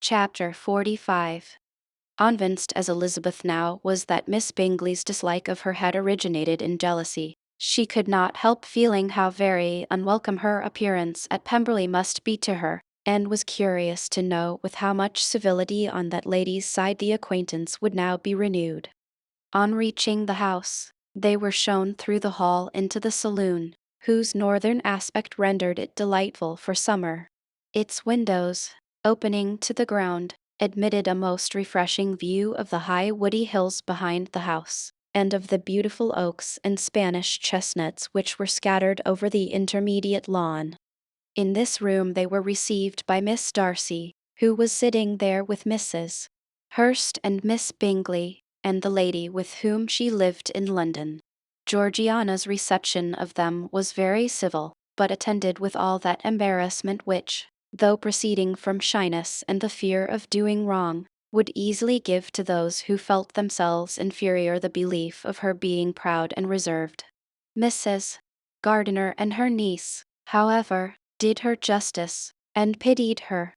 Chapter 45. Convinced as Elizabeth now was that Miss Bingley's dislike of her had originated in jealousy, she could not help feeling how very unwelcome her appearance at Pemberley must be to her, and was curious to know with how much civility on that lady's side the acquaintance would now be renewed. On reaching the house, they were shown through the hall into the saloon, whose northern aspect rendered it delightful for summer. Its windows, opening to the ground, admitted a most refreshing view of the high woody hills behind the house, and of the beautiful oaks and Spanish chestnuts which were scattered over the intermediate lawn. In this room they were received by Miss Darcy, who was sitting there with Mrs. Hurst and Miss Bingley, and the lady with whom she lived in London. Georgiana's reception of them was very civil, but attended with all that embarrassment which, though proceeding from shyness and the fear of doing wrong, would easily give to those who felt themselves inferior the belief of her being proud and reserved. Mrs. Gardiner and her niece, however, did her justice, and pitied her.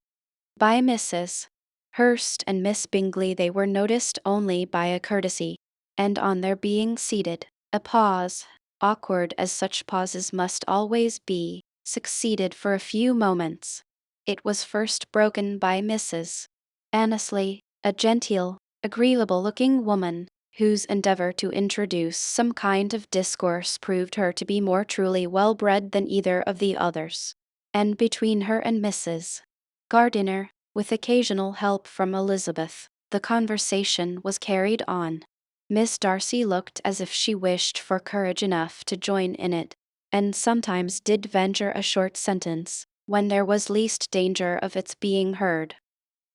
By Mrs. Hurst and Miss Bingley they were noticed only by a courtesy, and on their being seated, a pause, awkward as such pauses must always be, succeeded for a few moments. It was first broken by Mrs. Annesley, a genteel, agreeable-looking woman, whose endeavor to introduce some kind of discourse proved her to be more truly well-bred than either of the others. And between her and Mrs. Gardiner, with occasional help from Elizabeth, the conversation was carried on. Miss Darcy looked as if she wished for courage enough to join in it, and sometimes did venture a short sentence, when there was least danger of its being heard.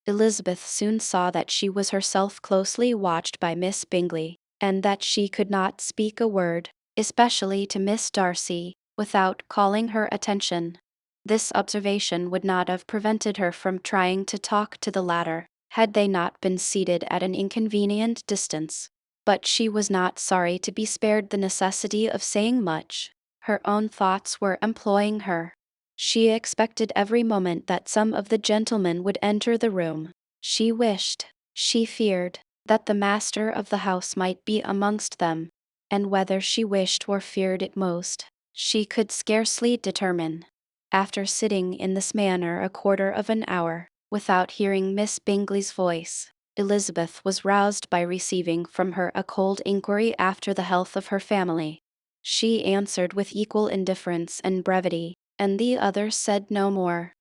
Elizabeth soon saw that she was herself closely watched by Miss Bingley, and that she could not speak a word, especially to Miss Darcy, without calling her attention. This observation would not have prevented her from trying to talk to the latter, had they not been seated at an inconvenient distance. But she was not sorry to be spared the necessity of saying much. Her own thoughts were employing her. She expected every moment that some of the gentlemen would enter the room. She wished, she feared, that the master of the house might be amongst them, and whether she wished or feared it most, she could scarcely determine. After sitting in this manner a quarter of an hour, without hearing Miss Bingley's voice, Elizabeth was roused by receiving from her a cold inquiry after the health of her family. She answered with equal indifference and brevity, and the others said no more.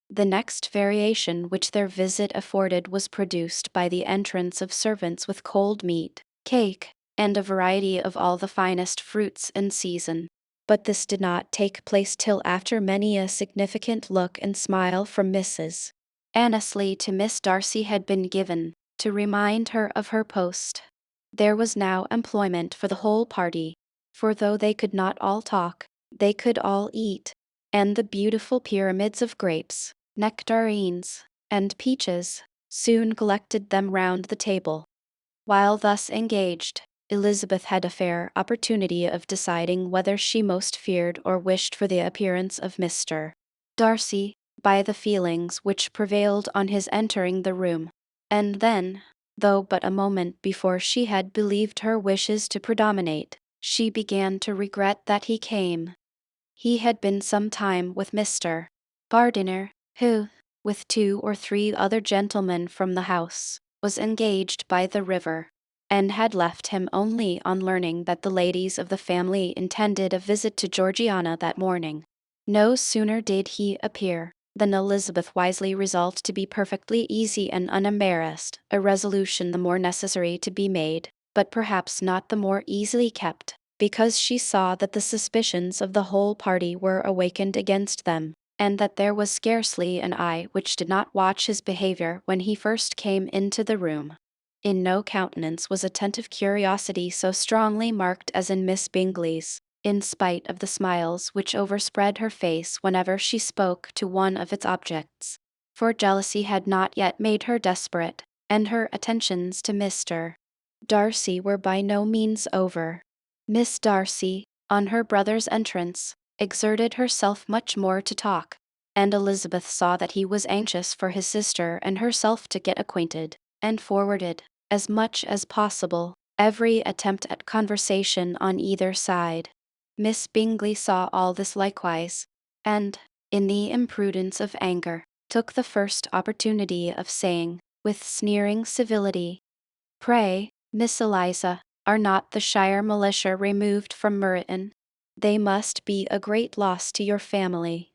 The next variation which their visit afforded was produced by the entrance of servants with cold meat, cake, and a variety of all the finest fruits in season. But this did not take place till after many a significant look and smile from Mrs. Annesley to Miss Darcy had been given, to remind her of her post. There was now employment for the whole party, for though they could not all talk, they could all eat, and the beautiful pyramids of grapes, nectarines, and peaches soon collected them round the table. While thus engaged, Elizabeth had a fair opportunity of deciding whether she most feared or wished for the appearance of Mr. Darcy, by the feelings which prevailed on his entering the room, and then, though but a moment before she had believed her wishes to predominate, she began to regret that he came. He had been some time with Mr. Gardiner, who, with 2 or 3 other gentlemen from the house, was engaged by the river, and had left him only on learning that the ladies of the family intended a visit to Georgiana that morning. No sooner did he appear, than Elizabeth wisely resolved to be perfectly easy and unembarrassed, a resolution the more necessary to be made, but perhaps not the more easily kept, because she saw that the suspicions of the whole party were awakened against them, and that there was scarcely an eye which did not watch his behavior when he first came into the room. In no countenance was attentive curiosity so strongly marked as in Miss Bingley's, in spite of the smiles which overspread her face whenever she spoke to one of its objects. For jealousy had not yet made her desperate, and her attentions to Mr. Darcy were by no means over. Miss Darcy, on her brother's entrance, exerted herself much more to talk, and Elizabeth saw that he was anxious for his sister and herself to get acquainted, and forwarded, as much as possible, every attempt at conversation on either side. Miss Bingley saw all this likewise, and, in the imprudence of anger, took the first opportunity of saying, with sneering civility, "Pray, Miss Eliza, are not the shire militia removed from Meryton? They must be a great loss to your family."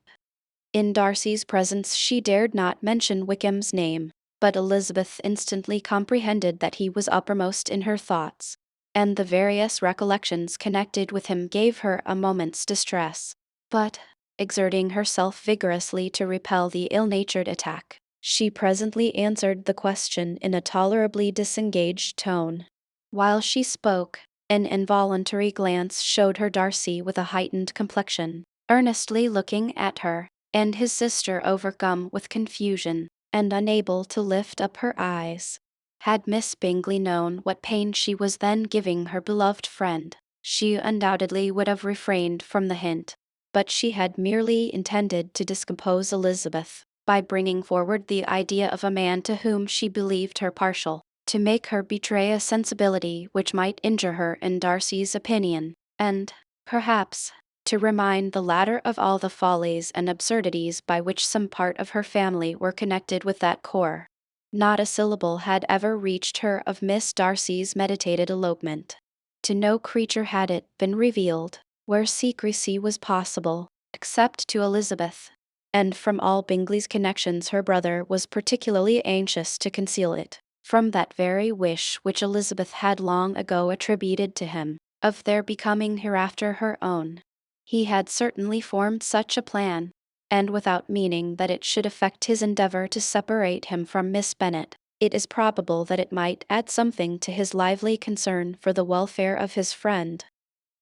In Darcy's presence she dared not mention Wickham's name, but Elizabeth instantly comprehended that he was uppermost in her thoughts, and the various recollections connected with him gave her a moment's distress. But, exerting herself vigorously to repel the ill-natured attack, she presently answered the question in a tolerably disengaged tone. While she spoke, an involuntary glance showed her Darcy with a heightened complexion, earnestly looking at her, and his sister overcome with confusion, and unable to lift up her eyes. Had Miss Bingley known what pain she was then giving her beloved friend, she undoubtedly would have refrained from the hint, but she had merely intended to discompose Elizabeth, by bringing forward the idea of a man to whom she believed her partial, to make her betray a sensibility which might injure her in Darcy's opinion, and, perhaps, to remind the latter of all the follies and absurdities by which some part of her family were connected with that corps. Not a syllable had ever reached her of Miss Darcy's meditated elopement. To no creature had it been revealed, where secrecy was possible, except to Elizabeth, and from all Bingley's connections her brother was particularly anxious to conceal it, from that very wish which Elizabeth had long ago attributed to him, of their becoming hereafter her own. He had certainly formed such a plan, and without meaning that it should affect his endeavor to separate him from Miss Bennet, it is probable that it might add something to his lively concern for the welfare of his friend.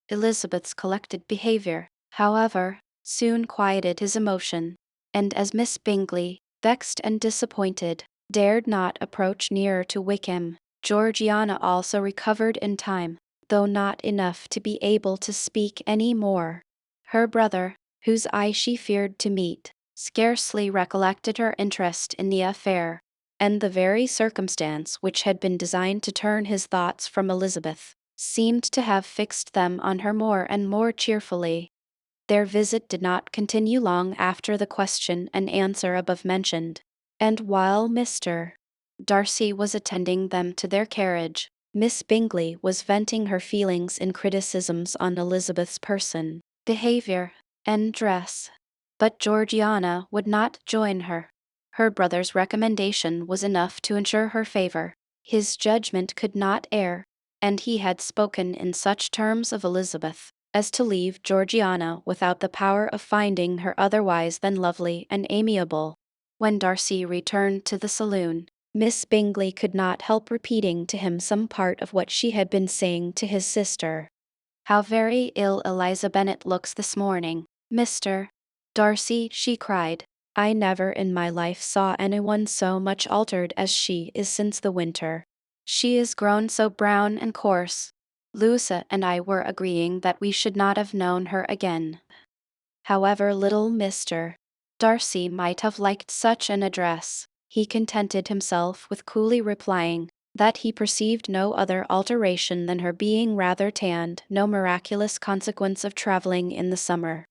Elizabeth's collected behavior, however, soon quieted his emotion, and as Miss Bingley, vexed and disappointed, dared not approach nearer to Wickham, Georgiana also recovered in time, though not enough to be able to speak any more. Her brother, whose eye she feared to meet, scarcely recollected her interest in the affair, and the very circumstance which had been designed to turn his thoughts from Elizabeth seemed to have fixed them on her more and more cheerfully. Their visit did not continue long after the question and answer above mentioned, and while Mr. Darcy was attending them to their carriage, Miss Bingley was venting her feelings in criticisms on Elizabeth's person, behavior, and dress. But Georgiana would not join her. Her brother's recommendation was enough to ensure her favor. His judgment could not err, and he had spoken in such terms of Elizabeth as to leave Georgiana without the power of finding her otherwise than lovely and amiable. When Darcy returned to the saloon, Miss Bingley could not help repeating to him some part of what she had been saying to his sister. "How very ill Eliza Bennet looks this morning, Mr. Darcy," she cried. "I never in my life saw anyone so much altered as she is since the winter. She is grown so brown and coarse. Louisa and I were agreeing that we should not have known her again." However little Mr. Darcy might have liked such an address, he contented himself with coolly replying that he perceived no other alteration than her being rather tanned, no miraculous consequence of traveling in the summer.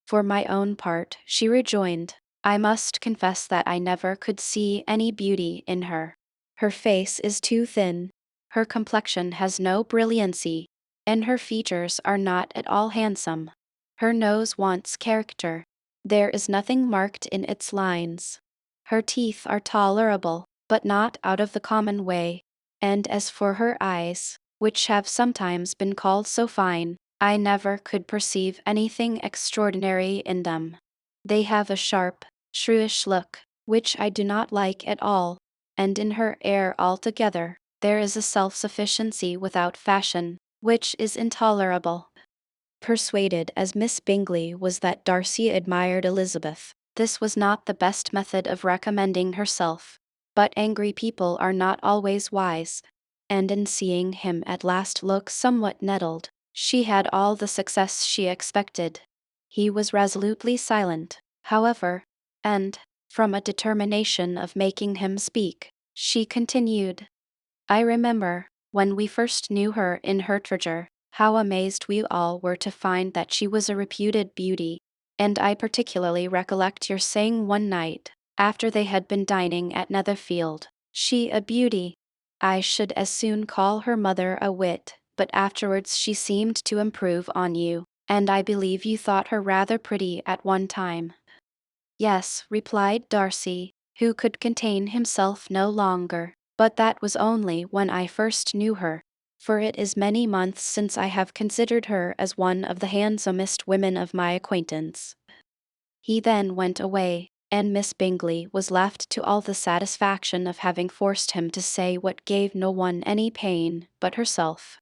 "For my own part," she rejoined, "I must confess that I never could see any beauty in her. Her face is too thin, her complexion has no brilliancy, and her features are not at all handsome. Her nose wants character, there is nothing marked in its lines. Her teeth are tolerable, but not out of the common way, and as for her eyes, which have sometimes been called so fine, I never could perceive anything extraordinary in them. They have a sharp, shrewish look, which I do not like at all, and in her air altogether, there is a self-sufficiency without fashion, which is intolerable." Persuaded as Miss Bingley was that Darcy admired Elizabeth, this was not the best method of recommending herself, but angry people are not always wise, and in seeing him at last look somewhat nettled, she had all the success she expected. He was resolutely silent, however, and, from a determination of making him speak, she continued, I remember, when we first knew her in Hertfordshire, how amazed we all were to find that she was a reputed beauty, and I particularly recollect your saying one night, after they had been dining at Netherfield, she a beauty. I should as soon call her mother a wit, but afterwards she seemed to improve on you, and I believe you thought her rather pretty at one time. Yes, replied Darcy, who could contain himself no longer, but that was only when I first knew her, for it is many months since I have considered her as one of the handsomest women of my acquaintance. He then went away, and Miss Bingley was left to all the satisfaction of having forced him to say what gave no one any pain but herself.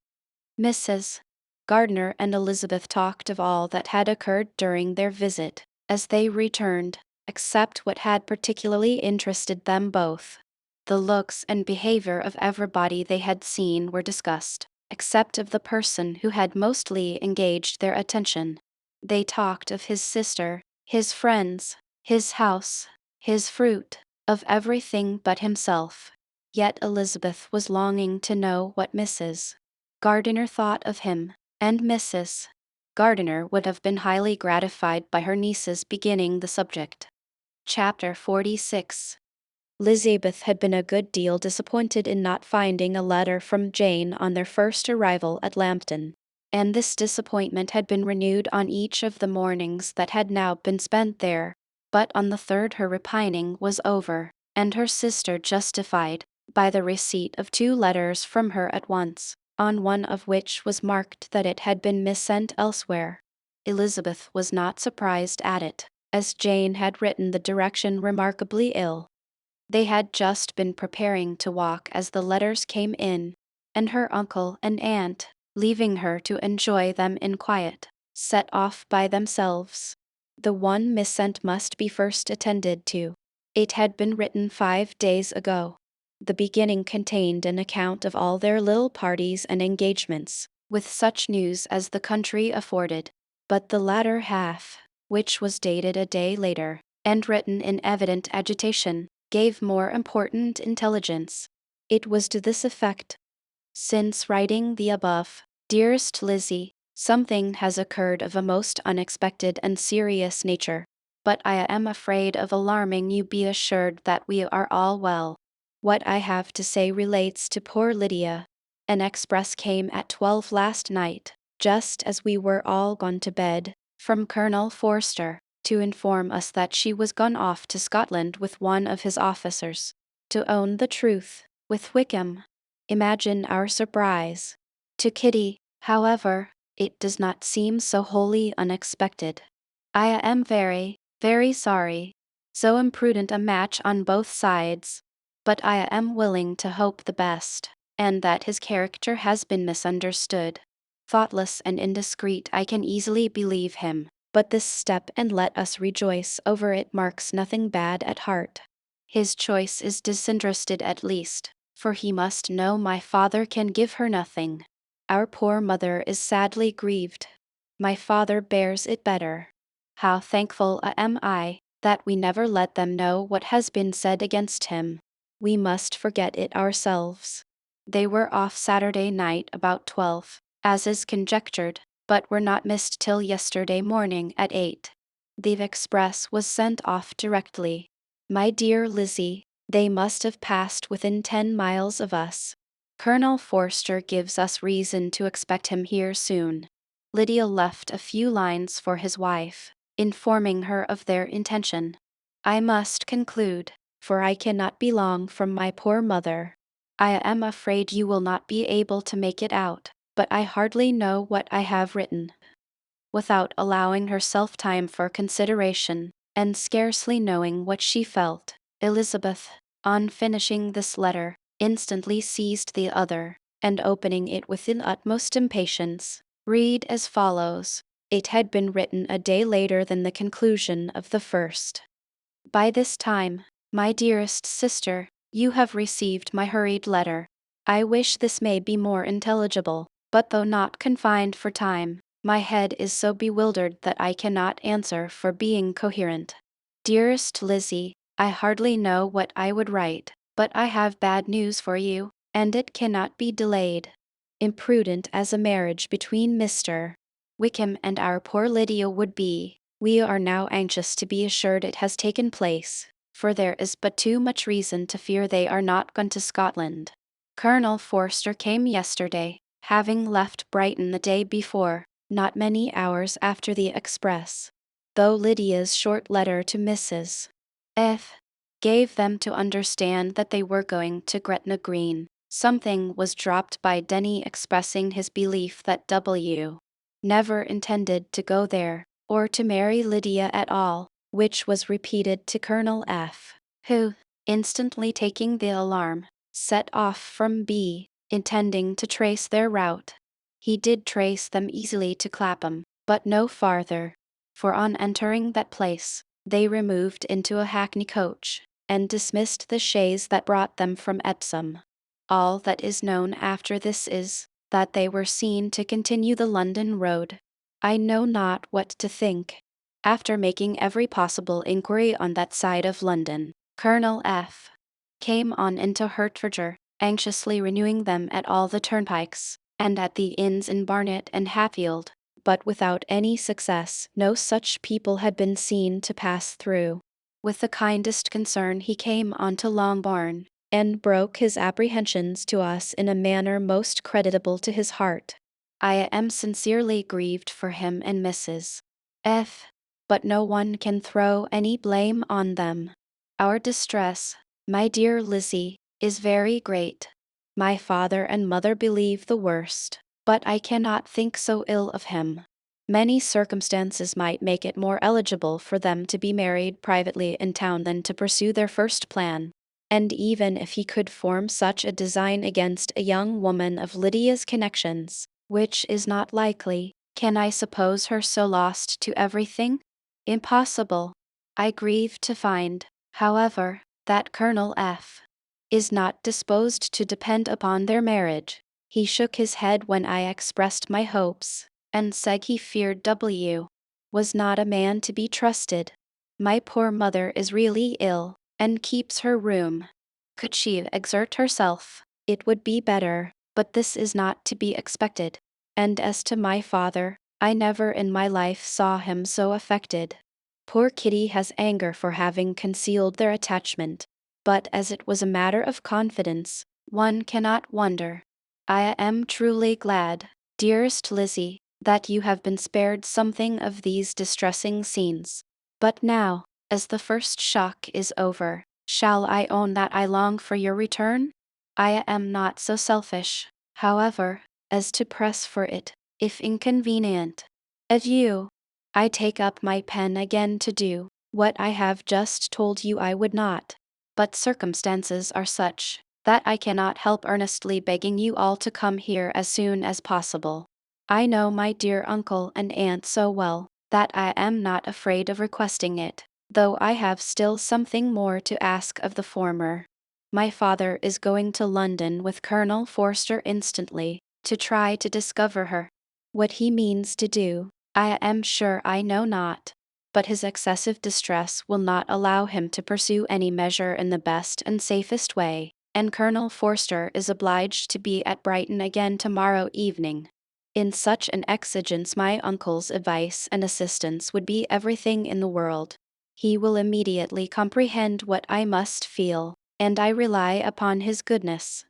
Mrs. Gardiner and Elizabeth talked of all that had occurred during their visit, as they returned, except what had particularly interested them both. The looks and behavior of everybody they had seen were discussed, except of the person who had mostly engaged their attention. They talked of his sister, his friends, his house, his fruit, of everything but himself. Yet Elizabeth was longing to know what Mrs. Gardiner thought of him, and Mrs. Gardiner would have been highly gratified by her niece's beginning the subject. Chapter 46. Elizabeth had been a good deal disappointed in not finding a letter from Jane on their first arrival at Lambton, and this disappointment had been renewed on each of the mornings that had now been spent there, but on the third her repining was over, and her sister justified, by the receipt of 2 letters from her at once, on one of which was marked that it had been missent elsewhere. Elizabeth was not surprised at it, as Jane had written the direction remarkably ill. They had just been preparing to walk as the letters came in, and her uncle and aunt, leaving her to enjoy them in quiet, set off by themselves. The one missent must be first attended to. It had been written 5 days ago. The beginning contained an account of all their little parties and engagements, with such news as the country afforded, but the latter half, which was dated a day later, and written in evident agitation, gave more important intelligence. It was to this effect: since writing the above, dearest Lizzie, something has occurred of a most unexpected and serious nature, but I am afraid of alarming you. Be assured that we are all well. What I have to say relates to poor Lydia. An express came at 12 last night, just as we were all gone to bed, from Colonel Forster, to inform us that she was gone off to Scotland with one of his officers. To own the truth, with Wickham. Imagine our surprise. To Kitty, however, it does not seem so wholly unexpected. I am very, very sorry. So imprudent a match on both sides. But I am willing to hope the best, and that his character has been misunderstood. Thoughtless and indiscreet, I can easily believe him, but this step, and let us rejoice over it, marks nothing bad at heart. His choice is disinterested at least, for he must know my father can give her nothing. Our poor mother is sadly grieved. My father bears it better. How thankful am I that we never let them know what has been said against him. We must forget it ourselves. They were off Saturday night about 12, as is conjectured, but were not missed till yesterday morning at 8. The express was sent off directly. My dear Lizzie, they must have passed within 10 miles of us. Colonel Forster gives us reason to expect him here soon. Lydia left a few lines for his wife, informing her of their intention. I must conclude, for I cannot be long from my poor mother. I am afraid you will not be able to make it out, but I hardly know what I have written. Without allowing herself time for consideration, and scarcely knowing what she felt, Elizabeth, on finishing this letter, instantly seized the other, and opening it with the utmost impatience, read as follows. It had been written a day later than the conclusion of the first. By this time, my dearest sister, you have received my hurried letter. I wish this may be more intelligible, but though not confined for time, my head is so bewildered that I cannot answer for being coherent. Dearest Lizzie, I hardly know what I would write, but I have bad news for you, and it cannot be delayed. Imprudent as a marriage between Mr. Wickham and our poor Lydia would be, we are now anxious to be assured it has taken place, for there is but too much reason to fear they are not gone to Scotland. Colonel Forster came yesterday, having left Brighton the day before, not many hours after the express. Though Lydia's short letter to Mrs. F. gave them to understand that they were going to Gretna Green, something was dropped by Denny expressing his belief that W. never intended to go there, or to marry Lydia at all, which was repeated to Colonel F., who, instantly taking the alarm, set off from B., intending to trace their route. He did trace them easily to Clapham, but no farther, for on entering that place, they removed into a hackney coach, and dismissed the chaise that brought them from Epsom. All that is known after this is, that they were seen to continue the London road. I know not what to think. After making every possible inquiry on that side of London, Colonel F. came on into Hertfordshire, anxiously renewing them at all the turnpikes, and at the inns in Barnet and Hatfield, but without any success. No such people had been seen to pass through. With the kindest concern he came on to Longbourn, and broke his apprehensions to us in a manner most creditable to his heart. I am sincerely grieved for him and Mrs. F., but no one can throw any blame on them. Our distress, my dear Lizzie, is very great. My father and mother believe the worst, but I cannot think so ill of him. Many circumstances might make it more eligible for them to be married privately in town than to pursue their first plan. And even if he could form such a design against a young woman of Lydia's connections, which is not likely, can I suppose her so lost to everything? Impossible. I grieve to find, however, that Colonel F. is not disposed to depend upon their marriage. He shook his head when I expressed my hopes, and said he feared W. was not a man to be trusted. My poor mother is really ill, and keeps her room. Could she exert herself, it would be better, but this is not to be expected. And as to my father, I never in my life saw him so affected. Poor Kitty has anger for having concealed their attachment, but as it was a matter of confidence, one cannot wonder. I am truly glad, dearest Lizzie, that you have been spared something of these distressing scenes. But now, as the first shock is over, shall I own that I long for your return? I am not so selfish, however, as to press for it, if inconvenient. Adieu. I take up my pen again to do what I have just told you I would not, but circumstances are such that I cannot help earnestly begging you all to come here as soon as possible. I know my dear uncle and aunt so well that I am not afraid of requesting it, though I have still something more to ask of the former. My father is going to London with Colonel Forster instantly, to try to discover her. What he means to do, I am sure I know not, but his excessive distress will not allow him to pursue any measure in the best and safest way, and Colonel Forster is obliged to be at Brighton again tomorrow evening. In such an exigence my uncle's advice and assistance would be everything in the world. He will immediately comprehend what I must feel, and I rely upon his goodness.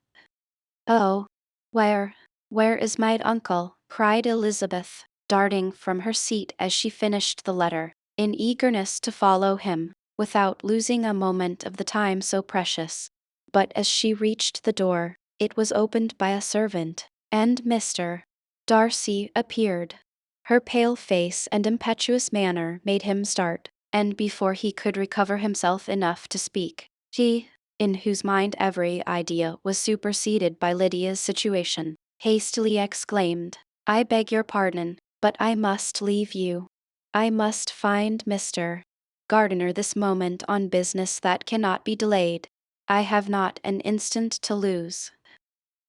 Oh, where is my uncle? Cried Elizabeth, darting from her seat as she finished the letter, in eagerness to follow him, without losing a moment of the time so precious. But as she reached the door, it was opened by a servant, and Mr. Darcy appeared. Her pale face and impetuous manner made him start, and before he could recover himself enough to speak, she, in whose mind every idea was superseded by Lydia's situation, hastily exclaimed, "I beg your pardon, but I must leave you. I must find Mr. Gardiner this moment on business that cannot be delayed. I have not an instant to lose."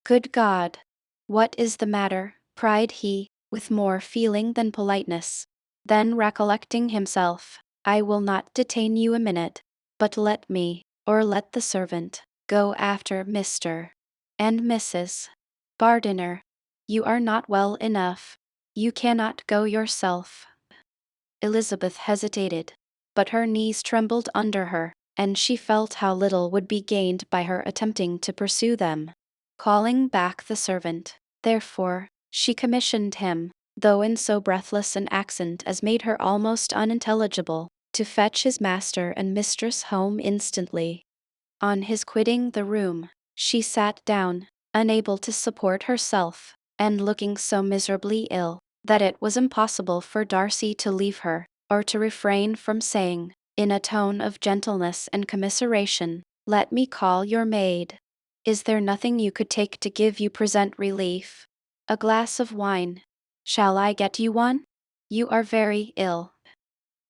"Good God! What is the matter?" cried he, with more feeling than politeness. Then recollecting himself, I will not detain you a minute, but let me, or let the servant, go after Mr. and Mrs. Bardiner. You are not well enough. You cannot go yourself. Elizabeth hesitated, but her knees trembled under her, and she felt how little would be gained by her attempting to pursue them. Calling back the servant, therefore, she commissioned him, though in so breathless an accent as made her almost unintelligible, to fetch his master and mistress home instantly. On his quitting the room, she sat down, unable to support herself, and looking so miserably ill, that it was impossible for Darcy to leave her, or to refrain from saying, in a tone of gentleness and commiseration, "Let me call your maid. Is there nothing you could take to give you present relief? A glass of wine. Shall I get you one? You are very ill."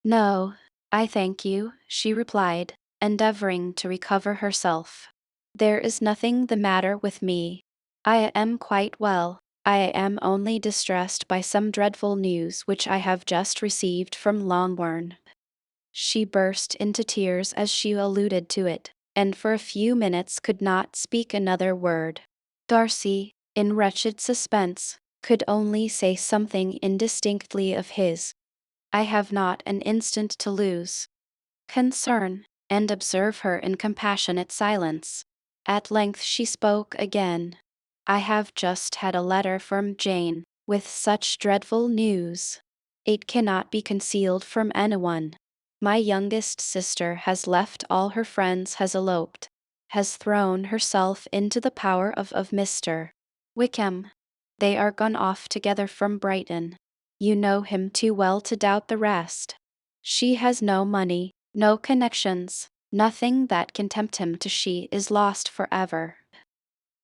"No, I thank you," she replied, endeavoring to recover herself. "There is nothing the matter with me. I am quite well. I am only distressed by some dreadful news which I have just received from Longbourn." She burst into tears as she alluded to it, and for a few minutes could not speak another word. Darcy, in wretched suspense, could only say something indistinctly of his. "I have not an instant to lose. Concern, and observe her in compassionate silence." At length she spoke again. "I have just had a letter from Jane, with such dreadful news. It cannot be concealed from anyone. My youngest sister has left all her friends, has eloped, has thrown herself into the power of Mr. Wickham. They are gone off together from Brighton. You know him too well to doubt the rest. She has no money, no connections, nothing that can tempt him to she is lost forever."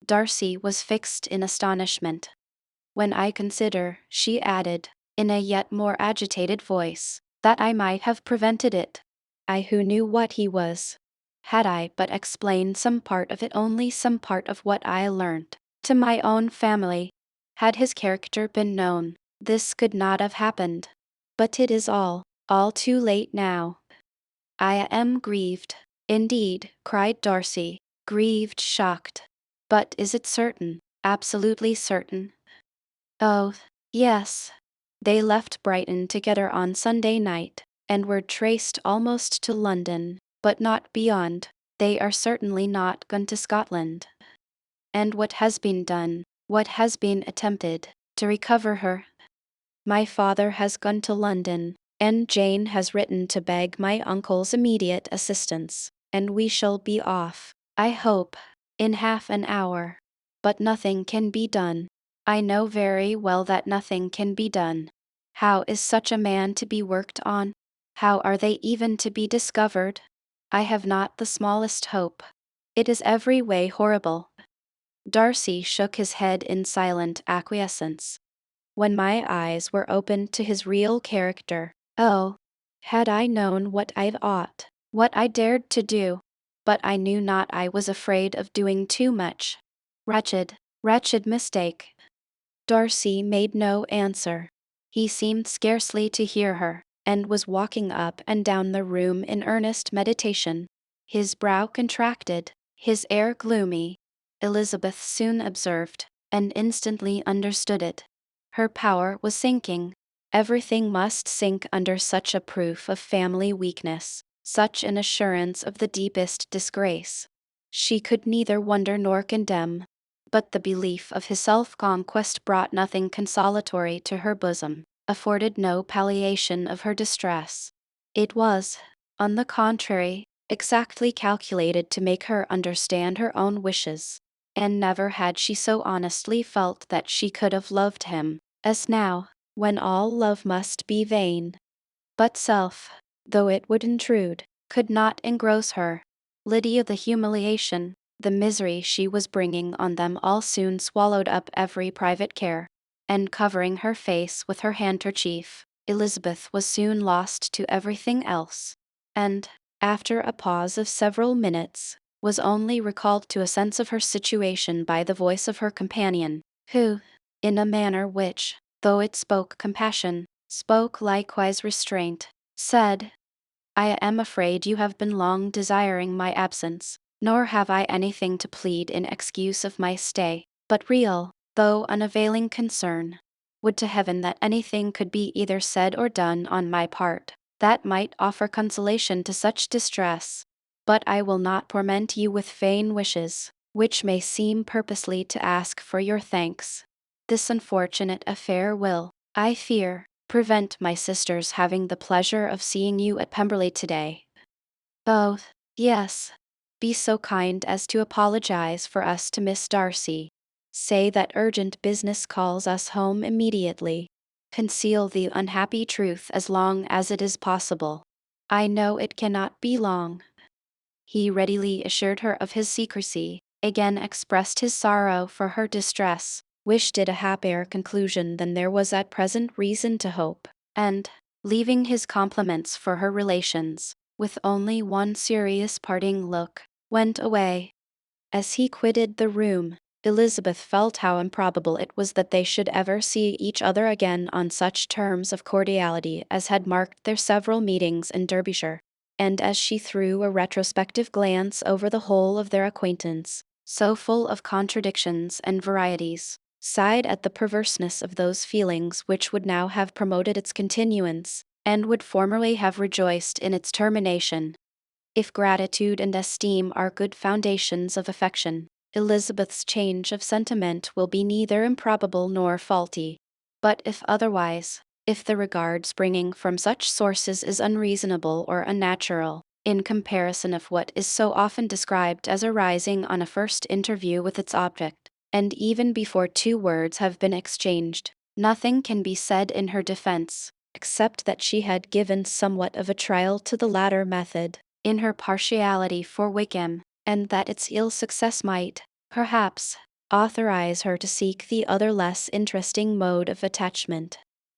Darcy was fixed in astonishment. "When I consider," she added, in a yet more agitated voice, "that I might have prevented it. I who knew what he was. Had I but explained some part of it, only some part of what I learnt, to my own family, had his character been known, this could not have happened. But it is all too late now." "I am grieved, indeed," cried Darcy, grieved, shocked. "But is it certain, absolutely certain?" "Oh, yes. They left Brighton together on Sunday night, and were traced almost to London, but not beyond. They are certainly not gone to Scotland." "And what has been done, what has been attempted, to recover her?" "My father has gone to London, and Jane has written to beg my uncle's immediate assistance, and we shall be off, I hope, in half an hour. But nothing can be done. I know very well that nothing can be done. How is such a man to be worked on? How are they even to be discovered? I have not the smallest hope. It is every way horrible." Darcy shook his head in silent acquiescence. "When my eyes were opened to his real character, oh, had I known what I ought, what I dared to do! But I knew not, I was afraid of doing too much. Wretched, wretched mistake." Darcy made no answer. He seemed scarcely to hear her, and was walking up and down the room in earnest meditation. His brow contracted, his air gloomy. Elizabeth soon observed, and instantly understood it. Her power was sinking. Everything must sink under such a proof of family weakness, such an assurance of the deepest disgrace. She could neither wonder nor condemn. But the belief of his self-conquest brought nothing consolatory to her bosom, afforded no palliation of her distress. It was, on the contrary, exactly calculated to make her understand her own wishes, and never had she so honestly felt that she could have loved him, as now, when all love must be vain. But self, though it would intrude, could not engross her. Lydia, the humiliation, the misery she was bringing on them all soon swallowed up every private care, and covering her face with her handkerchief, Elizabeth was soon lost to everything else, and, after a pause of several minutes, was only recalled to a sense of her situation by the voice of her companion, who, in a manner which, though it spoke compassion, spoke likewise restraint, said, I am afraid you have been long desiring my absence, nor have I anything to plead in excuse of my stay, but real, though unavailing concern. Would to heaven that anything could be either said or done on my part, that might offer consolation to such distress. But I will not torment you with vain wishes, which may seem purposely to ask for your thanks. This unfortunate affair will, I fear, prevent my sister's having the pleasure of seeing you at Pemberley today. Oh, yes. Be so kind as to apologize for us to Miss Darcy. Say that urgent business calls us home immediately. Conceal the unhappy truth as long as it is possible. I know it cannot be long. He readily assured her of his secrecy, again expressed his sorrow for her distress, wished it a happier conclusion than there was at present reason to hope, and, leaving his compliments for her relations, with only one serious parting look, went away. As he quitted the room, Elizabeth felt how improbable it was that they should ever see each other again on such terms of cordiality as had marked their several meetings in Derbyshire, and as she threw a retrospective glance over the whole of their acquaintance, so full of contradictions and varieties, sighed at the perverseness of those feelings which would now have promoted its continuance, and would formerly have rejoiced in its termination. If gratitude and esteem are good foundations of affection, Elizabeth's change of sentiment will be neither improbable nor faulty. But if otherwise, if the regard springing from such sources is unreasonable or unnatural, in comparison of what is so often described as arising on a first interview with its object, and even before two words have been exchanged, nothing can be said in her defense, except that she had given somewhat of a trial to the latter method in her partiality for Wickham, and that its ill success might, perhaps, authorize her to seek the other less interesting mode of attachment.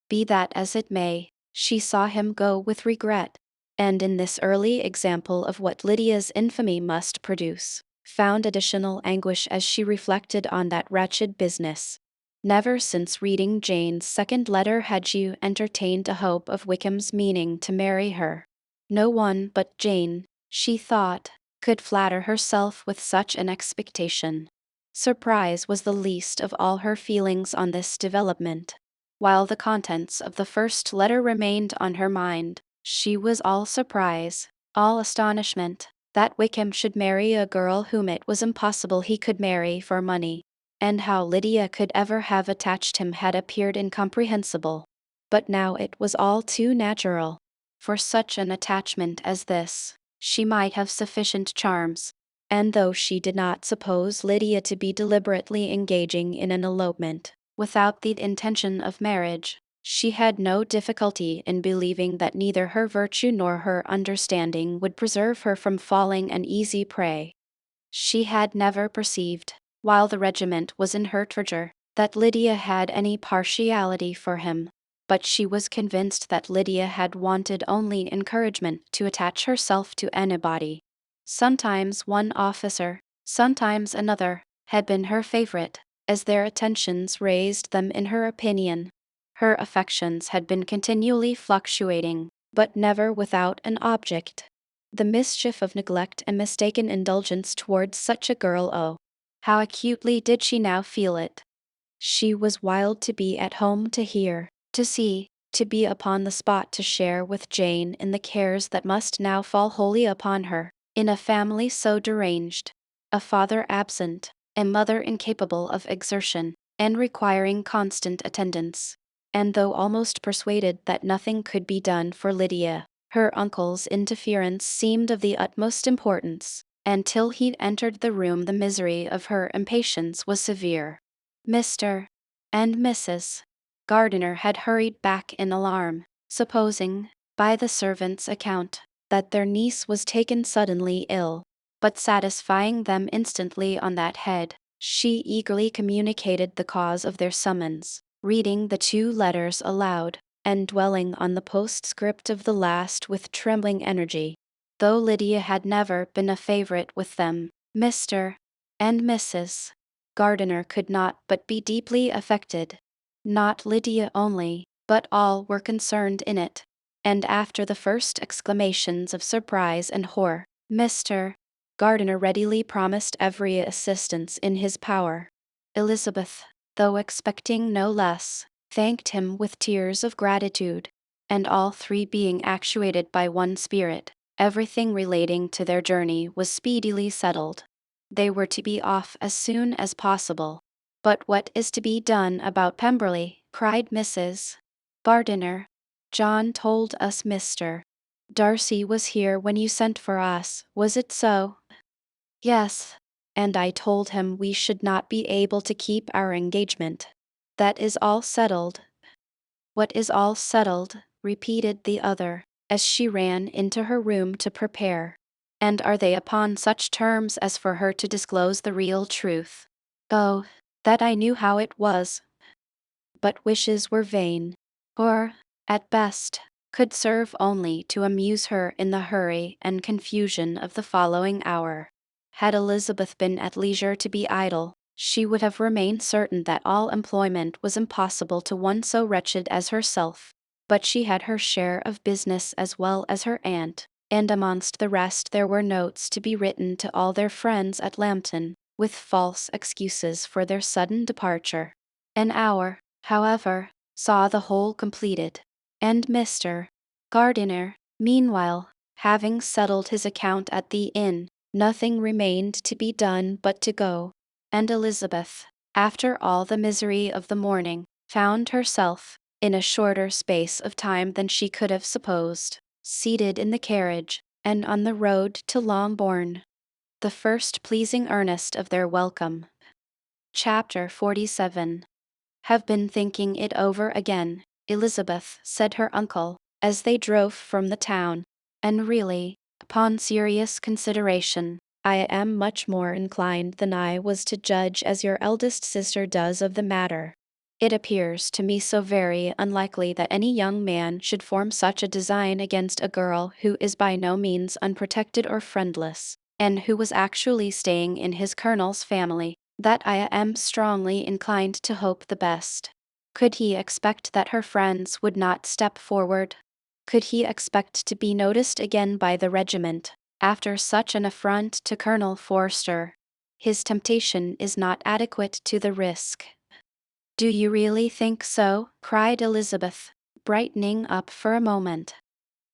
Be that as it may, she saw him go with regret, and in this early example of what Lydia's infamy must produce, found additional anguish as she reflected on that wretched business. Never since reading Jane's second letter had she entertained a hope of Wickham's meaning to marry her. No one but Jane, she thought, could flatter herself with such an expectation. Surprise was the least of all her feelings on this development. While the contents of the first letter remained on her mind, she was all surprise, all astonishment, that Wickham should marry a girl whom it was impossible he could marry for money, and how Lydia could ever have attached him had appeared incomprehensible. But now it was all too natural. For such an attachment as this, she might have sufficient charms, and though she did not suppose Lydia to be deliberately engaging in an elopement, without the intention of marriage, she had no difficulty in believing that neither her virtue nor her understanding would preserve her from falling an easy prey. She had never perceived, while the regiment was in Hertfordshire, that Lydia had any partiality for him, but she was convinced that Lydia had wanted only encouragement to attach herself to anybody. Sometimes one officer, sometimes another, had been her favorite, as their attentions raised them in her opinion. Her affections had been continually fluctuating, but never without an object. The mischief of neglect and mistaken indulgence towards such a girl, oh, how acutely did she now feel it! She was wild to be at home to hear, to see, to be upon the spot to share with Jane in the cares that must now fall wholly upon her, in a family so deranged, a father absent, a mother incapable of exertion, and requiring constant attendance. And though almost persuaded that nothing could be done for Lydia, her uncle's interference seemed of the utmost importance, and till he entered the room the misery of her impatience was severe. Mr. and Mrs. Gardiner had hurried back in alarm, supposing, by the servant's account, that their niece was taken suddenly ill, but satisfying them instantly on that head, she eagerly communicated the cause of their summons, reading the two letters aloud, and dwelling on the postscript of the last with trembling energy. Though Lydia had never been a favorite with them, Mr. and Mrs. Gardiner could not but be deeply affected. Not Lydia only, but all were concerned in it, and after the first exclamations of surprise and horror, Mr. Gardiner readily promised every assistance in his power. Elizabeth, though expecting no less, thanked him with tears of gratitude, and all three being actuated by one spirit, everything relating to their journey was speedily settled. They were to be off as soon as possible. "But what is to be done about Pemberley?" cried Mrs. Gardiner. "John told us Mr. Darcy was here when you sent for us, was it so?" "Yes, and I told him we should not be able to keep our engagement. That is all settled." "What is all settled?" repeated the other, as she ran into her room to prepare. "And are they upon such terms as for her to disclose the real truth?" "Oh, that I knew how it was." But wishes were vain, or, at best, could serve only to amuse her in the hurry and confusion of the following hour. Had Elizabeth been at leisure to be idle, she would have remained certain that all employment was impossible to one so wretched as herself. But she had her share of business as well as her aunt, and amongst the rest there were notes to be written to all their friends at Lambton, with false excuses for their sudden departure. An hour, however, saw the whole completed, and Mr. Gardiner, meanwhile, having settled his account at the inn, nothing remained to be done but to go, and Elizabeth, after all the misery of the morning, found herself, in a shorter space of time than she could have supposed, seated in the carriage, and on the road to Longbourn. The first pleasing earnest of their welcome. Chapter 47. "Have been thinking it over again, Elizabeth," said her uncle, as they drove from the town, "and really, upon serious consideration, I am much more inclined than I was to judge as your eldest sister does of the matter. It appears to me so very unlikely that any young man should form such a design against a girl who is by no means unprotected or friendless, and who was actually staying in his colonel's family, that I am strongly inclined to hope the best. Could he expect that her friends would not step forward? Could he expect to be noticed again by the regiment, after such an affront to Colonel Forster? His temptation is not adequate to the risk." "Do you really think so?" cried Elizabeth, brightening up for a moment.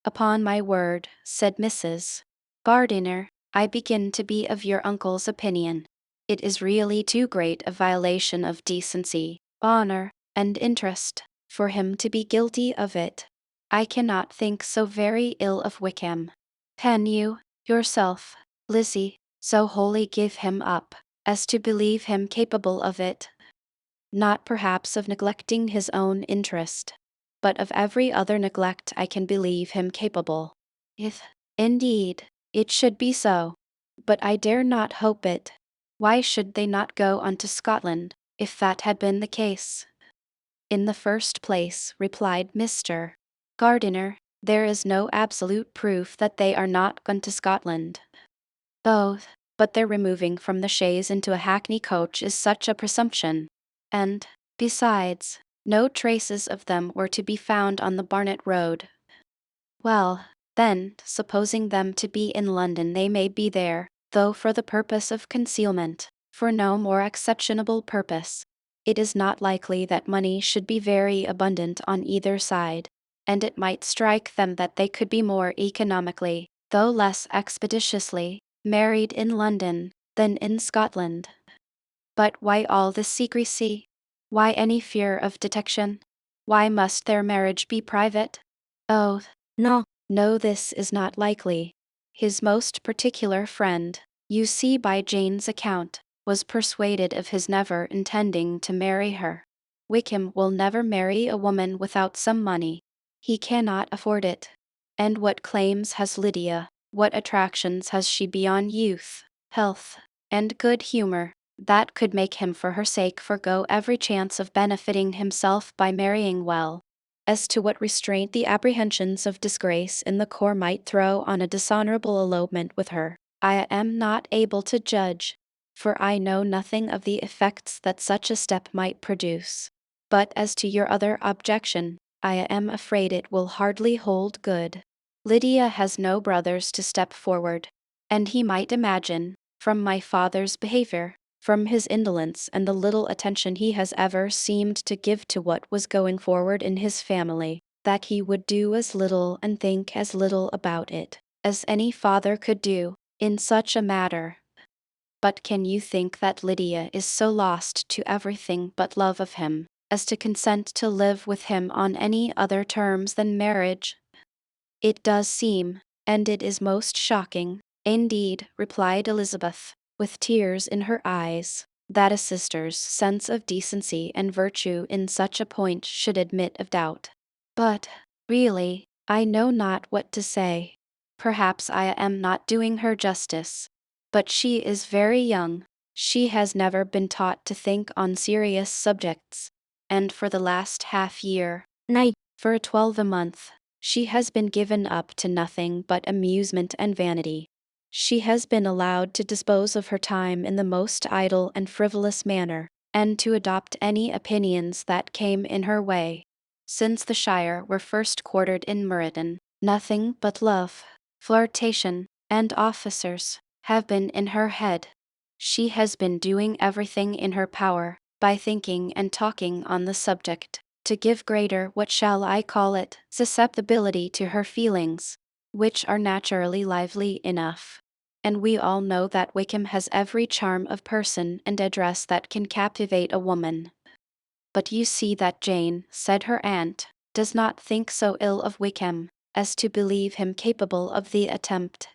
"Upon my word," said Mrs. Gardiner, "I begin to be of your uncle's opinion. It is really too great a violation of decency, honor, and interest, for him to be guilty of it. I cannot think so very ill of Wickham. Can you, yourself, Lizzie, so wholly give him up, as to believe him capable of it? Not perhaps of neglecting his own interest, but of every other neglect I can believe him capable. If, indeed, it should be so, but I dare not hope it. Why should they not go on to Scotland, if that had been the case?" "In the first place," replied Mr. Gardiner, "there is no absolute proof that they are not gone to Scotland." "Oh, but their removing from the chaise into a hackney coach is such a presumption. And, besides, no traces of them were to be found on the Barnet road." "Well, then, supposing them to be in London, they may be there, though for the purpose of concealment, for no more exceptionable purpose. It is not likely that money should be very abundant on either side, and it might strike them that they could be more economically, though less expeditiously, married in London than in Scotland. But why all this secrecy? Why any fear of detection? Why must their marriage be private? Oh, no, this is not likely. His most particular friend, you see by Jane's account, was persuaded of his never intending to marry her. Wickham will never marry a woman without some money. He cannot afford it. And what claims has Lydia? What attractions has she beyond youth, health, and good humor, that could make him for her sake forego every chance of benefiting himself by marrying well? As to what restraint the apprehensions of disgrace in the corps might throw on a dishonorable elopement with her, I am not able to judge, for I know nothing of the effects that such a step might produce. But as to your other objection, I am afraid it will hardly hold good. Lydia has no brothers to step forward, and he might imagine, from my father's behavior, from his indolence and the little attention he has ever seemed to give to what was going forward in his family, that he would do as little and think as little about it as any father could do in such a matter. But can you think that Lydia is so lost to everything but love of him, as to consent to live with him on any other terms than marriage? It does seem, and it is most shocking, indeed, replied Elizabeth, with tears in her eyes, that a sister's sense of decency and virtue in such a point should admit of doubt. But, really, I know not what to say. Perhaps I am not doing her justice. But she is very young. She has never been taught to think on serious subjects. And for the last half year, nay, for a 12 month, she has been given up to nothing but amusement and vanity. She has been allowed to dispose of her time in the most idle and frivolous manner, and to adopt any opinions that came in her way. Since the Shire were first quartered in Meriden, nothing but love, flirtation, and officers have been in her head. She has been doing everything in her power, by thinking and talking on the subject, to give greater, what shall I call it, susceptibility to her feelings, which are naturally lively enough. And we all know that Wickham has every charm of person and address that can captivate a woman. But you see that Jane, said her aunt, does not think so ill of Wickham, as to believe him capable of the attempt.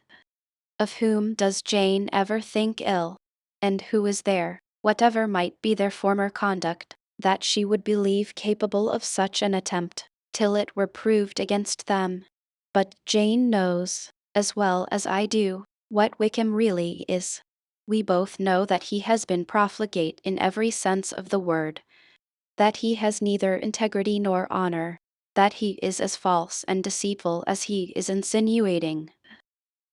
Of whom does Jane ever think ill? And who is there, whatever might be their former conduct, that she would believe capable of such an attempt, till it were proved against them? But Jane knows, as well as I do, what Wickham really is. We both know that he has been profligate in every sense of the word, that he has neither integrity nor honor, that he is as false and deceitful as he is insinuating.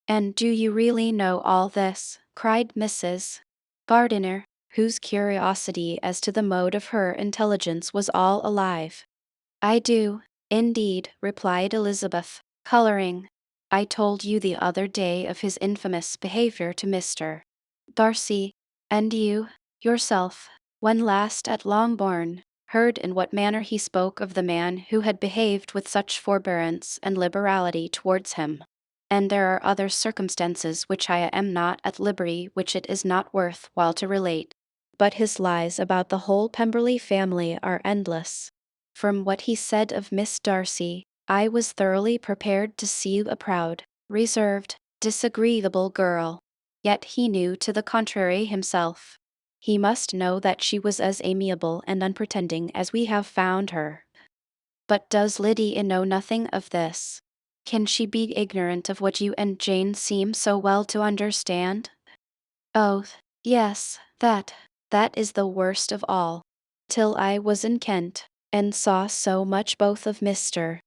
And do you really know all this? Cried Mrs. Gardiner, whose curiosity as to the mode of her intelligence was all alive. I do, indeed, replied Elizabeth, coloring. I told you the other day of his infamous behavior to Mr. Darcy, and you, yourself, when last at Longbourn, heard in what manner he spoke of the man who had behaved with such forbearance and liberality towards him. And there are other circumstances which I am not at liberty, which it is not worth while to relate. But his lies about the whole Pemberley family are endless. From what he said of Miss Darcy, I was thoroughly prepared to see a proud, reserved, disagreeable girl. Yet he knew to the contrary himself. He must know that she was as amiable and unpretending as we have found her. But does Lydia know nothing of this? Can she be ignorant of what you and Jane seem so well to understand? Oh, yes, that is the worst of all. Till I was in Kent, and saw so much both of Mr.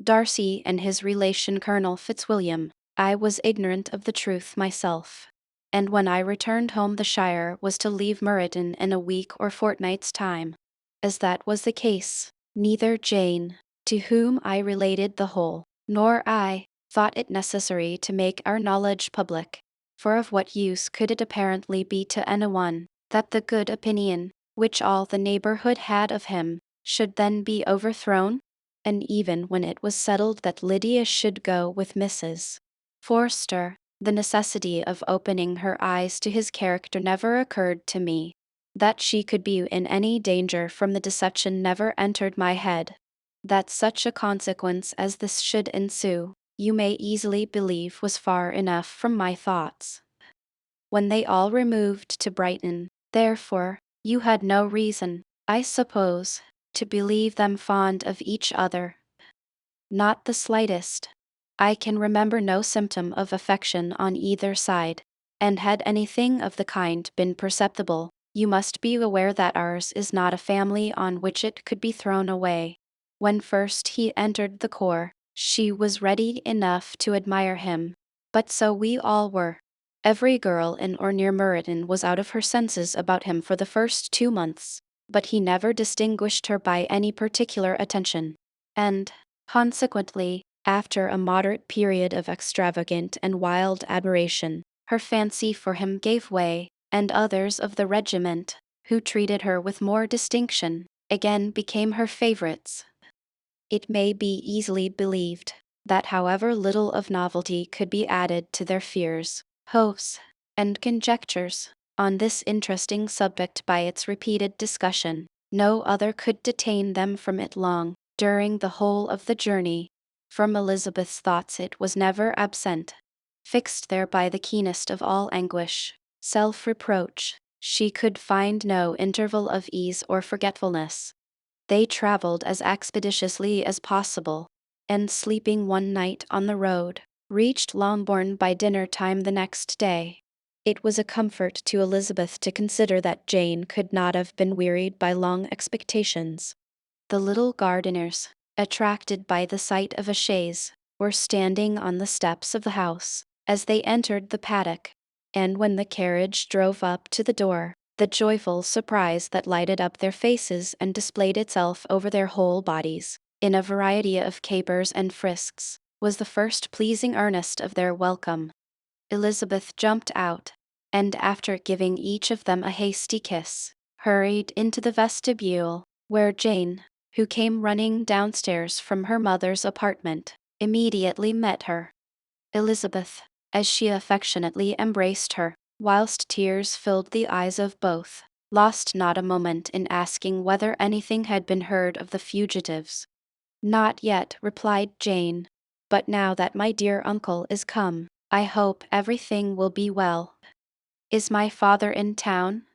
Darcy and his relation Colonel Fitzwilliam, I was ignorant of the truth myself. And when I returned home the Shire was to leave Meriden in a week or fortnight's time. As that was the case, neither Jane, to whom I related the whole, nor I, thought it necessary to make our knowledge public. For of what use could it apparently be to anyone, that the good opinion, which all the neighborhood had of him, should then be overthrown? And even when it was settled that Lydia should go with Mrs. Forster, the necessity of opening her eyes to his character never occurred to me. That she could be in any danger from the deception never entered my head. That such a consequence as this should ensue, you may easily believe was far enough from my thoughts. When they all removed to Brighton, therefore, you had no reason, I suppose, to believe them fond of each other. Not the slightest. I can remember no symptom of affection on either side, and had anything of the kind been perceptible, you must be aware that ours is not a family on which it could be thrown away. When first he entered the corps, she was ready enough to admire him, but so we all were. Every girl in or near Meriden was out of her senses about him for the first 2 months, but he never distinguished her by any particular attention. and, consequently, after a moderate period of extravagant and wild admiration, her fancy for him gave way, and others of the regiment, who treated her with more distinction, again became her favorites. It may be easily believed that however little of novelty could be added to their fears, hopes, and conjectures on this interesting subject by its repeated discussion, no other could detain them from it long during the whole of the journey. From Elizabeth's thoughts it was never absent. Fixed there by the keenest of all anguish, self-reproach, she could find no interval of ease or forgetfulness. They traveled as expeditiously as possible, and sleeping one night on the road, reached Longbourn by dinner time the next day. It was a comfort to Elizabeth to consider that Jane could not have been wearied by long expectations. The little gardeners, attracted by the sight of a chaise, were standing on the steps of the house as they entered the paddock, and when the carriage drove up to the door, the joyful surprise that lighted up their faces and displayed itself over their whole bodies, in a variety of capers and frisks, was the first pleasing earnest of their welcome. Elizabeth jumped out, and after giving each of them a hasty kiss, hurried into the vestibule, where Jane, who came running downstairs from her mother's apartment, immediately met her. Elizabeth, as she affectionately embraced her, whilst tears filled the eyes of both, lost not a moment in asking whether anything had been heard of the fugitives. "Not yet," replied Jane, "but now that my dear uncle is come, I hope everything will be well." "Is my father in town?"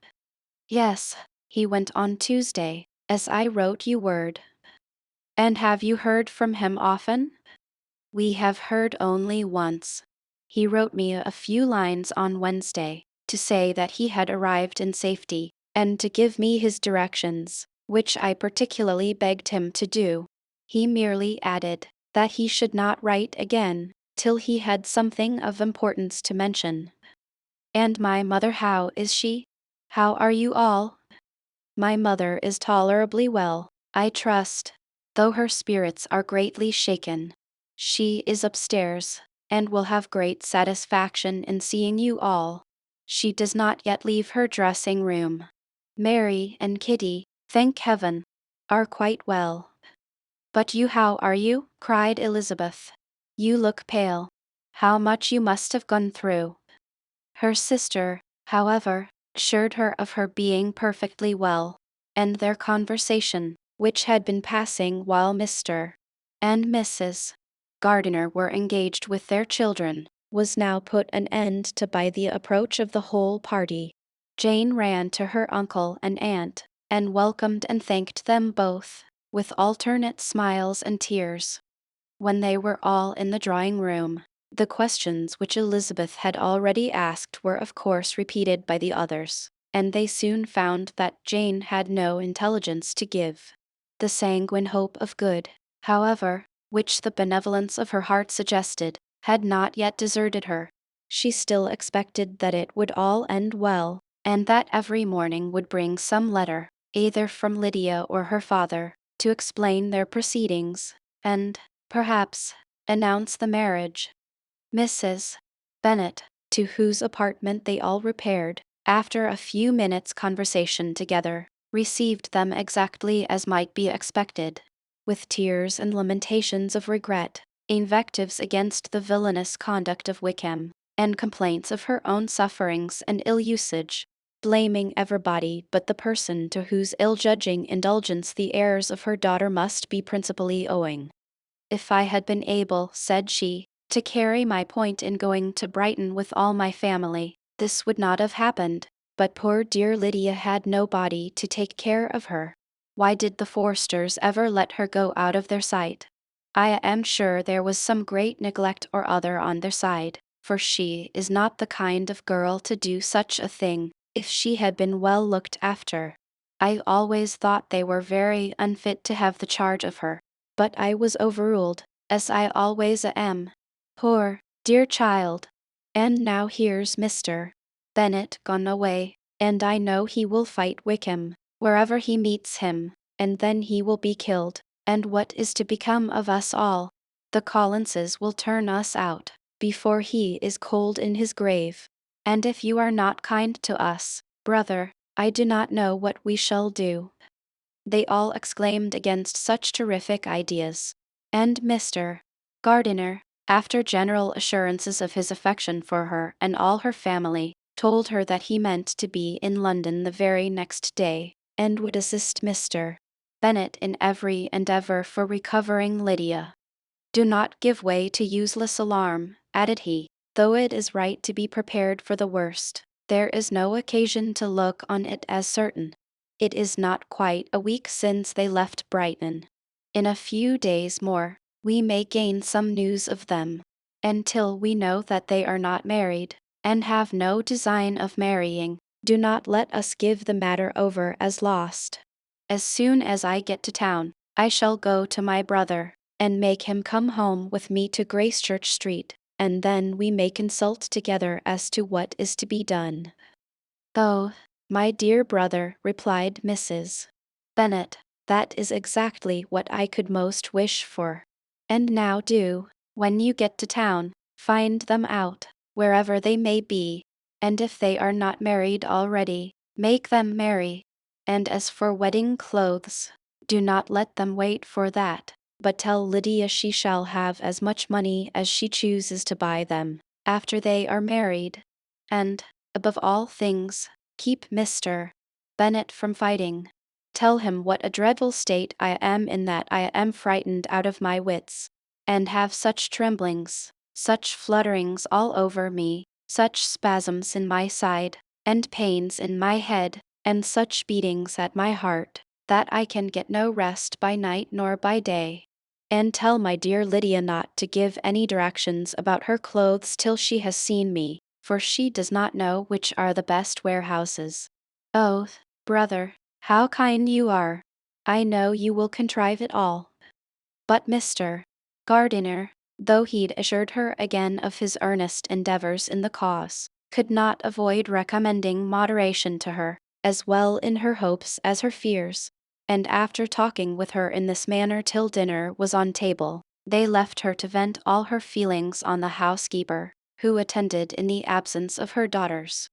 "Yes, he went on Tuesday, as I wrote you word." "And have you heard from him often?" "We have heard only once. He wrote me a few lines on Wednesday, to say that he had arrived in safety, and to give me his directions, which I particularly begged him to do. He merely added that he should not write again till he had something of importance to mention." "And my mother, how is she? How are you all?" "My mother is tolerably well, I trust, though her spirits are greatly shaken. She is upstairs, and will have great satisfaction in seeing you all. She does not yet leave her dressing room. Mary and Kitty, thank heaven, are quite well." "But you, how are you?" cried Elizabeth. "You look pale. How much you must have gone through." Her sister, however, assured her of her being perfectly well, and their conversation, which had been passing while Mr. and Mrs. Gardiner were engaged with their children, was now put an end to by the approach of the whole party. Jane ran to her uncle and aunt, and welcomed and thanked them both, with alternate smiles and tears. When they were all in the drawing-room, the questions which Elizabeth had already asked were of course repeated by the others, and they soon found that Jane had no intelligence to give. The sanguine hope of good, however, which the benevolence of her heart suggested, had not yet deserted her. She still expected that it would all end well, and that every morning would bring some letter, either from Lydia or her father, to explain their proceedings, and, perhaps, announce the marriage. Mrs. Bennet, to whose apartment they all repaired, after a few minutes' conversation together, received them exactly as might be expected, with tears and lamentations of regret, invectives against the villainous conduct of Wickham, and complaints of her own sufferings and ill usage, blaming everybody but the person to whose ill-judging indulgence the errors of her daughter must be principally owing. "If I had been able," said she, "to carry my point in going to Brighton with all my family, this would not have happened, but poor dear Lydia had nobody to take care of her. Why did the Forsters ever let her go out of their sight? I am sure there was some great neglect or other on their side, for she is not the kind of girl to do such a thing, if she had been well looked after. I always thought they were very unfit to have the charge of her, but I was overruled, as I always am. Poor, dear child! And now here's Mr. Bennet gone away, and I know he will fight Wickham, wherever he meets him, and then he will be killed. And what is to become of us all? The Collinses will turn us out before he is cold in his grave. And if you are not kind to us, brother, I do not know what we shall do." They all exclaimed against such terrific ideas. And Mr. Gardiner, after general assurances of his affection for her and all her family, told her that he meant to be in London the very next day, and would assist Mr. Bennet in every endeavour for recovering Lydia. "Do not give way to useless alarm," added he, "though it is right to be prepared for the worst. There is no occasion to look on it as certain. It is not quite a week since they left Brighton. In a few days more, we may gain some news of them. Until we know that they are not married, and have no design of marrying, do not let us give the matter over as lost. As soon as I get to town, I shall go to my brother, and make him come home with me to Gracechurch Street, and then we may consult together as to what is to be done." "Oh, my dear brother," replied Mrs. Bennet, "that is exactly what I could most wish for. And now do, when you get to town, find them out, wherever they may be, and if they are not married already, make them marry. And as for wedding clothes, do not let them wait for that, but tell Lydia she shall have as much money as she chooses to buy them, after they are married. And, above all things, keep Mr. Bennet from fighting. Tell him what a dreadful state I am in, that I am frightened out of my wits, and have such tremblings, such flutterings all over me, such spasms in my side, and pains in my head, and such beatings at my heart, that I can get no rest by night nor by day. And tell my dear Lydia not to give any directions about her clothes till she has seen me, for she does not know which are the best warehouses. Oh, brother, how kind you are! I know you will contrive it all." But Mr. Gardiner, though he'd assured her again of his earnest endeavours in the cause, could not avoid recommending moderation to her, as well in her hopes as her fears. And after talking with her in this manner till dinner was on table, they left her to vent all her feelings on the housekeeper, who attended in the absence of her daughters.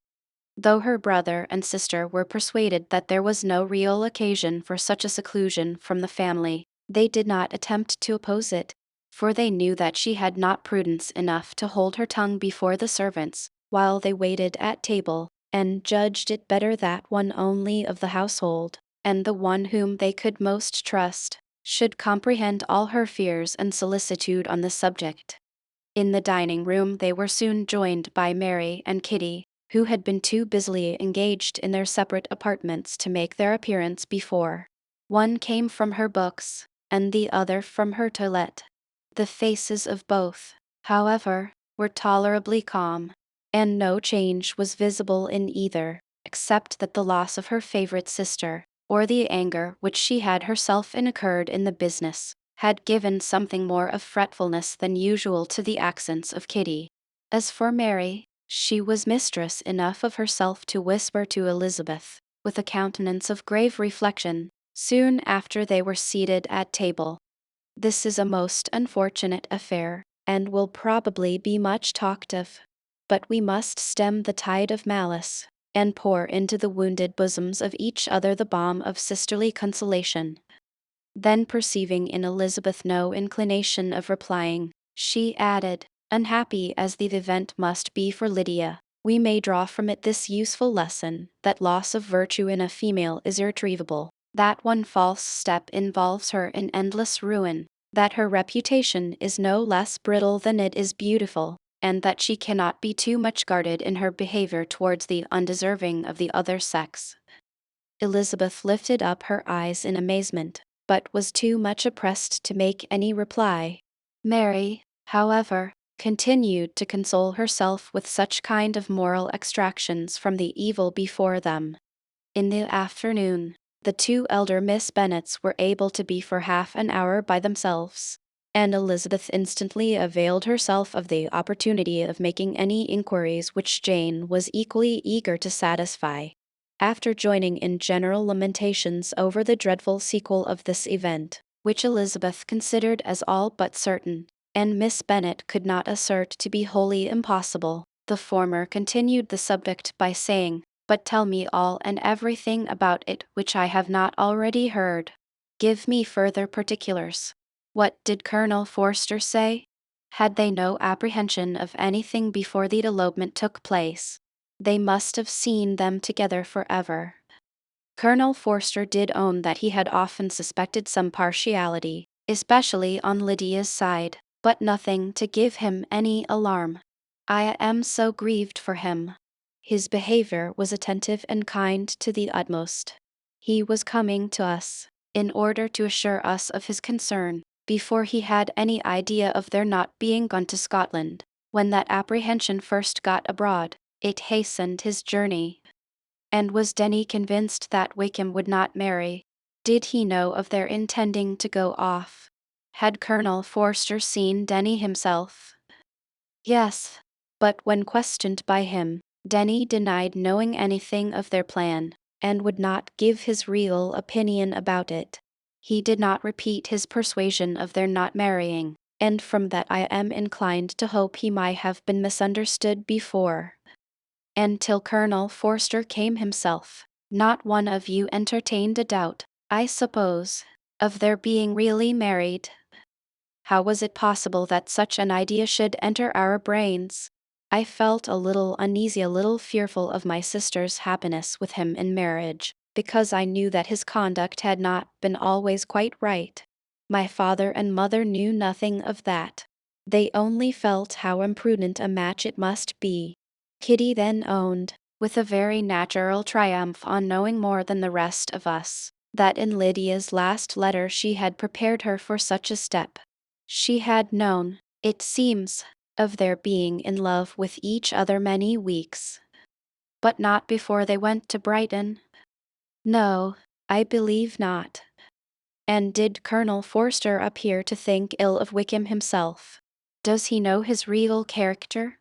Though her brother and sister were persuaded that there was no real occasion for such a seclusion from the family, they did not attempt to oppose it, for they knew that she had not prudence enough to hold her tongue before the servants, while they waited at table, and judged it better that one only of the household, and the one whom they could most trust, should comprehend all her fears and solicitude on the subject. In the dining room they were soon joined by Mary and Kitty, who had been too busily engaged in their separate apartments to make their appearance before. One came from her books, and the other from her toilette. The faces of both, however, were tolerably calm, and no change was visible in either, except that the loss of her favorite sister, or the anger which she had herself incurred in the business, had given something more of fretfulness than usual to the accents of Kitty. As for Mary, she was mistress enough of herself to whisper to Elizabeth, with a countenance of grave reflection, soon after they were seated at table, "This is a most unfortunate affair, and will probably be much talked of. But we must stem the tide of malice, and pour into the wounded bosoms of each other the balm of sisterly consolation." Then perceiving in Elizabeth no inclination of replying, she added, "Unhappy as the event must be for Lydia, we may draw from it this useful lesson, that loss of virtue in a female is irretrievable, that one false step involves her in endless ruin, that her reputation is no less brittle than it is beautiful, and that she cannot be too much guarded in her behavior towards the undeserving of the other sex." Elizabeth lifted up her eyes in amazement, but was too much oppressed to make any reply. Mary, however, continued to console herself with such kind of moral extractions from the evil before them. In the afternoon, the two elder Miss Bennets were able to be for half an hour by themselves, and Elizabeth instantly availed herself of the opportunity of making any inquiries which Jane was equally eager to satisfy. After joining in general lamentations over the dreadful sequel of this event, which Elizabeth considered as all but certain, and Miss Bennet could not assert to be wholly impossible. The former continued the subject by saying, "But tell me all and everything about it which I have not already heard. Give me further particulars. What did Colonel Forster say? Had they no apprehension of anything before the elopement took place? They must have seen them together forever." Colonel Forster did own that he had often suspected some partiality, especially on Lydia's side, but nothing to give him any alarm. "I am so grieved for him." His behavior was attentive and kind to the utmost. He was coming to us, in order to assure us of his concern, before he had any idea of their not being gone to Scotland. When that apprehension first got abroad, it hastened his journey. And was Denny convinced that Wickham would not marry? Did he know of their intending to go off? Had Colonel Forster seen Denny himself? Yes, but when questioned by him, Denny denied knowing anything of their plan, and would not give his real opinion about it. He did not repeat his persuasion of their not marrying, and from that I am inclined to hope he might have been misunderstood before. And till Colonel Forster came himself, not one of you entertained a doubt, I suppose, of their being really married. How was it possible that such an idea should enter our brains? I felt a little uneasy, a little fearful of my sister's happiness with him in marriage, because I knew that his conduct had not been always quite right. My father and mother knew nothing of that. They only felt how imprudent a match it must be. Kitty then owned, with a very natural triumph on knowing more than the rest of us, that in Lydia's last letter she had prepared her for such a step. She had known, it seems, of their being in love with each other many weeks. But not before they went to Brighton? No, I believe not. And did Colonel Forster appear to think ill of Wickham himself? Does he know his real character?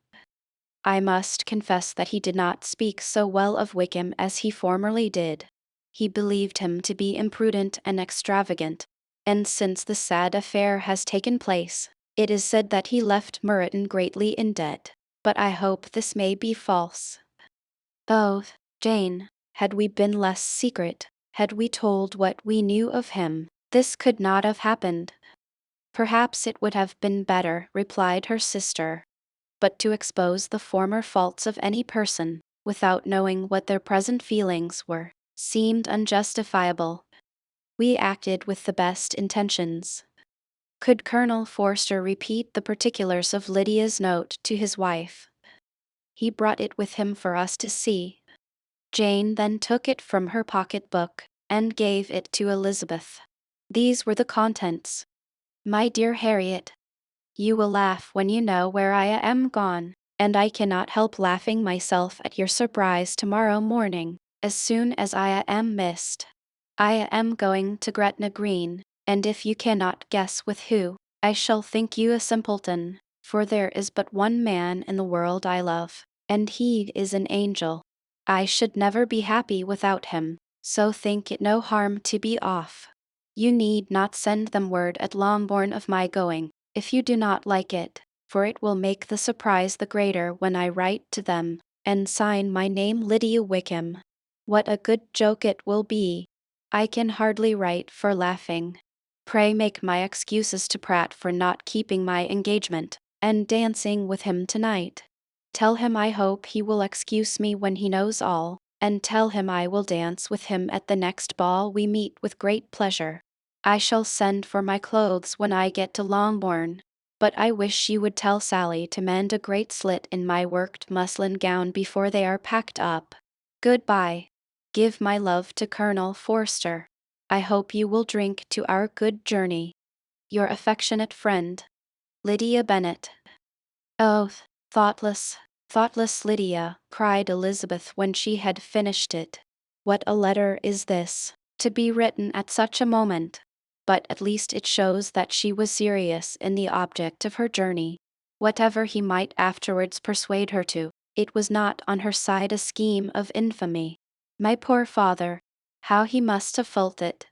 I must confess that he did not speak so well of Wickham as he formerly did. He believed him to be imprudent and extravagant, and since the sad affair has taken place, it is said that he left Meryton greatly in debt, but I hope this may be false. Oh, Jane, had we been less secret, had we told what we knew of him, this could not have happened. Perhaps it would have been better, replied her sister. But to expose the former faults of any person, without knowing what their present feelings were, seemed unjustifiable. We acted with the best intentions. Could Colonel Forster repeat the particulars of Lydia's note to his wife? He brought it with him for us to see. Jane then took it from her pocket-book, and gave it to Elizabeth. These were the contents. "My dear Harriet, you will laugh when you know where I am gone, and I cannot help laughing myself at your surprise tomorrow morning, as soon as I am missed. I am going to Gretna Green, and if you cannot guess with who, I shall think you a simpleton, for there is but one man in the world I love, and he is an angel. I should never be happy without him, so think it no harm to be off. You need not send them word at Longbourn of my going, if you do not like it, for it will make the surprise the greater when I write to them, and sign my name Lydia Wickham. What a good joke it will be! I can hardly write for laughing. Pray make my excuses to Pratt for not keeping my engagement, and dancing with him tonight. Tell him I hope he will excuse me when he knows all, and tell him I will dance with him at the next ball we meet with great pleasure. I shall send for my clothes when I get to Longbourn, but I wish you would tell Sally to mend a great slit in my worked muslin gown before they are packed up. Goodbye. Give my love to Colonel Forster. I hope you will drink to our good journey. Your affectionate friend, Lydia Bennet. Oh, thoughtless, thoughtless Lydia, cried Elizabeth when she had finished it. What a letter is this, to be written at such a moment! But at least it shows that she was serious in the object of her journey. Whatever he might afterwards persuade her to, it was not on her side a scheme of infamy. My poor father, how he must have felt it!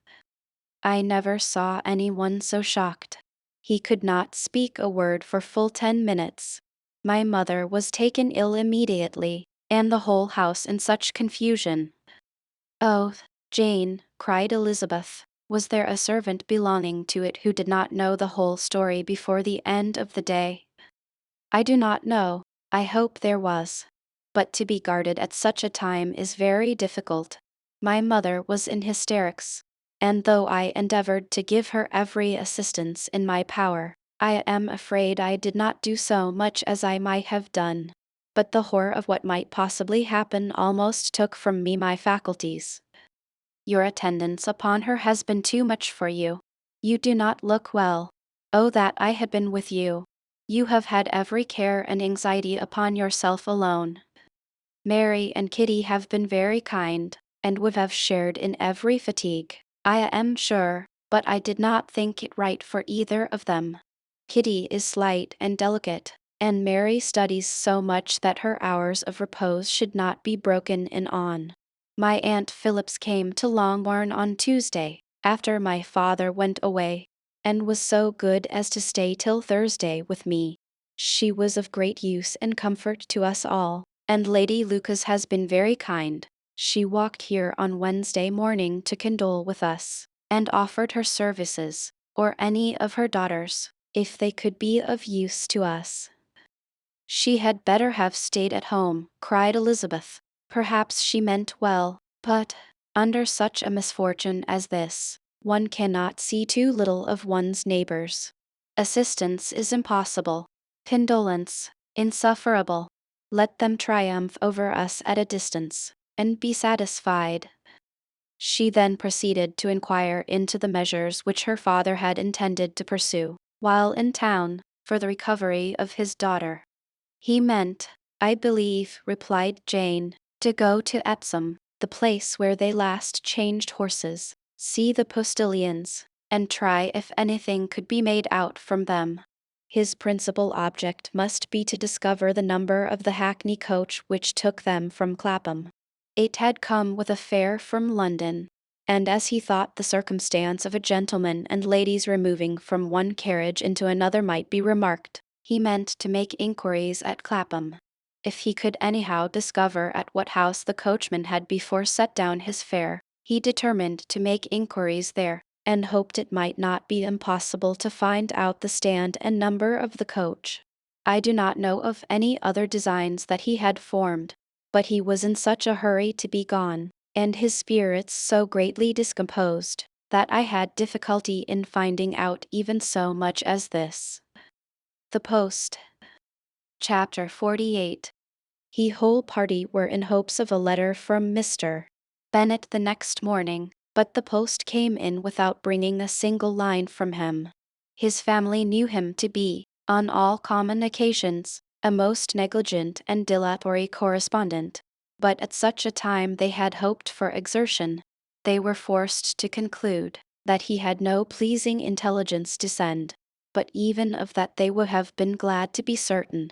I never saw anyone so shocked. He could not speak a word for full 10 minutes. My mother was taken ill immediately, and the whole house in such confusion. Oh, Jane, cried Elizabeth, was there a servant belonging to it who did not know the whole story before the end of the day? I do not know, I hope there was. But to be guarded at such a time is very difficult. My mother was in hysterics, and though I endeavored to give her every assistance in my power, I am afraid I did not do so much as I might have done. But the horror of what might possibly happen almost took from me my faculties. Your attendance upon her has been too much for you. You do not look well. Oh, that I had been with you. You have had every care and anxiety upon yourself alone. Mary and Kitty have been very kind, and would have shared in every fatigue, I am sure, but I did not think it right for either of them. Kitty is slight and delicate, and Mary studies so much that her hours of repose should not be broken in on. My Aunt Phillips came to Longbourn on Tuesday, after my father went away, and was so good as to stay till Thursday with me. She was of great use and comfort to us all, and Lady Lucas has been very kind. She walked here on Wednesday morning to condole with us, and offered her services, or any of her daughters, if they could be of use to us. She had better have stayed at home, cried Elizabeth. Perhaps she meant well, but, under such a misfortune as this, one cannot see too little of one's neighbors. Assistance is impossible. Condolence, insufferable. Let them triumph over us at a distance, and be satisfied. She then proceeded to inquire into the measures which her father had intended to pursue, while in town, for the recovery of his daughter. He meant, I believe, replied Jane, to go to Epsom, the place where they last changed horses, see the postilions, and try if anything could be made out from them. His principal object must be to discover the number of the hackney coach which took them from Clapham. It had come with a fare from London, and as he thought the circumstance of a gentleman and ladies removing from one carriage into another might be remarked, he meant to make inquiries at Clapham. If he could anyhow discover at what house the coachman had before set down his fare, he determined to make inquiries there, and hoped it might not be impossible to find out the stand and number of the coach. I do not know of any other designs that he had formed, but he was in such a hurry to be gone, and his spirits so greatly discomposed, that I had difficulty in finding out even so much as this. The Post. Chapter 48. He whole party were in hopes of a letter from Mr. Bennet the next morning, but the post came in without bringing a single line from him. His family knew him to be, on all common occasions, a most negligent and dilatory correspondent, but at such a time they had hoped for exertion. They were forced to conclude that he had no pleasing intelligence to send, but even of that they would have been glad to be certain.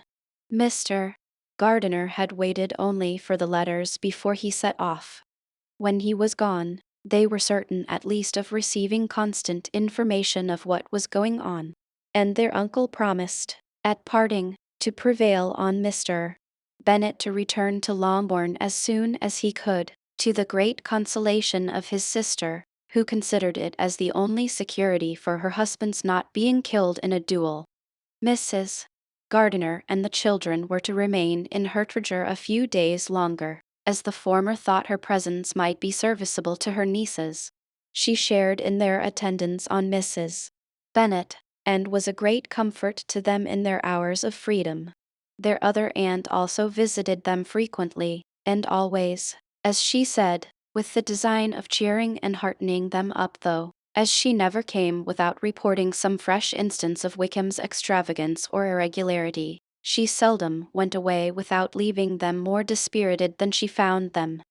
Mr. Gardiner had waited only for the letters before he set off. When he was gone, they were certain at least of receiving constant information of what was going on, and their uncle promised, at parting, to prevail on Mr. Bennet to return to Longbourn as soon as he could, to the great consolation of his sister, who considered it as the only security for her husband's not being killed in a duel. Mrs. Gardiner and the children were to remain in Hertfordshire a few days longer, as the former thought her presence might be serviceable to her nieces. She shared in their attendance on Mrs. Bennet, and was a great comfort to them in their hours of freedom. Their other aunt also visited them frequently, and always, as she said, with the design of cheering and heartening them up, though, as she never came without reporting some fresh instance of Wickham's extravagance or irregularity, she seldom went away without leaving them more dispirited than she found them.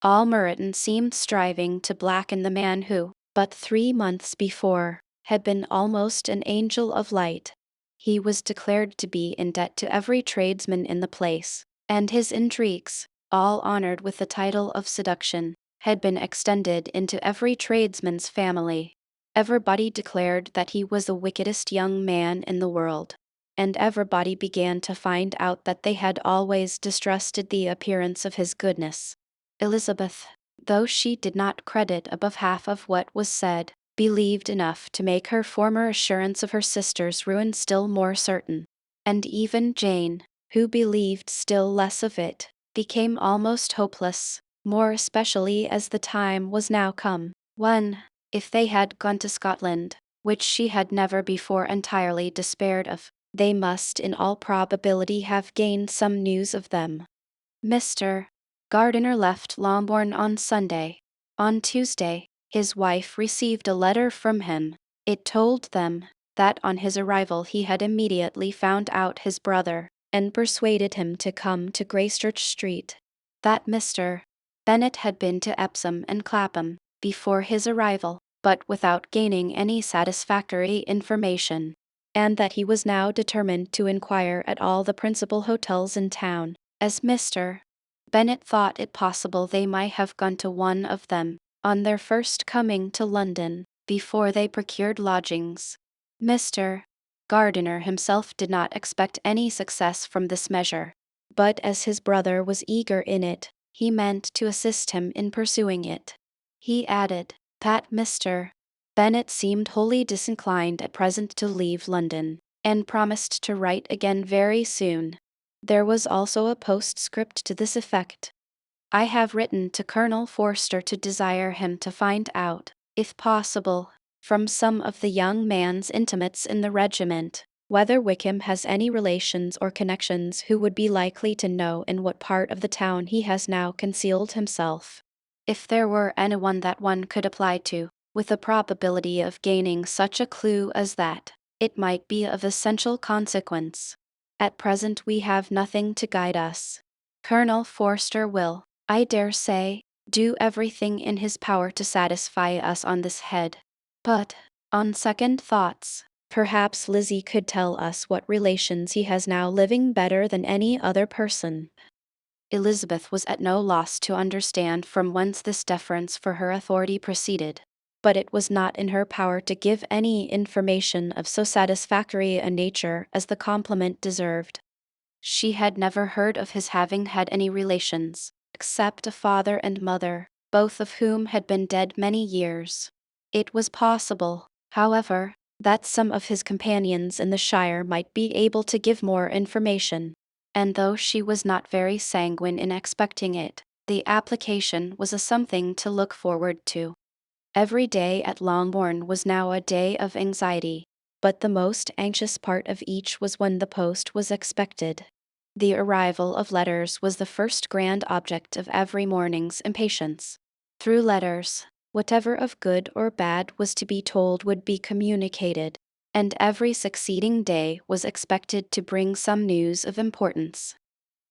All Meryton seemed striving to blacken the man who, but 3 months before, had been almost an angel of light. He was declared to be in debt to every tradesman in the place, and his intrigues, all honored with the title of seduction, had been extended into every tradesman's family. Everybody declared that he was the wickedest young man in the world, and everybody began to find out that they had always distrusted the appearance of his goodness. Elizabeth, though she did not credit above half of what was said, believed enough to make her former assurance of her sister's ruin still more certain. And even Jane, who believed still less of it, became almost hopeless, more especially as the time was now come when, if they had gone to Scotland, which she had never before entirely despaired of, they must in all probability have gained some news of them. Mr. Gardiner left Longbourn on Sunday. On Tuesday, his wife received a letter from him. It told them that on his arrival he had immediately found out his brother, and persuaded him to come to Gracechurch Street. That Mr. Bennet had been to Epsom and Clapham before his arrival, but without gaining any satisfactory information, and that he was now determined to inquire at all the principal hotels in town, as Mr. Bennet thought it possible they might have gone to one of them, on their first coming to London, before they procured lodgings. Mr. Gardiner himself did not expect any success from this measure, but as his brother was eager in it, he meant to assist him in pursuing it. He added that Mr. Bennet seemed wholly disinclined at present to leave London, and promised to write again very soon. There was also a postscript to this effect: I have written to Colonel Forster to desire him to find out, if possible, from some of the young man's intimates in the regiment, whether Wickham has any relations or connections who would be likely to know in what part of the town he has now concealed himself. If there were anyone that one could apply to, with a probability of gaining such a clue as that, it might be of essential consequence. At present we have nothing to guide us. Colonel Forster will, I dare say, do everything in his power to satisfy us on this head. But, on second thoughts, perhaps Lizzie could tell us what relations he has now living better than any other person. Elizabeth was at no loss to understand from whence this deference for her authority proceeded, but it was not in her power to give any information of so satisfactory a nature as the compliment deserved. She had never heard of his having had any relations, except a father and mother, both of whom had been dead many years. It was possible, however, that some of his companions in the shire might be able to give more information, and though she was not very sanguine in expecting it, the application was a something to look forward to. Every day at Longbourn was now a day of anxiety, but the most anxious part of each was when the post was expected. The arrival of letters was the first grand object of every morning's impatience. Through letters, whatever of good or bad was to be told would be communicated, and every succeeding day was expected to bring some news of importance.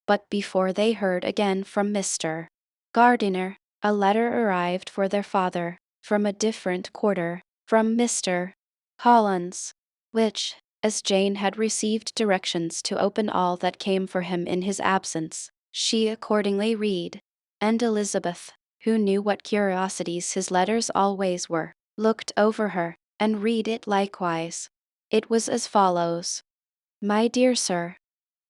But before they heard again from Mr. Gardiner, a letter arrived for their father, from a different quarter, from Mr. Collins, which, as Jane had received directions to open all that came for him in his absence, she accordingly read, and Elizabeth, who knew what curiosities his letters always were, looked over her, and read it likewise. It was as follows: My dear sir,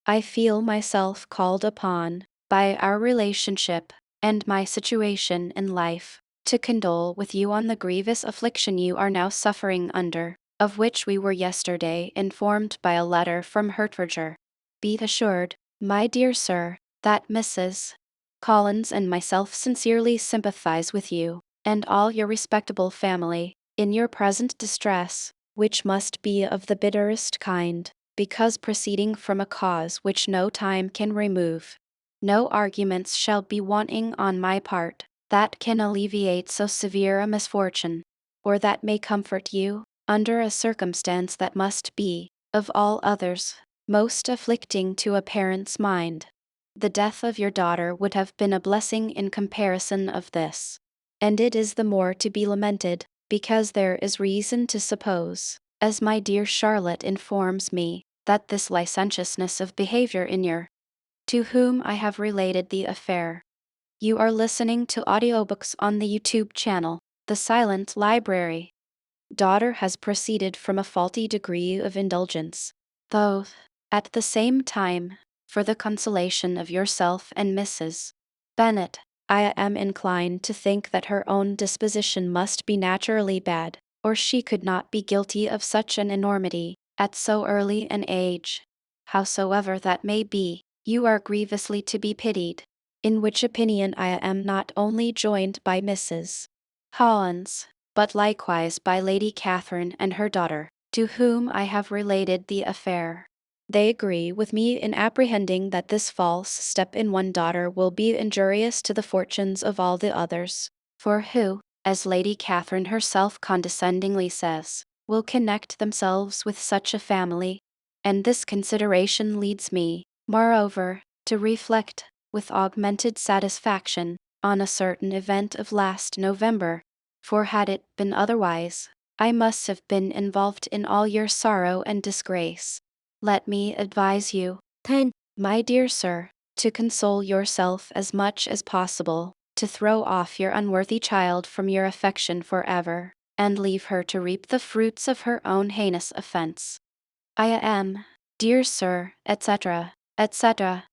I feel myself called upon, by our relationship, and my situation in life, to condole with you on the grievous affliction you are now suffering under, of which we were yesterday informed by a letter from Hertfordshire. Be assured, my dear sir, that Mrs. Collins and myself sincerely sympathize with you, and all your respectable family, in your present distress, which must be of the bitterest kind, because proceeding from a cause which no time can remove. No arguments shall be wanting on my part that can alleviate so severe a misfortune, or that may comfort you, under a circumstance that must be, of all others, most afflicting to a parent's mind. The death of your daughter would have been a blessing in comparison of this, and it is the more to be lamented, because there is reason to suppose, as my dear Charlotte informs me, that this licentiousness of behavior in your, to whom I have related the affair. You are listening to audiobooks on the YouTube channel, The Silent Library. daughter has proceeded from a faulty degree of indulgence. Though, at the same time, for the consolation of yourself and Mrs. Bennet, I am inclined to think that her own disposition must be naturally bad, or she could not be guilty of such an enormity, at so early an age. Howsoever that may be, you are grievously to be pitied, in which opinion I am not only joined by Mrs. Collins, but likewise by Lady Catherine and her daughter, to whom I have related the affair. They agree with me in apprehending that this false step in one daughter will be injurious to the fortunes of all the others, for who, as Lady Catherine herself condescendingly says, will connect themselves with such a family? And this consideration leads me, moreover, to reflect, with augmented satisfaction, on a certain event of last November, for had it been otherwise, I must have been involved in all your sorrow and disgrace. Let me advise you, then, my dear sir, to console yourself as much as possible, to throw off your unworthy child from your affection forever, and leave her to reap the fruits of her own heinous offense. I am, dear sir, etc., etc.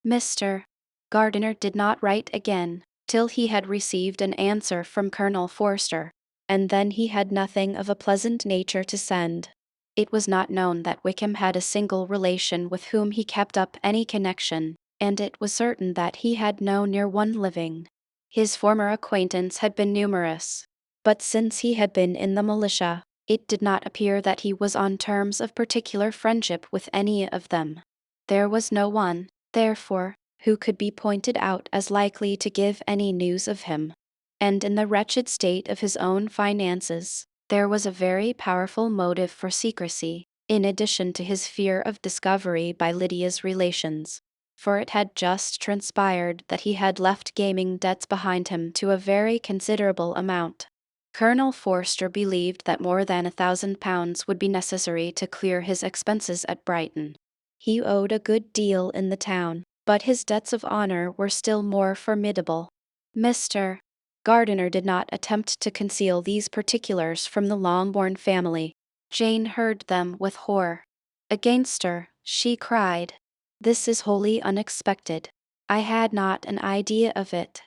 Mr. Gardiner did not write again, till he had received an answer from Colonel Forster, and then he had nothing of a pleasant nature to send. It was not known that Wickham had a single relation with whom he kept up any connection, and it was certain that he had no near one living. His former acquaintance had been numerous, but since he had been in the militia, it did not appear that he was on terms of particular friendship with any of them. There was no one, therefore, who could be pointed out as likely to give any news of him. And in the wretched state of his own finances, there was a very powerful motive for secrecy, in addition to his fear of discovery by Lydia's relations, for it had just transpired that he had left gaming debts behind him to a very considerable amount. Colonel Forster believed that more than £1,000 would be necessary to clear his expenses at Brighton. He owed a good deal in the town, but his debts of honor were still more formidable. Mr. Gardiner did not attempt to conceal these particulars from the Longbourn family. Jane heard them with horror. Against her, she cried, "This is wholly unexpected. I had not an idea of it."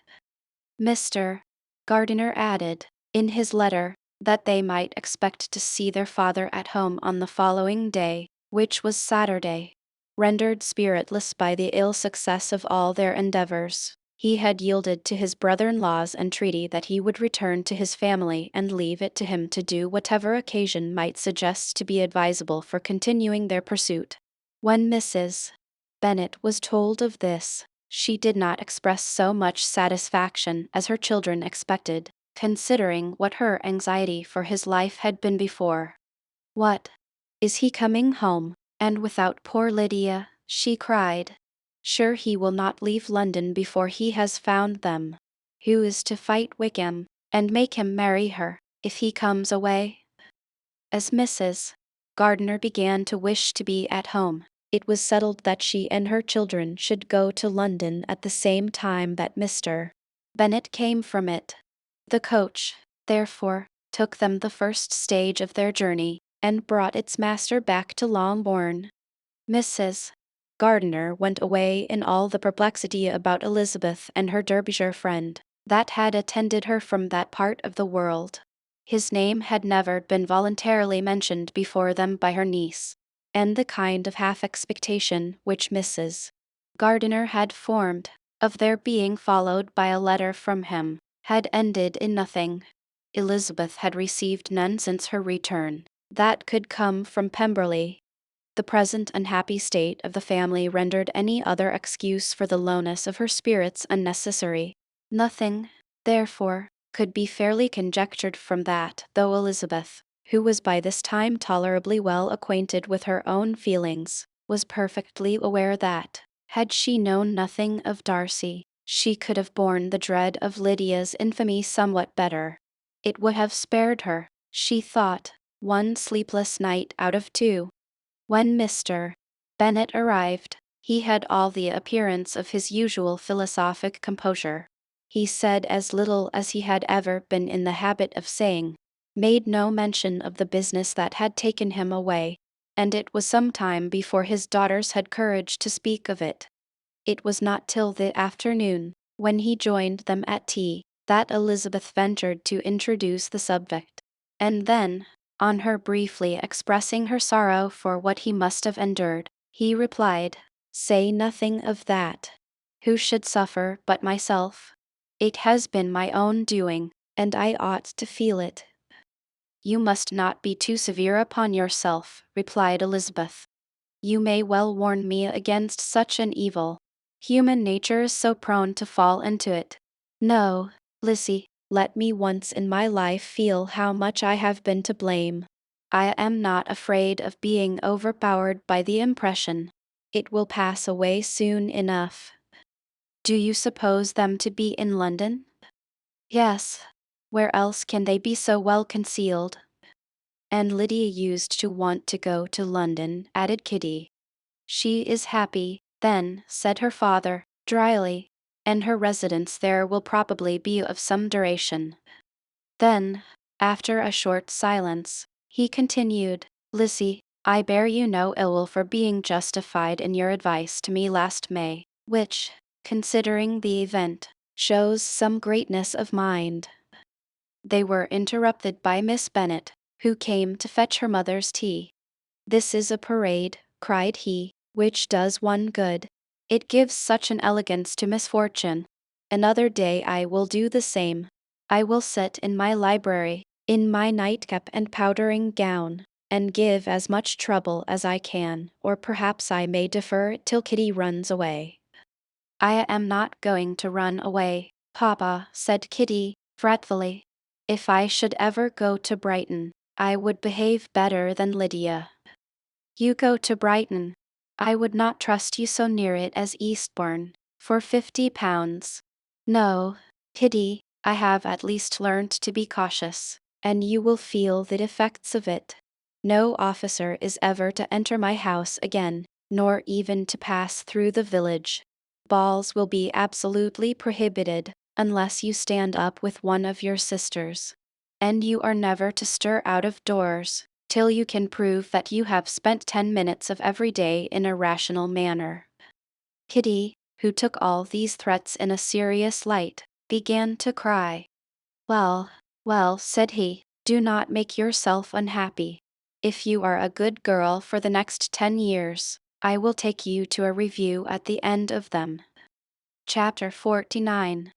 Mr. Gardiner added, in his letter, that they might expect to see their father at home on the following day, which was Saturday. Rendered spiritless by the ill success of all their endeavors, he had yielded to his brother-in-law's entreaty that he would return to his family and leave it to him to do whatever occasion might suggest to be advisable for continuing their pursuit. When Mrs. Bennet was told of this, she did not express so much satisfaction as her children expected, considering what her anxiety for his life had been before. "What? Is he coming home, and without poor Lydia?" she cried. "Sure he will not leave London before he has found them. Who is to fight Wickham, and make him marry her, if he comes away?" As Mrs. Gardiner began to wish to be at home, it was settled that she and her children should go to London at the same time that Mr. Bennet came from it. The coach, therefore, took them the first stage of their journey, and brought its master back to Longbourn. Mrs. Gardiner went away in all the perplexity about Elizabeth and her Derbyshire friend, that had attended her from that part of the world. His name had never been voluntarily mentioned before them by her niece, and the kind of half-expectation which Mrs. Gardiner had formed, of their being followed by a letter from him, had ended in nothing. Elizabeth had received none since her return, that could come from Pemberley. The present unhappy state of the family rendered any other excuse for the lowness of her spirits unnecessary. Nothing, therefore, could be fairly conjectured from that, though Elizabeth, who was by this time tolerably well acquainted with her own feelings, was perfectly aware that, had she known nothing of Darcy, she could have borne the dread of Lydia's infamy somewhat better. It would have spared her, she thought, one sleepless night out of two. When Mr. Bennet arrived, he had all the appearance of his usual philosophic composure. He said as little as he had ever been in the habit of saying, made no mention of the business that had taken him away, and it was some time before his daughters had courage to speak of it. It was not till the afternoon, when he joined them at tea, that Elizabeth ventured to introduce the subject. And then, on her briefly expressing her sorrow for what he must have endured, he replied, "Say nothing of that. Who should suffer but myself? It has been my own doing, and I ought to feel it." "You must not be too severe upon yourself," replied Elizabeth. "You may well warn me against such an evil. Human nature is so prone to fall into it. No, Lizzie, let me once in my life feel how much I have been to blame. I am not afraid of being overpowered by the impression. It will pass away soon enough." "Do you suppose them to be in London?" "Yes. Where else can they be so well concealed?" "And Lydia used to want to go to London," added Kitty. "She is happy, then," said her father, dryly, "and her residence there will probably be of some duration." Then, after a short silence, he continued, "Lizzie, I bear you no ill for being justified in your advice to me last May, which, considering the event, shows some greatness of mind." They were interrupted by Miss Bennet, who came to fetch her mother's tea. "This is a parade," cried he, "which does one good. It gives such an elegance to misfortune. Another day I will do the same. I will sit in my library, in my nightcap and powdering gown, and give as much trouble as I can, or perhaps I may defer it till Kitty runs away." "I am not going to run away, Papa," said Kitty, fretfully. "If I should ever go to Brighton, I would behave better than Lydia." "You go to Brighton? I would not trust you so near it as Eastbourne, for £50. No, Kitty, I have at least learnt to be cautious, and you will feel the effects of it. No officer is ever to enter my house again, nor even to pass through the village. Balls will be absolutely prohibited, unless you stand up with one of your sisters. And you are never to stir out of doors till you can prove that you have spent 10 minutes of every day in a rational manner." Kitty, who took all these threats in a serious light, began to cry. "Well, well," said he, "do not make yourself unhappy. If you are a good girl for the next 10 years, I will take you to a review at the end of them." Chapter 49.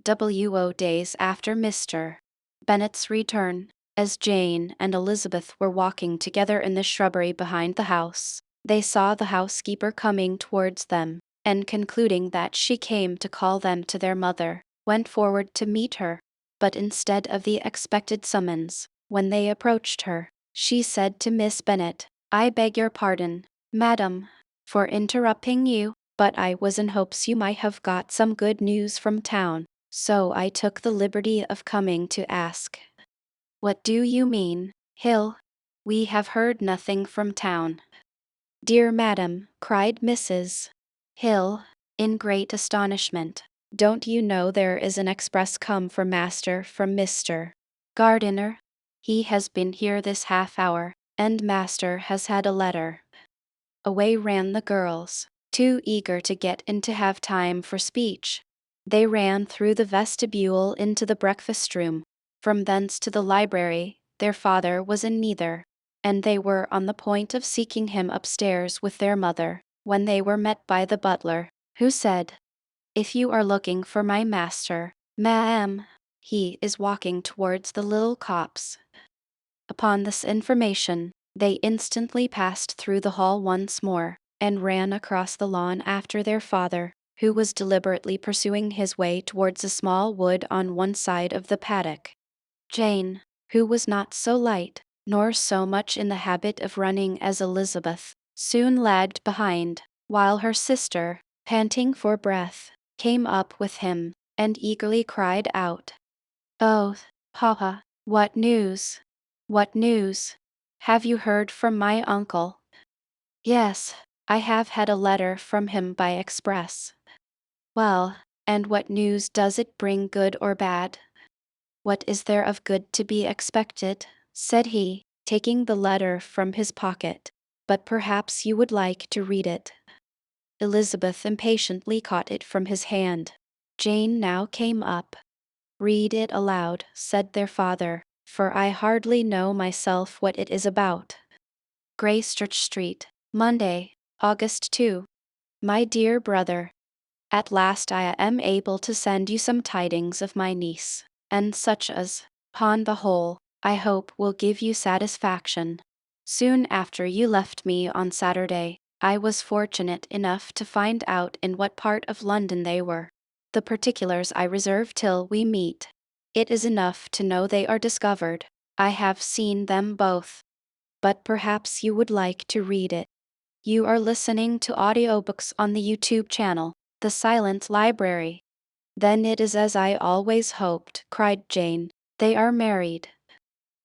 W.O. days after Mr. Bennet's return. As Jane and Elizabeth were walking together in the shrubbery behind the house, they saw the housekeeper coming towards them, and concluding that she came to call them to their mother, went forward to meet her. But instead of the expected summons, when they approached her, she said to Miss Bennet, "I beg your pardon, madam, for interrupting you, but I was in hopes you might have got some good news from town, so I took the liberty of coming to ask." "What do you mean, Hill? We have heard nothing from town." "Dear madam," cried Mrs. Hill, in great astonishment, "don't you know there is an express come for master from Mr. Gardiner? He has been here this half hour, and master has had a letter." Away ran the girls, too eager to get in to have time for speech. They ran through the vestibule into the breakfast room, from thence to the library. Their father was in neither, and they were on the point of seeking him upstairs with their mother, when they were met by the butler, who said, "If you are looking for my master, ma'am, he is walking towards the little copse." Upon this information, they instantly passed through the hall once more, and ran across the lawn after their father, who was deliberately pursuing his way towards a small wood on one side of the paddock. Jane, who was not so light, nor so much in the habit of running as Elizabeth, soon lagged behind, while her sister, panting for breath, came up with him, and eagerly cried out, "Oh, papa, what news? What news? Have you heard from my uncle?" "Yes, I have had a letter from him by express." "Well, and what news does it bring, good or bad?" "What is there of good to be expected?" said he, taking the letter from his pocket. "But perhaps you would like to read it." Elizabeth impatiently caught it from his hand. Jane now came up. "Read it aloud," said their father, "for I hardly know myself what it is about." Gracechurch Street, Monday, August 2. My dear brother, at last I am able to send you some tidings of my niece, and such as, upon the whole, I hope will give you satisfaction. Soon after you left me on Saturday, I was fortunate enough to find out in what part of London they were. The particulars I reserve till we meet. It is enough to know they are discovered. I have seen them both. But perhaps you would like to read it. You are listening to audiobooks on the YouTube channel, The Silent Library. Then it is as I always hoped, cried Jane. They are married.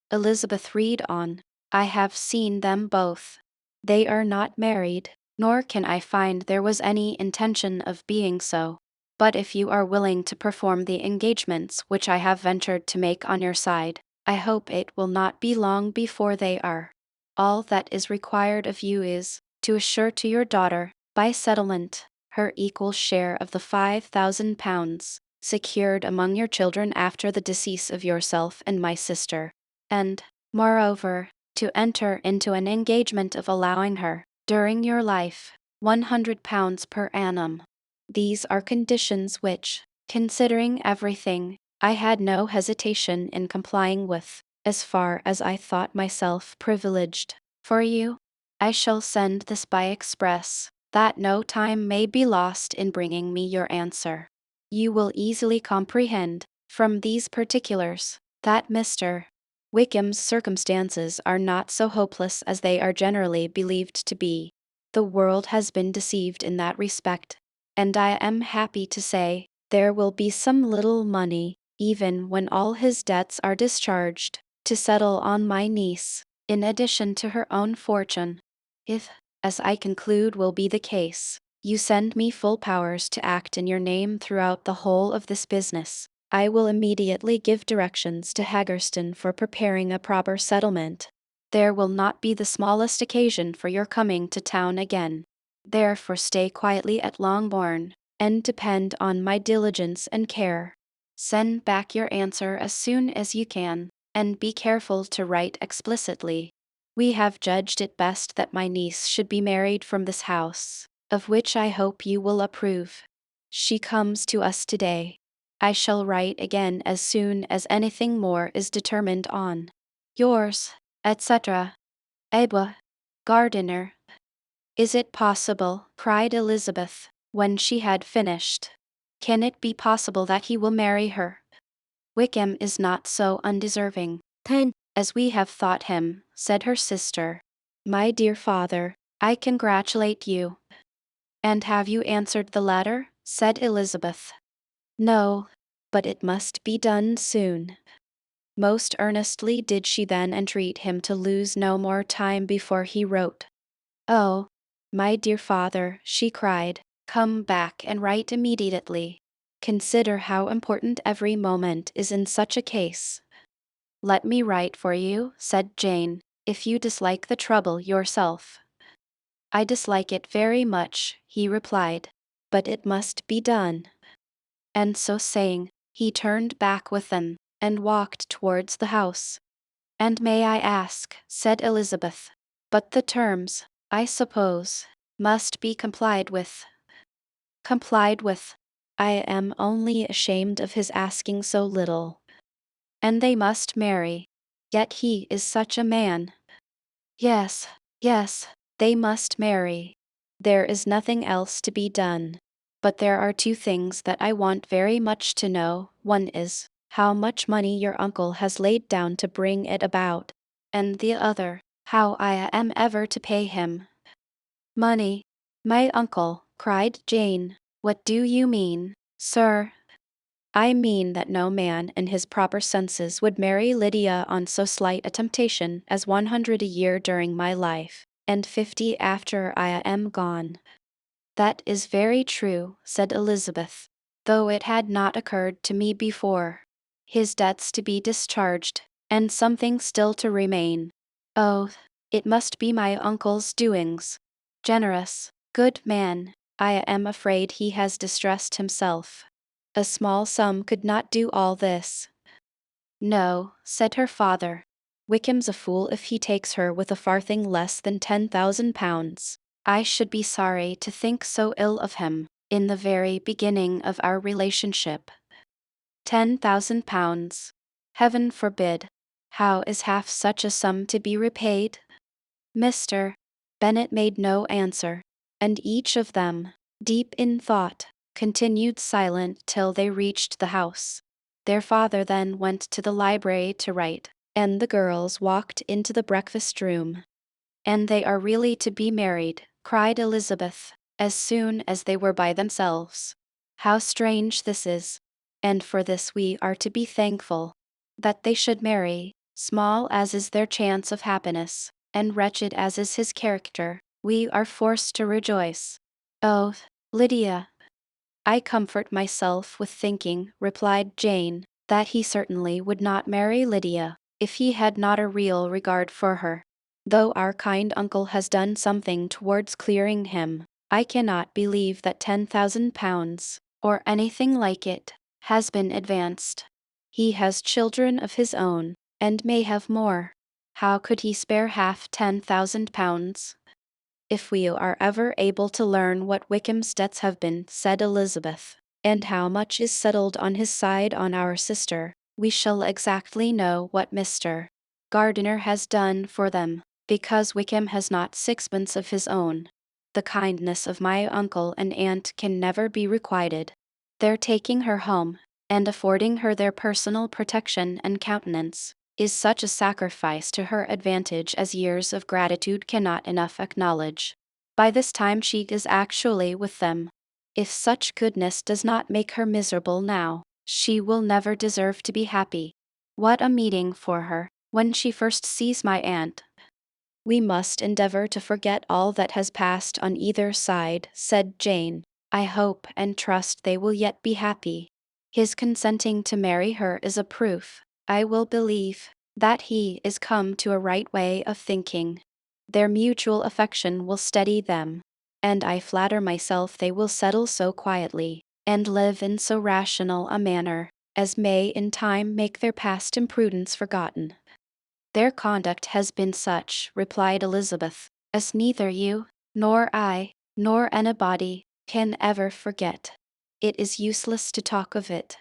Elizabeth, read on. I have seen them both. They are not married, nor can I find there was any intention of being so. But if you are willing to perform the engagements which I have ventured to make on your side, I hope it will not be long before they are. All that is required of you is, to assure to your daughter, by settlement, her equal share of the £5,000, secured among your children after the decease of yourself and my sister, and, moreover, to enter into an engagement of allowing her, during your life, £100 per annum. These are conditions which, considering everything, I had no hesitation in complying with, as far as I thought myself privileged. For you, I shall send this by express, that no time may be lost in bringing me your answer. You will easily comprehend, from these particulars, that Mr. Wickham's circumstances are not so hopeless as they are generally believed to be. The world has been deceived in that respect, and I am happy to say, there will be some little money, even when all his debts are discharged, to settle on my niece, in addition to her own fortune. If, as I conclude will be the case, you send me full powers to act in your name throughout the whole of this business, I will immediately give directions to Haggerston for preparing a proper settlement. There will not be the smallest occasion for your coming to town again. Therefore stay quietly at Longbourn, and depend on my diligence and care. Send back your answer as soon as you can, and be careful to write explicitly. We have judged it best that my niece should be married from this house, of which I hope you will approve. She comes to us today. I shall write again as soon as anything more is determined on. Yours, etc. Edwa. Gardiner. Is it possible, cried Elizabeth, when she had finished. Can it be possible that he will marry her? Wickham is not so undeserving, then, as we have thought him, said her sister. My dear father, I congratulate you. And have you answered the letter? Said Elizabeth. No, but it must be done soon. Most earnestly did she then entreat him to lose no more time before he wrote. Oh, my dear father, she cried, come back and write immediately. Consider how important every moment is in such a case. Let me write for you, said Jane, if you dislike the trouble yourself. I dislike it very much, he replied, but it must be done. And so saying, he turned back with them, and walked towards the house. And may I ask, said Elizabeth, but the terms, I suppose, must be complied with. Complied with. I am only ashamed of his asking so little. And they must marry. Yet he is such a man. Yes, yes, they must marry. There is nothing else to be done. But there are two things that I want very much to know. One is, how much money your uncle has laid down to bring it about, and the other, how I am ever to pay him. Money. My uncle, cried Jane. What do you mean, sir? I mean that no man in his proper senses would marry Lydia on so slight a temptation as 100 a year during my life, and 50 after I am gone. That is very true, said Elizabeth, though it had not occurred to me before. his debts to be discharged, and something still to remain. Oh, it must be my uncle's doings. Generous, good man, I am afraid he has distressed himself. A small sum could not do all this. No, said her father. Wickham's a fool if he takes her with a farthing less than £10,000. I should be sorry to think so ill of him, in the very beginning of our relationship. £10,000. Heaven forbid. How is half such a sum to be repaid? Mr. Bennet made no answer, and each of them, deep in thought, continued silent till they reached the house. Their father then went to the library to write, and the girls walked into the breakfast room. And they are really to be married, cried Elizabeth, as soon as they were by themselves. How strange this is! And for this we are to be thankful. That they should marry, small as is their chance of happiness, and wretched as is his character, we are forced to rejoice. Oh, Lydia! I comfort myself with thinking, replied Jane, that he certainly would not marry Lydia, if he had not a real regard for her. Though our kind uncle has done something towards clearing him, I cannot believe that £10,000, or anything like it, has been advanced. He has children of his own, and may have more. How could he spare half £10,000? If we are ever able to learn what Wickham's debts have been, said Elizabeth, and how much is settled on his side on our sister, we shall exactly know what Mr. Gardiner has done for them, because Wickham has not sixpence of his own. The kindness of my uncle and aunt can never be requited. Their taking her home, and affording her their personal protection and countenance, is such a sacrifice to her advantage as years of gratitude cannot enough acknowledge. By this time she is actually with them. If such goodness does not make her miserable now, she will never deserve to be happy. What a meeting for her, when she first sees my aunt. We must endeavor to forget all that has passed on either side, said Jane. I hope and trust they will yet be happy. His consenting to marry her is a proof, I will believe, that he is come to a right way of thinking. Their mutual affection will steady them, and I flatter myself they will settle so quietly, and live in so rational a manner, as may in time make their past imprudence forgotten. Their conduct has been such, replied Elizabeth, as neither you, nor I, nor anybody, can ever forget. It is useless to talk of it.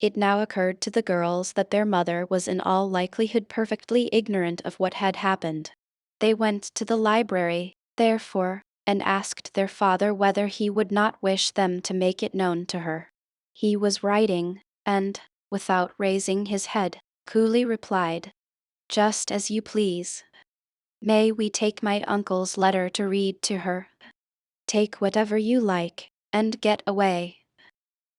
It now occurred to the girls that their mother was in all likelihood perfectly ignorant of what had happened. They went to the library, therefore, and asked their father whether he would not wish them to make it known to her. He was writing, and, without raising his head, coolly replied, just as you please. May we take my uncle's letter to read to her? Take whatever you like, and get away.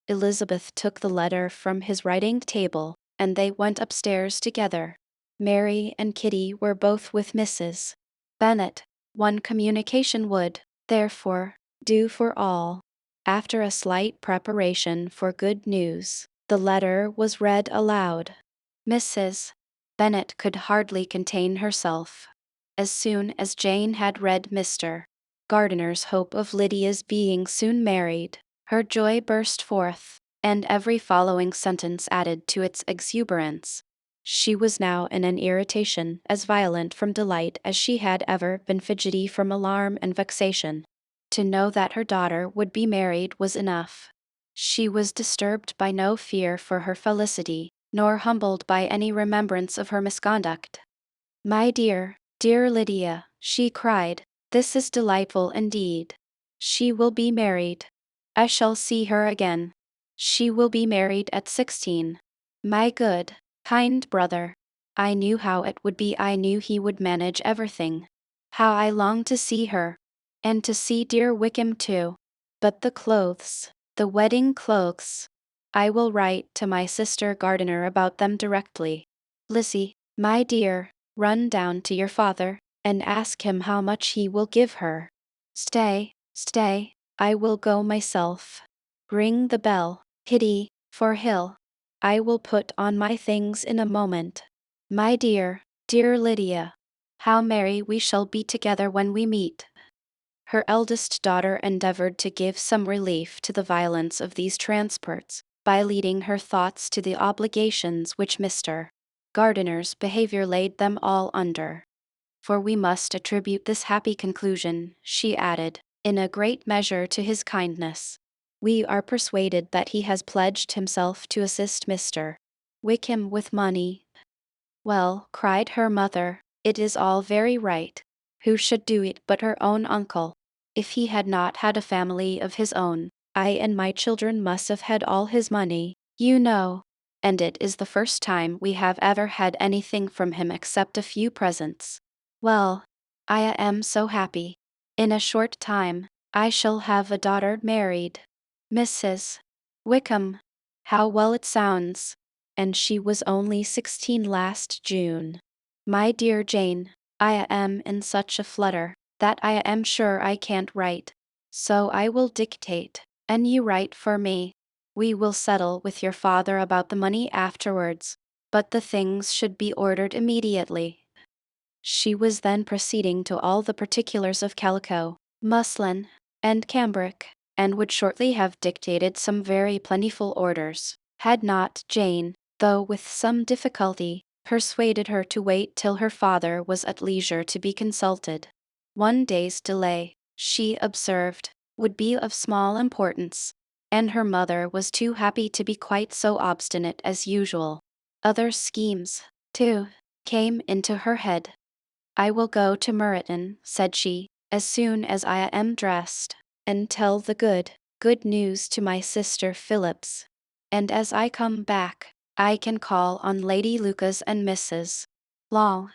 Elizabeth took the letter from his writing table, and they went upstairs together. Mary and Kitty were both with Mrs. Bennet. One communication would, therefore, do for all. After a slight preparation for good news, the letter was read aloud. Mrs. Bennet could hardly contain herself. As soon as Jane had read Mr. Gardiner's hope of Lydia's being soon married, her joy burst forth, and every following sentence added to its exuberance. She was now in an irritation as violent from delight as she had ever been fidgety from alarm and vexation. To know that her daughter would be married was enough. She was disturbed by no fear for her felicity, nor humbled by any remembrance of her misconduct. My dear, dear Lydia, she cried, this is delightful indeed. She will be married. I shall see her again. She will be married at 16. My good, kind brother. I knew how it would be. I knew he would manage everything. How I long to see her. And to see dear Wickham too. But the clothes, the wedding clothes. I will write to my sister Gardiner about them directly. Lizzie, my dear, run down to your father, and ask him how much he will give her. Stay, stay, I will go myself. Ring the bell, Kitty, for Hill. I will put on my things in a moment. My dear, dear Lydia, how merry we shall be together when we meet." Her eldest daughter endeavored to give some relief to the violence of these transports, by leading her thoughts to the obligations which Mr. Gardiner's behavior laid them all under. "For we must attribute this happy conclusion," she added, "in a great measure to his kindness. We are persuaded that he has pledged himself to assist Mr. Wickham with money." "Well," cried her mother, "it is all very right. Who should do it but her own uncle? If he had not had a family of his own, I and my children must have had all his money, you know. And it is the first time we have ever had anything from him except a few presents. Well, I am so happy. In a short time, I shall have a daughter married. Mrs. Wickham. How well it sounds! And she was only 16 last June. My dear Jane, I am in such a flutter that I am sure I can't write. So I will dictate, and you write for me. We will settle with your father about the money afterwards, but the things should be ordered immediately." She was then proceeding to all the particulars of calico, muslin, and cambric, and would shortly have dictated some very plentiful orders, had not Jane, though with some difficulty, persuaded her to wait till her father was at leisure to be consulted. One day's delay, she observed, would be of small importance, and her mother was too happy to be quite so obstinate as usual. Other schemes, too, came into her head. "I will go to Meryton," said she, "as soon as I am dressed, and tell the good news to my sister Phillips. And as I come back, I can call on Lady Lucas and Mrs. Long.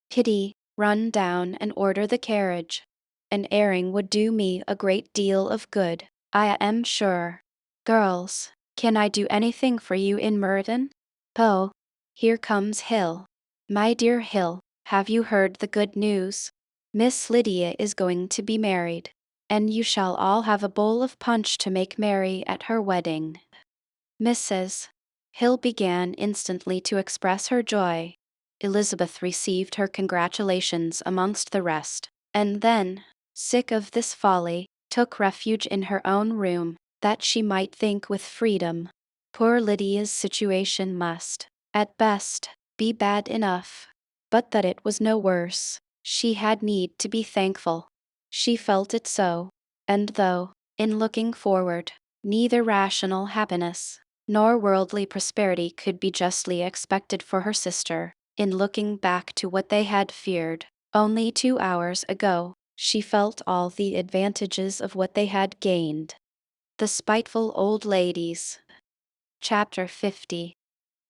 Kitty, run down and order the carriage. An airing would do me a great deal of good, I am sure. Girls, can I do anything for you in Meryton? Oh, here comes Hill. My dear Hill, have you heard the good news? Miss Lydia is going to be married, and you shall all have a bowl of punch to make merry at her wedding." Mrs. Hill began instantly to express her joy. Elizabeth received her congratulations amongst the rest, and then, sick of this folly, took refuge in her own room, that she might think with freedom. Poor Lydia's situation must, at best, be bad enough, but that it was no worse, she had need to be thankful. She felt it so, and though, in looking forward, neither rational happiness nor worldly prosperity could be justly expected for her sister, in looking back to what they had feared only 2 hours ago, she felt all the advantages of what they had gained. The spiteful old ladies. Chapter 50.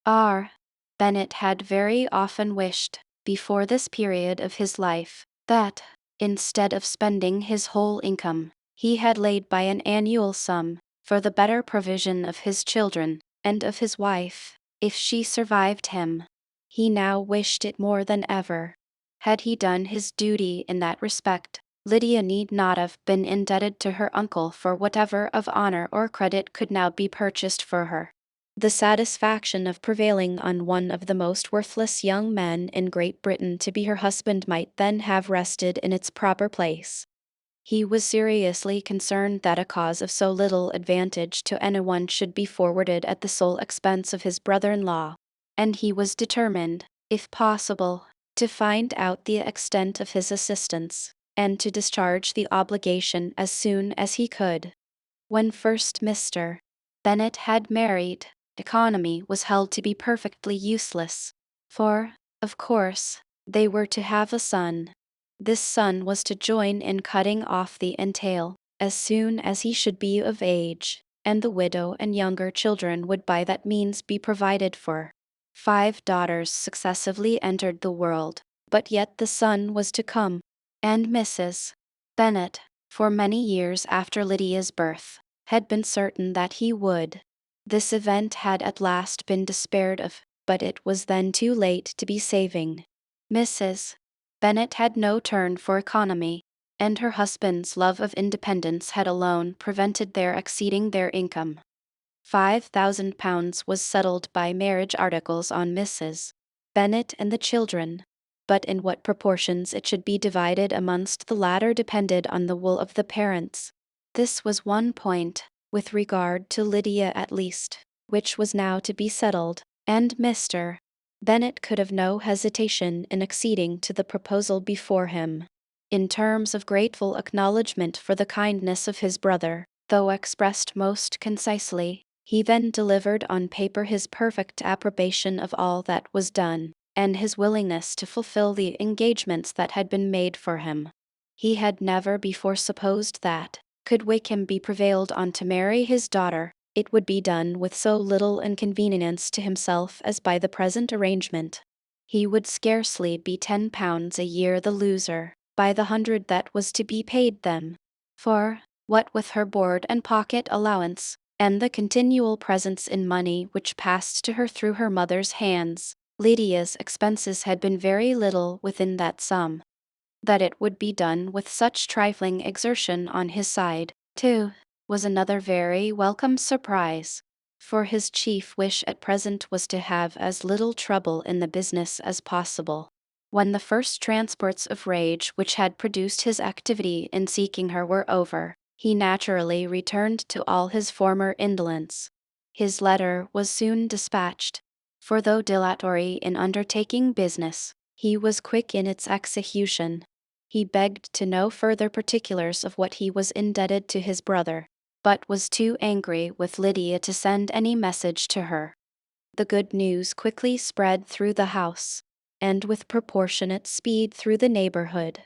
R. Bennet had very often wished, before this period of his life, that, instead of spending his whole income, he had laid by an annual sum, for the better provision of his children, and of his wife, if she survived him. He now wished it more than ever. Had he done his duty in that respect, Lydia need not have been indebted to her uncle for whatever of honor or credit could now be purchased for her. The satisfaction of prevailing on one of the most worthless young men in Great Britain to be her husband might then have rested in its proper place. He was seriously concerned that a cause of so little advantage to anyone should be forwarded at the sole expense of his brother-in-law, and he was determined, if possible, to find out the extent of his assistance, and to discharge the obligation as soon as he could. When first Mr. Bennet had married, economy was held to be perfectly useless, for, of course, they were to have a son. This son was to join in cutting off the entail, as soon as he should be of age, and the widow and younger children would by that means be provided for. 5 daughters successively entered the world, but yet the son was to come, and Mrs. Bennet, for many years after Lydia's birth, had been certain that he would. This event had at last been despaired of, but it was then too late to be saving. Mrs. Bennet had no turn for economy, and her husband's love of independence had alone prevented their exceeding their income. £5,000 was settled by marriage articles on Mrs. Bennet and the children, but in what proportions it should be divided amongst the latter depended on the will of the parents. This was one point, with regard to Lydia at least, which was now to be settled, and Mr. Bennet could have no hesitation in acceding to the proposal before him. In terms of grateful acknowledgment for the kindness of his brother, though expressed most concisely, he then delivered on paper his perfect approbation of all that was done, and his willingness to fulfill the engagements that had been made for him. He had never before supposed that, could Wickham be prevailed on to marry his daughter, it would be done with so little inconvenience to himself as by the present arrangement. He would scarcely be £10 a year the loser, by the 100 that was to be paid them. For, what with her board and pocket allowance, and the continual presents in money which passed to her through her mother's hands, Lydia's expenses had been very little within that sum. That it would be done with such trifling exertion on his side, too, was another very welcome surprise, for his chief wish at present was to have as little trouble in the business as possible. When the first transports of rage which had produced his activity in seeking her were over, he naturally returned to all his former indolence. His letter was soon dispatched, for though dilatory in undertaking business, he was quick in its execution. He begged to know further particulars of what he was indebted to his brother, but was too angry with Lydia to send any message to her. The good news quickly spread through the house, and with proportionate speed through the neighborhood.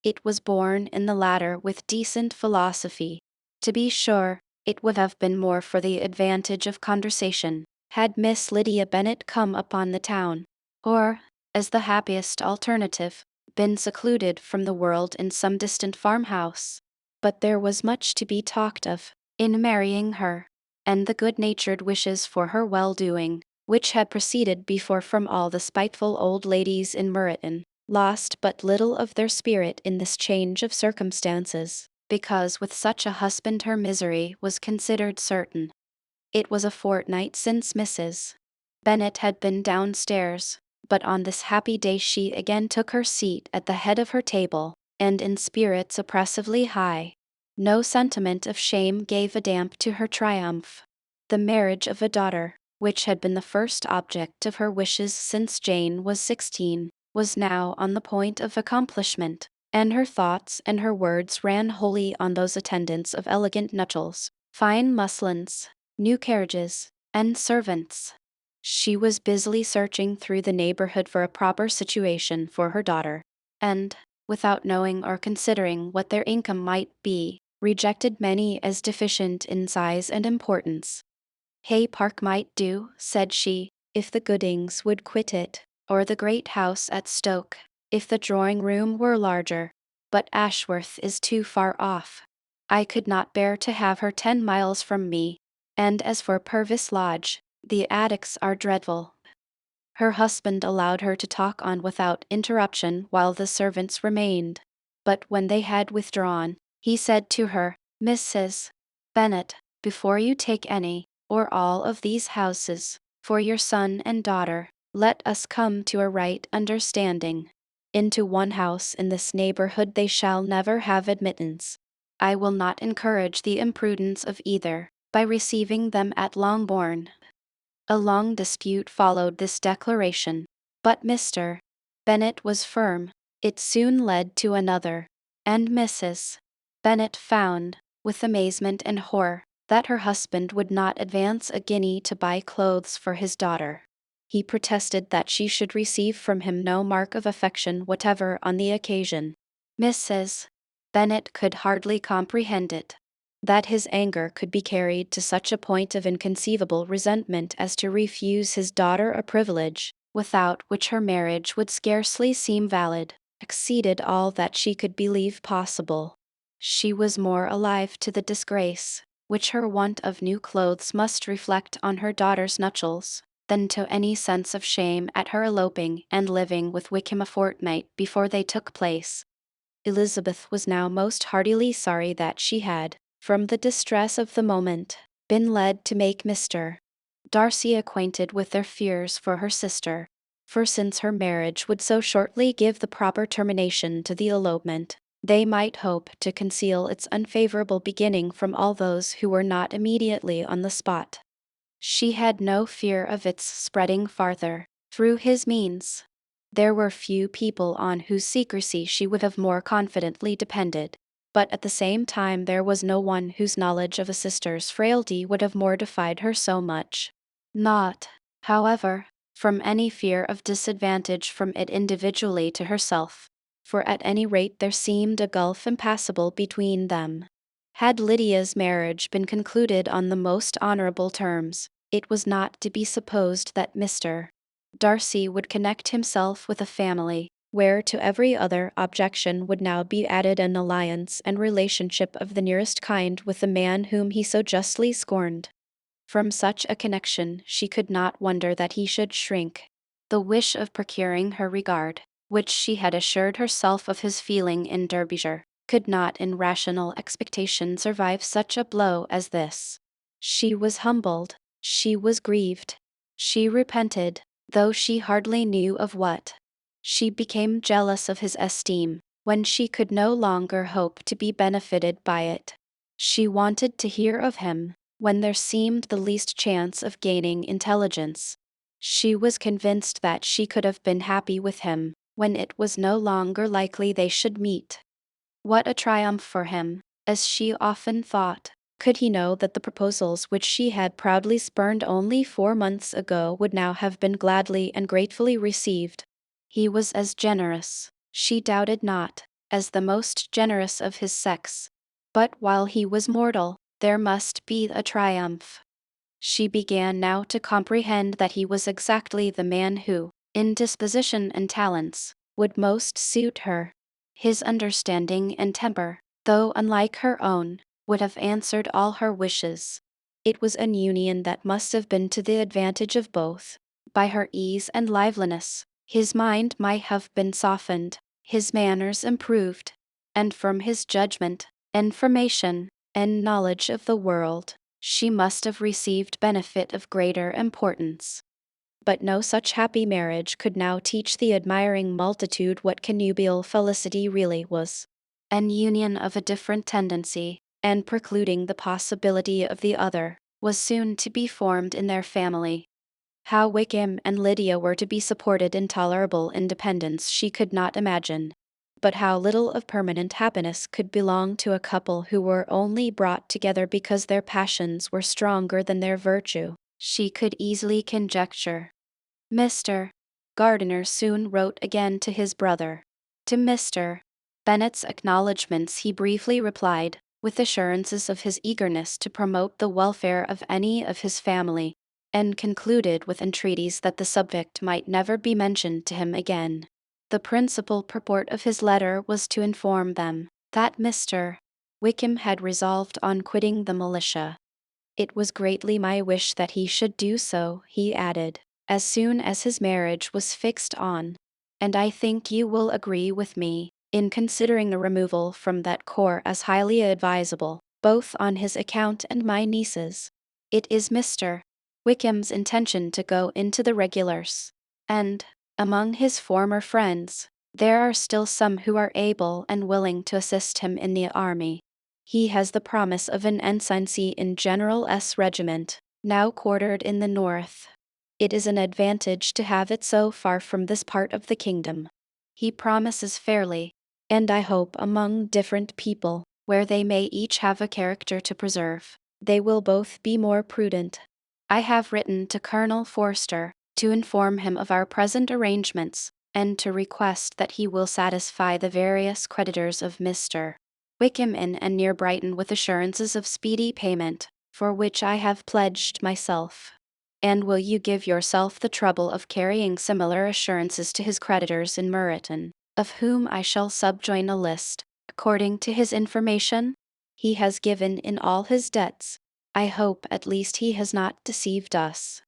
It was borne in the latter with decent philosophy. To be sure, it would have been more for the advantage of conversation, had Miss Lydia Bennet come upon the town, or, as the happiest alternative, been secluded from the world in some distant farmhouse. But there was much to be talked of, in marrying her, and the good-natured wishes for her well-doing, which had proceeded before from all the spiteful old ladies in Meryton, lost but little of their spirit in this change of circumstances, because with such a husband her misery was considered certain. It was a fortnight since Mrs. Bennet had been downstairs, but on this happy day she again took her seat at the head of her table, and in spirits oppressively high. No sentiment of shame gave a damp to her triumph. The marriage of a daughter, which had been the first object of her wishes since Jane was 16, was now on the point of accomplishment, and her thoughts and her words ran wholly on those attendants of elegant nuptials, fine muslins, new carriages, and servants. She was busily searching through the neighborhood for a proper situation for her daughter, and, without knowing or considering what their income might be, rejected many as deficient in size and importance. Hay Park might do, said she, if the Goodings would quit it, or the great house at Stoke, if the drawing-room were larger, but Ashworth is too far off. I could not bear to have her 10 miles from me, and as for Purvis Lodge, the attics are dreadful. Her husband allowed her to talk on without interruption while the servants remained, but when they had withdrawn, he said to her, "Mrs. Bennet, before you take any, or all of these houses, for your son and daughter, let us come to a right understanding. Into one house in this neighborhood they shall never have admittance. I will not encourage the imprudence of either, by receiving them at Longbourn." A long dispute followed this declaration, but Mr. Bennet was firm. It soon led to another, and Mrs. Bennet found, with amazement and horror, that her husband would not advance a guinea to buy clothes for his daughter. He protested that she should receive from him no mark of affection whatever on the occasion. Mrs. Bennet could hardly comprehend it. That his anger could be carried to such a point of inconceivable resentment as to refuse his daughter a privilege, without which her marriage would scarcely seem valid, exceeded all that she could believe possible. She was more alive to the disgrace, which her want of new clothes must reflect on her daughter's nuptials, than to any sense of shame at her eloping and living with Wickham a fortnight before they took place. Elizabeth was now most heartily sorry that she had, from the distress of the moment, been led to make Mr. Darcy acquainted with their fears for her sister, for since her marriage would so shortly give the proper termination to the elopement, they might hope to conceal its unfavorable beginning from all those who were not immediately on the spot. She had no fear of its spreading farther, through his means. There were few people on whose secrecy she would have more confidently depended, but at the same time there was no one whose knowledge of a sister's frailty would have mortified her so much. Not, however, from any fear of disadvantage from it individually to herself, for at any rate there seemed a gulf impassable between them. Had Lydia's marriage been concluded on the most honorable terms, it was not to be supposed that Mr. Darcy would connect himself with a family, where to every other objection would now be added an alliance and relationship of the nearest kind with the man whom he so justly scorned. From such a connection she could not wonder that he should shrink. The wish of procuring her regard, which she had assured herself of his feeling in Derbyshire, could not in rational expectation survive such a blow as this. She was humbled, she was grieved, she repented, though she hardly knew of what. She became jealous of his esteem, when she could no longer hope to be benefited by it. She wanted to hear of him, when there seemed the least chance of gaining intelligence. She was convinced that she could have been happy with him, when it was no longer likely they should meet. What a triumph for him, as she often thought, could he know that the proposals which she had proudly spurned only 4 months ago would now have been gladly and gratefully received. He was as generous, she doubted not, as the most generous of his sex. But while he was mortal, there must be a triumph. She began now to comprehend that he was exactly the man who, in disposition and talents, would most suit her. His understanding and temper, though unlike her own, would have answered all her wishes. It was an union that must have been to the advantage of both. By her ease and liveliness, his mind might have been softened, his manners improved, and from his judgment, information, and knowledge of the world, she must have received benefit of greater importance. But no such happy marriage could now teach the admiring multitude what connubial felicity really was. An union of a different tendency, and precluding the possibility of the other, was soon to be formed in their family. How Wickham and Lydia were to be supported in tolerable independence she could not imagine. But how little of permanent happiness could belong to a couple who were only brought together because their passions were stronger than their virtue, she could easily conjecture. Mr. Gardiner soon wrote again to his brother. To Mr. Bennet's acknowledgments he briefly replied, with assurances of his eagerness to promote the welfare of any of his family, and concluded with entreaties that the subject might never be mentioned to him again. The principal purport of his letter was to inform them that Mr. Wickham had resolved on quitting the militia. It was greatly my wish that he should do so, he added, as soon as his marriage was fixed on, and I think you will agree with me in considering a removal from that corps as highly advisable, both on his account and my niece's. It is Mr. Wickham's intention to go into the regulars, and, among his former friends, there are still some who are able and willing to assist him in the army. He has the promise of an ensigncy in General S. Regiment, now quartered in the north. It is an advantage to have it so far from this part of the kingdom. He promises fairly, and I hope among different people, where they may each have a character to preserve, they will both be more prudent. I have written to Colonel Forster, to inform him of our present arrangements, and to request that he will satisfy the various creditors of Mr. Wickham in and near Brighton with assurances of speedy payment, for which I have pledged myself. And will you give yourself the trouble of carrying similar assurances to his creditors in Meryton, of whom I shall subjoin a list, according to his information? He has given in all his debts. I hope at least he has not deceived us.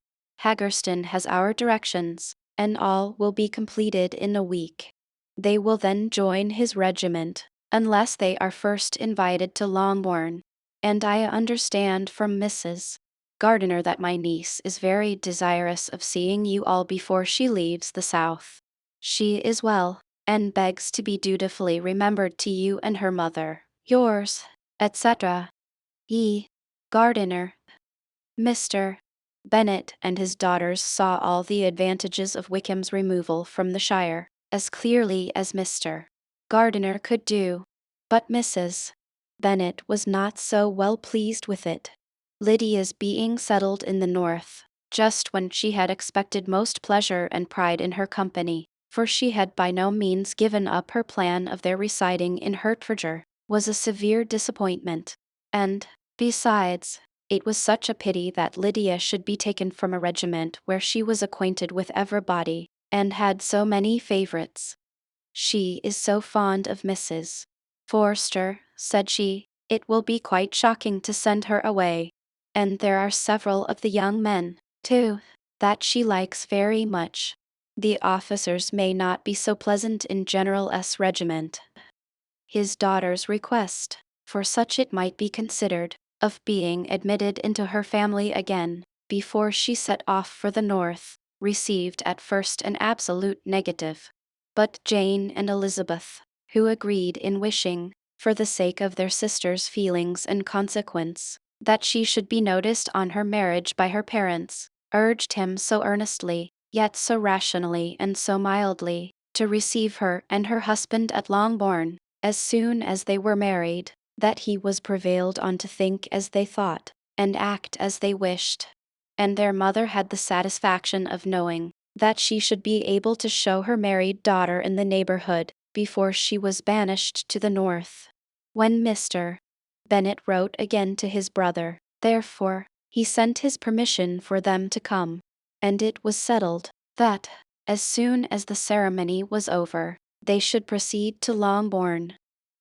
Haggerston has our directions, and all will be completed in a week. They will then join his regiment, unless they are first invited to Longbourn, and I understand from Mrs. Gardiner that my niece is very desirous of seeing you all before she leaves the South. She is well, and begs to be dutifully remembered to you and her mother. Yours, etc. E. Gardiner. Mr. Bennet and his daughters saw all the advantages of Wickham's removal from the shire, as clearly as Mr. Gardiner could do. But Mrs. Bennet was not so well pleased with it. Lydia's being settled in the north, just when she had expected most pleasure and pride in her company, for she had by no means given up her plan of their residing in Hertfordshire, was a severe disappointment. And, besides, it was such a pity that Lydia should be taken from a regiment where she was acquainted with everybody, and had so many favourites. She is so fond of Mrs. Forster, said she, it will be quite shocking to send her away. And there are several of the young men, too, that she likes very much. The officers may not be so pleasant in General S. regiment. His daughter's request, for such it might be considered, of being admitted into her family again, before she set off for the north, received at first an absolute negative. But Jane and Elizabeth, who agreed in wishing, for the sake of their sister's feelings and consequence, that she should be noticed on her marriage by her parents, urged him so earnestly, yet so rationally and so mildly, to receive her and her husband at Longbourn, as soon as they were married, that he was prevailed on to think as they thought, and act as they wished. And their mother had the satisfaction of knowing that she should be able to show her married daughter in the neighborhood before she was banished to the north. When Mr. Bennet wrote again to his brother, therefore, he sent his permission for them to come, and it was settled that, as soon as the ceremony was over, they should proceed to Longbourn.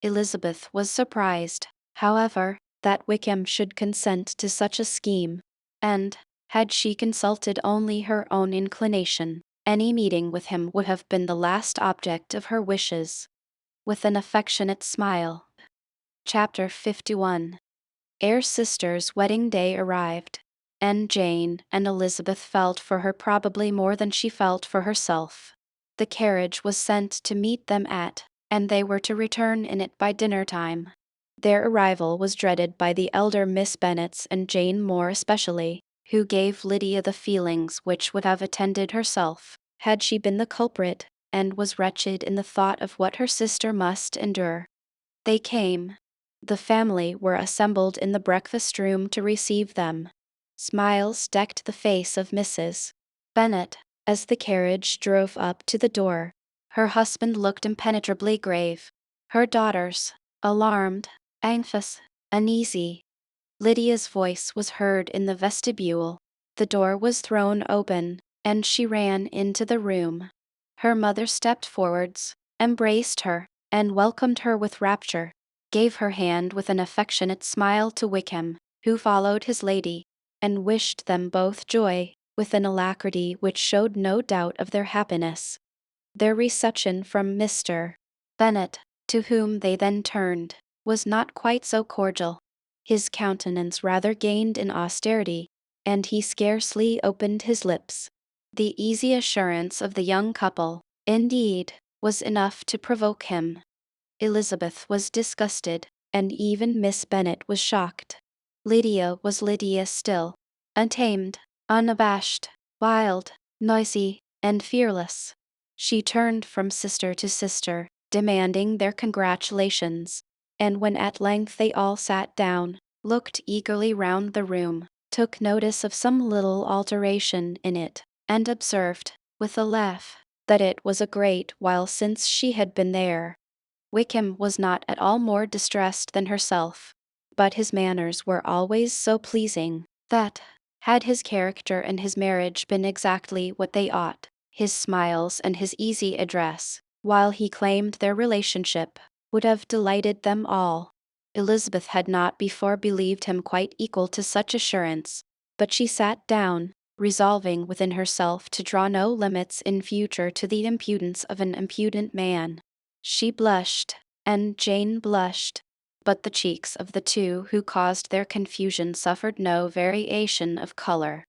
Elizabeth was surprised, however, that Wickham should consent to such a scheme, and, had she consulted only her own inclination, any meeting with him would have been the last object of her wishes. With an affectionate smile. Chapter 51. Eyre's sister's wedding day arrived, and Jane and Elizabeth felt for her probably more than she felt for herself. The carriage was sent to meet them and they were to return in it by dinner time. Their arrival was dreaded by the elder Miss Bennets and Jane more especially, who gave Lydia the feelings which would have attended herself, had she been the culprit, and was wretched in the thought of what her sister must endure. They came. The family were assembled in the breakfast room to receive them. Smiles decked the face of Mrs. Bennet, as the carriage drove up to the door. Her husband looked impenetrably grave. Her daughters, alarmed, anxious, uneasy. Lydia's voice was heard in the vestibule. The door was thrown open, and she ran into the room. Her mother stepped forwards, embraced her, and welcomed her with rapture, gave her hand with an affectionate smile to Wickham, who followed his lady, and wished them both joy, with an alacrity which showed no doubt of their happiness. Their reception from Mr. Bennet, to whom they then turned, was not quite so cordial. His countenance rather gained in austerity, and he scarcely opened his lips. The easy assurance of the young couple, indeed, was enough to provoke him. Elizabeth was disgusted, and even Miss Bennet was shocked. Lydia was Lydia still, untamed, unabashed, wild, noisy, and fearless. She turned from sister to sister, demanding their congratulations, and when at length they all sat down, looked eagerly round the room, took notice of some little alteration in it, and observed, with a laugh, that it was a great while since she had been there. Wickham was not at all more distressed than herself, but his manners were always so pleasing, that, had his character and his marriage been exactly what they ought, his smiles and his easy address, while he claimed their relationship, would have delighted them all. Elizabeth had not before believed him quite equal to such assurance, but she sat down, resolving within herself to draw no limits in future to the impudence of an impudent man. She blushed, and Jane blushed, but the cheeks of the two who caused their confusion suffered no variation of color.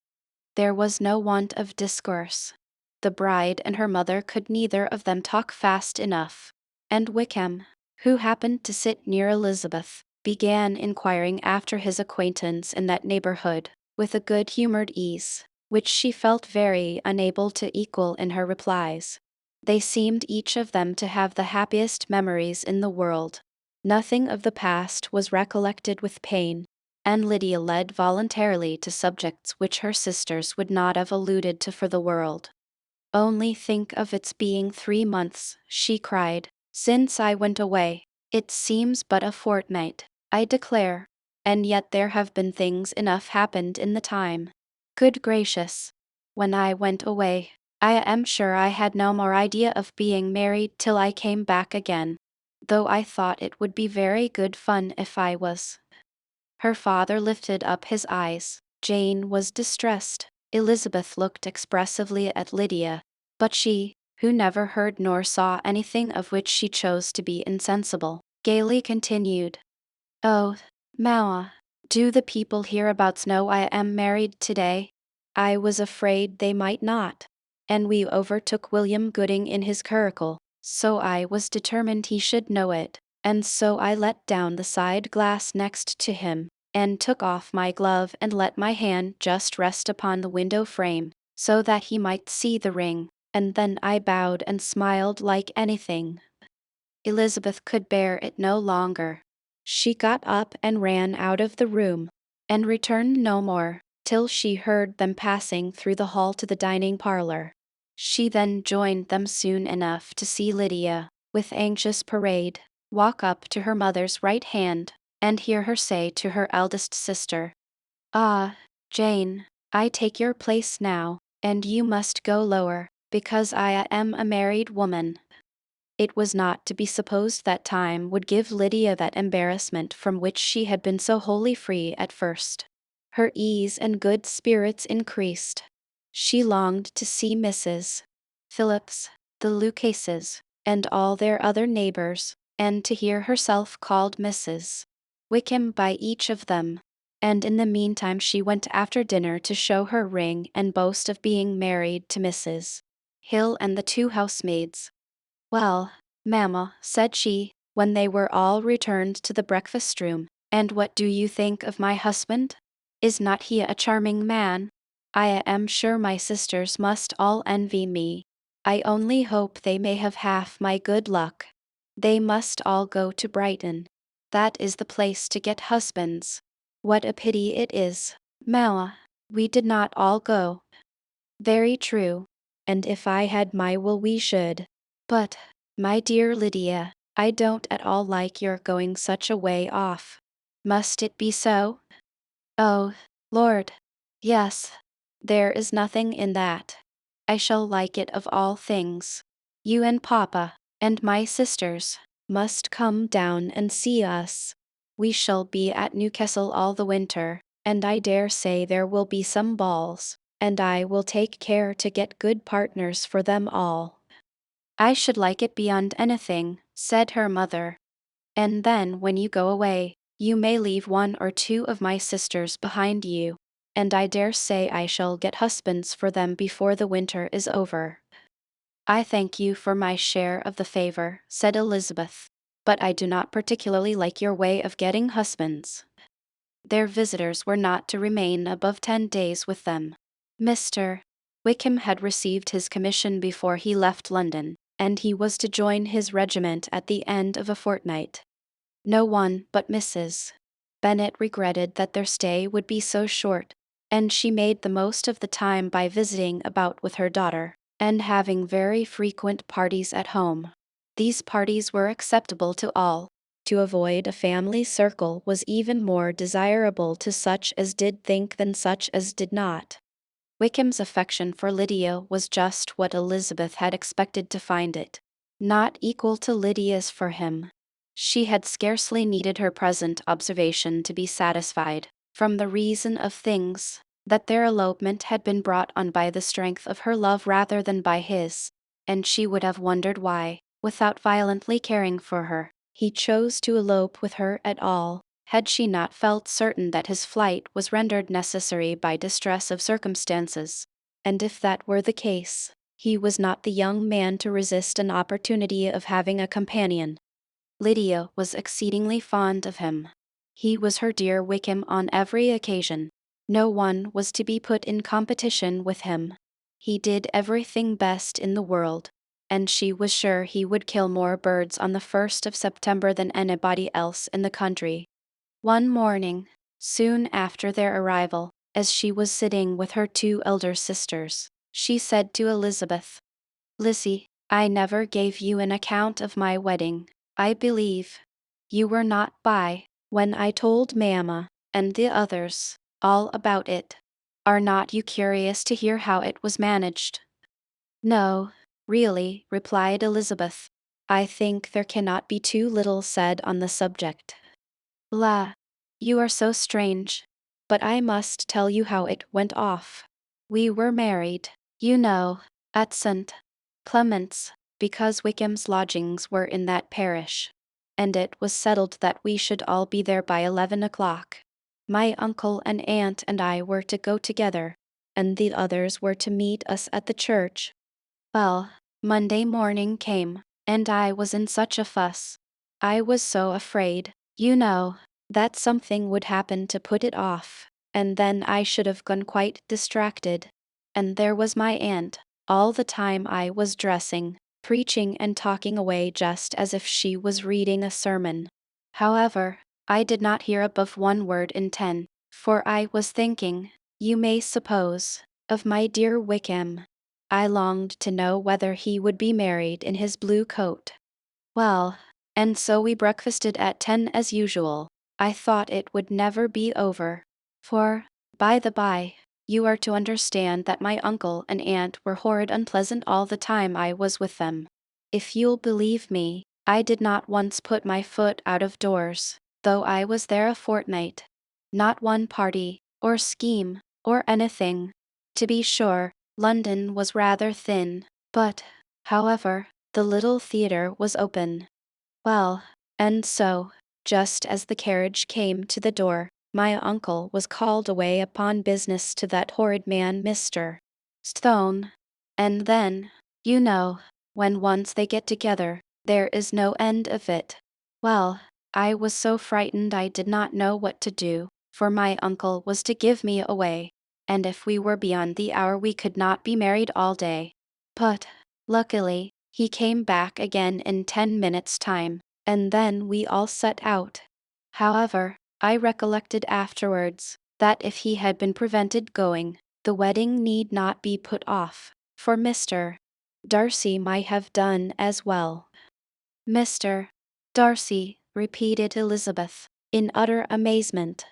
There was no want of discourse. The bride and her mother could neither of them talk fast enough, and Wickham, who happened to sit near Elizabeth, began inquiring after his acquaintance in that neighborhood, with a good-humored ease, which she felt very unable to equal in her replies. They seemed each of them to have the happiest memories in the world. Nothing of the past was recollected with pain, and Lydia led voluntarily to subjects which her sisters would not have alluded to for the world. "Only think of its being 3 months," she cried, "since I went away. It seems but a fortnight, I declare, and yet there have been things enough happened in the time. Good gracious! When I went away, I am sure I had no more idea of being married till I came back again, though I thought it would be very good fun if I was." Her father lifted up his eyes. Jane was distressed. Elizabeth looked expressively at Lydia, but she, who never heard nor saw anything of which she chose to be insensible, gaily continued, "Oh, mamma, do the people hereabouts know I am married today? I was afraid they might not, and we overtook William Gooding in his curricle, so I was determined he should know it, and so I let down the side glass next to him, and took off my glove and let my hand just rest upon the window frame, so that he might see the ring, and then I bowed and smiled like anything." Elizabeth could bear it no longer. She got up and ran out of the room, and returned no more, till she heard them passing through the hall to the dining parlor. She then joined them soon enough to see Lydia, with anxious parade, walk up to her mother's right hand, and hear her say to her eldest sister, "Ah, Jane, I take your place now, and you must go lower, because I am a married woman." It was not to be supposed that time would give Lydia that embarrassment from which she had been so wholly free at first. Her ease and good spirits increased. She longed to see Mrs. Phillips, the Lucases, and all their other neighbors, and to hear herself called Mrs. Wickham by each of them. And in the meantime she went after dinner to show her ring and boast of being married to Mrs. Hill and the two housemaids. "Well, mamma," said she, when they were all returned to the breakfast room, "and what do you think of my husband? Is not he a charming man? I am sure my sisters must all envy me. I only hope they may have half my good luck. They must all go to Brighton. That is the place to get husbands. What a pity it is, mamma, we did not all go." "Very true, and if I had my will we should. But, my dear Lydia, I don't at all like your going such a way off. Must it be so?" "Oh, Lord, yes. There is nothing in that. I shall like it of all things. You and Papa, and my sisters, must come down and see us. We shall be at Newcastle all the winter, and I dare say there will be some balls, and I will take care to get good partners for them all." "I should like it beyond anything," said her mother. "And then when you go away, you may leave one or two of my sisters behind you, and I dare say I shall get husbands for them before the winter is over." "I thank you for my share of the favor," said Elizabeth, "but I do not particularly like your way of getting husbands." Their visitors were not to remain above 10 days with them. Mr. Wickham had received his commission before he left London, and he was to join his regiment at the end of a fortnight. No one but Mrs. Bennet regretted that their stay would be so short, and she made the most of the time by visiting about with her daughter, and having very frequent parties at home. These parties were acceptable to all. To avoid a family circle was even more desirable to such as did think than such as did not. Wickham's affection for Lydia was just what Elizabeth had expected to find it, not equal to Lydia's for him. She had scarcely needed her present observation to be satisfied, from the reason of things, that their elopement had been brought on by the strength of her love rather than by his, and she would have wondered why, without violently caring for her, he chose to elope with her at all, had she not felt certain that his flight was rendered necessary by distress of circumstances. And if that were the case, he was not the young man to resist an opportunity of having a companion. Lydia was exceedingly fond of him. He was her dear Wickham on every occasion. No one was to be put in competition with him. He did everything best in the world, and she was sure he would kill more birds on the 1st of September than anybody else in the country. One morning, soon after their arrival, as she was sitting with her 2 elder sisters, she said to Elizabeth, "Lizzie, I never gave you an account of my wedding. I believe you were not by when I told Mamma and the others all about it. Are not you curious to hear how it was managed?" "No, really," replied Elizabeth. "I think there cannot be too little said on the subject." "La, you are so strange. But I must tell you how it went off. We were married, you know, at St. Clement's, because Wickham's lodgings were in that parish, and it was settled that we should all be there by 11 o'clock. My uncle and aunt and I were to go together, and the others were to meet us at the church. Well, Monday morning came, and I was in such a fuss. I was so afraid, you know, that something would happen to put it off, and then I should have gone quite distracted. And there was my aunt, all the time I was dressing, preaching and talking away just as if she was reading a sermon. However, I did not hear above 1 word in 10, for I was thinking, you may suppose, of my dear Wickham. I longed to know whether he would be married in his blue coat. Well, and so we breakfasted at 10 as usual. I thought it would never be over. For, by the by, you are to understand that my uncle and aunt were horrid unpleasant all the time I was with them. If you'll believe me, I did not once put my foot out of doors, though I was there a fortnight. Not one party, or scheme, or anything. To be sure, London was rather thin, but, however, the little theatre was open. Well, and so, just as the carriage came to the door, my uncle was called away upon business to that horrid man Mr. Stone. And then, you know, when once they get together, there is no end of it. Well, I was so frightened I did not know what to do, for my uncle was to give me away, and if we were beyond the hour we could not be married all day. But, luckily, he came back again in 10 minutes' time, and then we all set out. However, I recollected afterwards that if he had been prevented going, the wedding need not be put off, for Mr. Darcy might have done as well. "Mr. Darcy," repeated Elizabeth, in utter amazement.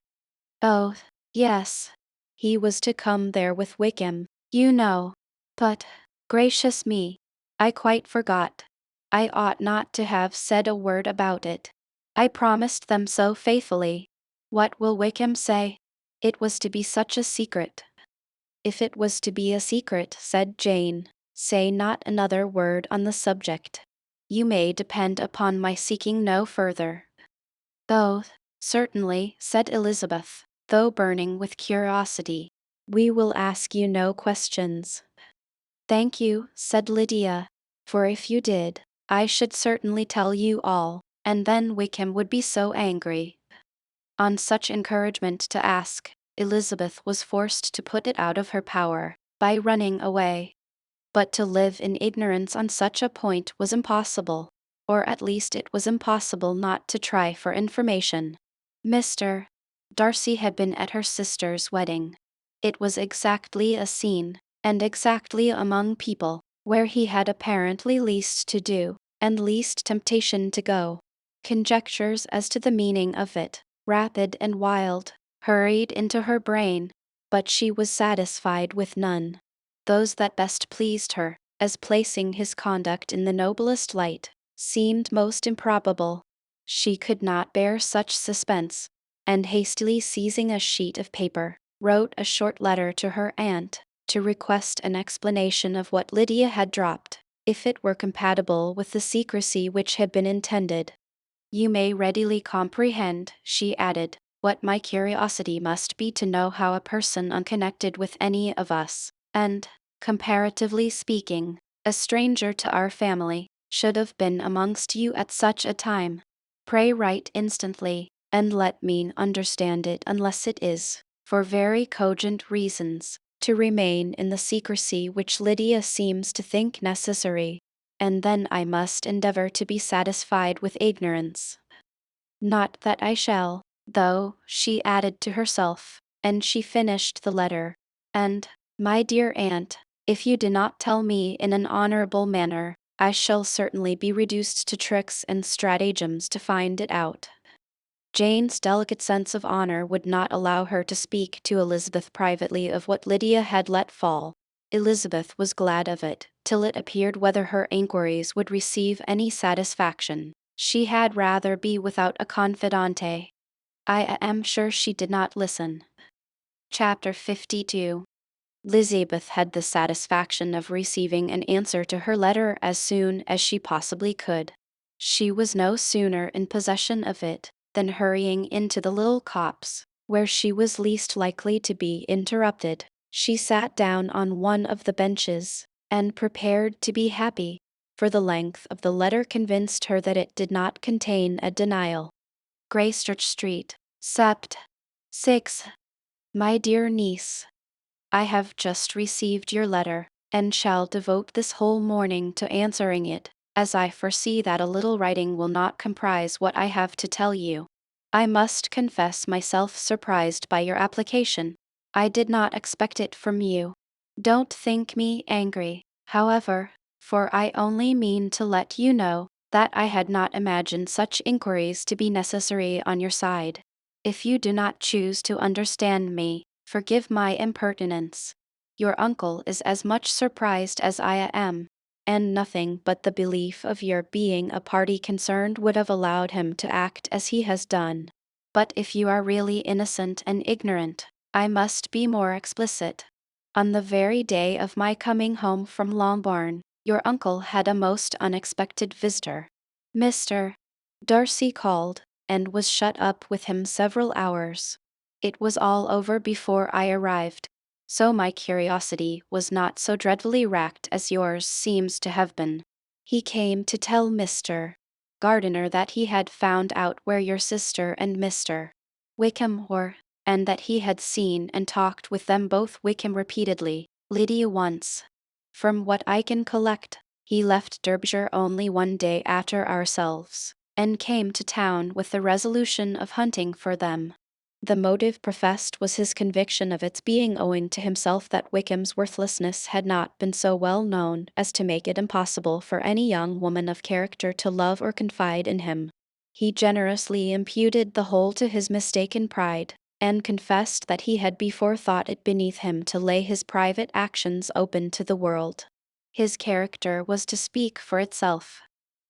"Oh, yes. He was to come there with Wickham, you know. But, gracious me, I quite forgot. I ought not to have said a word about it. I promised them so faithfully. What will Wickham say? It was to be such a secret." "If it was to be a secret," said Jane, "say not another word on the subject. You may depend upon my seeking no further." "Oh, certainly," said Elizabeth, though burning with curiosity. "We will ask you no questions." "Thank you," said Lydia, "for if you did, I should certainly tell you all, and then Wickham would be so angry." On such encouragement to ask, Elizabeth was forced to put it out of her power, by running away. But to live in ignorance on such a point was impossible, or at least it was impossible not to try for information. Mr. Darcy had been at her sister's wedding. It was exactly a scene, and exactly among people, where he had apparently least to do, and least temptation to go. Conjectures as to the meaning of it, rapid and wild, hurried into her brain, but she was satisfied with none. Those that best pleased her, as placing his conduct in the noblest light, seemed most improbable. She could not bear such suspense, and hastily seizing a sheet of paper, wrote a short letter to her aunt, to request an explanation of what Lydia had dropped, if it were compatible with the secrecy which had been intended. You may readily comprehend, she added, what my curiosity must be to know how a person unconnected with any of us, and, comparatively speaking, a stranger to our family, should have been amongst you at such a time. Pray write instantly, and let me understand it unless it is, for very cogent reasons, to remain in the secrecy which Lydia seems to think necessary, and then I must endeavor to be satisfied with ignorance. Not that I shall, though, she added to herself, and she finished the letter. And, my dear aunt, if you do not tell me in an honorable manner, I shall certainly be reduced to tricks and stratagems to find it out. Jane's delicate sense of honor would not allow her to speak to Elizabeth privately of what Lydia had let fall. Elizabeth was glad of it, till it appeared whether her inquiries would receive any satisfaction. She had rather be without a confidante. I am sure she did not listen. Chapter 52. Elizabeth had the satisfaction of receiving an answer to her letter as soon as she possibly could. She was no sooner in possession of it than hurrying into the little copse, where she was least likely to be interrupted, she sat down on one of the benches, and prepared to be happy, for the length of the letter convinced her that it did not contain a denial. Gracechurch Street, Sept. 6. My dear niece, I have just received your letter, and shall devote this whole morning to answering it, as I foresee that a little writing will not comprise what I have to tell you. I must confess myself surprised by your application. I did not expect it from you. Don't think me angry, however, for I only mean to let you know that I had not imagined such inquiries to be necessary on your side. If you do not choose to understand me, forgive my impertinence. Your uncle is as much surprised as I am, and nothing but the belief of your being a party concerned would have allowed him to act as he has done. But if you are really innocent and ignorant, I must be more explicit. On the very day of my coming home from Longbourn, your uncle had a most unexpected visitor. Mr. Darcy called, and was shut up with him several hours. It was all over before I arrived, so my curiosity was not so dreadfully racked as yours seems to have been. He came to tell Mr. Gardiner that he had found out where your sister and Mr. Wickham were, and that he had seen and talked with them both, Wickham repeatedly, Lydia once. From what I can collect, he left Derbyshire only one day after ourselves, and came to town with the resolution of hunting for them. The motive professed was his conviction of its being owing to himself that Wickham's worthlessness had not been so well known as to make it impossible for any young woman of character to love or confide in him. He generously imputed the whole to his mistaken pride, and confessed that he had before thought it beneath him to lay his private actions open to the world. His character was to speak for itself.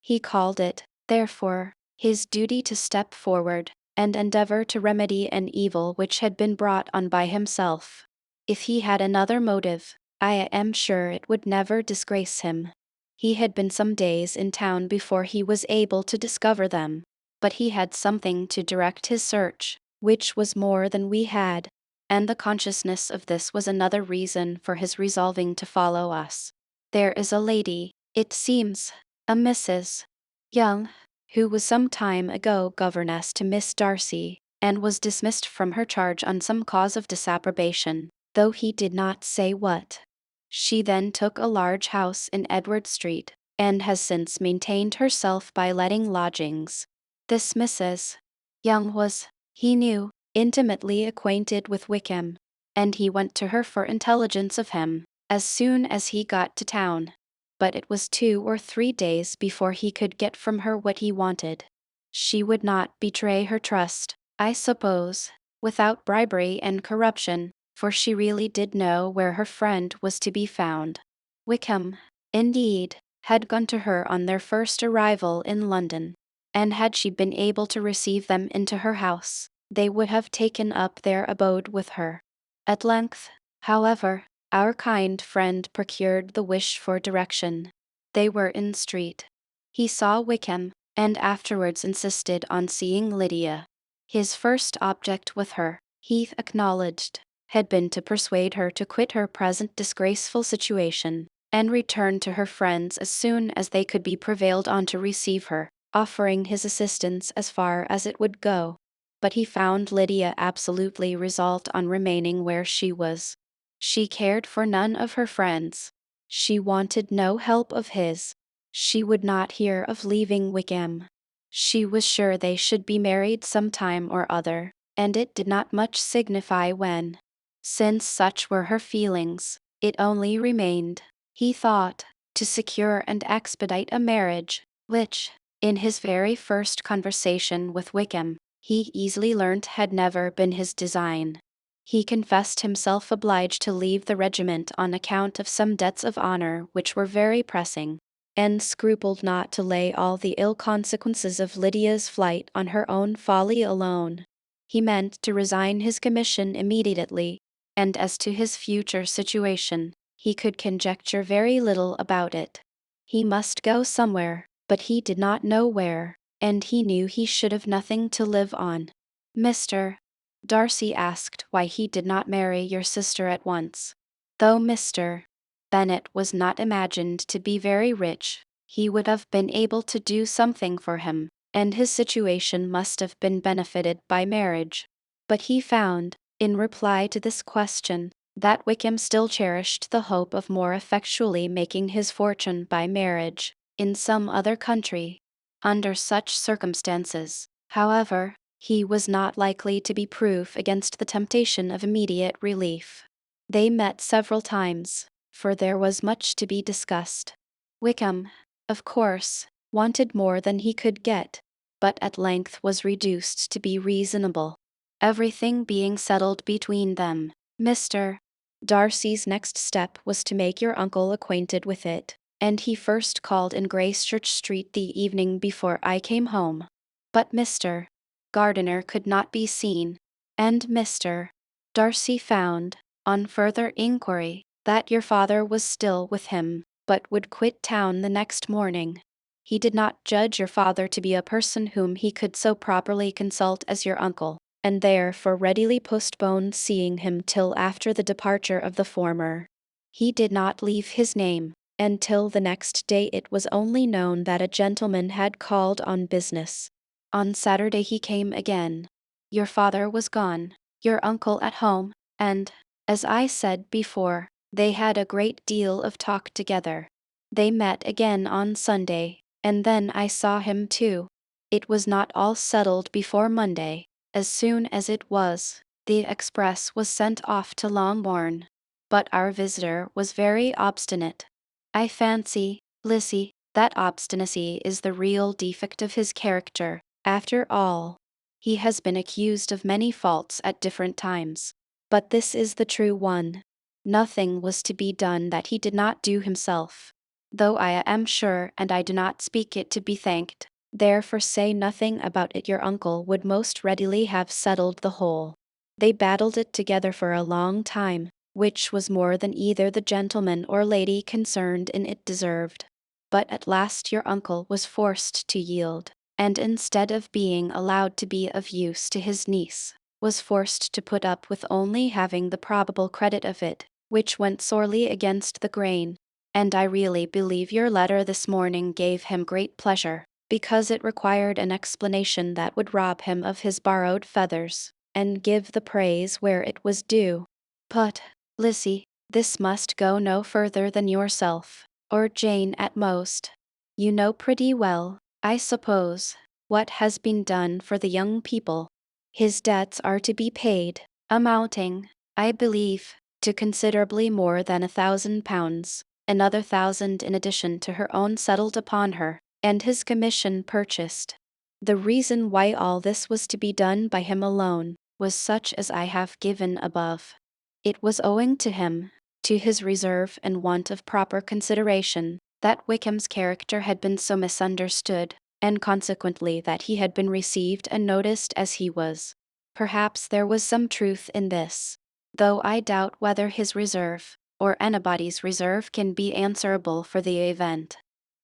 He called it, therefore, his duty to step forward, and endeavor to remedy an evil which had been brought on by himself. If he had another motive, I am sure it would never disgrace him. He had been some days in town before he was able to discover them, but he had something to direct his search, which was more than we had, and the consciousness of this was another reason for his resolving to follow us. There is a lady, it seems, a Mrs. Young, who was some time ago governess to Miss Darcy, and was dismissed from her charge on some cause of disapprobation, though he did not say what. She then took a large house in Edward Street, and has since maintained herself by letting lodgings. This Mrs. Young was, he knew, intimately acquainted with Wickham, and he went to her for intelligence of him, as soon as he got to town. But it was 2 or 3 days before he could get from her what he wanted. She would not betray her trust, I suppose, without bribery and corruption, for she really did know where her friend was to be found. Wickham, indeed, had gone to her on their first arrival in London, and had she been able to receive them into her house, they would have taken up their abode with her. At length, however, our kind friend procured the wished for direction. They were in street. He saw Wickham, and afterwards insisted on seeing Lydia. His first object with her, Heath acknowledged, had been to persuade her to quit her present disgraceful situation, and return to her friends as soon as they could be prevailed on to receive her, offering his assistance as far as it would go. But he found Lydia absolutely resolved on remaining where she was. She cared for none of her friends. She wanted no help of his. She would not hear of leaving Wickham. She was sure they should be married some time or other, and it did not much signify when. Since such were her feelings, it only remained, he thought, to secure and expedite a marriage, which, in his very first conversation with Wickham, he easily learnt had never been his design. He confessed himself obliged to leave the regiment on account of some debts of honor which were very pressing, and scrupled not to lay all the ill consequences of Lydia's flight on her own folly alone. He meant to resign his commission immediately, and as to his future situation, he could conjecture very little about it. He must go somewhere, but he did not know where, and he knew he should have nothing to live on. Mr. Darcy asked why he did not marry your sister at once. Though Mr. Bennet was not imagined to be very rich, he would have been able to do something for him, and his situation must have been benefited by marriage. But he found, in reply to this question, that Wickham still cherished the hope of more effectually making his fortune by marriage, in some other country. Under such circumstances, however, he was not likely to be proof against the temptation of immediate relief. They met several times, for there was much to be discussed. Wickham, of course, wanted more than he could get, but at length was reduced to be reasonable. Everything being settled between them, Mr. Darcy's next step was to make your uncle acquainted with it, and he first called in Gracechurch Street the evening before I came home. But Mr. Gardiner could not be seen, and Mr. Darcy found, on further inquiry, that your father was still with him, but would quit town the next morning. He did not judge your father to be a person whom he could so properly consult as your uncle, and therefore readily postponed seeing him till after the departure of the former. He did not leave his name, and till the next day it was only known that a gentleman had called on business. On Saturday he came again. Your father was gone, your uncle at home, and, as I said before, they had a great deal of talk together. They met again on Sunday, and then I saw him too. It was not all settled before Monday. As soon as it was, the express was sent off to Longbourn. But our visitor was very obstinate. I fancy, Lizzie, that obstinacy is the real defect of his character, after all. He has been accused of many faults at different times, but this is the true one. Nothing was to be done that he did not do himself, though I am sure, and I do not speak it to be thanked, therefore say nothing about it, your uncle would most readily have settled the whole. They battled it together for a long time, which was more than either the gentleman or lady concerned in it deserved. But at last your uncle was forced to yield, and instead of being allowed to be of use to his niece, was forced to put up with only having the probable credit of it, which went sorely against the grain. And I really believe your letter this morning gave him great pleasure, because it required an explanation that would rob him of his borrowed feathers, and give the praise where it was due. But, Lizzie, this must go no further than yourself, or Jane at most. You know pretty well, I suppose, what has been done for the young people. His debts are to be paid, amounting, I believe, to considerably more than £1,000, another 1,000 in addition to her own settled upon her, and his commission purchased. The reason why all this was to be done by him alone was such as I have given above. It was owing to him, to his reserve and want of proper consideration, that Wickham's character had been so misunderstood, and consequently that he had been received and noticed as he was. Perhaps there was some truth in this, though I doubt whether his reserve, or anybody's reserve, can be answerable for the event.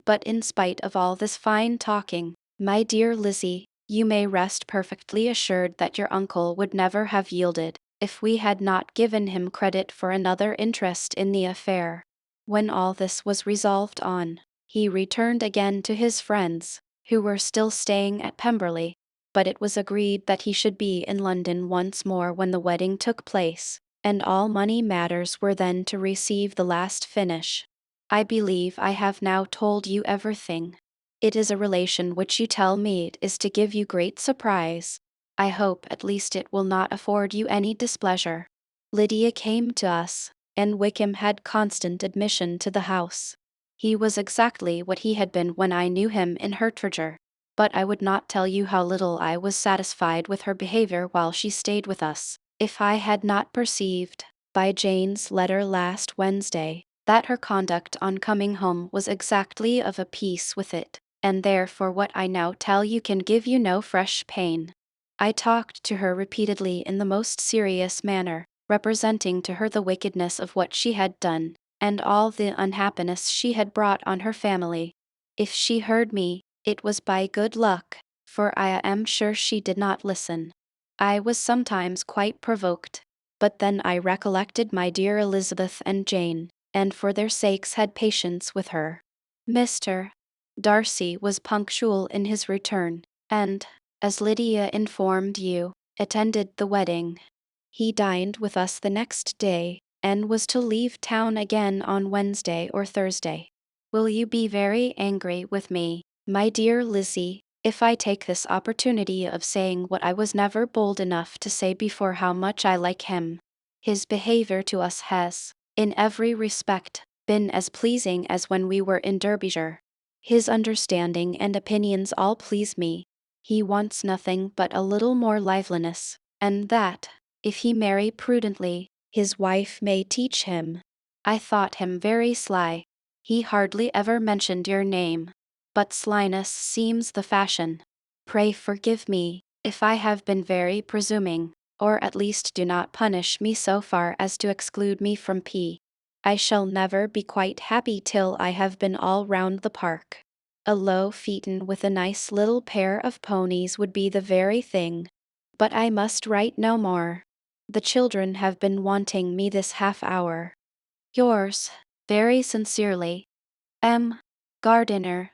But in spite of all this fine talking, My dear Lizzie, you may rest perfectly assured that your uncle would never have yielded, if we had not given him credit for another interest in the affair. When all this was resolved on, he returned again to his friends, who were still staying at Pemberley, but it was agreed that he should be in London once more when the wedding took place, and all money matters were then to receive the last finish. I believe I have now told you everything. It is a relation which you tell me it is to give you great surprise. I hope at least it will not afford you any displeasure. Lydia came to us, and Wickham had constant admission to the house. He was exactly what he had been when I knew him in Hertfordshire, but I would not tell you how little I was satisfied with her behavior while she stayed with us, if I had not perceived, by Jane's letter last Wednesday, that her conduct on coming home was exactly of a piece with it, and therefore what I now tell you can give you no fresh pain. I talked to her repeatedly in the most serious manner, representing to her the wickedness of what she had done, and all the unhappiness she had brought on her family. If she heard me, it was by good luck, for I am sure she did not listen. I was sometimes quite provoked, but then I recollected my dear Elizabeth and Jane, and for their sakes had patience with her. Mr. Darcy was punctual in his return, and, as Lydia informed you, attended the wedding. He dined with us the next day, and was to leave town again on Wednesday or Thursday. Will you be very angry with me, my dear Lizzie, if I take this opportunity of saying what I was never bold enough to say before, how much I like him? His behavior to us has, in every respect, been as pleasing as when we were in Derbyshire. His understanding and opinions all please me. He wants nothing but a little more liveliness, and that, if he marry prudently, his wife may teach him. I thought him very sly. He hardly ever mentioned your name, but slyness seems the fashion. Pray forgive me, if I have been very presuming, or at least do not punish me so far as to exclude me from P. I shall never be quite happy till I have been all round the park. A low phaeton with a nice little pair of ponies would be the very thing. But I must write no more. The children have been wanting me this half hour. Yours, very sincerely, M. Gardiner.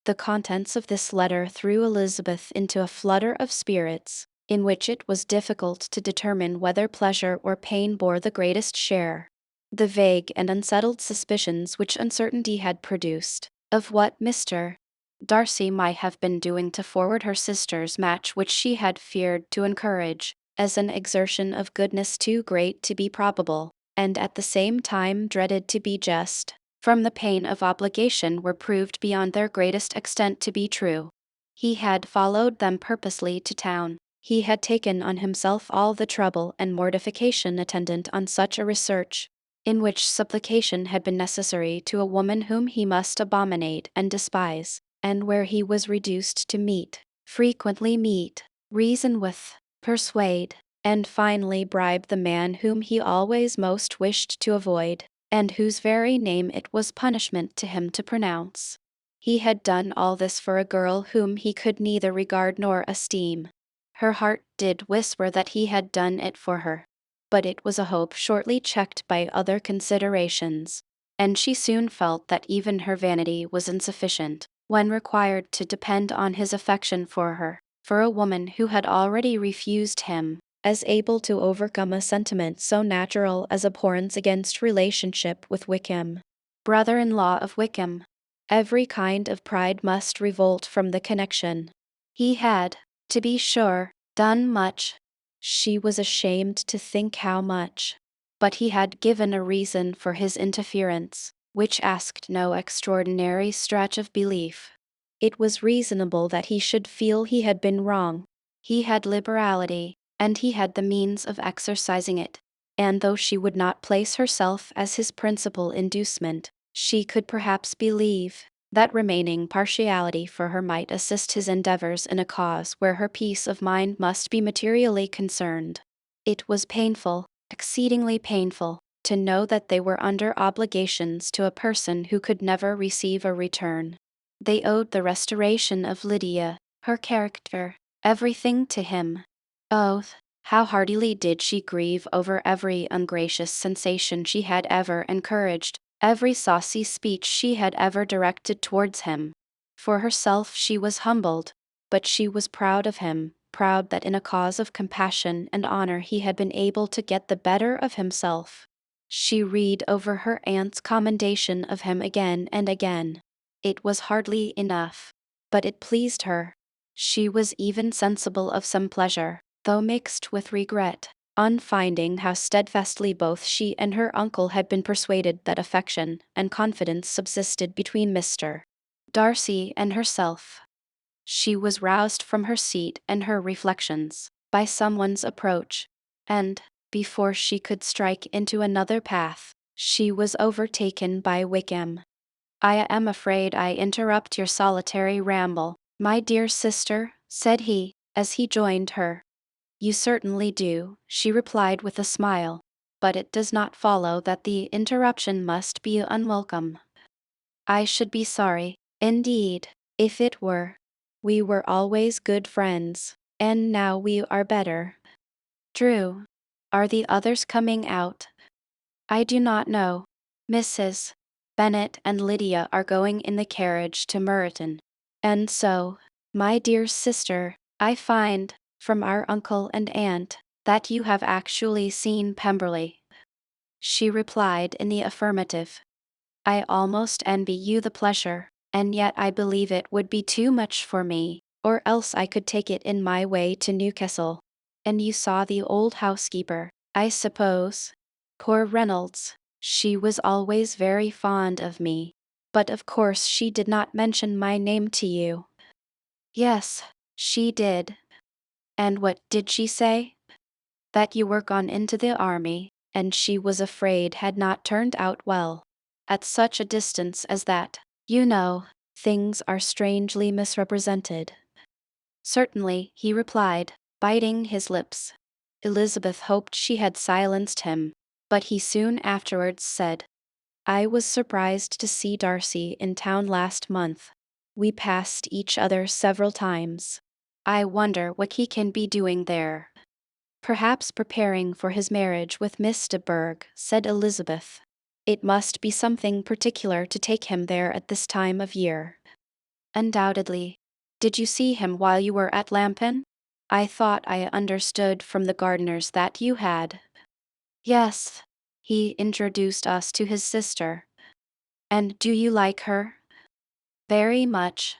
The contents of this letter threw Elizabeth into a flutter of spirits, in which it was difficult to determine whether pleasure or pain bore the greatest share. The vague and unsettled suspicions which uncertainty had produced, of what Mr. Darcy might have been doing to forward her sister's match, which she had feared to encourage, as an exertion of goodness too great to be probable, and at the same time dreaded to be just, from the pain of obligation, were proved beyond their greatest extent to be true. He had followed them purposely to town. He had taken on himself all the trouble and mortification attendant on such a research, in which supplication had been necessary to a woman whom he must abominate and despise, and where he was reduced to frequently meet, reason with, persuade, and finally bribe the man whom he always most wished to avoid, and whose very name it was punishment to him to pronounce. He had done all this for a girl whom he could neither regard nor esteem. Her heart did whisper that he had done it for her, but it was a hope shortly checked by other considerations, and she soon felt that even her vanity was insufficient, when required to depend on his affection for her, for a woman who had already refused him, as able to overcome a sentiment so natural as abhorrence against relationship with Wickham, brother-in-law of Wickham. Every kind of pride must revolt from the connection. He had, to be sure, done much. She was ashamed to think how much. But he had given a reason for his interference, which asked no extraordinary stretch of belief. It was reasonable that he should feel he had been wrong. He had liberality, and he had the means of exercising it, and though she would not place herself as his principal inducement, she could perhaps believe that remaining partiality for her might assist his endeavors in a cause where her peace of mind must be materially concerned. It was painful, exceedingly painful, to know that they were under obligations to a person who could never receive a return. They owed the restoration of Lydia, her character, everything to him. Oh, how heartily did she grieve over every ungracious sensation she had ever encouraged, every saucy speech she had ever directed towards him. For herself she was humbled, but she was proud of him, proud that in a cause of compassion and honor he had been able to get the better of himself. She read over her aunt's commendation of him again and again. It was hardly enough, but it pleased her. She was even sensible of some pleasure, though mixed with regret, on finding how steadfastly both she and her uncle had been persuaded that affection and confidence subsisted between Mr. Darcy and herself. She was roused from her seat and her reflections by someone's approach, and, before she could strike into another path, she was overtaken by Wickham. "I am afraid I interrupt your solitary ramble, my dear sister," said he, as he joined her. "You certainly do," she replied with a smile, "but it does not follow that the interruption must be unwelcome. I should be sorry, indeed, if it were. We were always good friends, and now we are better." "True. Are the others coming out?" "I do not know. Mrs. Bennet and Lydia are going in the carriage to Meryton. And so, my dear sister, I find, from our uncle and aunt, that you have actually seen Pemberley." She replied in the affirmative. "I almost envy you the pleasure, and yet I believe it would be too much for me, or else I could take it in my way to Newcastle. And you saw the old housekeeper, I suppose? Poor Reynolds, she was always very fond of me. But of course she did not mention my name to you." "Yes, she did." "And what did she say?" "That you were gone into the army, and she was afraid had not turned out well. At such a distance as that, you know, things are strangely misrepresented." "Certainly," he replied, biting his lips. Elizabeth hoped she had silenced him, but he soon afterwards said, "I was surprised to see Darcy in town last month. We passed each other several times. I wonder what he can be doing there." "Perhaps preparing for his marriage with Miss de Bourgh," said Elizabeth. "It must be something particular to take him there at this time of year." "Undoubtedly. Did you see him while you were at Lampen? I thought I understood from the gardeners that you had." "Yes. He introduced us to his sister." "And do you like her?" "Very much.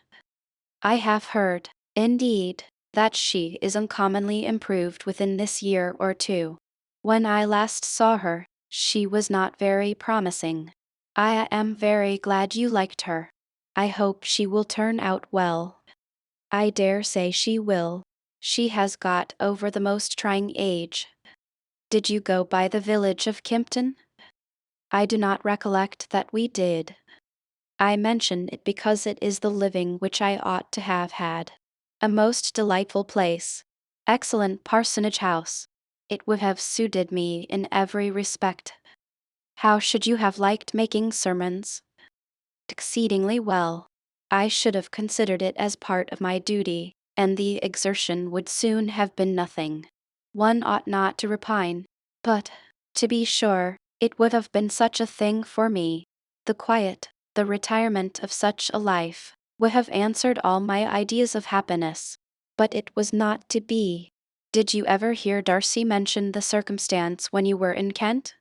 I have heard, indeed, that she is uncommonly improved within this year or two. When I last saw her, she was not very promising. I am very glad you liked her. I hope she will turn out well." "I dare say she will. She has got over the most trying age." "Did you go by the village of Kimpton?" "I do not recollect that we did. I mention it because it is the living which I ought to have had. A most delightful place. Excellent parsonage house. It would have suited me in every respect." "How should you have liked making sermons?" "Exceedingly well. I should have considered it as part of my duty, and the exertion would soon have been nothing. One ought not to repine. But, to be sure, it would have been such a thing for me. The quiet, the retirement of such a life, would have answered all my ideas of happiness. But it was not to be. Did you ever hear Darcy mention the circumstance when you were in Kent?"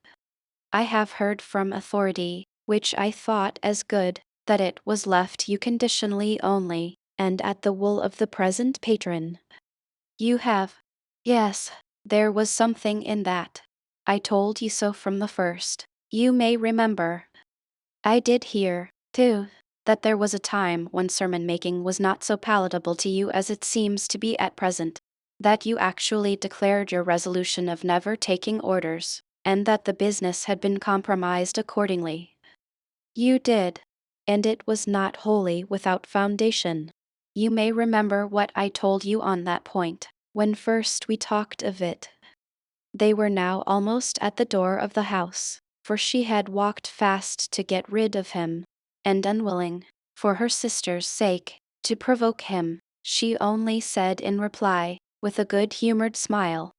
"I have heard from authority, which I thought as good, that it was left you conditionally only, and at the will of the present patron." "You have?" "Yes, there was something in that. I told you so from the first, you may remember. I did hear, too, that there was a time when sermon-making was not so palatable to you as it seems to be at present, that you actually declared your resolution of never taking orders, and that the business had been compromised accordingly." "You did, and it was not wholly without foundation. You may remember what I told you on that point, when first we talked of it." They were now almost at the door of the house, for she had walked fast to get rid of him, and unwilling, for her sister's sake, to provoke him, she only said in reply, with a good-humored smile,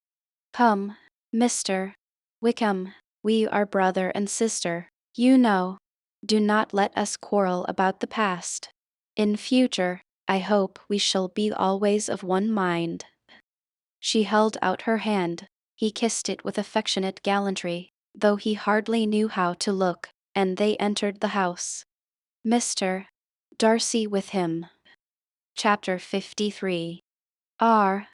"Come, Mr. Wickham, we are brother and sister, you know. Do not let us quarrel about the past. In future, I hope we shall be always of one mind." She held out her hand. He kissed it with affectionate gallantry, though he hardly knew how to look, and they entered the house. Mr. Darcy with him. Chapter 53. R.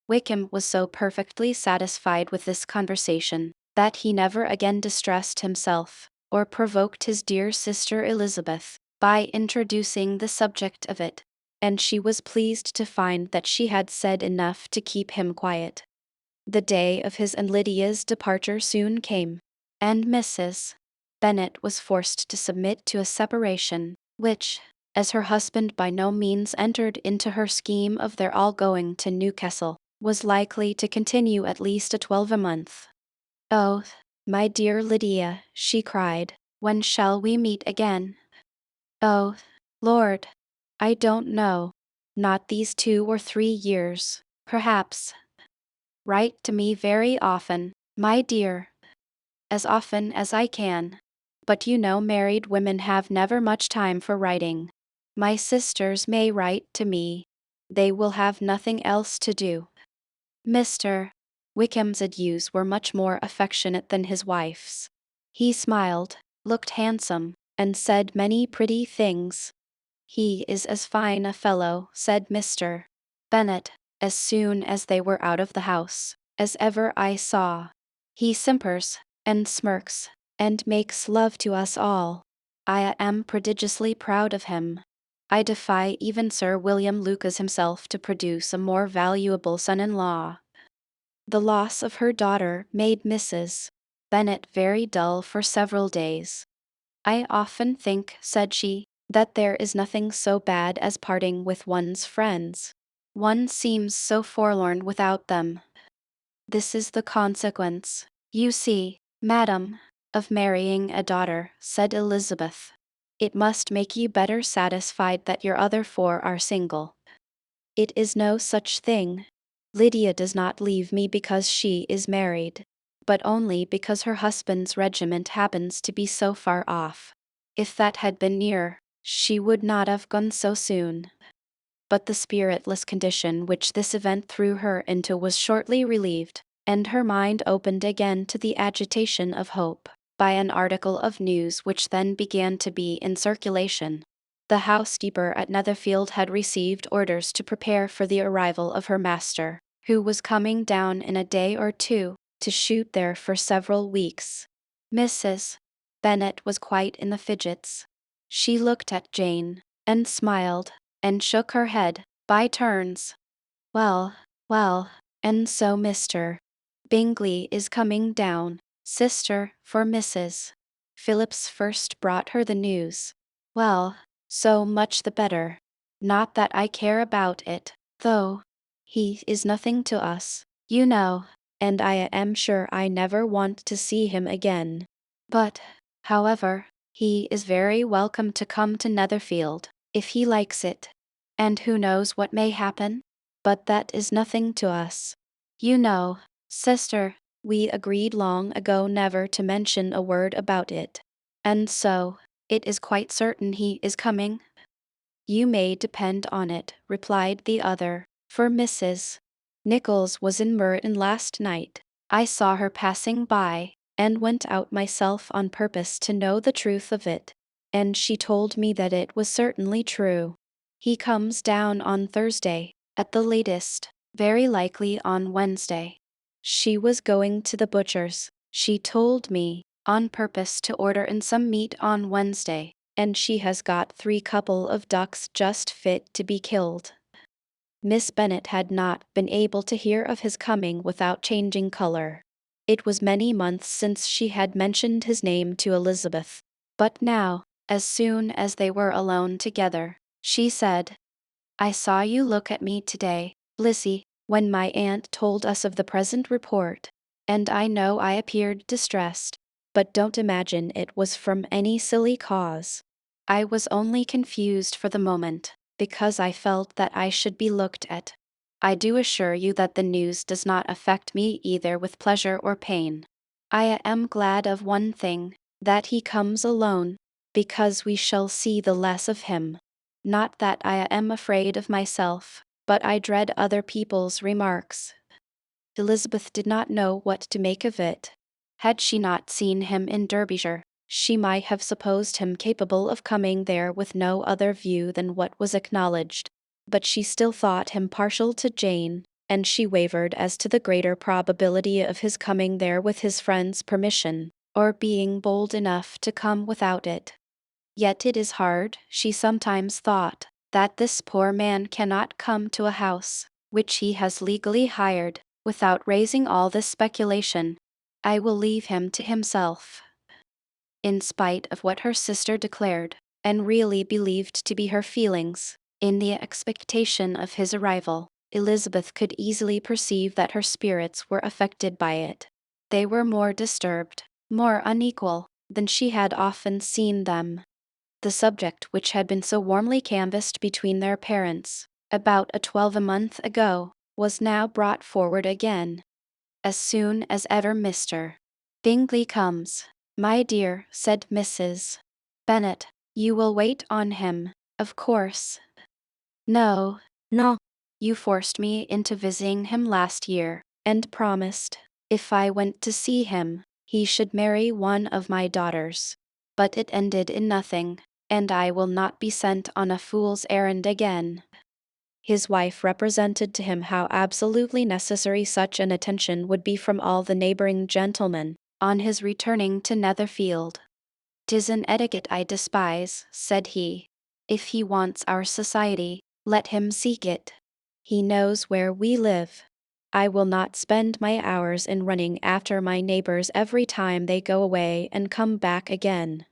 Wickham was so perfectly satisfied with this conversation, that he never again distressed himself, or provoked his dear sister Elizabeth, by introducing the subject of it, and she was pleased to find that she had said enough to keep him quiet. The day of his and Lydia's departure soon came, and Mrs. Bennet was forced to submit to a separation, which, as her husband by no means entered into her scheme of their all going to Newcastle, was likely to continue at least a 12-month. "Oh, my dear Lydia," she cried, "when shall we meet again?" "Oh, Lord, I don't know. Not these 2 or 3 years, perhaps. Write to me very often, my dear. As often as I can. But you know married women have never much time for writing. My sisters may write to me. They will have nothing else to do." Mr. Wickham's adieus were much more affectionate than his wife's. He smiled, looked handsome, and said many pretty things. "He is as fine a fellow," said Mr. Bennet, as soon as they were out of the house, "as ever I saw. He simpers, and smirks, and makes love to us all. I am prodigiously proud of him. I defy even Sir William Lucas himself to produce a more valuable son-in-law." The loss of her daughter made Mrs. Bennet very dull for several days. "I often think," said she, "that there is nothing so bad as parting with one's friends. One seems so forlorn without them. This is the consequence, you see, madam, of marrying a daughter," said Elizabeth. "It must make you better satisfied that your other 4 are single." "It is no such thing. Lydia does not leave me because she is married, but only because her husband's regiment happens to be so far off. If that had been near, she would not have gone so soon." But the spiritless condition which this event threw her into was shortly relieved, and her mind opened again to the agitation of hope, by an article of news which then began to be in circulation. The housekeeper at Netherfield had received orders to prepare for the arrival of her master, who was coming down in a day or 2, to shoot there for several weeks. Mrs. Bennet was quite in the fidgets. She looked at Jane, and smiled, and shook her head, by turns. "Well, well, and so Mr. Bingley is coming down, sister," for Mrs. Phillips first brought her the news. "Well, so much the better. Not that I care about it, though. He is nothing to us, you know, and I am sure I never want to see him again. But, however, he is very welcome to come to Netherfield, if he likes it. And who knows what may happen? But that is nothing to us. You know, sister, we agreed long ago never to mention a word about it. And so, it is quite certain he is coming?" "You may depend on it," replied the other, "for Mrs. Nichols was in Merton last night. I saw her passing by, and went out myself on purpose to know the truth of it, and she told me that it was certainly true. He comes down on Thursday, at the latest, very likely on Wednesday. She was going to the butcher's, she told me, on purpose to order in some meat on Wednesday, and she has got 3 couple of ducks just fit to be killed." Miss Bennet had not been able to hear of his coming without changing color. It was many months since she had mentioned his name to Elizabeth, but now, as soon as they were alone together, she said, "I saw you look at me today, Lizzie, when my aunt told us of the present report, and I know I appeared distressed, but don't imagine it was from any silly cause. I was only confused for the moment, because I felt that I should be looked at. I do assure you that the news does not affect me either with pleasure or pain. I am glad of one thing, that he comes alone, because we shall see the less of him. Not that I am afraid of myself, but I dread other people's remarks. Elizabeth did not know what to make of it. Had she not seen him in Derbyshire, she might have supposed him capable of coming there with no other view than what was acknowledged, but she still thought him partial to Jane, and she wavered as to the greater probability of his coming there with his friend's permission, or being bold enough to come without it. Yet it is hard, she sometimes thought, that this poor man cannot come to a house, which he has legally hired, without raising all this speculation. I will leave him to himself. In spite of what her sister declared, and really believed to be her feelings, in the expectation of his arrival, Elizabeth could easily perceive that her spirits were affected by it. They were more disturbed, more unequal, than she had often seen them. The subject which had been so warmly canvassed between their parents, about a 12 month ago, was now brought forward again. As soon as ever Mr. Bingley comes, my dear, said Mrs. Bennet, you will wait on him, of course. No, no. You forced me into visiting him last year, and promised, if I went to see him, he should marry one of my daughters. But it ended in nothing, and I will not be sent on a fool's errand again. His wife represented to him how absolutely necessary such an attention would be from all the neighboring gentlemen, on his returning to Netherfield. "'Tis an etiquette I despise," said he. "If he wants our society, let him seek it. He knows where we live. I will not spend my hours in running after my neighbors every time they go away and come back again.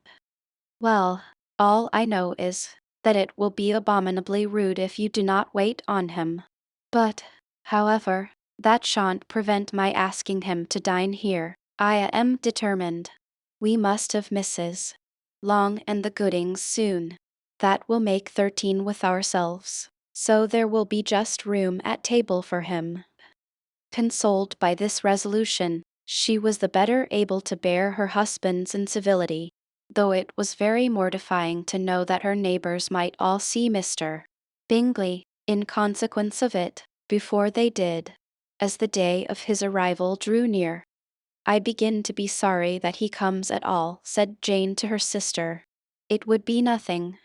Well, all I know is, that it will be abominably rude if you do not wait on him. But, however, that shan't prevent my asking him to dine here. I am determined. We must have Mrs. Long and the Goodings soon. That will make 13 with ourselves, so there will be just room at table for him." Consoled by this resolution, she was the better able to bear her husband's incivility, though it was very mortifying to know that her neighbors might all see Mr. Bingley, in consequence of it, before they did. As the day of his arrival drew near, "I begin to be sorry that he comes at all," said Jane to her sister. "It would be nothing.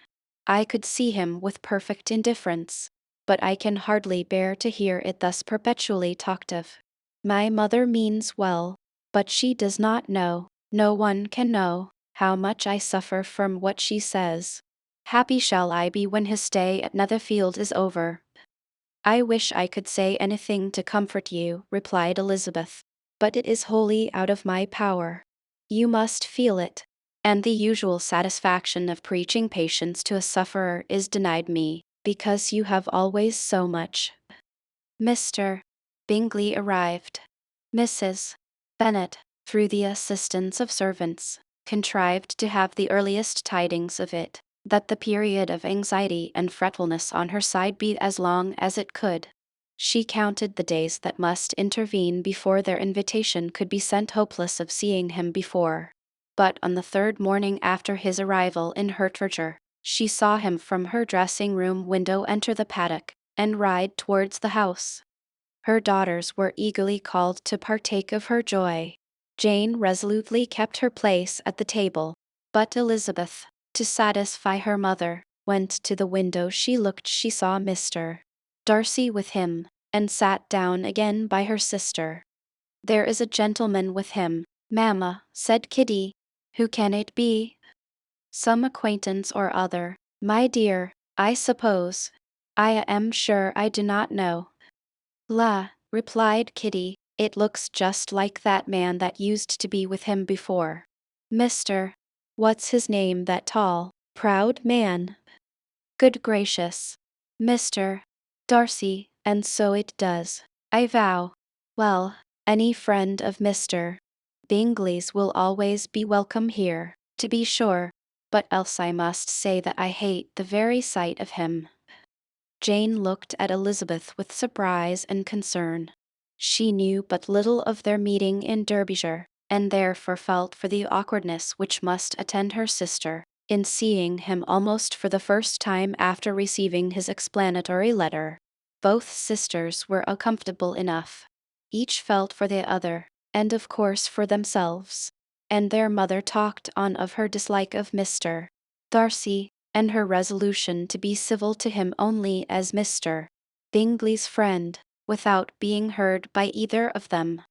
I could see him with perfect indifference, but I can hardly bear to hear it thus perpetually talked of. My mother means well, but she does not know, no one can know, how much I suffer from what she says. Happy shall I be when his stay at Netherfield is over." "I wish I could say anything to comfort you," replied Elizabeth, "but it is wholly out of my power. You must feel it, and the usual satisfaction of preaching patience to a sufferer is denied me, because you have always so much." Mr. Bingley arrived. Mrs. Bennet, through the assistance of servants, contrived to have the earliest tidings of it, that the period of anxiety and fretfulness on her side be as long as it could. She counted the days that must intervene before their invitation could be sent, hopeless of seeing him before. But on the third morning after his arrival in Hertfordshire, she saw him from her dressing-room window enter the paddock, and ride towards the house. Her daughters were eagerly called to partake of her joy. Jane resolutely kept her place at the table, but Elizabeth, to satisfy her mother, went to the window. She saw Mr. Darcy with him, and sat down again by her sister. "There is a gentleman with him, mamma," said Kitty. "Who can it be?" "Some acquaintance or other, my dear, I suppose. I am sure I do not know." "La," replied Kitty, "it looks just like that man that used to be with him before. Mr. What's his name, that tall, proud man?" "Good gracious, Mr. Darcy, and so it does, I vow. Well, any friend of Mr. Bingley's will always be welcome here, to be sure. but else I must say that I hate the very sight of him." Jane looked at Elizabeth with surprise and concern. She knew but little of their meeting in Derbyshire, and therefore felt for the awkwardness which must attend her sister in seeing him almost for the first time after receiving his explanatory letter. Both sisters were uncomfortable enough. Each felt for the other, and of course for themselves. And their mother talked on of her dislike of Mr. Darcy, and her resolution to be civil to him only as Mr. Bingley's friend, without being heard by either of them.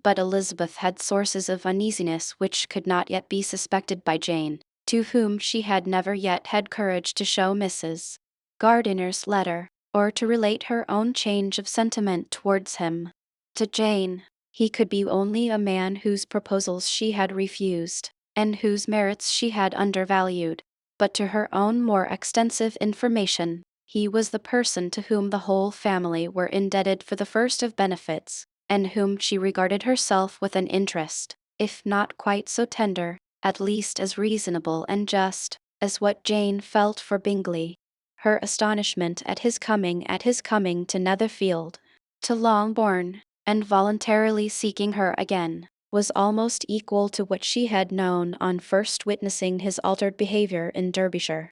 But Elizabeth had sources of uneasiness which could not yet be suspected by Jane, to whom she had never yet had courage to show Mrs. Gardiner's letter, or to relate her own change of sentiment towards him. To Jane, he could be only a man whose proposals she had refused, and whose merits she had undervalued. But to her own more extensive information, he was the person to whom the whole family were indebted for the first of benefits, and whom she regarded herself with an interest, if not quite so tender, at least as reasonable and just, as what Jane felt for Bingley. Her astonishment at his coming to Netherfield, to Longbourn, and voluntarily seeking her again, was almost equal to what she had known on first witnessing his altered behavior in Derbyshire.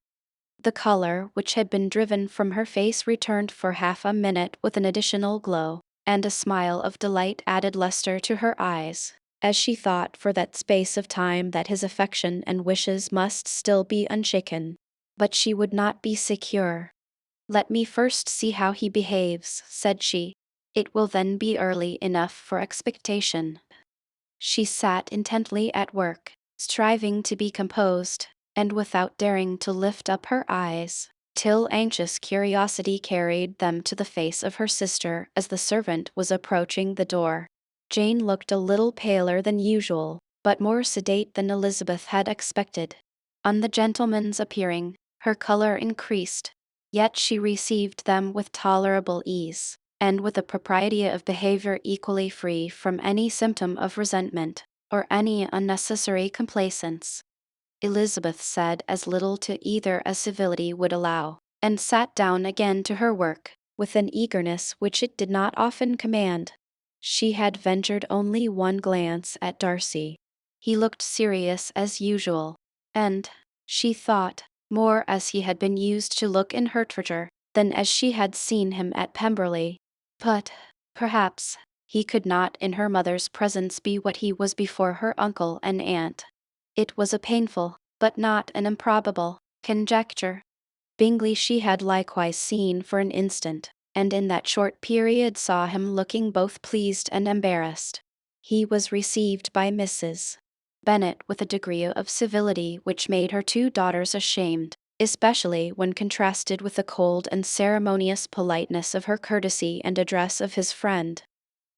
The color which had been driven from her face returned for half a minute with an additional glow, and a smile of delight added lustre to her eyes, as she thought for that space of time that his affection and wishes must still be unshaken. But she would not be secure. "Let me first see how he behaves," said she. "It will then be early enough for expectation." She sat intently at work, striving to be composed, and without daring to lift up her eyes, till anxious curiosity carried them to the face of her sister as the servant was approaching the door. Jane looked a little paler than usual, but more sedate than Elizabeth had expected. On the gentleman's appearing, her color increased, yet she received them with tolerable ease, and with a propriety of behavior equally free from any symptom of resentment, or any unnecessary complaisance. Elizabeth said as little to either as civility would allow, and sat down again to her work, with an eagerness which it did not often command. She had ventured only one glance at Darcy. He looked serious as usual, and, she thought, more as he had been used to look in Hertfordshire, than as she had seen him at Pemberley. But, perhaps, he could not in her mother's presence be what he was before her uncle and aunt. It was a painful, but not an improbable, conjecture. Bingley she had likewise seen for an instant, and in that short period saw him looking both pleased and embarrassed. He was received by Mrs. Bennet with a degree of civility which made her two daughters ashamed, especially when contrasted with the cold and ceremonious politeness of her courtesy and address of his friend.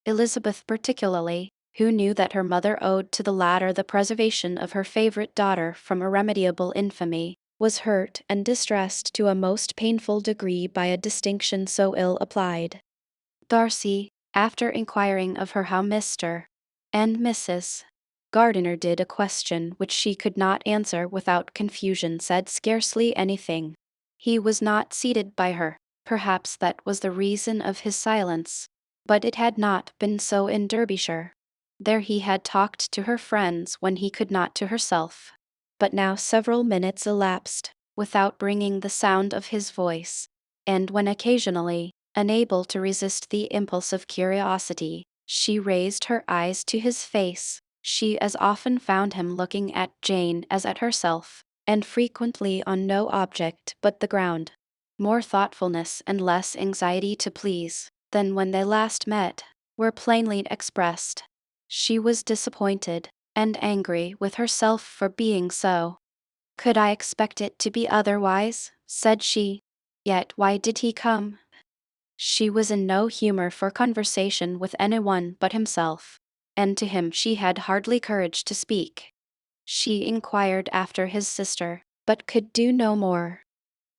Elizabeth particularly, who knew that her mother owed to the latter the preservation of her favorite daughter from irremediable infamy, was hurt and distressed to a most painful degree by a distinction so ill applied. Darcy, after inquiring of her how Mr. and Mrs. Gardiner did, a question which she could not answer without confusion, said scarcely anything. He was not seated by her, perhaps that was the reason of his silence, but it had not been so in Derbyshire. There he had talked to her friends when he could not to herself. But now several minutes elapsed, without bringing the sound of his voice, and when occasionally, unable to resist the impulse of curiosity, she raised her eyes to his face, she as often found him looking at Jane as at herself, and frequently on no object but the ground. More thoughtfulness and less anxiety to please, than when they last met, were plainly expressed. She was disappointed, and angry with herself for being so. "Could I expect it to be otherwise?" said she. "Yet why did he come?" She was in no humor for conversation with anyone but himself, and to him she had hardly courage to speak. She inquired after his sister, but could do no more.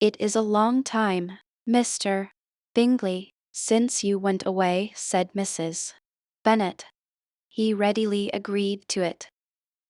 "It is a long time, Mr. Bingley, since you went away," said Mrs. Bennet. He readily agreed to it.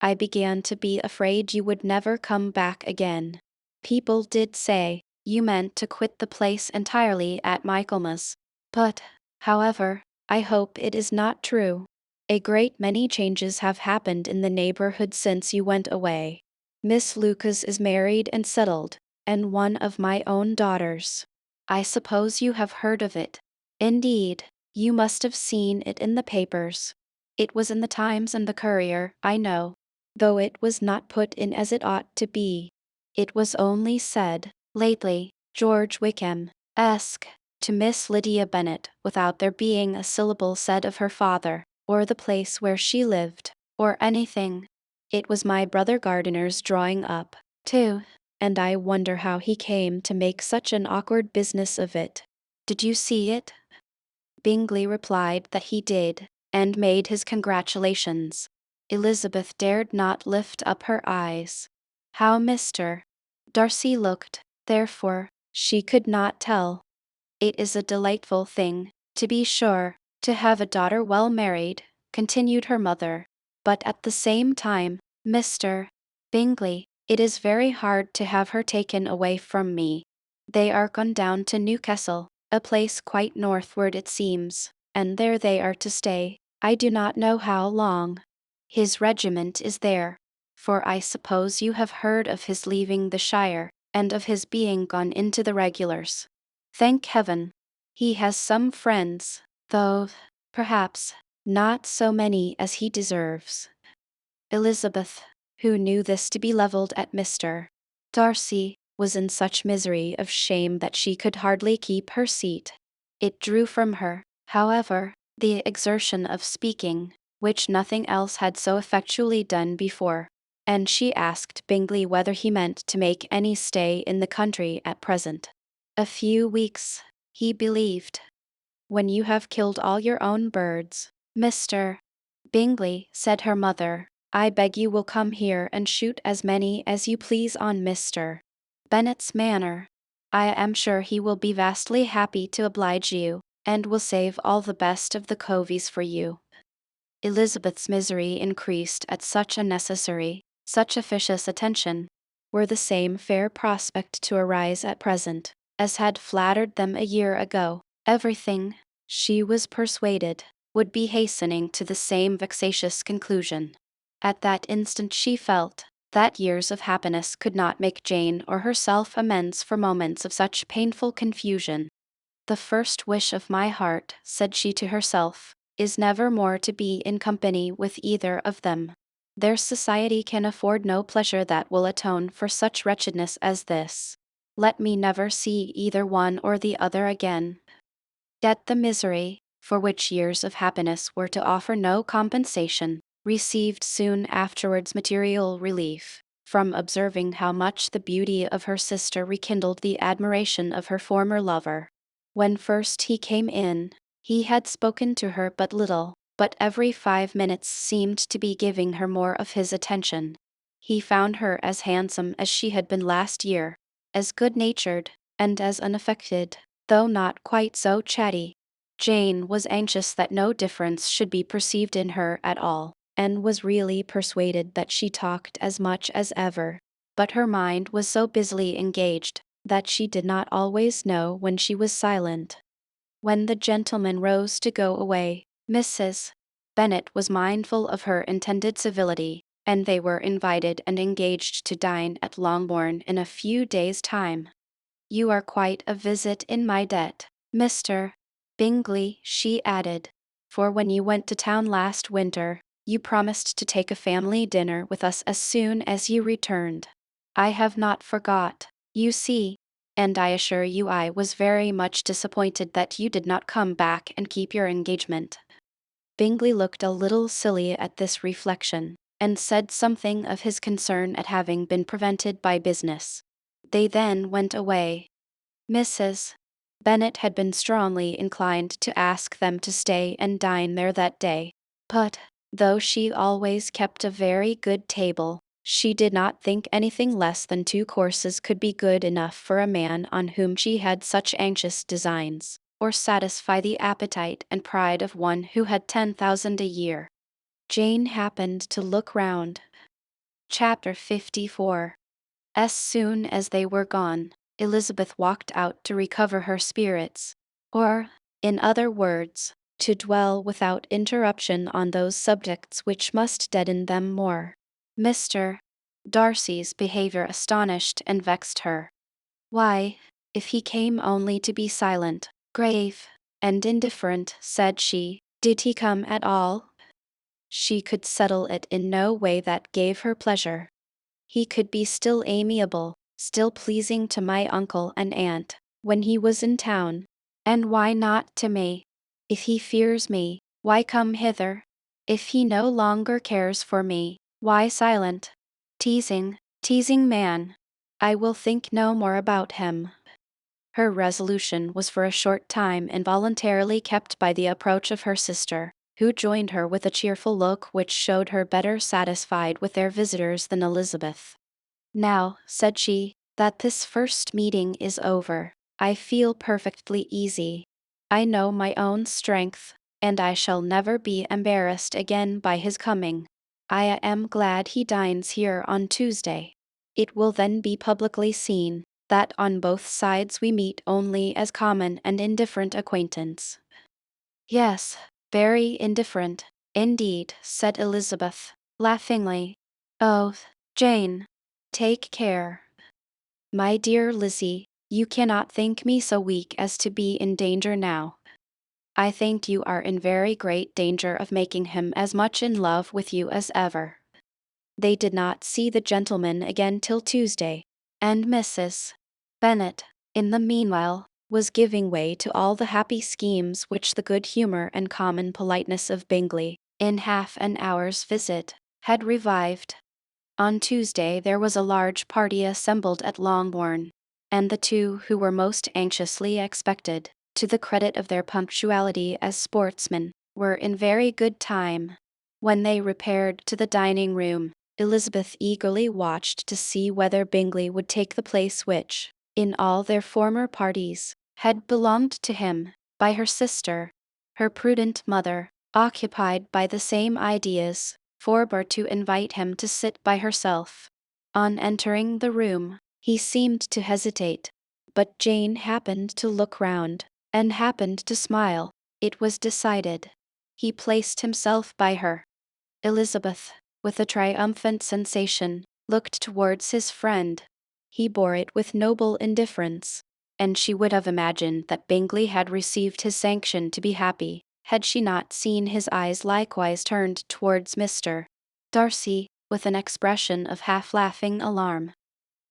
I began to be afraid you would never come back again. People did say you meant to quit the place entirely at Michaelmas. But, however, I hope it is not true. A great many changes have happened in the neighborhood since you went away. Miss Lucas is married and settled, and one of my own daughters. I suppose you have heard of it. Indeed, you must have seen it in the papers. It was in the Times and the Courier, I know, though it was not put in as it ought to be. It was only said, lately, George Wickham, esque, to Miss Lydia Bennet, without there being a syllable said of her father, or the place where she lived, or anything. It was my brother Gardiner's drawing up, too, and I wonder how he came to make such an awkward business of it. Did you see it? Bingley replied that he did, and made his congratulations. Elizabeth dared not lift up her eyes. How Mr. Darcy looked, therefore, she could not tell. It is a delightful thing, to be sure, to have a daughter well married, continued her mother. But at the same time, Mr. Bingley, it is very hard to have her taken away from me. They are gone down to Newcastle, a place quite northward it seems, and there they are to stay, I do not know how long. His regiment is there, for I suppose you have heard of his leaving the shire, and of his being gone into the regulars. Thank heaven. He has some friends, though, perhaps, not so many as he deserves. Elizabeth, who knew this to be levelled at Mr. Darcy, was in such misery of shame that she could hardly keep her seat. It drew from her, however, the exertion of speaking, which nothing else had so effectually done before, and she asked Bingley whether he meant to make any stay in the country at present. A few weeks, he believed. When you have killed all your own birds, Mr. Bingley, said her mother, I beg you will come here and shoot as many as you please on Mr. Bennet's manor. I am sure he will be vastly happy to oblige you, and will save all the best of the coveys for you. Elizabeth's misery increased at such unnecessary, such officious attention. Were the same fair prospect to arise at present, as had flattered them a year ago, everything, she was persuaded, would be hastening to the same vexatious conclusion. At that instant she felt that years of happiness could not make Jane or herself amends for moments of such painful confusion. The first wish of my heart, said she to herself, is never more to be in company with either of them. Their society can afford no pleasure that will atone for such wretchedness as this. Let me never see either one or the other again. Yet the misery, for which years of happiness were to offer no compensation, received soon afterwards material relief, from observing how much the beauty of her sister rekindled the admiration of her former lover. When first he came in, he had spoken to her but little, but every 5 minutes seemed to be giving her more of his attention. He found her as handsome as she had been last year, as good-natured, and as unaffected, though not quite so chatty. Jane was anxious that no difference should be perceived in her at all, and was really persuaded that she talked as much as ever. But her mind was so busily engaged that she did not always know when she was silent. When the gentleman rose to go away, Mrs. Bennet was mindful of her intended civility, and they were invited and engaged to dine at Longbourn in a few days' time. You are quite a visit in my debt, Mr. Bingley, she added, for when you went to town last winter, you promised to take a family dinner with us as soon as you returned. I have not forgot, you see, and I assure you I was very much disappointed that you did not come back and keep your engagement. Bingley looked a little silly at this reflection, and said something of his concern at having been prevented by business. They then went away. Mrs. Bennet had been strongly inclined to ask them to stay and dine there that day, but, though she always kept a very good table, she did not think anything less than 2 courses could be good enough for a man on whom she had such anxious designs, or satisfy the appetite and pride of one who had 10,000 a year. Jane happened to look round. Chapter 54. As soon as they were gone, Elizabeth walked out to recover her spirits, or, in other words, to dwell without interruption on those subjects which must deaden them more. Mr. Darcy's behavior astonished and vexed her. Why, if he came only to be silent, grave, and indifferent, said she, did he come at all? She could settle it in no way that gave her pleasure. He could be still amiable, still pleasing to my uncle and aunt, when he was in town. And why not to me? If he fears me, why come hither? If he no longer cares for me, why silent? Teasing man. I will think no more about him. Her resolution was for a short time involuntarily kept by the approach of her sister, who joined her with a cheerful look which showed her better satisfied with their visitors than Elizabeth. Now, said she, that this first meeting is over, I feel perfectly easy. I know my own strength, and I shall never be embarrassed again by his coming. I am glad he dines here on Tuesday. It will then be publicly seen that on both sides we meet only as common and indifferent acquaintance. Yes, very indifferent, indeed, said Elizabeth, laughingly. Oh, Jane, take care. My dear Lizzie, you cannot think me so weak as to be in danger now. I think you are in very great danger of making him as much in love with you as ever. They did not see the gentleman again till Tuesday, and Mrs. Bennet, in the meanwhile, was giving way to all the happy schemes which the good humour and common politeness of Bingley, in half an hour's visit, had revived. On Tuesday there was a large party assembled at Longbourn, and the two who were most anxiously expected, to the credit of their punctuality as sportsmen, were in very good time. When they repaired to the dining room, Elizabeth eagerly watched to see whether Bingley would take the place which, in all their former parties, had belonged to him, by her sister. Her prudent mother, occupied by the same ideas, forbore to invite him to sit by herself. On entering the room, he seemed to hesitate, but Jane happened to look round, and happened to smile. It was decided. He placed himself by her. Elizabeth, with a triumphant sensation, looked towards his friend. He bore it with noble indifference, and she would have imagined that Bingley had received his sanction to be happy, had she not seen his eyes likewise turned towards Mr. Darcy, with an expression of half-laughing alarm.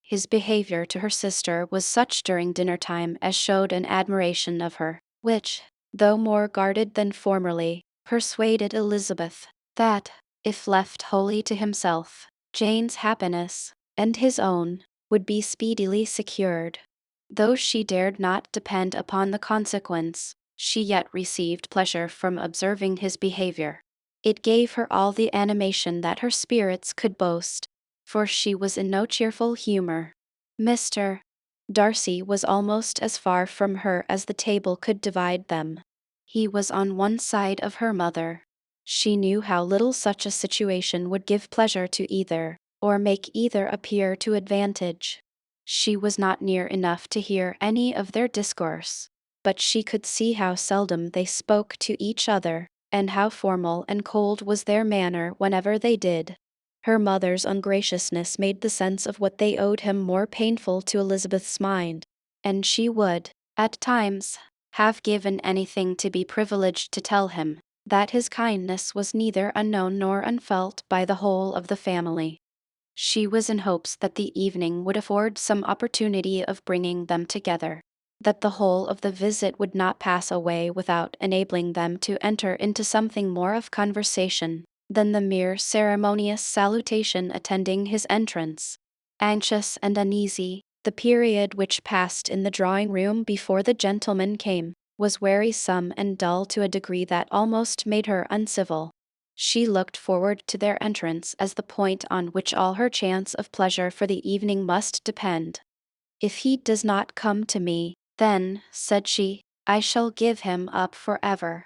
His behavior to her sister was such during dinner-time as showed an admiration of her, which, though more guarded than formerly, persuaded Elizabeth that, if left wholly to himself, Jane's happiness, and his own, would be speedily secured. Though she dared not depend upon the consequence, she yet received pleasure from observing his behavior. It gave her all the animation that her spirits could boast, for she was in no cheerful humor. Mr. Darcy was almost as far from her as the table could divide them. He was on one side of her mother. She knew how little such a situation would give pleasure to either, or make either appear to advantage. She was not near enough to hear any of their discourse, but she could see how seldom they spoke to each other, and how formal and cold was their manner whenever they did. Her mother's ungraciousness made the sense of what they owed him more painful to Elizabeth's mind, and she would, at times, have given anything to be privileged to tell him that his kindness was neither unknown nor unfelt by the whole of the family. She was in hopes that the evening would afford some opportunity of bringing them together, that the whole of the visit would not pass away without enabling them to enter into something more of conversation than the mere ceremonious salutation attending his entrance. Anxious and uneasy, the period which passed in the drawing-room before the gentleman came was wearisome and dull to a degree that almost made her uncivil. She looked forward to their entrance as the point on which all her chance of pleasure for the evening must depend. If he does not come to me, then, said she, I shall give him up forever.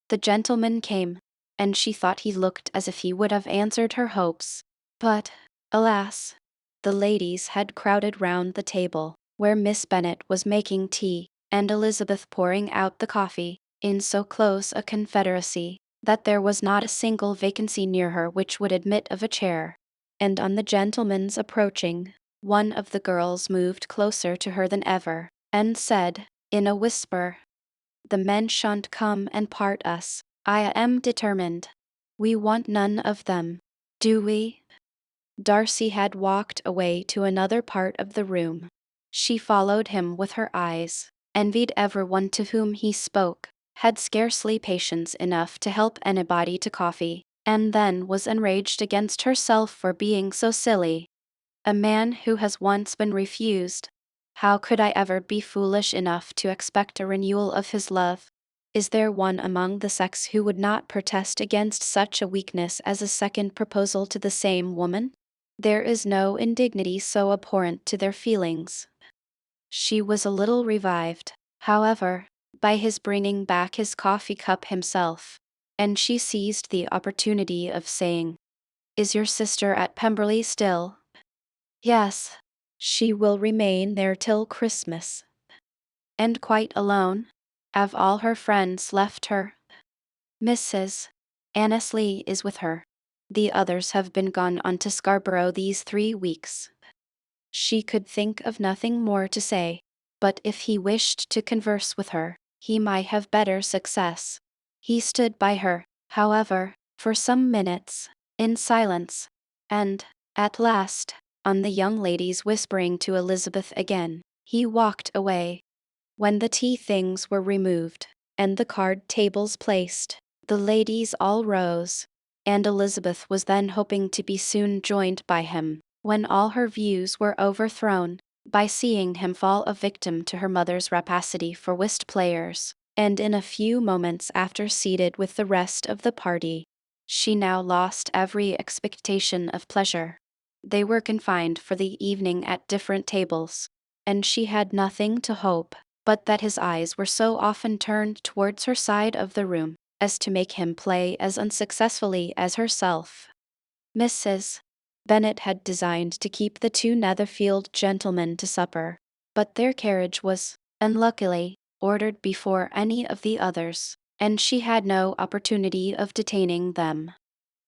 The gentleman came, and she thought he looked as if he would have answered her hopes. But, Alas! The ladies had crowded round the table, where Miss Bennet was making tea, and Elizabeth pouring out the coffee, in so close a confederacy, that there was not a single vacancy near her which would admit of a chair. And on the gentleman's approaching, one of the girls moved closer to her than ever, and said, in a whisper, "The men shan't come and part us. I am determined. We want none of them. Do we?" Darcy had walked away to another part of the room. She followed him with her eyes, envied everyone to whom he spoke, had scarcely patience enough to help anybody to coffee, and then was enraged against herself for being so silly. A man who has once been refused. How could I ever be foolish enough to expect a renewal of his love? Is there one among the sex who would not protest against such a weakness as a second proposal to the same woman? There is no indignity so abhorrent to their feelings. She was a little revived, however, by his bringing back his coffee cup himself, and she seized the opportunity of saying, "Is your sister at Pemberley still?" "Yes. She will remain there till Christmas." "And quite alone? Have all her friends left her?" "Mrs. Annesley is with her. The others have been gone on to Scarborough these 3 weeks." She could think of nothing more to say, but if he wished to converse with her, he might have better success. He stood by her, however, for some minutes, in silence, and, at last, on the young lady's whispering to Elizabeth again, he walked away. When the tea things were removed, and the card tables placed, the ladies all rose, and Elizabeth was then hoping to be soon joined by him, when all her views were overthrown, by seeing him fall a victim to her mother's rapacity for whist players, and in a few moments after seated with the rest of the party. She now lost every expectation of pleasure. They were confined for the evening at different tables, and she had nothing to hope but that his eyes were so often turned towards her side of the room as to make him play as unsuccessfully as herself. Mrs. Bennet had designed to keep the two Netherfield gentlemen to supper, but their carriage was, unluckily, ordered before any of the others, and she had no opportunity of detaining them.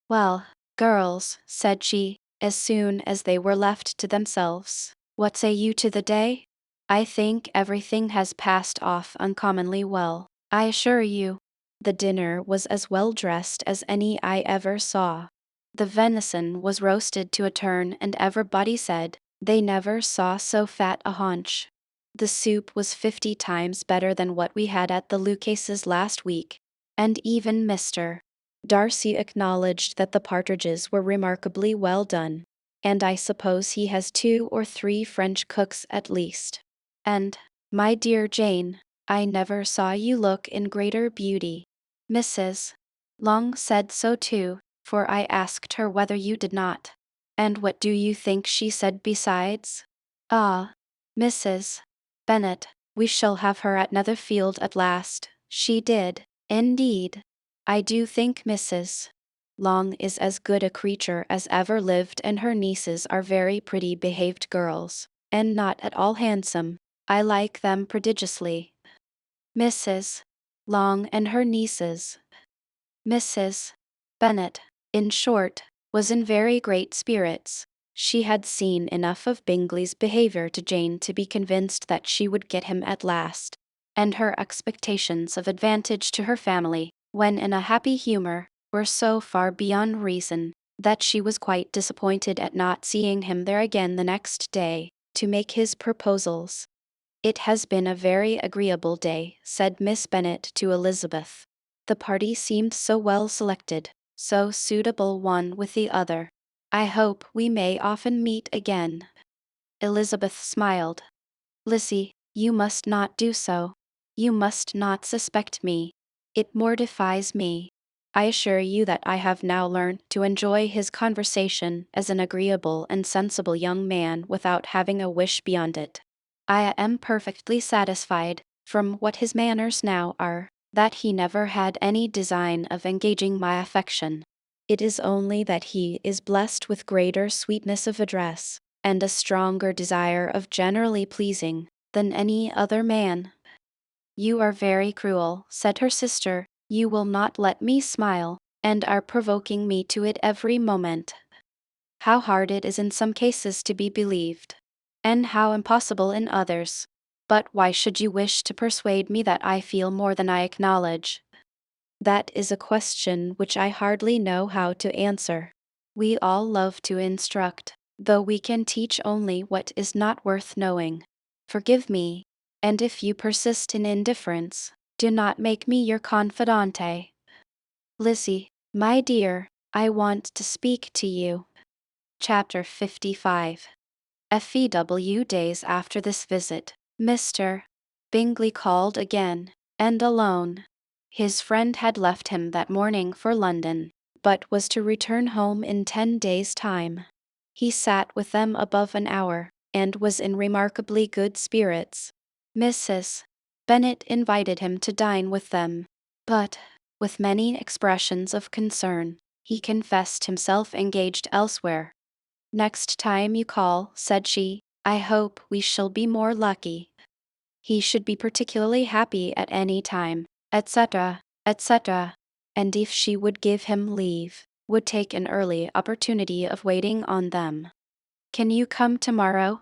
"Well, girls," said she, as soon as they were left to themselves, "what say you to the day? I think everything has passed off uncommonly well, I assure you. The dinner was as well dressed as any I ever saw. The venison was roasted to a turn, and everybody said they never saw so fat a haunch. The soup was 50 times better than what we had at the Lucases last week, and even Mr. Darcy acknowledged that the partridges were remarkably well done, and I suppose he has 2 or 3 French cooks at least. And, my dear Jane, I never saw you look in greater beauty. Mrs. Long said so too, for I asked her whether you did not. And what do you think she said besides? Ah, Mrs. Bennet, we shall have her at Netherfield at last. She did, indeed. I do think Mrs. Long is as good a creature as ever lived, and her nieces are very pretty behaved girls, and not at all handsome. I like them prodigiously. Mrs. Long and her nieces. Mrs. Bennet, in short, was in very great spirits. She had seen enough of Bingley's behaviour to Jane to be convinced that she would get him at last, and her expectations of advantage to her family, when in a happy humour, were so far beyond reason, that she was quite disappointed at not seeing him there again the next day, to make his proposals. "It has been a very agreeable day," said Miss Bennet to Elizabeth. "The party seemed so well selected, so suitable one with the other. I hope we may often meet again." Elizabeth smiled. "Lizzie, you must not do so. You must not suspect me. It mortifies me. I assure you that I have now learned to enjoy his conversation as an agreeable and sensible young man without having a wish beyond it. I am perfectly satisfied, from what his manners now are, that he never had any design of engaging my affection. It is only that he is blessed with greater sweetness of address, and a stronger desire of generally pleasing, than any other man. You are very cruel, said her sister, you will not let me smile, and are provoking me to it every moment. How hard it is in some cases to be believed, and how impossible in others. But why should you wish to persuade me that I feel more than I acknowledge? That is a question which I hardly know how to answer. We all love to instruct, though we can teach only what is not worth knowing. Forgive me, and if you persist in indifference, do not make me your confidante. Lizzie, my dear, I want to speak to you. Chapter 55. FEW days after this visit, Mr. Bingley called again, and alone. His friend had left him that morning for London, but was to return home in 10 days' time. He sat with them above an hour, and was in remarkably good spirits. Mrs. Bennet invited him to dine with them, but, with many expressions of concern, he confessed himself engaged elsewhere. Next time you call, said she, I hope we shall be more lucky. He should be particularly happy at any time, etc., etc., and if she would give him leave, would take an early opportunity of waiting on them. Can you come tomorrow?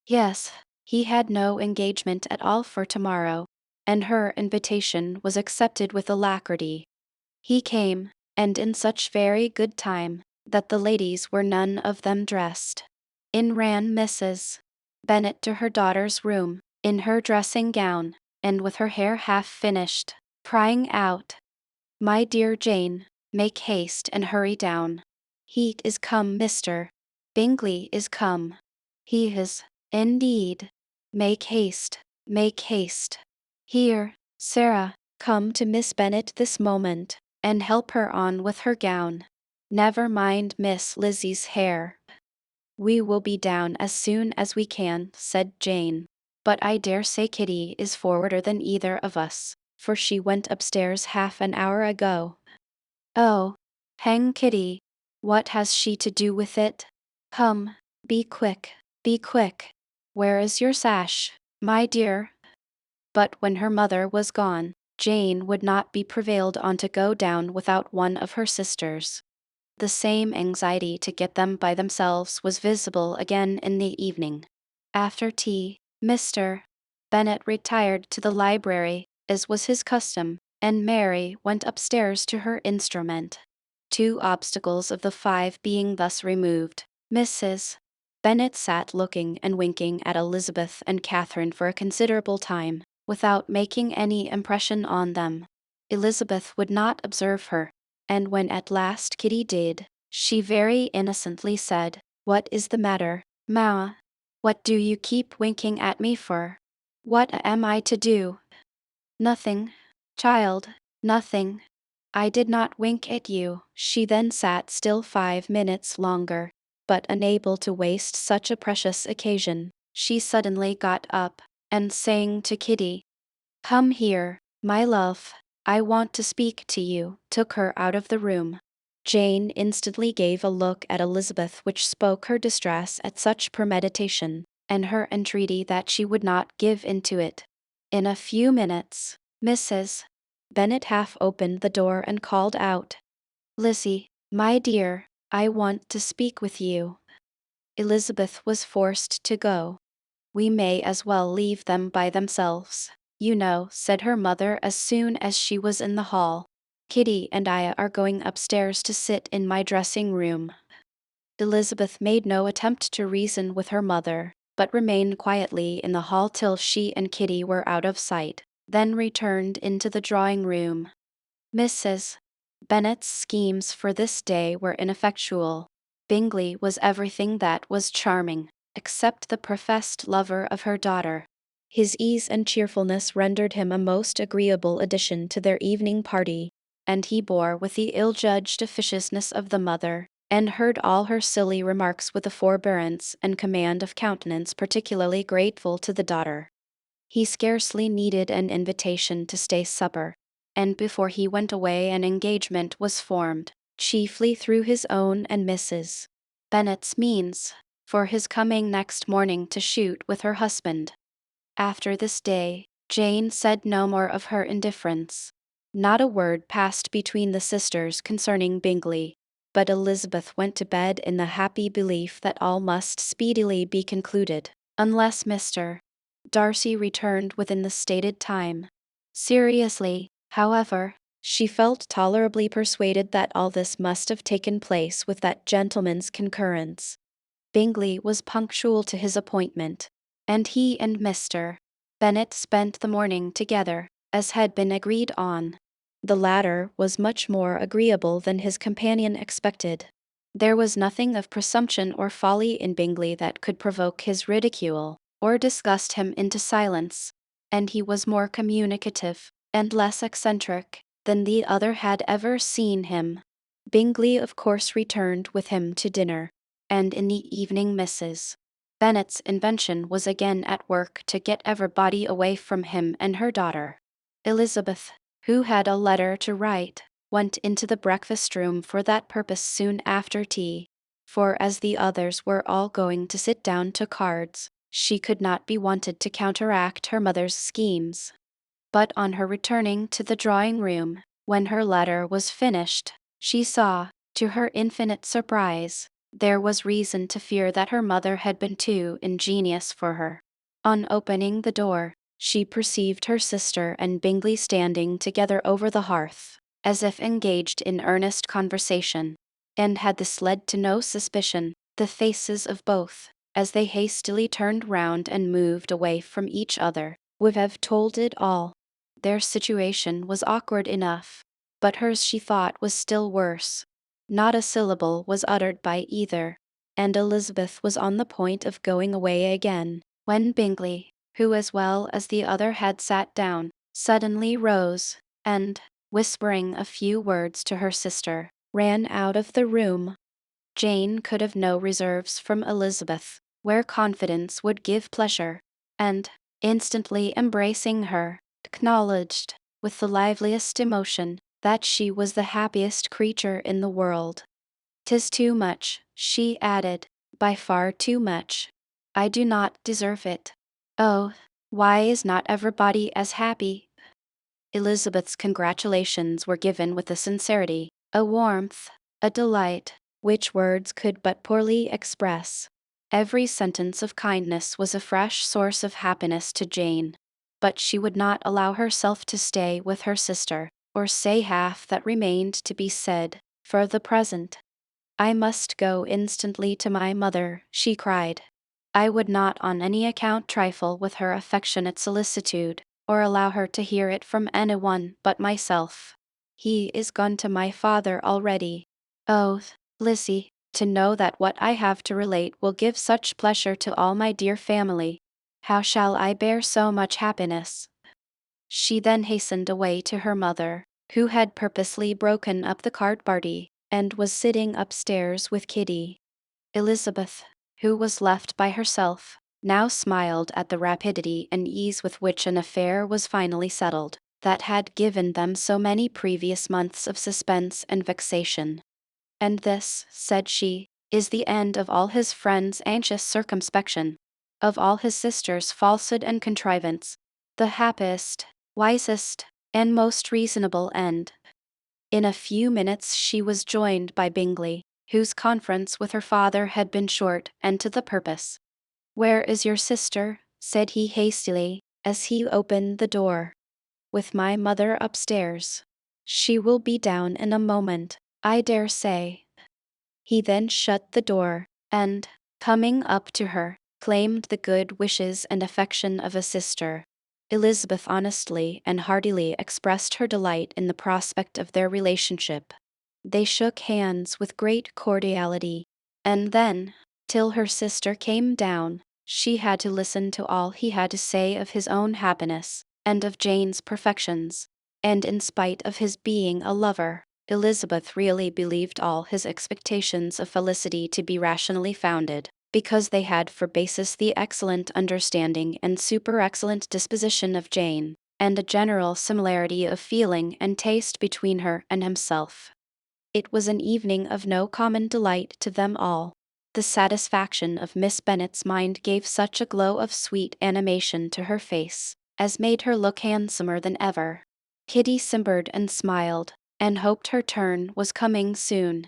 Yes, he had no engagement at all for tomorrow, and her invitation was accepted with alacrity. He came, and in such very good time, that the ladies were none of them dressed. In ran Mrs. Bennet to her daughter's room, in her dressing gown, and with her hair half finished, crying out, My dear Jane, make haste and hurry down. He is come, Mr. Bingley is come. He is, indeed. Make haste, make haste. Here, Sarah, come to Miss Bennet this moment, and help her on with her gown. Never mind Miss Lizzie's hair. We will be down as soon as we can, said Jane. But I dare say Kitty is forwarder than either of us, for she went upstairs half an hour ago. Oh, hang Kitty. What has she to do with it? Come, be quick, be quick. Where is your sash, my dear? But when her mother was gone, Jane would not be prevailed on to go down without one of her sisters. The same anxiety to get them by themselves was visible again in the evening. After tea, Mr. Bennet retired to the library, as was his custom, and Mary went upstairs to her instrument. 2 obstacles of the 5 being thus removed, Mrs. Bennet sat looking and winking at Elizabeth and Catherine for a considerable time, without making any impression on them. Elizabeth would not observe her, and when at last Kitty did, she very innocently said, What is the matter, ma? What do you keep winking at me for? What am I to do? Nothing, child, nothing. I did not wink at you. She then sat still 5 minutes longer, but unable to waste such a precious occasion, she suddenly got up, and saying to Kitty, Come here, my love, I want to speak to you, took her out of the room. Jane instantly gave a look at Elizabeth which spoke her distress at such premeditation, and her entreaty that she would not give into it. In a few minutes, Mrs. Bennet half opened the door and called out, Lizzie, my dear, I want to speak with you. Elizabeth was forced to go. We may as well leave them by themselves, you know, said her mother as soon as she was in the hall. Kitty and I are going upstairs to sit in my dressing room. Elizabeth made no attempt to reason with her mother, but remained quietly in the hall till she and Kitty were out of sight, then returned into the drawing room. Mrs. Bennet's schemes for this day were ineffectual. Bingley was everything that was charming, except the professed lover of her daughter. His ease and cheerfulness rendered him a most agreeable addition to their evening party, and he bore with the ill-judged officiousness of the mother, and heard all her silly remarks with a forbearance and command of countenance particularly grateful to the daughter. He scarcely needed an invitation to stay supper, and before he went away an engagement was formed, chiefly through his own and Mrs. Bennet's means, for his coming next morning to shoot with her husband. After this day, Jane said no more of her indifference. Not a word passed between the sisters concerning Bingley, but Elizabeth went to bed in the happy belief that all must speedily be concluded, unless Mr. Darcy returned within the stated time. Seriously, however, she felt tolerably persuaded that all this must have taken place with that gentleman's concurrence. Bingley was punctual to his appointment, and he and Mr. Bennet spent the morning together, as had been agreed on. The latter was much more agreeable than his companion expected. There was nothing of presumption or folly in Bingley that could provoke his ridicule, or disgust him into silence, and he was more communicative, and less eccentric, than the other had ever seen him. Bingley of course returned with him to dinner, and in the evening Mrs. Bennet's invention was again at work to get everybody away from him and her daughter. Elizabeth, who had a letter to write, went into the breakfast room for that purpose soon after tea, for as the others were all going to sit down to cards, she could not be wanted to counteract her mother's schemes. But on her returning to the drawing room, when her letter was finished, she saw, to her infinite surprise, there was reason to fear that her mother had been too ingenious for her. On opening the door, she perceived her sister and Bingley standing together over the hearth, as if engaged in earnest conversation, and had this led to no suspicion, the faces of both, as they hastily turned round and moved away from each other, would have told it all. Their situation was awkward enough, but hers she thought was still worse. Not a syllable was uttered by either, and Elizabeth was on the point of going away again, when Bingley, who as well as the other had sat down, suddenly rose, and, whispering a few words to her sister, ran out of the room. Jane could have no reserves from Elizabeth, where confidence would give pleasure, and, instantly embracing her, acknowledged, with the liveliest emotion, that she was the happiest creature in the world. "'Tis too much," she added, "by far too much. I do not deserve it. Oh, why is not everybody as happy?" Elizabeth's congratulations were given with a sincerity, a warmth, a delight, which words could but poorly express. Every sentence of kindness was a fresh source of happiness to Jane, but she would not allow herself to stay with her sister, or say half that remained to be said, for the present. "I must go instantly to my mother," she cried. "I would not on any account trifle with her affectionate solicitude, or allow her to hear it from anyone but myself. He is gone to my father already. Oh, Lizzie, to know that what I have to relate will give such pleasure to all my dear family. How shall I bear so much happiness?" She then hastened away to her mother, who had purposely broken up the card party, and was sitting upstairs with Kitty. Elizabeth, who was left by herself, now smiled at the rapidity and ease with which an affair was finally settled, that had given them so many previous months of suspense and vexation. "And this," said she, "is the end of all his friends' anxious circumspection, of all his sisters' falsehood and contrivance, the happiest, wisest, and most reasonable end." In a few minutes she was joined by Bingley, whose conference with her father had been short and to the purpose. "Where is your sister?" said he hastily, as he opened the door. "With my mother upstairs. She will be down in a moment, I dare say." He then shut the door, and, coming up to her, claimed the good wishes and affection of a sister. Elizabeth honestly and heartily expressed her delight in the prospect of their relationship. They shook hands with great cordiality, and then, till her sister came down, she had to listen to all he had to say of his own happiness, and of Jane's perfections, and in spite of his being a lover, Elizabeth really believed all his expectations of felicity to be rationally founded, because they had for basis the excellent understanding and super-excellent disposition of Jane, and a general similarity of feeling and taste between her and himself. It was an evening of no common delight to them all. The satisfaction of Miss Bennet's mind gave such a glow of sweet animation to her face, as made her look handsomer than ever. Kitty simpered and smiled, and hoped her turn was coming soon.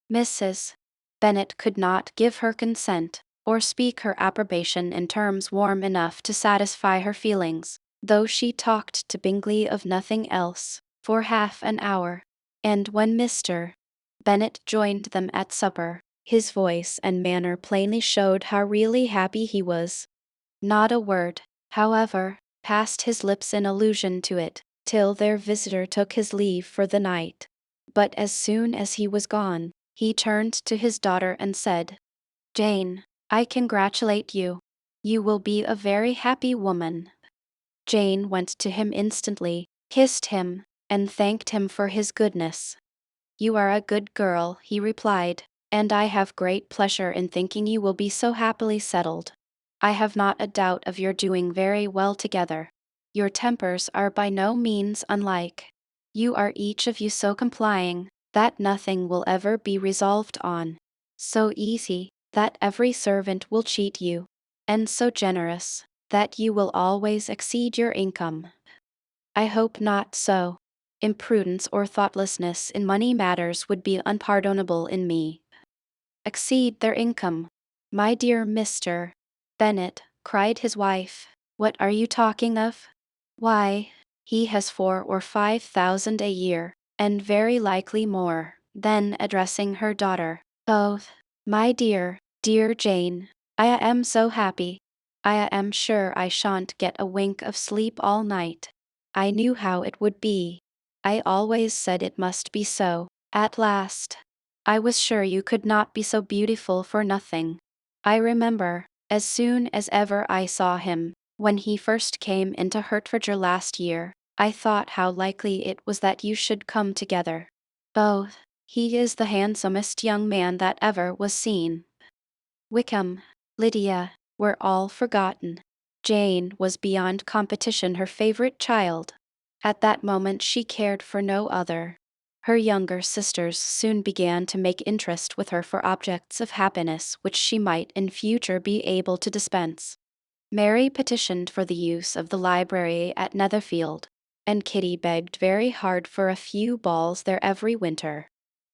Mrs. Bennet could not give her consent, or speak her approbation in terms warm enough to satisfy her feelings, though she talked to Bingley of nothing else, for half an hour. And when Mr. Bennet joined them at supper, his voice and manner plainly showed how really happy he was. Not a word, however, passed his lips in allusion to it, till their visitor took his leave for the night. But as soon as he was gone, he turned to his daughter and said, "Jane, I congratulate you. You will be a very happy woman." Jane went to him instantly, kissed him, and thanked him for his goodness. "You are a good girl," he replied, "and I have great pleasure in thinking you will be so happily settled. I have not a doubt of your doing very well together. Your tempers are by no means unlike. You are each of you so complying, that nothing will ever be resolved on. So easy, that every servant will cheat you. And so generous, that you will always exceed your income. I hope not so. Imprudence or thoughtlessness in money matters would be unpardonable in me." "Exceed their income, my dear Mr. Bennet," cried his wife. "What are you talking of? Why, he has 4 or 5 thousand a year, and very likely more." Then addressing her daughter, "Oh, my dear, dear Jane, I am so happy. I am sure I shan't get a wink of sleep all night. I knew how it would be. I always said it must be so. At last. I was sure you could not be so beautiful for nothing. I remember, as soon as ever I saw him, when he first came into Hertfordshire last year, I thought how likely it was that you should come together. Oh, he is the handsomest young man that ever was seen." Wickham, Lydia, were all forgotten. Jane was beyond competition her favorite child. At that moment she cared for no other. Her younger sisters soon began to make interest with her for objects of happiness which she might in future be able to dispense. Mary petitioned for the use of the library at Netherfield, and Kitty begged very hard for a few balls there every winter.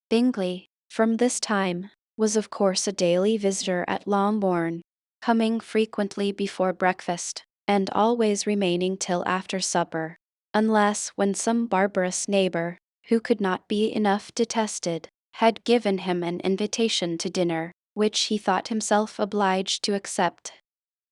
Bingley, from this time, was of course a daily visitor at Longbourn, coming frequently before breakfast, and always remaining till after supper, unless when some barbarous neighbor, who could not be enough detested, had given him an invitation to dinner, which he thought himself obliged to accept.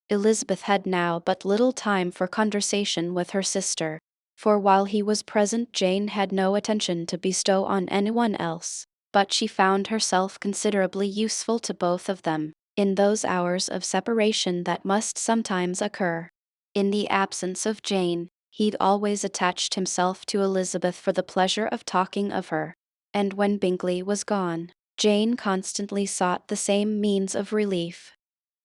Elizabeth had now but little time for conversation with her sister, for while he was present Jane had no attention to bestow on anyone else, but she found herself considerably useful to both of them, in those hours of separation that must sometimes occur. In the absence of Jane, he'd always attached himself to Elizabeth for the pleasure of talking of her, and when Bingley was gone, Jane constantly sought the same means of relief.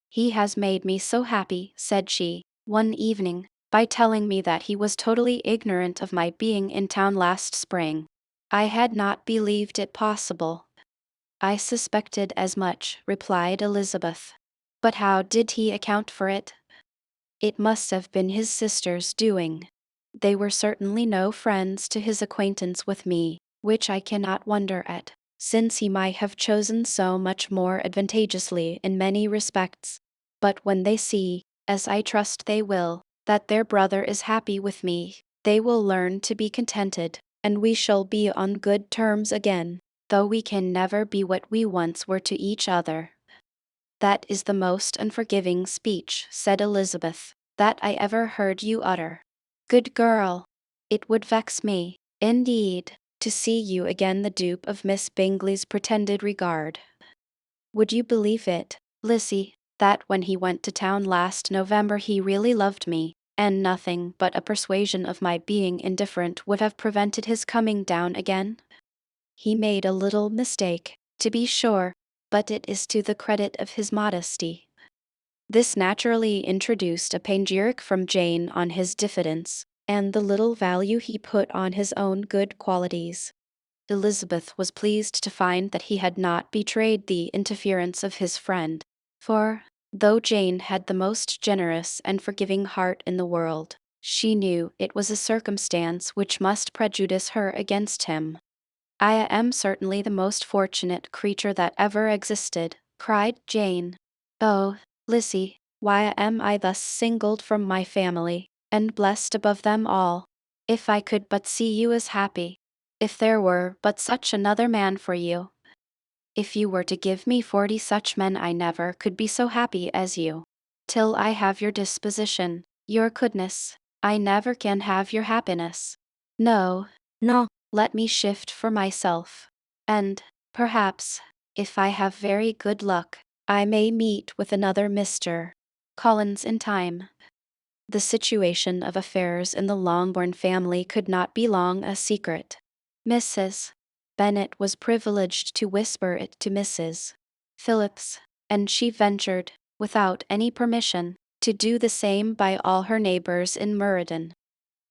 "He has made me so happy," said she, one evening, "by telling me that he was totally ignorant of my being in town last spring. I had not believed it possible." "I suspected as much," replied Elizabeth. "But how did he account for it?" "It must have been his sister's doing. They were certainly no friends to his acquaintance with me, which I cannot wonder at, since he might have chosen so much more advantageously in many respects. But when they see, as I trust they will, that their brother is happy with me, they will learn to be contented, and we shall be on good terms again, though we can never be what we once were to each other." "That is the most unforgiving speech," said Elizabeth, "that I ever heard you utter. Good girl! It would vex me, indeed, to see you again the dupe of Miss Bingley's pretended regard. Would you believe it, Lizzie, that when he went to town last November he really loved me, and nothing but a persuasion of my being indifferent would have prevented his coming down again? He made a little mistake, to be sure, but it is to the credit of his modesty." This naturally introduced a panegyric from Jane on his diffidence, and the little value he put on his own good qualities. Elizabeth was pleased to find that he had not betrayed the interference of his friend, for, though Jane had the most generous and forgiving heart in the world, she knew it was a circumstance which must prejudice her against him. "I am certainly the most fortunate creature that ever existed," cried Jane. "Oh, Lizzie, why am I thus singled from my family, and blessed above them all? If I could but see you as happy! If there were but such another man for you! If you were to give me 40 such men, I never could be so happy as you. Till I have your disposition, your goodness, I never can have your happiness. No, no, let me shift for myself. And, perhaps, if I have very good luck, I may meet with another Mr. Collins in time." The situation of affairs in the Longbourn family could not be long a secret. Mrs. Bennet was privileged to whisper it to Mrs. Phillips, and she ventured, without any permission, to do the same by all her neighbors in Murden.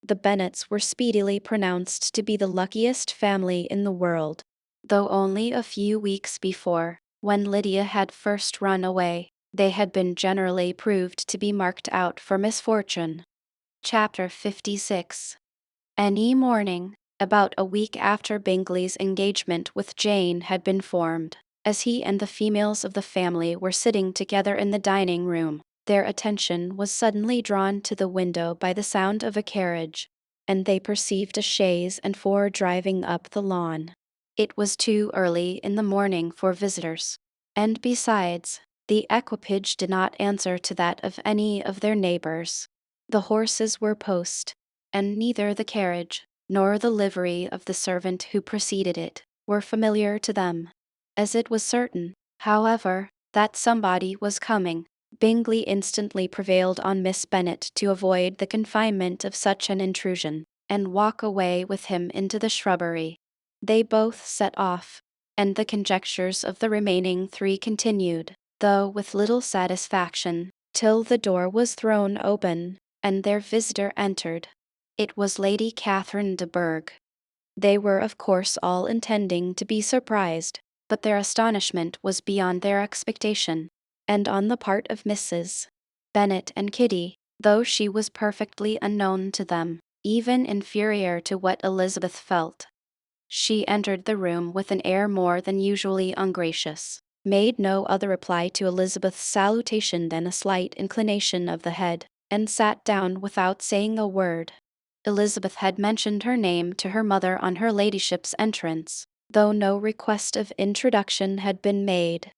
The Bennets were speedily pronounced to be the luckiest family in the world, though only a few weeks before, when Lydia had first run away, they had been generally proved to be marked out for misfortune. Chapter 56. Any morning, about a week after Bingley's engagement with Jane had been formed, as he and the females of the family were sitting together in the dining room, their attention was suddenly drawn to the window by the sound of a carriage, and they perceived a chaise and four driving up the lawn. It was too early in the morning for visitors, and besides, the equipage did not answer to that of any of their neighbors. The horses were post, and neither the carriage, nor the livery of the servant who preceded it, were familiar to them. As it was certain, however, that somebody was coming, Bingley instantly prevailed on Miss Bennet to avoid the confinement of such an intrusion, and walk away with him into the shrubbery. They both set off, and the conjectures of the remaining three continued, though with little satisfaction, till the door was thrown open, and their visitor entered. It was Lady Catherine de Bourgh. They were of course all intending to be surprised, but their astonishment was beyond their expectation, and on the part of Mrs. Bennet and Kitty, though she was perfectly unknown to them, even inferior to what Elizabeth felt. She entered the room with an air more than usually ungracious, made no other reply to Elizabeth's salutation than a slight inclination of the head, and sat down without saying a word. Elizabeth had mentioned her name to her mother on her ladyship's entrance, though no request of introduction had been made.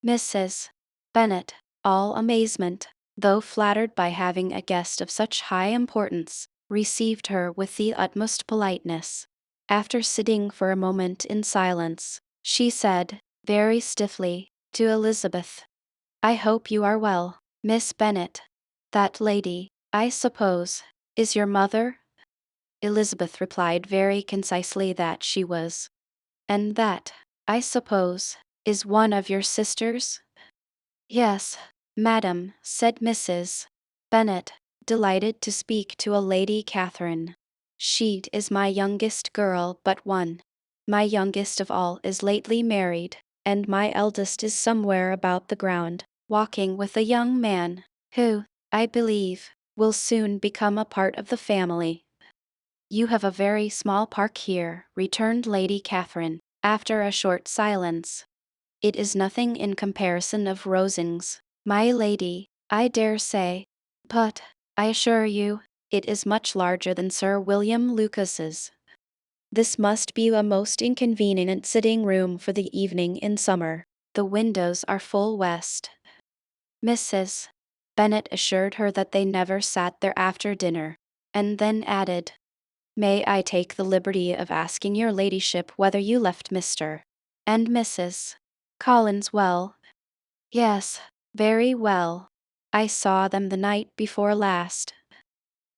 Mrs. Bennet, all amazement, though flattered by having a guest of such high importance, received her with the utmost politeness. After sitting for a moment in silence, she said, very stiffly, to Elizabeth, "I hope you are well, Miss Bennet. That lady, I suppose, is your mother?" Elizabeth replied very concisely that she was. "And that, I suppose, is one of your sisters?" "Yes, madam," said Mrs. Bennet, delighted to speak to a Lady Catherine. "She is my youngest girl but one. My youngest of all is lately married, and my eldest is somewhere about the ground, walking with a young man, who, I believe, will soon become a part of the family." "You have a very small park here," returned Lady Catherine, after a short silence. "It is nothing in comparison of Rosings, my lady, I dare say, but, I assure you, it is much larger than Sir William Lucas's. This must be a most inconvenient sitting room for the evening in summer. The windows are full west." Mrs. Bennet assured her that they never sat there after dinner, and then added, "May I take the liberty of asking your ladyship whether you left Mr. and Mrs. Collins well?" "Yes, very well. I saw them the night before last."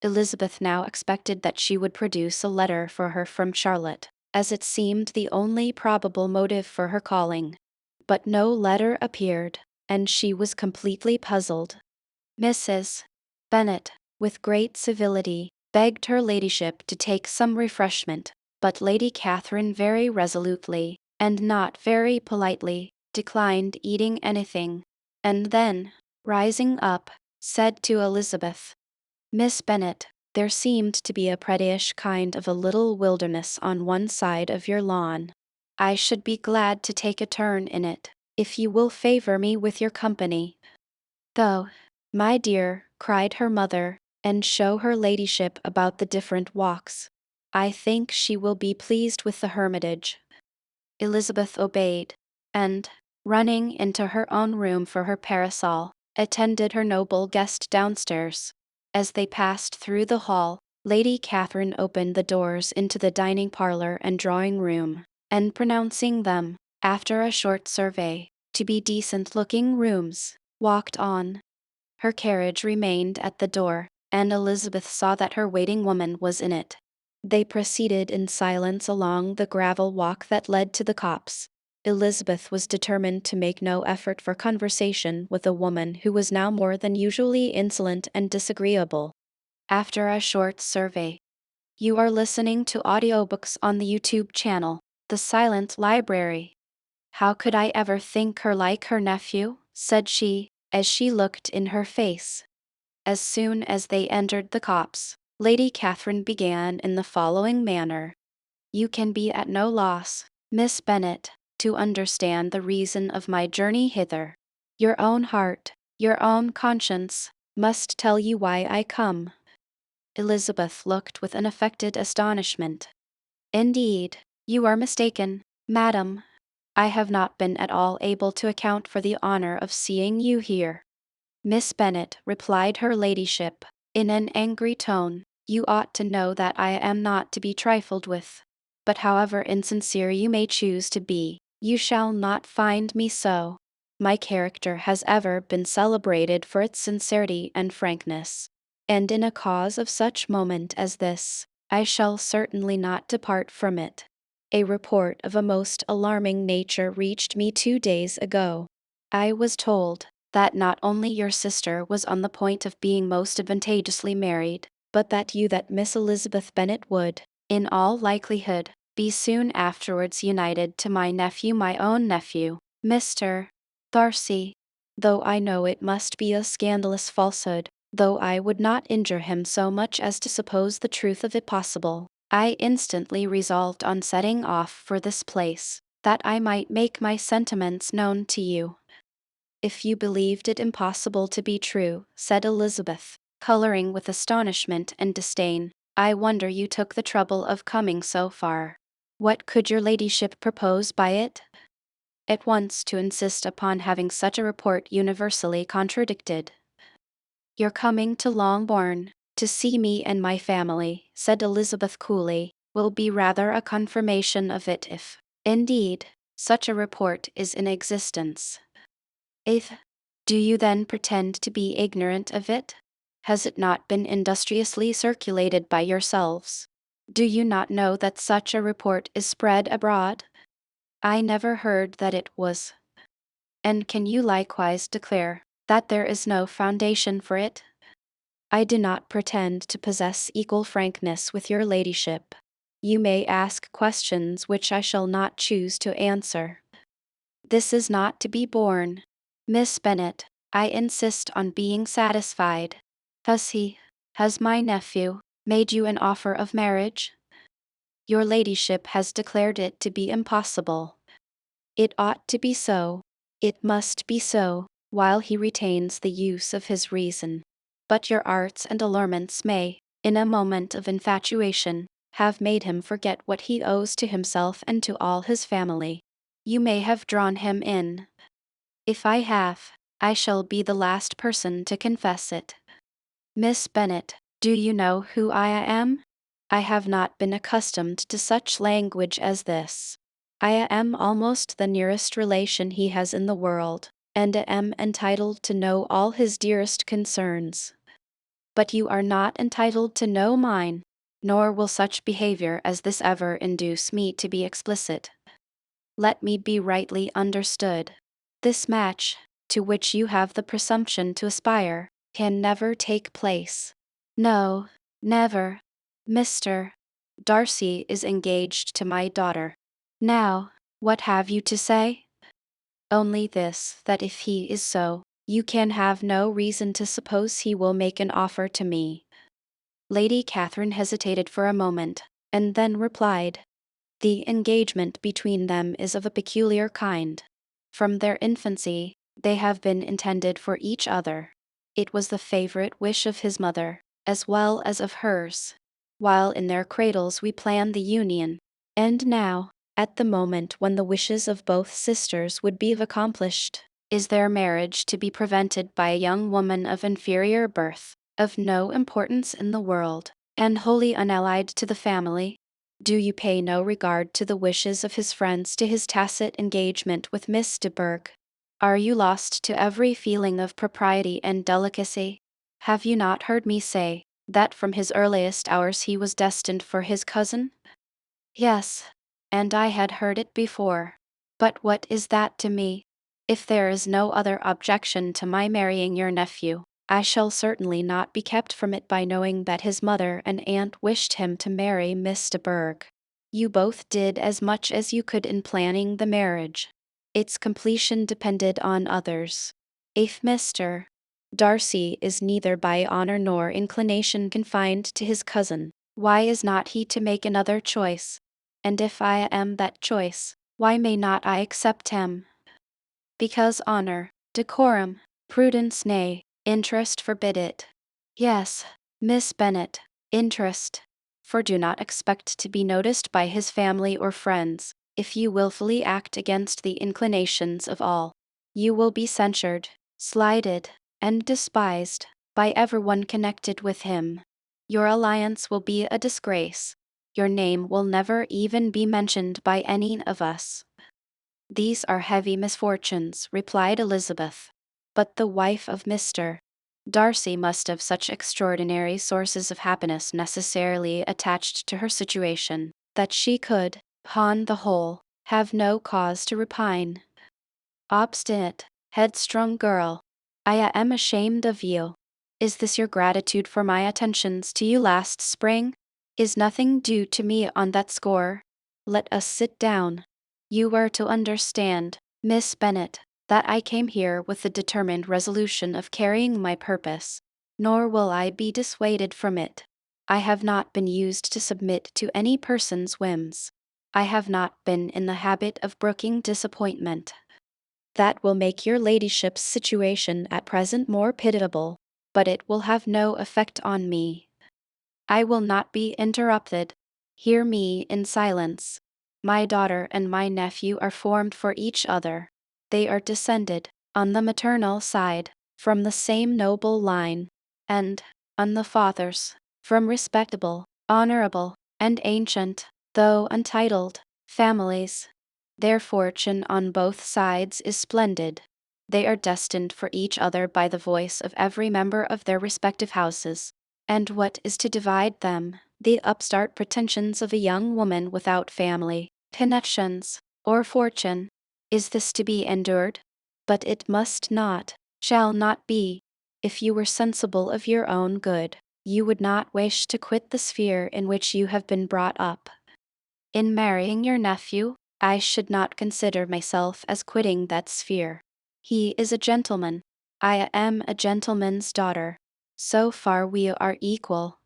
Elizabeth now expected that she would produce a letter for her from Charlotte, as it seemed the only probable motive for her calling. But no letter appeared, and she was completely puzzled. Mrs. Bennet, with great civility, begged her ladyship to take some refreshment, but Lady Catherine very resolutely, and not very politely, declined eating anything, and then, rising up, said to Elizabeth, "Miss Bennet, there seemed to be a prettyish kind of a little wilderness on one side of your lawn. I should be glad to take a turn in it, if you will favor me with your company." "Though, my dear," cried her mother, "and show her ladyship about the different walks. I think she will be pleased with the hermitage." Elizabeth obeyed, and, running into her own room for her parasol, attended her noble guest downstairs. As they passed through the hall, Lady Catherine opened the doors into the dining parlour and drawing room, and pronouncing them, after a short survey, to be decent-looking rooms, walked on. Her carriage remained at the door, and Elizabeth saw that her waiting woman was in it. They proceeded in silence along the gravel walk that led to the copse. Elizabeth was determined to make no effort for conversation with a woman who was now more than usually insolent and disagreeable. After a short survey, "You are listening to audiobooks on the YouTube channel, The Silent Library. How could I ever think her like her nephew?" said she, as she looked in her face. As soon as they entered the copse, Lady Catherine began in the following manner. "You can be at no loss, Miss Bennet, to understand the reason of my journey hither. Your own heart, your own conscience, must tell you why I come." Elizabeth looked with an affected astonishment. "Indeed, you are mistaken, madam. I have not been at all able to account for the honor of seeing you here." "Miss Bennet," replied her ladyship, in an angry tone, "you ought to know that I am not to be trifled with. But however insincere you may choose to be, you shall not find me so. My character has ever been celebrated for its sincerity and frankness, and in a cause of such moment as this, I shall certainly not depart from it. A report of a most alarming nature reached me 2 days ago. I was told that not only your sister was on the point of being most advantageously married, but that Miss Elizabeth Bennet would, in all likelihood, be soon afterwards united to my nephew, my own nephew, Mr. Darcy. Though I know it must be a scandalous falsehood, though I would not injure him so much as to suppose the truth of it possible, I instantly resolved on setting off for this place, that I might make my sentiments known to you." "If you believed it impossible to be true," said Elizabeth, coloring with astonishment and disdain, "I wonder you took the trouble of coming so far. What could your ladyship propose by it?" "At once to insist upon having such a report universally contradicted." "Your coming to Longbourn, to see me and my family," said Elizabeth coolly, "will be rather a confirmation of it if, indeed, such a report is in existence." "Eighth, do you then pretend to be ignorant of it? Has it not been industriously circulated by yourselves? Do you not know that such a report is spread abroad?" "I never heard that it was." "And can you likewise declare that there is no foundation for it?" "I do not pretend to possess equal frankness with your ladyship. You may ask questions which I shall not choose to answer." "This is not to be borne. Miss Bennet, I insist on being satisfied. Has my nephew made you an offer of marriage?" "Your ladyship has declared it to be impossible." "It ought to be so. It must be so, while he retains the use of his reason. But your arts and allurements may, in a moment of infatuation, have made him forget what he owes to himself and to all his family. You may have drawn him in. If I have, I shall be the last person to confess it." "Miss Bennet, do you know who I am? I have not been accustomed to such language as this. I am almost the nearest relation he has in the world, and am entitled to know all his dearest concerns. But you are not entitled to know mine, nor will such behavior as this ever induce me to be explicit. Let me be rightly understood. This match, to which you have the presumption to aspire, can never take place. No, never, Mr. Darcy is engaged to my daughter. Now, what have you to say? Only this, that if he is so, you can have no reason to suppose he will make an offer to me. Lady Catherine hesitated for a moment, and then replied, "The engagement between them is of a peculiar kind. From their infancy, they have been intended for each other. It was the favorite wish of his mother, as well as of hers, while in their cradles we planned the union. And now, at the moment when the wishes of both sisters would be accomplished, is their marriage to be prevented by a young woman of inferior birth, of no importance in the world, and wholly unallied to the family? Do you pay no regard to the wishes of his friends to his tacit engagement with Miss de Bourgh? Are you lost to every feeling of propriety and delicacy? Have you not heard me say, that from his earliest hours he was destined for his cousin?" "Yes, and I had heard it before. But what is that to me? If there is no other objection to my marrying your nephew, I shall certainly not be kept from it by knowing that his mother and aunt wished him to marry Miss de Bourgh. You both did as much as you could in planning the marriage. Its completion depended on others. If Mr. Darcy is neither by honor nor inclination confined to his cousin, why is not he to make another choice? And if I am that choice, why may not I accept him? Because honor, decorum, prudence, nay, interest forbid it. Yes, Miss Bennet, interest. For do not expect to be noticed by his family or friends. If you wilfully act against the inclinations of all, you will be censured, slighted, and despised by everyone connected with him. Your alliance will be a disgrace. Your name will never even be mentioned by any of us. "These are heavy misfortunes," replied Elizabeth. "But the wife of Mr. Darcy must have such extraordinary sources of happiness necessarily attached to her situation, that she could, upon the whole, have no cause to repine. Obstinate, headstrong girl, I am ashamed of you. Is this your gratitude for my attentions to you last spring? Is nothing due to me on that score? Let us sit down. You are to understand, Miss Bennet, that I came here with the determined resolution of carrying my purpose, nor will I be dissuaded from it. I have not been used to submit to any person's whims. I have not been in the habit of brooking disappointment. That will make your ladyship's situation at present more pitiable, but it will have no effect on me. I will not be interrupted. Hear me in silence. My daughter and my nephew are formed for each other. They are descended, on the maternal side, from the same noble line, and, on the father's, from respectable, honorable, and ancient, though untitled, families. Their fortune on both sides is splendid. They are destined for each other by the voice of every member of their respective houses. And what is to divide them? The upstart pretensions of a young woman without family, connections, or fortune. Is this to be endured? But it must not, shall not be. If you were sensible of your own good, you would not wish to quit the sphere in which you have been brought up. In marrying your nephew, I should not consider myself as quitting that sphere. He is a gentleman. I am a gentleman's daughter. So far we are equal.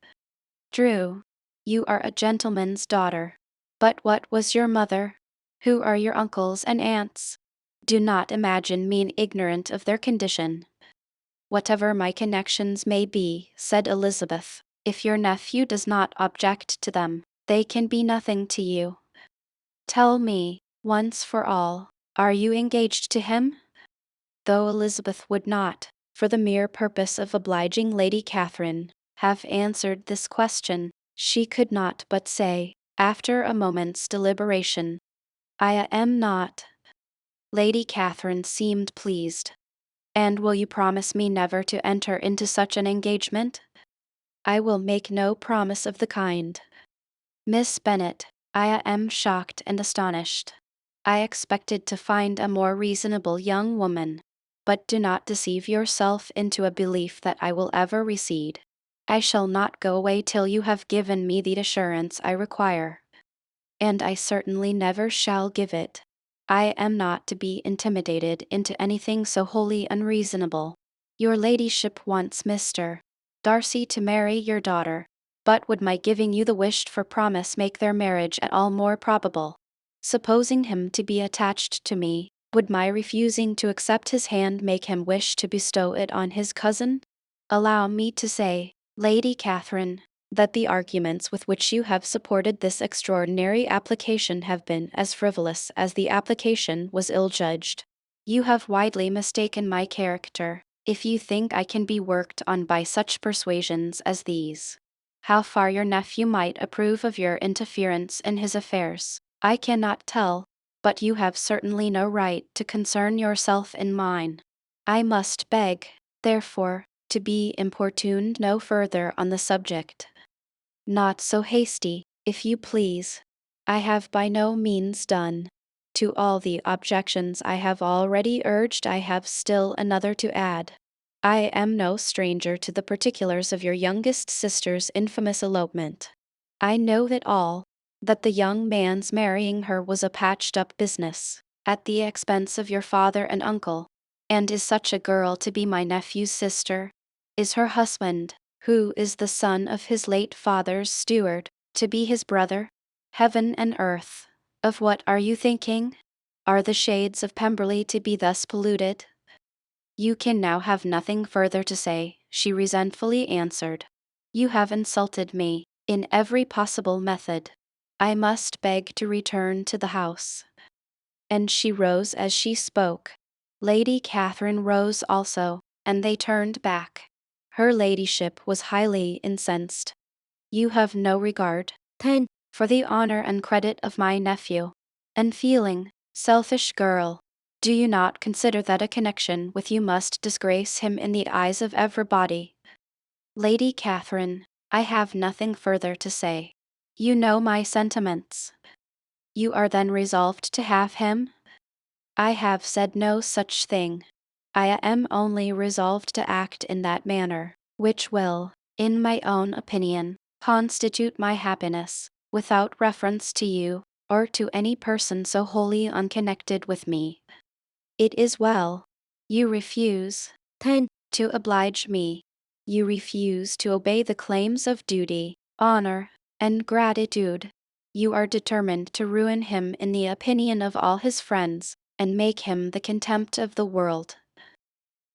True, you are a gentleman's daughter. But what was your mother? Who are your uncles and aunts? Do not imagine me ignorant of their condition. Whatever my connections may be, said Elizabeth, if your nephew does not object to them, they can be nothing to you. Tell me, once for all, are you engaged to him? Though Elizabeth would not, for the mere purpose of obliging Lady Catherine, have answered this question, she could not but say, after a moment's deliberation, "I am not." Lady Catherine seemed pleased. "And will you promise me never to enter into such an engagement?" "I will make no promise of the kind." "Miss Bennet, I am shocked and astonished. I expected to find a more reasonable young woman. But do not deceive yourself into a belief that I will ever recede. I shall not go away till you have given me the assurance I require. And I certainly never shall give it. I am not to be intimidated into anything so wholly unreasonable. Your ladyship wants Mr. Darcy to marry your daughter, but would my giving you the wished for promise make their marriage at all more probable? Supposing him to be attached to me, would my refusing to accept his hand make him wish to bestow it on his cousin? Allow me to say, Lady Catherine, that the arguments with which you have supported this extraordinary application have been as frivolous as the application was ill-judged. You have widely mistaken my character, if you think I can be worked on by such persuasions as these. How far your nephew might approve of your interference in his affairs, I cannot tell, but you have certainly no right to concern yourself in mine. I must beg, therefore, to be importuned no further on the subject. Not so hasty, if you please. I have by no means done. To all the objections I have already urged, I have still another to add. I am no stranger to the particulars of your youngest sister's infamous elopement. I know that the young man's marrying her was a patched-up business, at the expense of your father and uncle. And is such a girl to be my nephew's sister? Is her husband, who is the son of his late father's steward, to be his brother? Heaven and earth! Of what are you thinking? Are the shades of Pemberley to be thus polluted? You can now have nothing further to say, she resentfully answered. You have insulted me, in every possible method. I must beg to return to the house. And she rose as she spoke. Lady Catherine rose also, and they turned back. Her ladyship was highly incensed. You have no regard, then, for the honor and credit of my nephew. Unfeeling, selfish girl. Do you not consider that a connection with you must disgrace him in the eyes of everybody? Lady Catherine, I have nothing further to say. You know my sentiments. You are then resolved to have him? I have said no such thing. I am only resolved to act in that manner, which will, in my own opinion, constitute my happiness, without reference to you, or to any person so wholly unconnected with me. It is well. You refuse, then, to oblige me. You refuse to obey the claims of duty, honor, and gratitude. You are determined to ruin him in the opinion of all his friends, and make him the contempt of the world.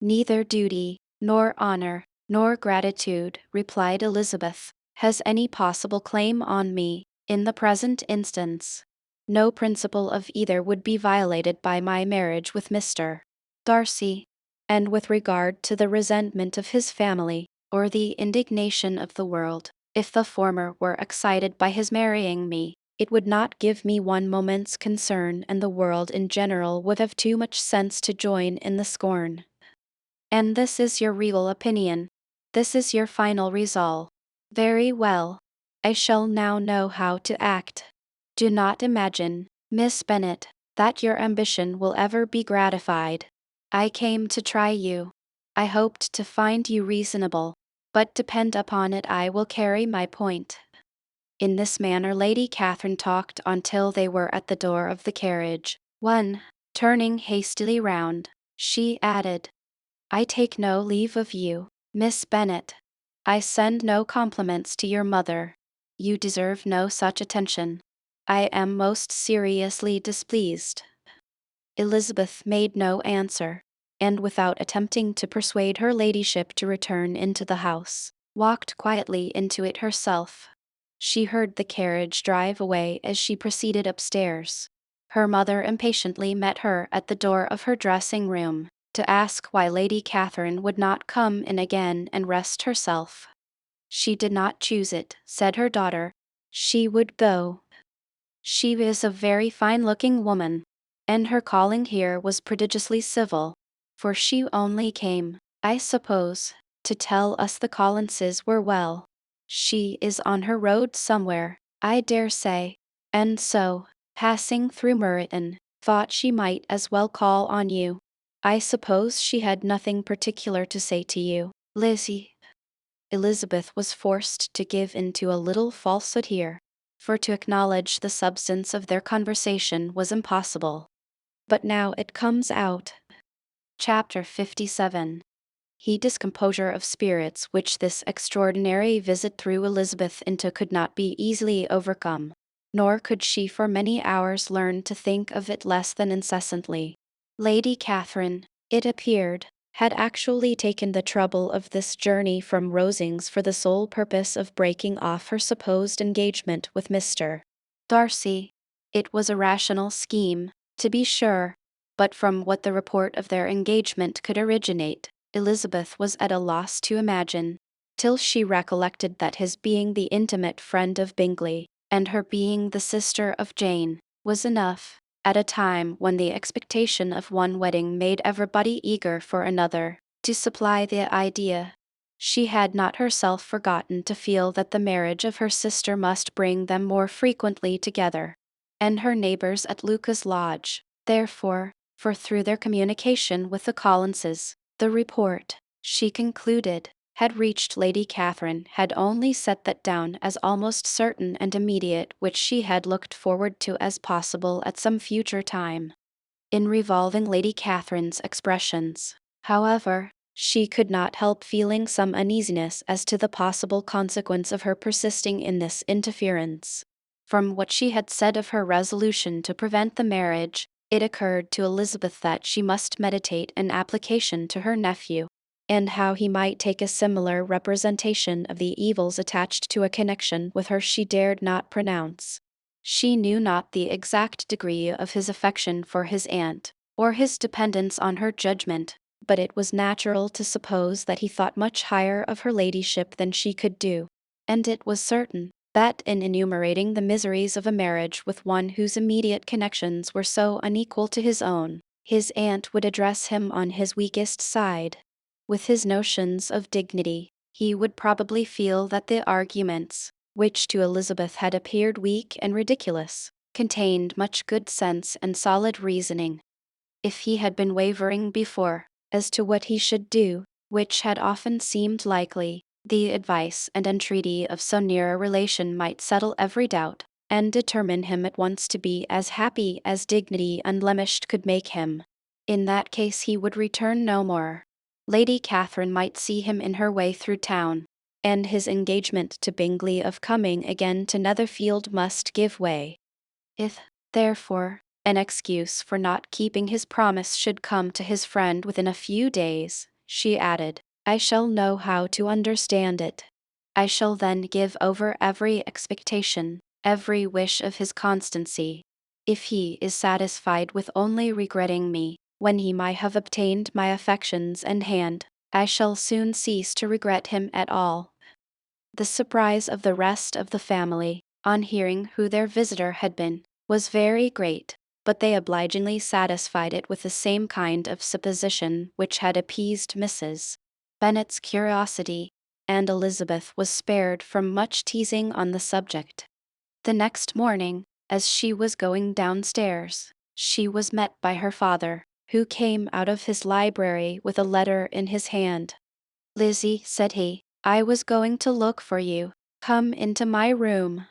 Neither duty, nor honor, nor gratitude, replied Elizabeth, has any possible claim on me, in the present instance. No principle of either would be violated by my marriage with Mr. Darcy. And with regard to the resentment of his family, or the indignation of the world, if the former were excited by his marrying me, it would not give me one moment's concern, and the world in general would have too much sense to join in the scorn. And this is your real opinion. This is your final resolve. Very well. I shall now know how to act. Do not imagine, Miss Bennet, that your ambition will ever be gratified. I came to try you. I hoped to find you reasonable, but depend upon it I will carry my point. In this manner Lady Catherine talked until they were at the door of the carriage, when, turning hastily round, she added, I take no leave of you, Miss Bennet. I send no compliments to your mother. You deserve no such attention. I am most seriously displeased. Elizabeth made no answer, and without attempting to persuade her ladyship to return into the house, walked quietly into it herself. She heard the carriage drive away as she proceeded upstairs. Her mother impatiently met her at the door of her dressing-room, to ask why Lady Catherine would not come in again and rest herself. She did not choose it, said her daughter. She would go. She is a very fine-looking woman, and her calling here was prodigiously civil, for she only came, I suppose, to tell us the Collinses were well. She is on her road somewhere, I dare say, and so, passing through Meryton, thought she might as well call on you. I suppose she had nothing particular to say to you, Lizzie. Elizabeth was forced to give into a little falsehood here, for to acknowledge the substance of their conversation was impossible. But now it comes out. Chapter 57. He discomposure of spirits which this extraordinary visit threw Elizabeth into could not be easily overcome, nor could she for many hours learn to think of it less than incessantly. Lady Catherine, it appeared, had actually taken the trouble of this journey from Rosings for the sole purpose of breaking off her supposed engagement with Mr. Darcy. It was a rational scheme, to be sure, but from what the report of their engagement could originate, Elizabeth was at a loss to imagine, till she recollected that his being the intimate friend of Bingley, and her being the sister of Jane, was enough, at a time when the expectation of one wedding made everybody eager for another, to supply the idea. She had not herself forgotten to feel that the marriage of her sister must bring them more frequently together, and her neighbours at Lucas Lodge, therefore, for through their communication with the Collinses, the report, she concluded, had reached Lady Catherine had only set that down as almost certain and immediate, which she had looked forward to as possible at some future time. In revolving Lady Catherine's expressions, however, she could not help feeling some uneasiness as to the possible consequence of her persisting in this interference. From what she had said of her resolution to prevent the marriage, it occurred to Elizabeth that she must meditate an application to her nephew, and how he might take a similar representation of the evils attached to a connection with her she dared not pronounce. She knew not the exact degree of his affection for his aunt, or his dependence on her judgment, but it was natural to suppose that he thought much higher of her ladyship than she could do, and it was certain that in enumerating the miseries of a marriage with one whose immediate connections were so unequal to his own, his aunt would address him on his weakest side. With his notions of dignity, he would probably feel that the arguments, which to Elizabeth had appeared weak and ridiculous, contained much good sense and solid reasoning. If he had been wavering before, as to what he should do, which had often seemed likely, the advice and entreaty of so near a relation might settle every doubt, and determine him at once to be as happy as dignity unblemished could make him. In that case he would return no more. Lady Catherine might see him in her way through town, and his engagement to Bingley of coming again to Netherfield must give way. If, therefore, an excuse for not keeping his promise should come to his friend within a few days, she added, I shall know how to understand it. I shall then give over every expectation, every wish of his constancy. If he is satisfied with only regretting me, when he might have obtained my affections and hand, I shall soon cease to regret him at all. The surprise of the rest of the family, on hearing who their visitor had been, was very great, but they obligingly satisfied it with the same kind of supposition which had appeased Mrs. Bennet's curiosity, and Elizabeth was spared from much teasing on the subject. The next morning, as she was going downstairs, she was met by her father, who came out of his library with a letter in his hand. Lizzie, said he, I was going to look for you. Come into my room.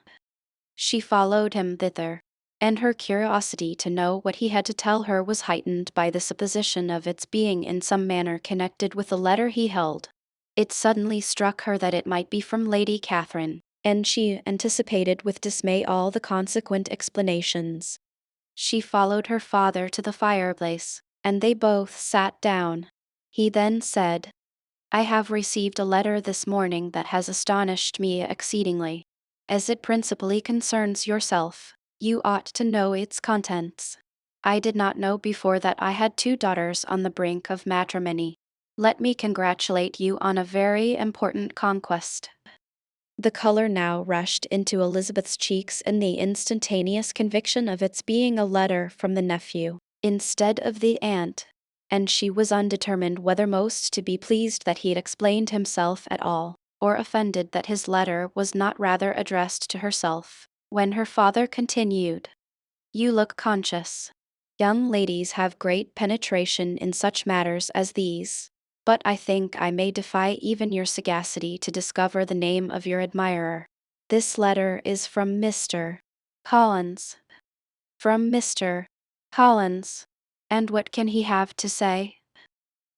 She followed him thither, and her curiosity to know what he had to tell her was heightened by the supposition of its being in some manner connected with the letter he held. It suddenly struck her that it might be from Lady Catherine, and she anticipated with dismay all the consequent explanations. She followed her father to the fireplace, and they both sat down. He then said, I have received a letter this morning that has astonished me exceedingly. As it principally concerns yourself, you ought to know its contents. I did not know before that I had two daughters on the brink of matrimony. Let me congratulate you on a very important conquest. The color now rushed into Elizabeth's cheeks in the instantaneous conviction of its being a letter from the nephew, instead of the aunt, and she was undetermined whether most to be pleased that he had explained himself at all, or offended that his letter was not rather addressed to herself, when her father continued, You look conscious. Young ladies have great penetration in such matters as these. but I think I may defy even your sagacity to discover the name of your admirer. This letter is from Mr. Collins. From Mr. Collins. And what can he have to say?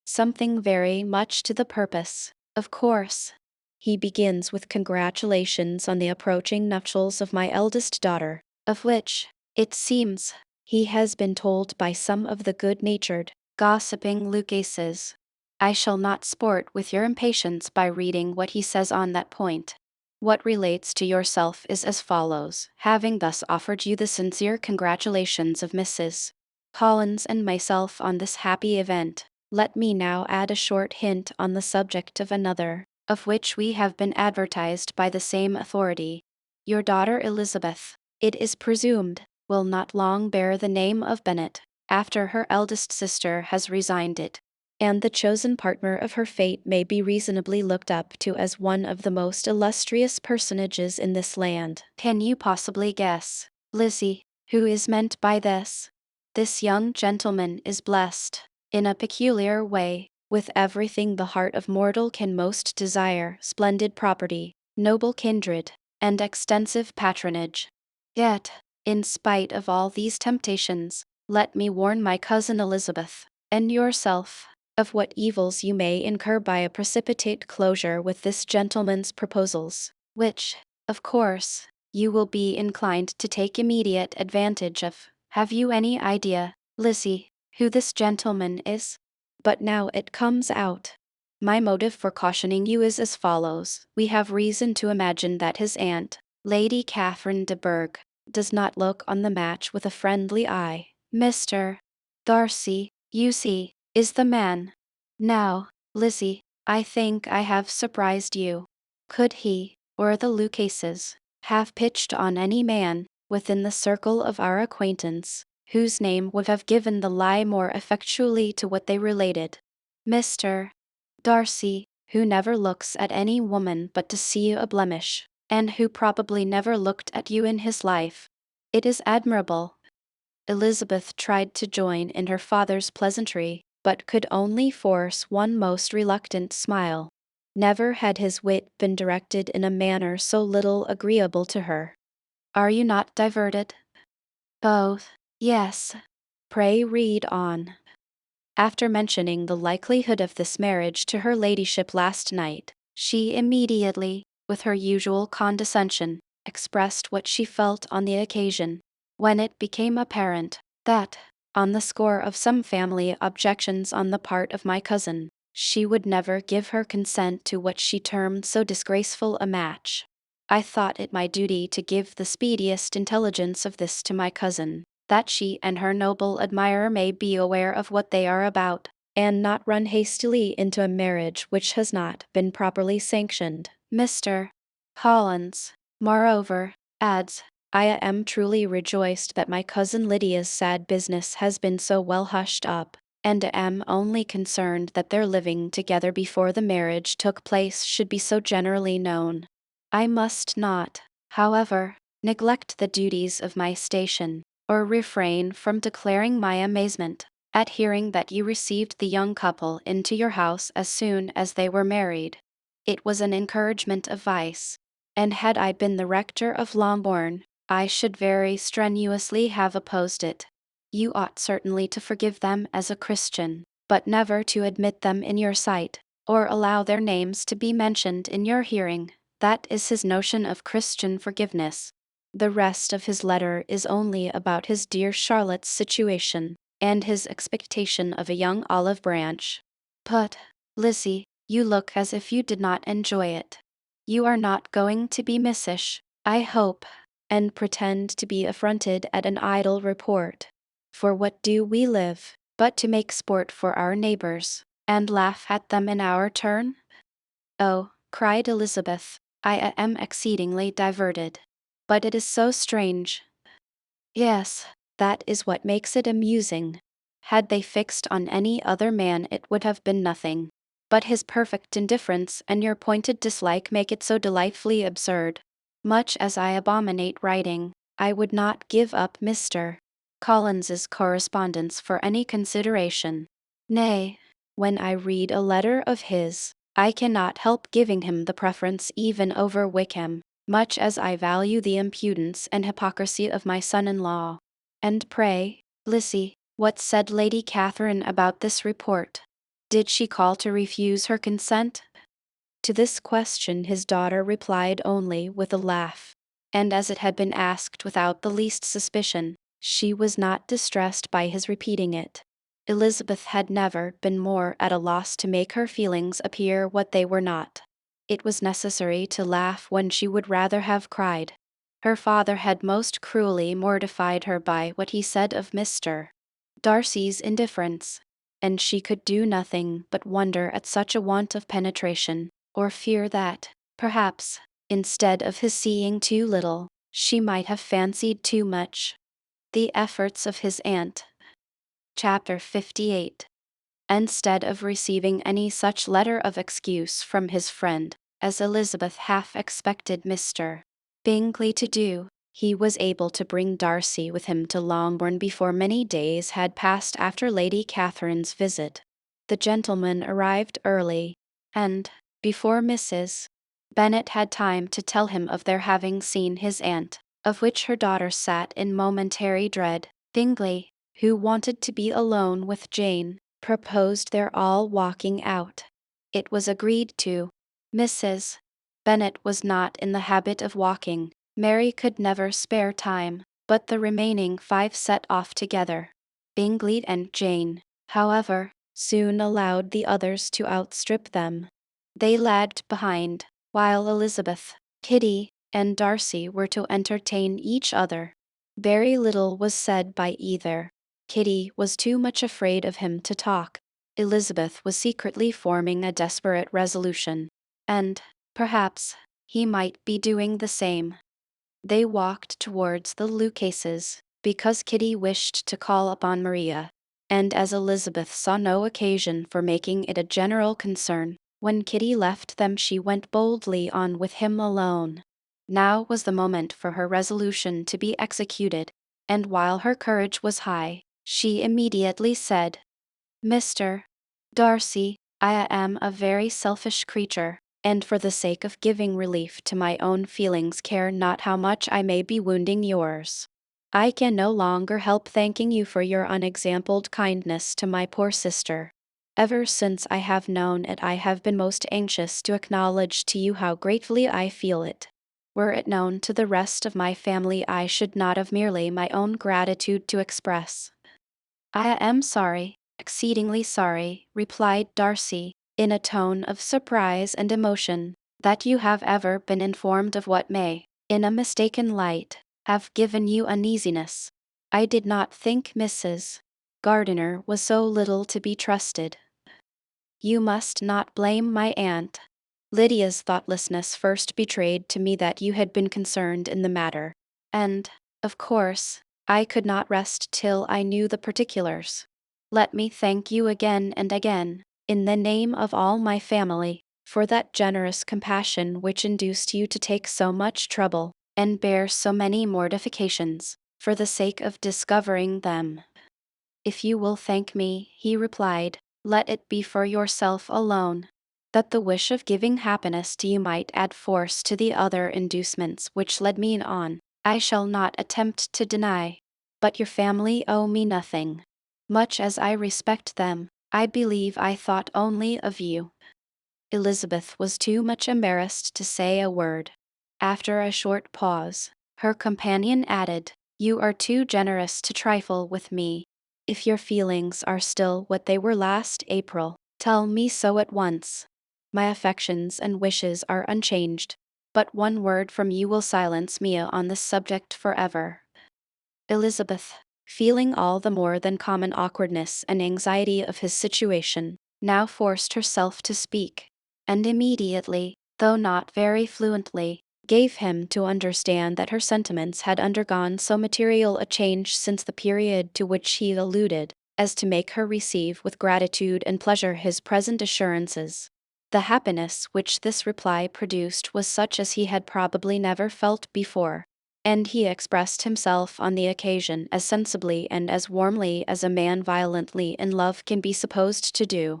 Something very much to the purpose, of course. He begins with congratulations on the approaching nuptials of my eldest daughter, of which, it seems, he has been told by some of the good-natured, gossiping Lucases. I shall not sport with your impatience by reading what he says on that point. What relates to yourself is as follows. Having thus offered you the sincere congratulations of Mrs. Collins and myself on this happy event, let me now add a short hint on the subject of another, of which we have been advertised by the same authority. Your daughter Elizabeth, it is presumed, will not long bear the name of Bennet, after her eldest sister has resigned it, and the chosen partner of her fate may be reasonably looked up to as one of the most illustrious personages in this land. Can you possibly guess, Lizzie, who is meant by this? This young gentleman is blessed, in a peculiar way, with everything the heart of mortal can most desire: splendid property, noble kindred, and extensive patronage. Yet, in spite of all these temptations, let me warn my cousin Elizabeth, and yourself, of what evils you may incur by a precipitate closure with this gentleman's proposals, which, of course, you will be inclined to take immediate advantage of. Have you any idea, Lizzie, who this gentleman is? But now it comes out. My motive for cautioning you is as follows. We have reason to imagine that his aunt, Lady Catherine de Bourgh, does not look on the match with a friendly eye. Mr. Darcy, you see, is the man. Now, Lizzie, I think I have surprised you. Could he, or the Lucases, have pitched on any man, within the circle of our acquaintance, whose name would have given the lie more effectually to what they related? Mr. Darcy, who never looks at any woman but to see a blemish, and who probably never looked at you in his life. It is admirable. Elizabeth tried to join in her father's pleasantry, but could only force one most reluctant smile. Never had his wit been directed in a manner so little agreeable to her. Are you not diverted? Both. Yes. Pray read on. After mentioning the likelihood of this marriage to her ladyship last night, she immediately, with her usual condescension, expressed what she felt on the occasion. When it became apparent that, on the score of some family objections on the part of my cousin, she would never give her consent to what she termed so disgraceful a match, I thought it my duty to give the speediest intelligence of this to my cousin, that she and her noble admirer may be aware of what they are about, and not run hastily into a marriage which has not been properly sanctioned. Mr. Collins, moreover, adds, I am truly rejoiced that my cousin Lydia's sad business has been so well hushed up, and am only concerned that their living together before the marriage took place should be so generally known. I must not, however, neglect the duties of my station, or refrain from declaring my amazement at hearing that you received the young couple into your house as soon as they were married. It was an encouragement of vice, and had I been the rector of Longbourn, I should very strenuously have opposed it. You ought certainly to forgive them as a Christian, but never to admit them in your sight, or allow their names to be mentioned in your hearing. That is his notion of Christian forgiveness. The rest of his letter is only about his dear Charlotte's situation, and his expectation of a young olive branch. But, Lizzie, you look as if you did not enjoy it. You are not going to be missish, I hope, and pretend to be affronted at an idle report. For what do we live, but to make sport for our neighbors, and laugh at them in our turn? Oh, cried Elizabeth, I am exceedingly diverted. But it is so strange. Yes, that is what makes it amusing. Had they fixed on any other man it would have been nothing. But his perfect indifference and your pointed dislike make it so delightfully absurd. Much as I abominate writing, I would not give up Mr. Collins's correspondence for any consideration. Nay, When I read a letter of his, I cannot help giving him the preference even over Wickham, much as I value the impudence and hypocrisy of my son-in-law. And pray, Lizzie, what said Lady Catherine about this report? Did she call to refuse her consent? To this question his daughter replied only with a laugh, and as it had been asked without the least suspicion, she was not distressed by his repeating it. Elizabeth had never been more at a loss to make her feelings appear what they were not. It was necessary to laugh when she would rather have cried. Her father had most cruelly mortified her by what he said of Mr. Darcy's indifference, and she could do nothing but wonder at such a want of penetration, or fear that, perhaps, instead of his seeing too little, she might have fancied too much. The efforts of his aunt. Chapter 58. Instead of receiving any such letter of excuse from his friend, as Elizabeth half expected Mr. Bingley to do, he was able to bring Darcy with him to Longbourn before many days had passed after Lady Catherine's visit. The gentleman arrived early, and, before Mrs. Bennet had time to tell him of their having seen his aunt, of which her daughter sat in momentary dread, Bingley, who wanted to be alone with Jane, proposed their all walking out. It was agreed to. Mrs. Bennet was not in the habit of walking. Mary could never spare time, but the remaining 5 set off together. Bingley and Jane, however, soon allowed the others to outstrip them. They lagged behind, while Elizabeth, Kitty, and Darcy were to entertain each other. Very little was said by either. Kitty was too much afraid of him to talk. Elizabeth was secretly forming a desperate resolution, and, perhaps, he might be doing the same. They walked towards the Lucases, because Kitty wished to call upon Maria, and as Elizabeth saw no occasion for making it a general concern, when Kitty left them she went boldly on with him alone. Now was the moment for her resolution to be executed, and while her courage was high, she immediately said, "Mr. Darcy, I am a very selfish creature, and for the sake of giving relief to my own feelings care not how much I may be wounding yours. I can no longer help thanking you for your unexampled kindness to my poor sister. Ever since I have known it I have been most anxious to acknowledge to you how gratefully I feel it. Were it known to the rest of my family I should not have merely my own gratitude to express." "I am sorry, exceedingly sorry," replied Darcy, in a tone of surprise and emotion, "that you have ever been informed of what may, in a mistaken light, have given you uneasiness. I did not think Mrs. Gardiner was so little to be trusted. You must not blame my aunt. Lydia's thoughtlessness first betrayed to me that you had been concerned in the matter, and, of course, I could not rest till I knew the particulars. Let me thank you again and again, in the name of all my family, for that generous compassion which induced you to take so much trouble, and bear so many mortifications, for the sake of discovering them." "If you will thank me," he replied, "let it be for yourself alone, that the wish of giving happiness to you might add force to the other inducements which led me on, I shall not attempt to deny. But your family owe me nothing. Much as I respect them, I believe I thought only of you." Elizabeth was too much embarrassed to say a word. After a short pause, her companion added, "You are too generous to trifle with me. If your feelings are still what they were last April, tell me so at once. My affections and wishes are unchanged, but one word from you will silence me on this subject forever." Elizabeth, feeling all the more than common awkwardness and anxiety of his situation, now forced herself to speak, and immediately, though not very fluently, gave him to understand that her sentiments had undergone so material a change since the period to which he alluded, as to make her receive with gratitude and pleasure his present assurances. The happiness which this reply produced was such as he had probably never felt before, and he expressed himself on the occasion as sensibly and as warmly as a man violently in love can be supposed to do.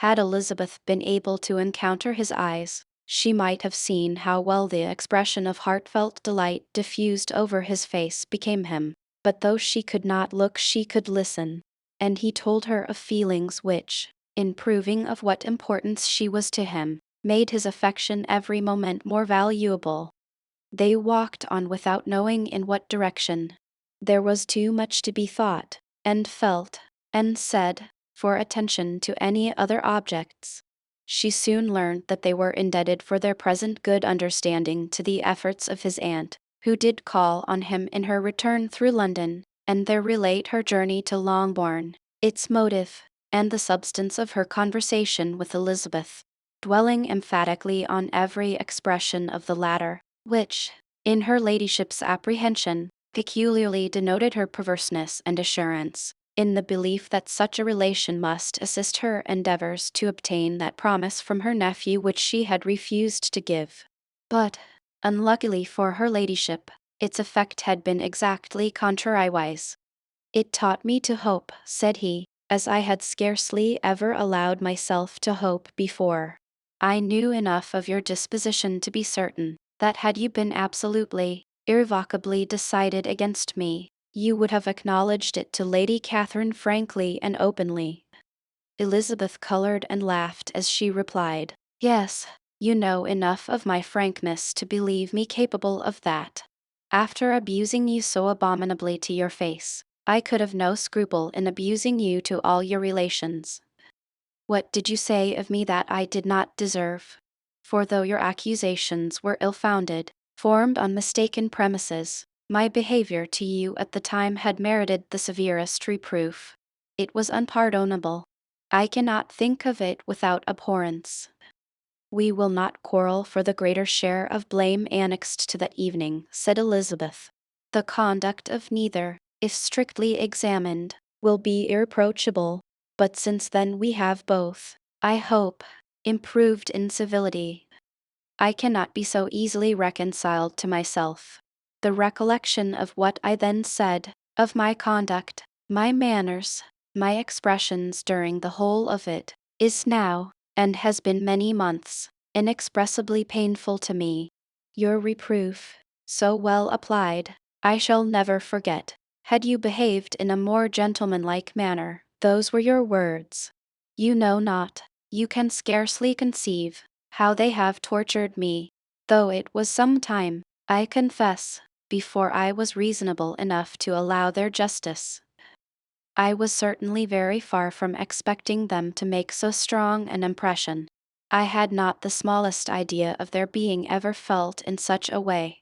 Had Elizabeth been able to encounter his eyes, she might have seen how well the expression of heartfelt delight diffused over his face became him. But though she could not look, she could listen, and he told her of feelings which, in proving of what importance she was to him, made his affection every moment more valuable. They walked on without knowing in what direction. There was too much to be thought, and felt, and said, for attention to any other objects. She soon learned that they were indebted for their present good understanding to the efforts of his aunt, who did call on him in her return through London, and there relate her journey to Longbourn, its motive, and the substance of her conversation with Elizabeth, dwelling emphatically on every expression of the latter, which, in her ladyship's apprehension, peculiarly denoted her perverseness and assurance, in the belief that such a relation must assist her endeavours to obtain that promise from her nephew which she had refused to give. But, unluckily for her ladyship, its effect had been exactly contrariwise. It taught me to hope, said he, as I had scarcely ever allowed myself to hope before. I knew enough of your disposition to be certain that had you been absolutely, irrevocably decided against me, you would have acknowledged it to Lady Catherine frankly and openly. Elizabeth colored and laughed as she replied, "Yes, you know enough of my frankness to believe me capable of that. After abusing you so abominably to your face, I could have no scruple in abusing you to all your relations. What did you say of me that I did not deserve? For though your accusations were ill-founded, formed on mistaken premises, my behavior to you at the time had merited the severest reproof. It was unpardonable. I cannot think of it without abhorrence. We will not quarrel for the greater share of blame annexed to that evening," said Elizabeth. "The conduct of neither, if strictly examined, will be irreproachable, but since then we have both, I hope, improved in civility. I cannot be so easily reconciled to myself. The recollection of what I then said, of my conduct, my manners, my expressions during the whole of it, is now, and has been many months, inexpressibly painful to me. Your reproof, so well applied, I shall never forget. Had you behaved in a more gentlemanlike manner, those were your words. You know not, you can scarcely conceive, how they have tortured me, though it was some time, I confess, before I was reasonable enough to allow their justice. I was certainly very far from expecting them to make so strong an impression. I had not the smallest idea of their being ever felt in such a way.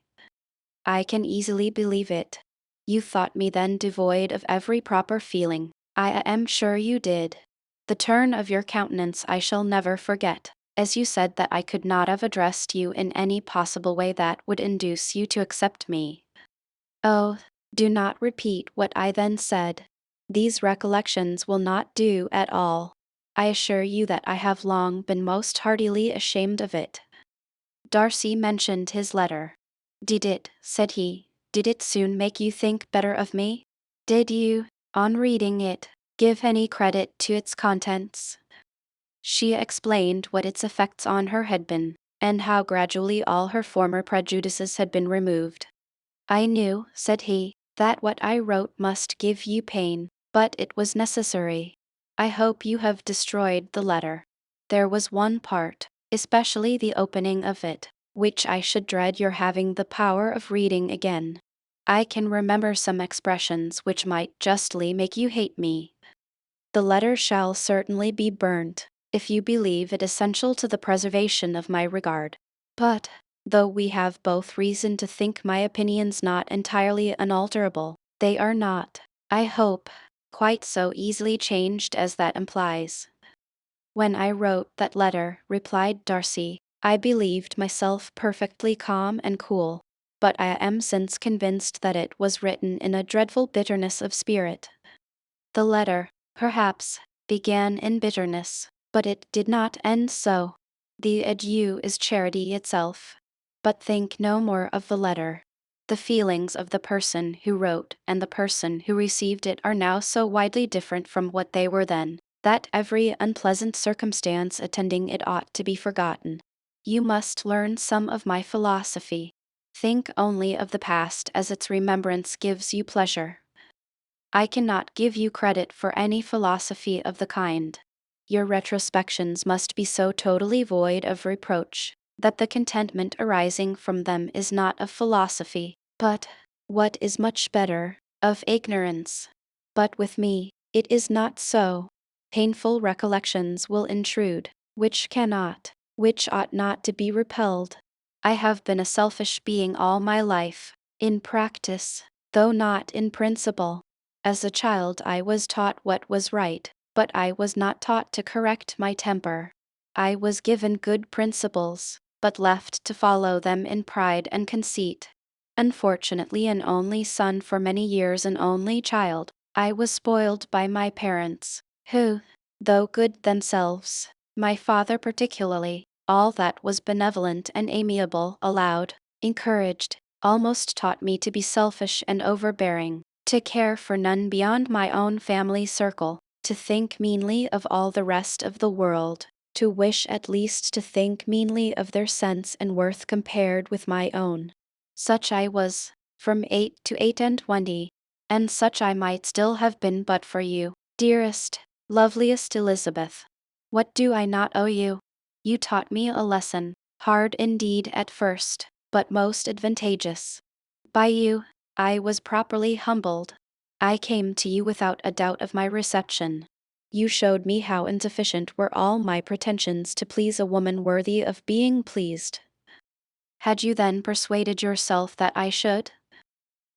I can easily believe it. You thought me then devoid of every proper feeling. I am sure you did. The turn of your countenance I shall never forget, as you said that I could not have addressed you in any possible way that would induce you to accept me. Oh, do not repeat what I then said. These recollections will not do at all. I assure you that I have long been most heartily ashamed of it." Darcy mentioned his letter. "Did it," said he, "did it soon make you think better of me? Did you, on reading it, give any credit to its contents?" She explained what its effects on her had been, and how gradually all her former prejudices had been removed. "I knew," said he, "that what I wrote must give you pain, but it was necessary. I hope you have destroyed the letter. There was one part, especially the opening of it, which I should dread your having the power of reading again. I can remember some expressions which might justly make you hate me. The letter shall certainly be burnt, if you believe it essential to the preservation of my regard. But, though we have both reason to think my opinions not entirely unalterable, they are not, I hope, quite so easily changed as that implies." "When I wrote that letter," replied Darcy, "I believed myself perfectly calm and cool, but I am since convinced that it was written in a dreadful bitterness of spirit. The letter, perhaps, began in bitterness, but it did not end so. The adieu is charity itself. But think no more of the letter. The feelings of the person who wrote and the person who received it are now so widely different from what they were then, that every unpleasant circumstance attending it ought to be forgotten. You must learn some of my philosophy. Think only of the past as its remembrance gives you pleasure. I cannot give you credit for any philosophy of the kind. Your retrospections must be so totally void of reproach that the contentment arising from them is not of philosophy, but, what is much better, of ignorance. But with me, it is not so. Painful recollections will intrude, which ought not to be repelled. I have been a selfish being all my life, in practice, though not in principle. As a child, I was taught what was right, but I was not taught to correct my temper. I was given good principles, but left to follow them in pride and conceit. Unfortunately, an only son for many years, an only child, I was spoiled by my parents, who, though good themselves, my father particularly, all that was benevolent and amiable, allowed, encouraged, almost taught me to be selfish and overbearing, to care for none beyond my own family circle, to think meanly of all the rest of the world, to wish at least to think meanly of their sense and worth compared with my own. Such I was, from 8 to 28, and such I might still have been but for you, dearest, loveliest Elizabeth. What do I not owe you? You taught me a lesson, hard indeed at first, but most advantageous. By you, I was properly humbled. I came to you without a doubt of my reception. You showed me how insufficient were all my pretensions to please a woman worthy of being pleased. Had you then persuaded yourself that I should?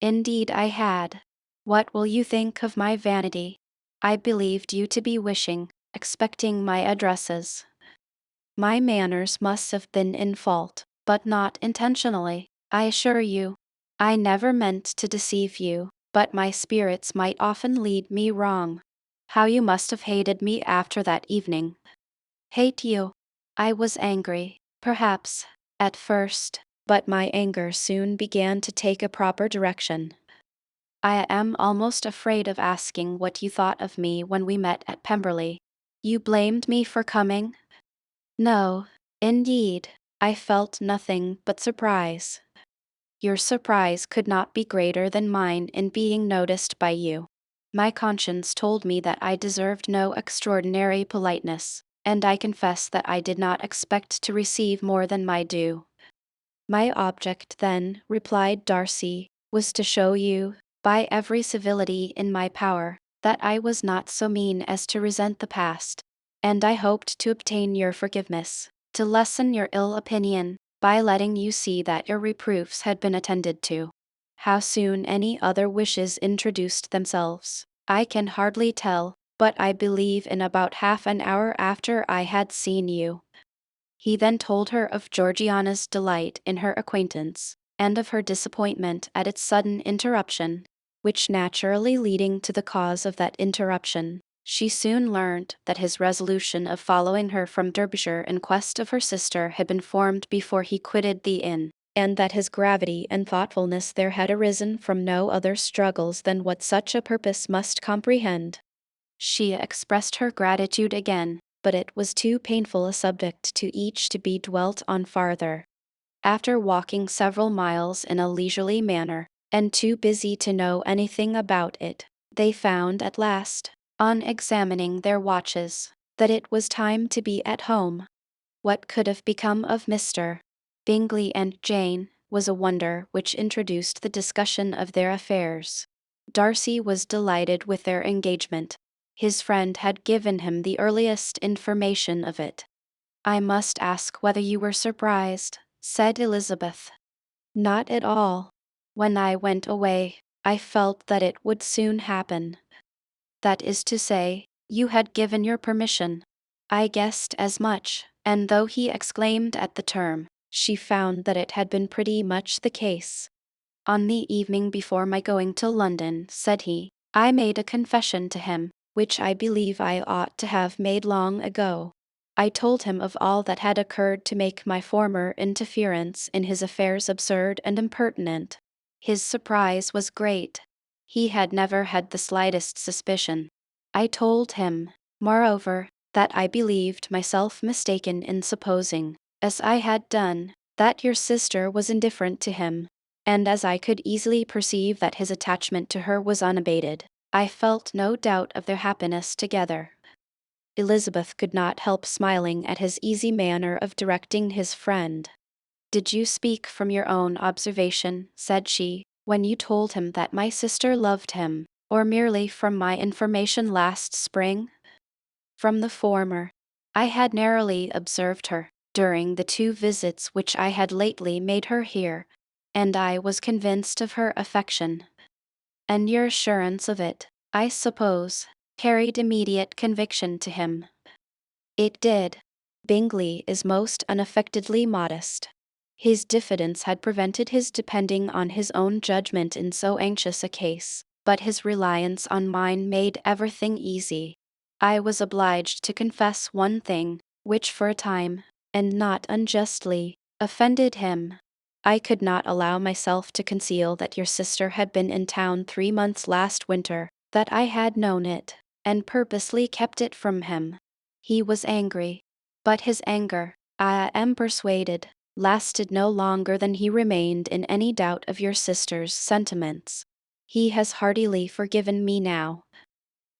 Indeed I had. What will you think of my vanity? I believed you to be wishing, expecting my addresses. My manners must have been in fault, but not intentionally, I assure you. I never meant to deceive you, but my spirits might often lead me wrong. How you must have hated me after that evening. Hate you? I was angry, perhaps, at first, but my anger soon began to take a proper direction. I am almost afraid of asking what you thought of me when we met at Pemberley. You blamed me for coming? No, indeed, I felt nothing but surprise. Your surprise could not be greater than mine in being noticed by you. My conscience told me that I deserved no extraordinary politeness, and I confess that I did not expect to receive more than my due. My object then, replied Darcy, was to show you, by every civility in my power, that I was not so mean as to resent the past, and I hoped to obtain your forgiveness, to lessen your ill opinion, by letting you see that your reproofs had been attended to. How soon any other wishes introduced themselves, I can hardly tell, but I believe in about half an hour after I had seen you. He then told her of Georgiana's delight in her acquaintance, and of her disappointment at its sudden interruption, which naturally leading to the cause of that interruption, she soon learned that his resolution of following her from Derbyshire in quest of her sister had been formed before he quitted the inn, and that his gravity and thoughtfulness there had arisen from no other struggles than what such a purpose must comprehend. She expressed her gratitude again, but it was too painful a subject to each to be dwelt on farther. After walking several miles in a leisurely manner, and too busy to know anything about it, they found at last, on examining their watches, that it was time to be at home. What could have become of Mr. Bingley and Jane was a wonder which introduced the discussion of their affairs. Darcy was delighted with their engagement. His friend had given him the earliest information of it. I must ask whether you were surprised, said Elizabeth. Not at all. When I went away, I felt that it would soon happen. That is to say, you had given your permission. I guessed as much, and though he exclaimed at the term, she found that it had been pretty much the case. On the evening before my going to London, said he, I made a confession to him, which I believe I ought to have made long ago. I told him of all that had occurred to make my former interference in his affairs absurd and impertinent. His surprise was great. He had never had the slightest suspicion. I told him, Moreover, that I believed myself mistaken in supposing, as I had done, that your sister was indifferent to him, and as I could easily perceive that his attachment to her was unabated, I felt no doubt of their happiness together. Elizabeth could not help smiling at his easy manner of directing his friend. "Did you speak from your own observation," said she, "when you told him that my sister loved him, or merely from my information last spring?" "From the former. I had narrowly observed her, during the 2 visits which I had lately made her here, and I was convinced of her affection." "And your assurance of it, I suppose, carried immediate conviction to him?" "It did. Bingley is most unaffectedly modest. His diffidence had prevented his depending on his own judgment in so anxious a case, but his reliance on mine made everything easy. I was obliged to confess one thing, which for a time, and not unjustly, offended him. I could not allow myself to conceal that your sister had been in town 3 months last winter, that I had known it, and purposely kept it from him. He was angry, but his anger, I am persuaded, lasted no longer than he remained in any doubt of your sister's sentiments. He has heartily forgiven me now."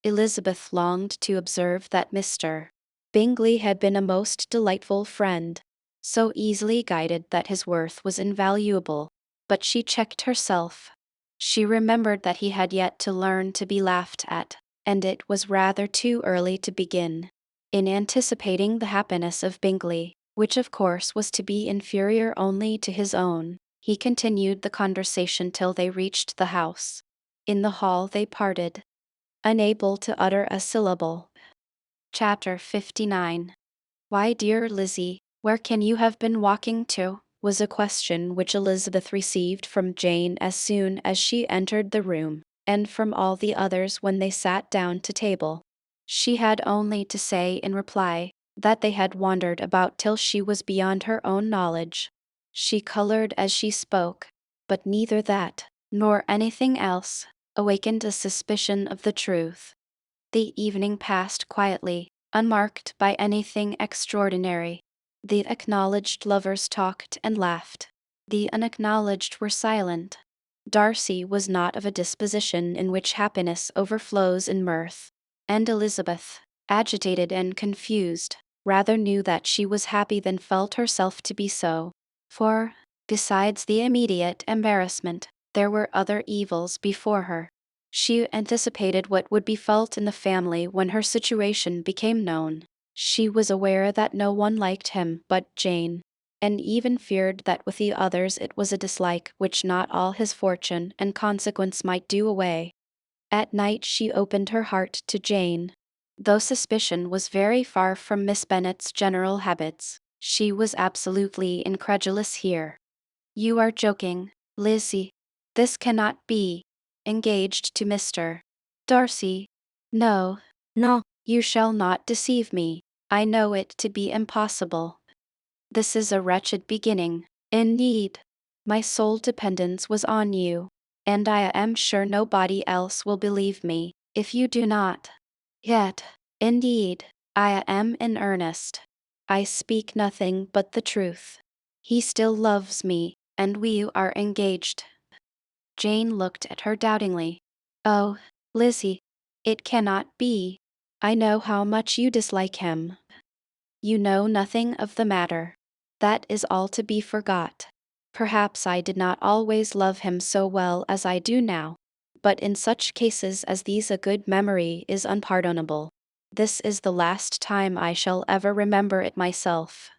Elizabeth longed to observe that Mr. Bingley had been a most delightful friend, so easily guided that his worth was invaluable, but she checked herself. She remembered that he had yet to learn to be laughed at, and it was rather too early to begin. In anticipating the happiness of Bingley, which of course was to be inferior only to his own, he continued the conversation till they reached the house. In the hall they parted, unable to utter a syllable. Chapter 59. "Why, dear Lizzie, where can you have been walking to?" was a question which Elizabeth received from Jane as soon as she entered the room, and from all the others when they sat down to table. She had only to say in reply, that they had wandered about till she was beyond her own knowledge. She colored as she spoke, but neither that, nor anything else, awakened a suspicion of the truth. The evening passed quietly, unmarked by anything extraordinary. The acknowledged lovers talked and laughed. The unacknowledged were silent. Darcy was not of a disposition in which happiness overflows in mirth, and Elizabeth, agitated and confused, rather knew that she was happy than felt herself to be so, for, besides the immediate embarrassment, there were other evils before her. She anticipated what would be felt in the family when her situation became known. She was aware that no one liked him but Jane, and even feared that with the others it was a dislike which not all his fortune and consequence might do away. At night she opened her heart to Jane. Though suspicion was very far from Miss Bennet's general habits, she was absolutely incredulous here. "You are joking, Lizzie. This cannot be. Engaged to Mr. Darcy? No, no, you shall not deceive me. I know it to be impossible. This is a wretched beginning, indeed. My sole dependence was on you, and I am sure nobody else will believe me, if you do not. Yet, indeed, I am in earnest. I speak nothing but the truth. He still loves me, and we are engaged." Jane looked at her doubtingly. "Oh, Lizzie, it cannot be. I know how much you dislike him." "You know nothing of the matter. That is all to be forgot. Perhaps I did not always love him so well as I do now, but in such cases as these a good memory is unpardonable. This is the last time I shall ever remember it myself."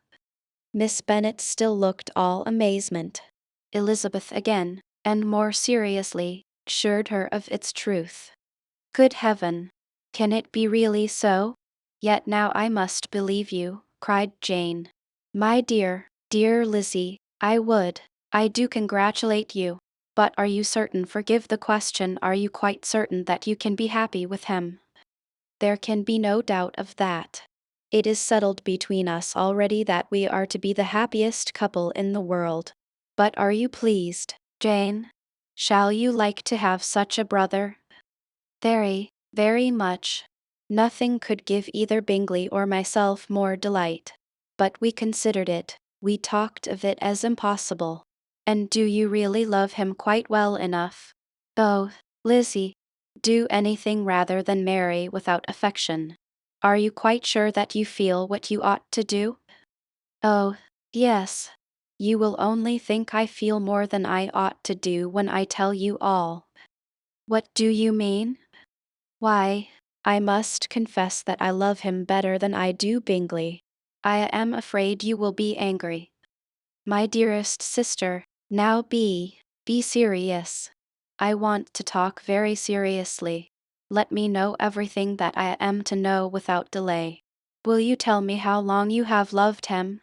Miss Bennet still looked all amazement. Elizabeth again, and more seriously, assured her of its truth. "Good heaven! Can it be really so? Yet now I must believe you," cried Jane. "My dear, dear Lizzie, I do congratulate you. But are you certain, forgive the question, are you quite certain that you can be happy with him?" "There can be no doubt of that. It is settled between us already that we are to be the happiest couple in the world. But are you pleased, Jane? Shall you like to have such a brother?" "Very, very much." Nothing could give either Bingley or myself more delight. But we considered it, we talked of it as impossible. And do you really love him quite well enough? Oh, Lizzie, do anything rather than marry without affection. Are you quite sure that you feel what you ought to do? Oh, yes. You will only think I feel more than I ought to do when I tell you all. What do you mean? Why, I must confess that I love him better than I do Bingley. I am afraid you will be angry. My dearest sister, now be serious. I want to talk very seriously. Let me know everything that I am to know without delay. Will you tell me how long you have loved him?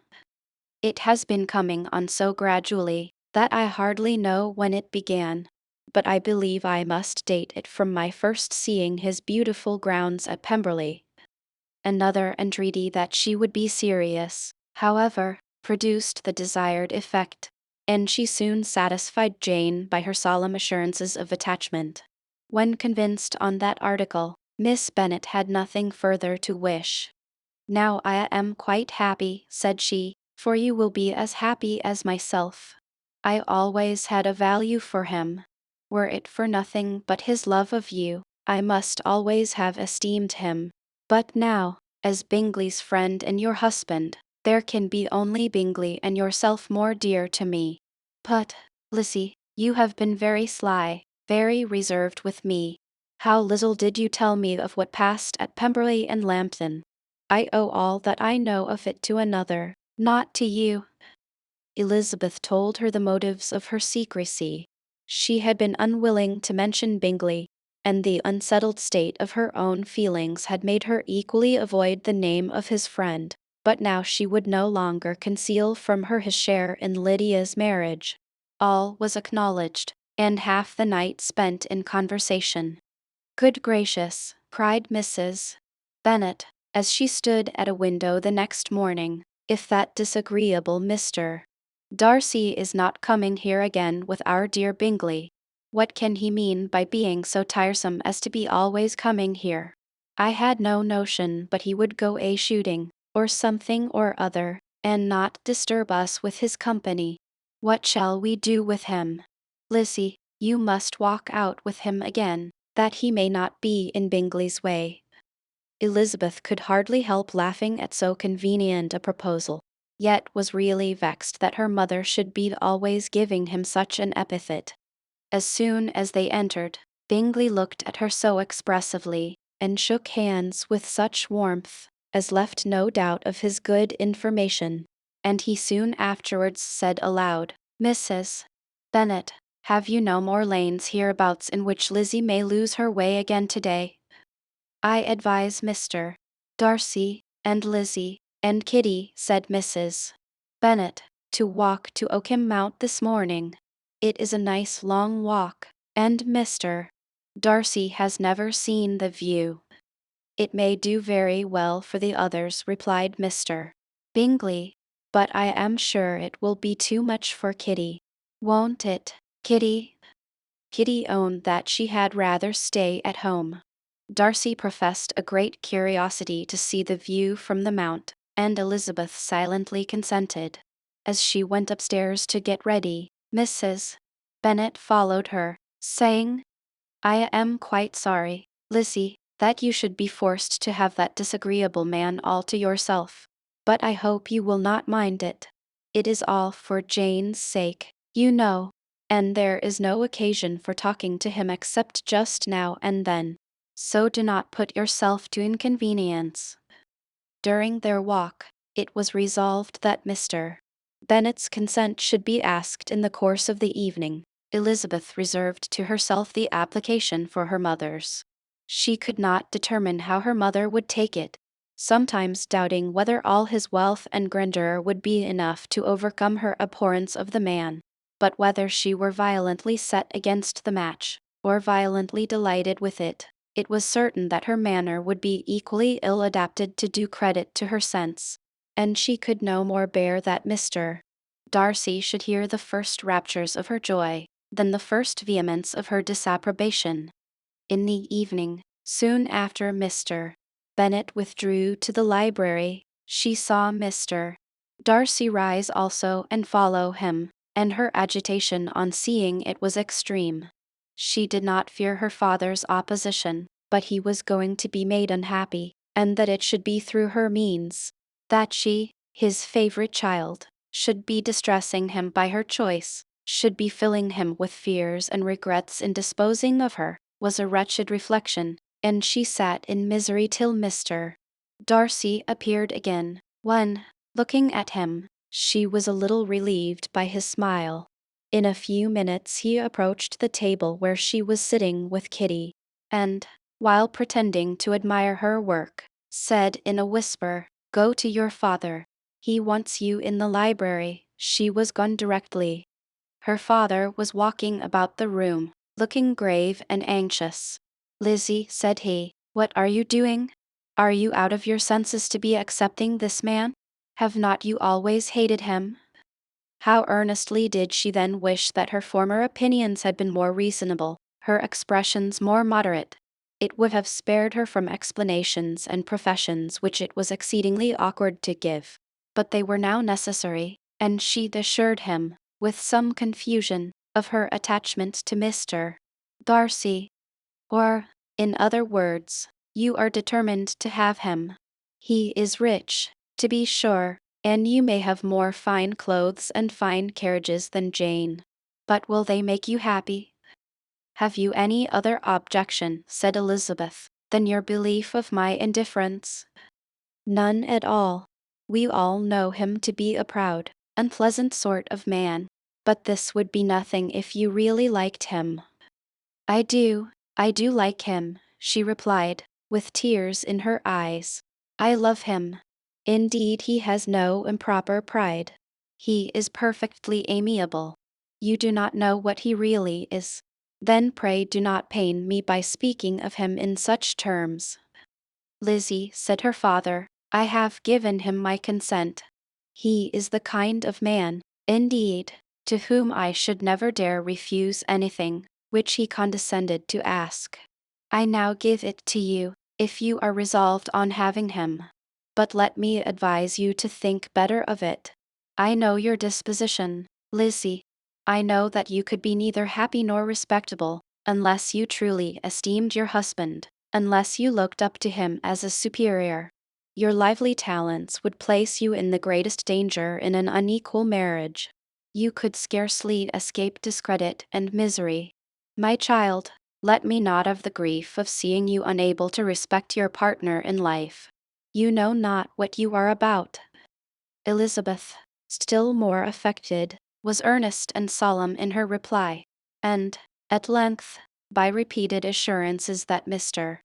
It has been coming on so gradually that I hardly know when it began, but I believe I must date it from my first seeing his beautiful grounds at Pemberley. Another entreaty that she would be serious, however, produced the desired effect, and she soon satisfied Jane by her solemn assurances of attachment. When convinced on that article, Miss Bennet had nothing further to wish. Now I am quite happy, said she, for you will be as happy as myself. I always had a value for him. Were it for nothing but his love of you, I must always have esteemed him. But now, as Bingley's friend and your husband, there can be only Bingley and yourself more dear to me. But, Lizzie, you have been very sly, very reserved with me. How little did you tell me of what passed at Pemberley and Lambton. I owe all that I know of it to another, not to you. Elizabeth told her the motives of her secrecy. She had been unwilling to mention Bingley, and the unsettled state of her own feelings had made her equally avoid the name of his friend, but now she would no longer conceal from her his share in Lydia's marriage. All was acknowledged, and half the night spent in conversation. Good gracious, cried Mrs. Bennet, as she stood at a window the next morning, if that disagreeable Mr. Darcy is not coming here again with our dear Bingley. What can he mean by being so tiresome as to be always coming here? I had no notion but he would go a-shooting, or something or other, and not disturb us with his company. What shall we do with him? Lizzie, you must walk out with him again, that he may not be in Bingley's way. Elizabeth could hardly help laughing at so convenient a proposal, yet was really vexed that her mother should be always giving him such an epithet. As soon as they entered, Bingley looked at her so expressively, and shook hands with such warmth, as left no doubt of his good information, and he soon afterwards said aloud, Mrs. Bennet, have you no more lanes hereabouts in which Lizzie may lose her way again today? I advise Mr. Darcy, and Lizzie, and Kitty, said Mrs. Bennet, to walk to Oakham Mount this morning. It is a nice long walk, and Mr. Darcy has never seen the view. It may do very well for the others, replied Mr. Bingley, but I am sure it will be too much for Kitty. Won't it, Kitty? Kitty owned that she had rather stay at home. Darcy professed a great curiosity to see the view from the mount, and Elizabeth silently consented. As she went upstairs to get ready, Mrs. Bennet followed her, saying, I am quite sorry, Lizzie, that you should be forced to have that disagreeable man all to yourself. But I hope you will not mind it. It is all for Jane's sake, you know, and there is no occasion for talking to him except just now and then. So do not put yourself to inconvenience. During their walk, it was resolved that Mr. Bennet's consent should be asked in the course of the evening. Elizabeth reserved to herself the application for her mother's. She could not determine how her mother would take it, sometimes doubting whether all his wealth and grandeur would be enough to overcome her abhorrence of the man, but whether she were violently set against the match, or violently delighted with it. It was certain that her manner would be equally ill adapted to do credit to her sense, and she could no more bear that Mr. Darcy should hear the first raptures of her joy than the first vehemence of her disapprobation. In the evening, soon after Mr. Bennet withdrew to the library. She saw Mr. Darcy rise also and follow him, and her agitation on seeing it was extreme. She did not fear her father's opposition, but he was going to be made unhappy, and that it should be through her means. That she, his favorite child, should be distressing him by her choice, should be filling him with fears and regrets in disposing of her, was a wretched reflection, and she sat in misery till Mr. Darcy appeared again, when, looking at him, she was a little relieved by his smile. In a few minutes he approached the table where she was sitting with Kitty, and, while pretending to admire her work, said in a whisper, "Go to your father. He wants you in the library." She was gone directly. Her father was walking about the room, looking grave and anxious. "Lizzie," said he, "what are you doing? Are you out of your senses to be accepting this man? Have not you always hated him?" How earnestly did she then wish that her former opinions had been more reasonable, her expressions more moderate. It would have spared her from explanations and professions which it was exceedingly awkward to give. But they were now necessary, and she assured him, with some confusion, of her attachment to Mr. Darcy. Or, in other words, you are determined to have him. He is rich, to be sure, and you may have more fine clothes and fine carriages than Jane. But will they make you happy? Have you any other objection, said Elizabeth, than your belief of my indifference? None at all. We all know him to be a proud, unpleasant sort of man. But this would be nothing if you really liked him. I do like him, she replied, with tears in her eyes. I love him. Indeed, he has no improper pride. He is perfectly amiable. You do not know what he really is. Then pray do not pain me by speaking of him in such terms. Lizzie, said her father, I have given him my consent. He is the kind of man, indeed, to whom I should never dare refuse anything which he condescended to ask. I now give it to you, if you are resolved on having him. But let me advise you to think better of it. I know your disposition, Lizzie. I know that you could be neither happy nor respectable, unless you truly esteemed your husband, unless you looked up to him as a superior. Your lively talents would place you in the greatest danger in an unequal marriage. You could scarcely escape discredit and misery. My child, let me not have the grief of seeing you unable to respect your partner in life. You know not what you are about. Elizabeth, still more affected, was earnest and solemn in her reply, and, at length, by repeated assurances that Mr.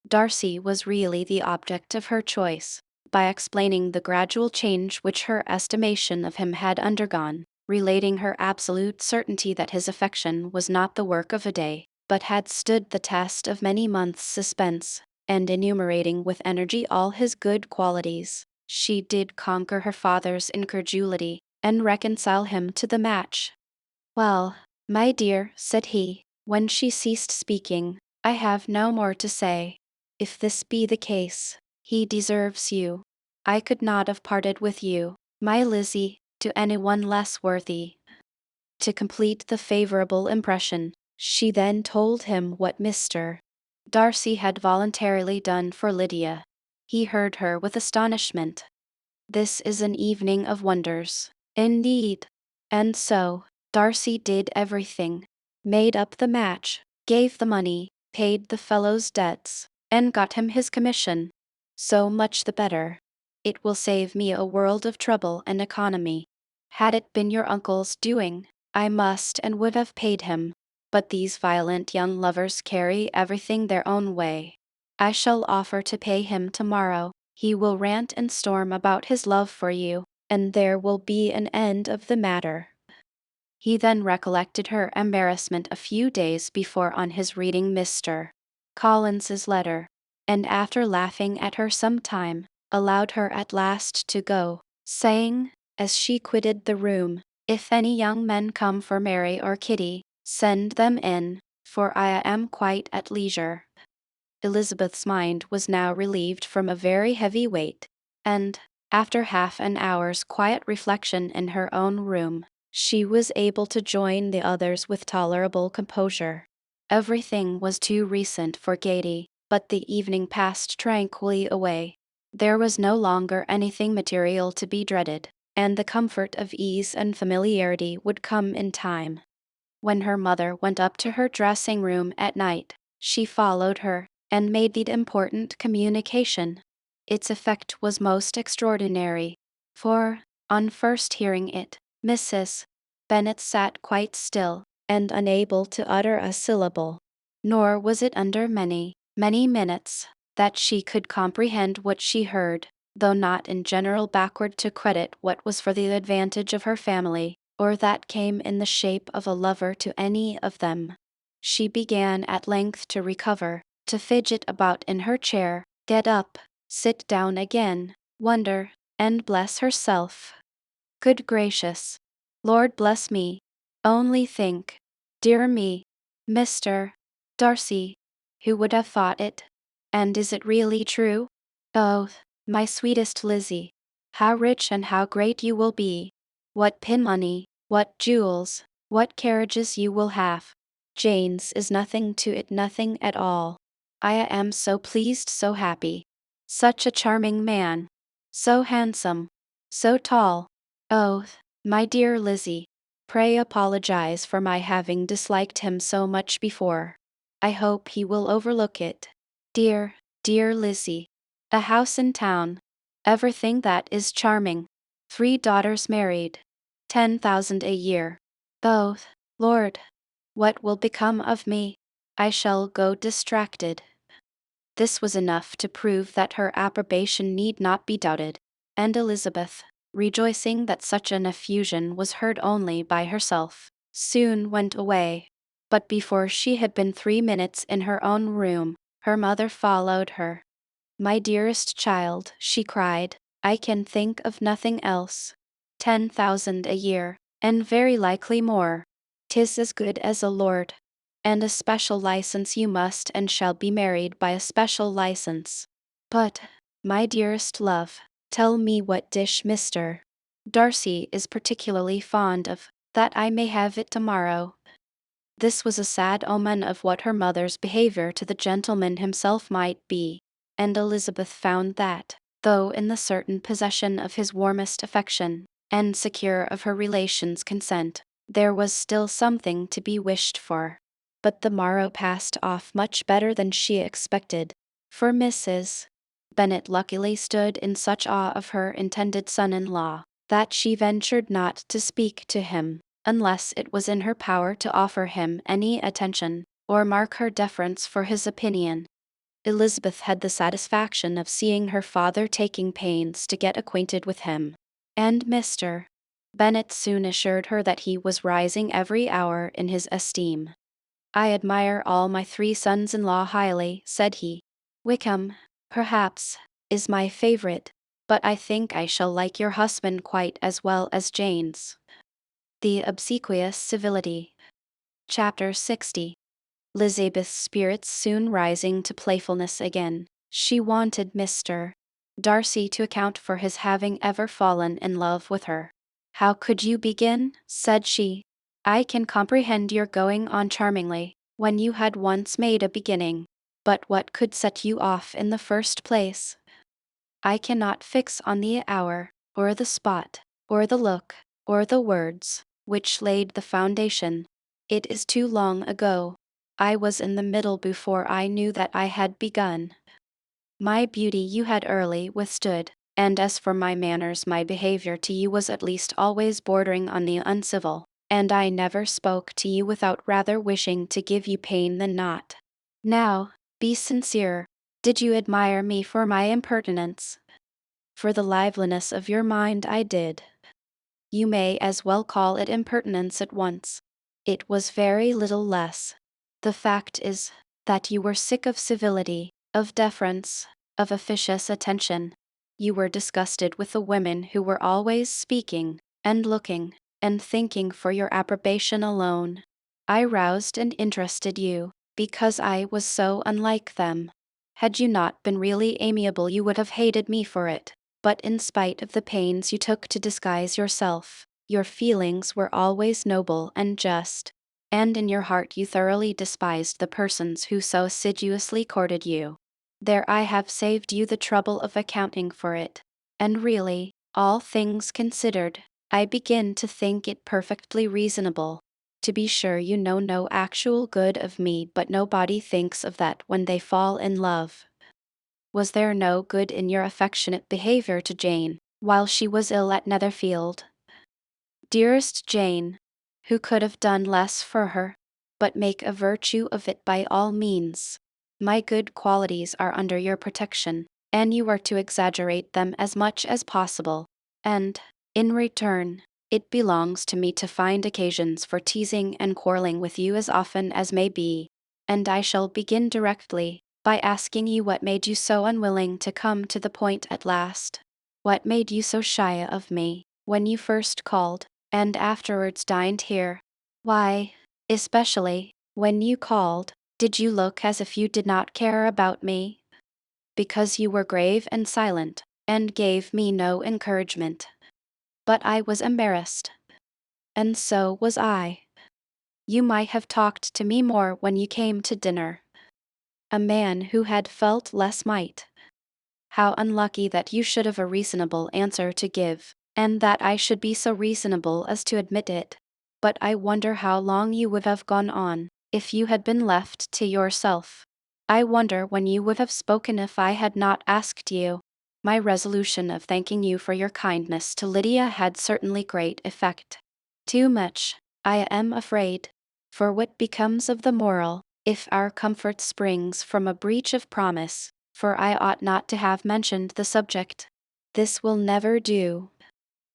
Darcy was really the object of her choice, by explaining the gradual change which her estimation of him had undergone, relating her absolute certainty that his affection was not the work of a day, but had stood the test of many months' suspense, and enumerating with energy all his good qualities, she did conquer her father's incredulity, and reconcile him to the match. Well, my dear, said he, when she ceased speaking, I have no more to say. If this be the case, he deserves you. I could not have parted with you, my Lizzie, to anyone less worthy. To complete the favorable impression, she then told him what Mr. Darcy had voluntarily done for Lydia. He heard her with astonishment. This is an evening of wonders, indeed. And so, Darcy did everything, made up the match, gave the money, paid the fellow's debts, and got him his commission. So much the better. It will save me a world of trouble and economy. Had it been your uncle's doing, I must and would have paid him. But these violent young lovers carry everything their own way. I shall offer to pay him tomorrow. He will rant and storm about his love for you, and there will be an end of the matter. He then recollected her embarrassment a few days before on his reading Mr. Collins's letter, and after laughing at her some time, allowed her at last to go, saying, as she quitted the room, if any young men come for Mary or Kitty, send them in, for I am quite at leisure. Elizabeth's mind was now relieved from a very heavy weight, and, after half an hour's quiet reflection in her own room, she was able to join the others with tolerable composure. Everything was too recent for gaiety, but the evening passed tranquilly away. There was no longer anything material to be dreaded, and the comfort of ease and familiarity would come in time. When her mother went up to her dressing room at night, she followed her and made the important communication. Its effect was most extraordinary, for, on first hearing it, Mrs. Bennet sat quite still and unable to utter a syllable. Nor was it under many, many minutes that she could comprehend what she heard, though not in general backward to credit what was for the advantage of her family, or that came in the shape of a lover to any of them. She began at length to recover, to fidget about in her chair, get up, sit down again, wonder, and bless herself. Good gracious! Lord bless me! Only think! Dear me! Mr. Darcy! Who would have thought it? And is it really true? Oh, my sweetest Lizzie! How rich and how great you will be! What pin money, what jewels, what carriages you will have! Jane's is nothing to it, nothing at all. I am so pleased, so happy. Such a charming man! So handsome! So tall! Oh, my dear Lizzie, pray apologize for my having disliked him so much before. I hope he will overlook it. Dear, dear Lizzie. A house in town. Everything that is charming. 3 daughters married. 10,000 a year. Oh, Lord, what will become of me? I shall go distracted. This was enough to prove that her approbation need not be doubted, and Elizabeth, rejoicing that such an effusion was heard only by herself, soon went away. But before she had been 3 minutes in her own room, her mother followed her. My dearest child, she cried, I can think of nothing else. 10,000 a year, and very likely more. 'Tis as good as a lord. And a special license you must and shall be married by a special license. But, my dearest love, tell me what dish Mr. Darcy is particularly fond of, that I may have it tomorrow. This was a sad omen of what her mother's behavior to the gentleman himself might be, and Elizabeth found that, though in the certain possession of his warmest affection, and secure of her relations' consent, there was still something to be wished for. But the morrow passed off much better than she expected, for Mrs. Bennet luckily stood in such awe of her intended son-in-law, that she ventured not to speak to him, unless it was in her power to offer him any attention, or mark her deference for his opinion. Elizabeth had the satisfaction of seeing her father taking pains to get acquainted with him, and Mr. Bennet soon assured her that he was rising every hour in his esteem. I admire all my 3 sons-in-law highly, said he. Wickham, perhaps, is my favorite, but I think I shall like your husband quite as well as Jane's. The obsequious civility. Chapter 60. Elizabeth's spirits soon rising to playfulness again, she wanted Mr. Darcy to account for his having ever fallen in love with her. How could you begin? Said she. I can comprehend your going on charmingly, when you had once made a beginning. But what could set you off in the first place? I cannot fix on the hour, or the spot, or the look, or the words, which laid the foundation. It is too long ago. I was in the middle before I knew that I had begun. My beauty you had early withstood, and as for my manners, my behavior to you was at least always bordering on the uncivil, and I never spoke to you without rather wishing to give you pain than not. Now, be sincere. Did you admire me for my impertinence? For the liveliness of your mind I did. You may as well call it impertinence at once. It was very little less. The fact is, that you were sick of civility, of deference, of officious attention. You were disgusted with the women who were always speaking, and looking, and thinking for your approbation alone. I roused and interested you, because I was so unlike them. Had you not been really amiable, you would have hated me for it. But in spite of the pains you took to disguise yourself, your feelings were always noble and just. And in your heart you thoroughly despised the persons who so assiduously courted you. There I have saved you the trouble of accounting for it. And really, all things considered, I begin to think it perfectly reasonable. To be sure, you know no actual good of me, but nobody thinks of that when they fall in love. Was there no good in your affectionate behavior to Jane, while she was ill at Netherfield? Dearest Jane, who could have done less for her? But make a virtue of it by all means. My good qualities are under your protection, and you are to exaggerate them as much as possible. And, in return, it belongs to me to find occasions for teasing and quarreling with you as often as may be. And I shall begin directly, by asking you what made you so unwilling to come to the point at last. What made you so shy of me, when you first called, and afterwards dined here? Why, especially, when you called, did you look as if you did not care about me? Because you were grave and silent, and gave me no encouragement. But I was embarrassed. And so was I. You might have talked to me more when you came to dinner. A man who had felt less might. How unlucky that you should have a reasonable answer to give, and that I should be so reasonable as to admit it. But I wonder how long you would have gone on, if you had been left to yourself. I wonder when you would have spoken if I had not asked you. My resolution of thanking you for your kindness to Lydia had certainly great effect. Too much, I am afraid. For what becomes of the moral, if our comfort springs from a breach of promise? For I ought not to have mentioned the subject. This will never do.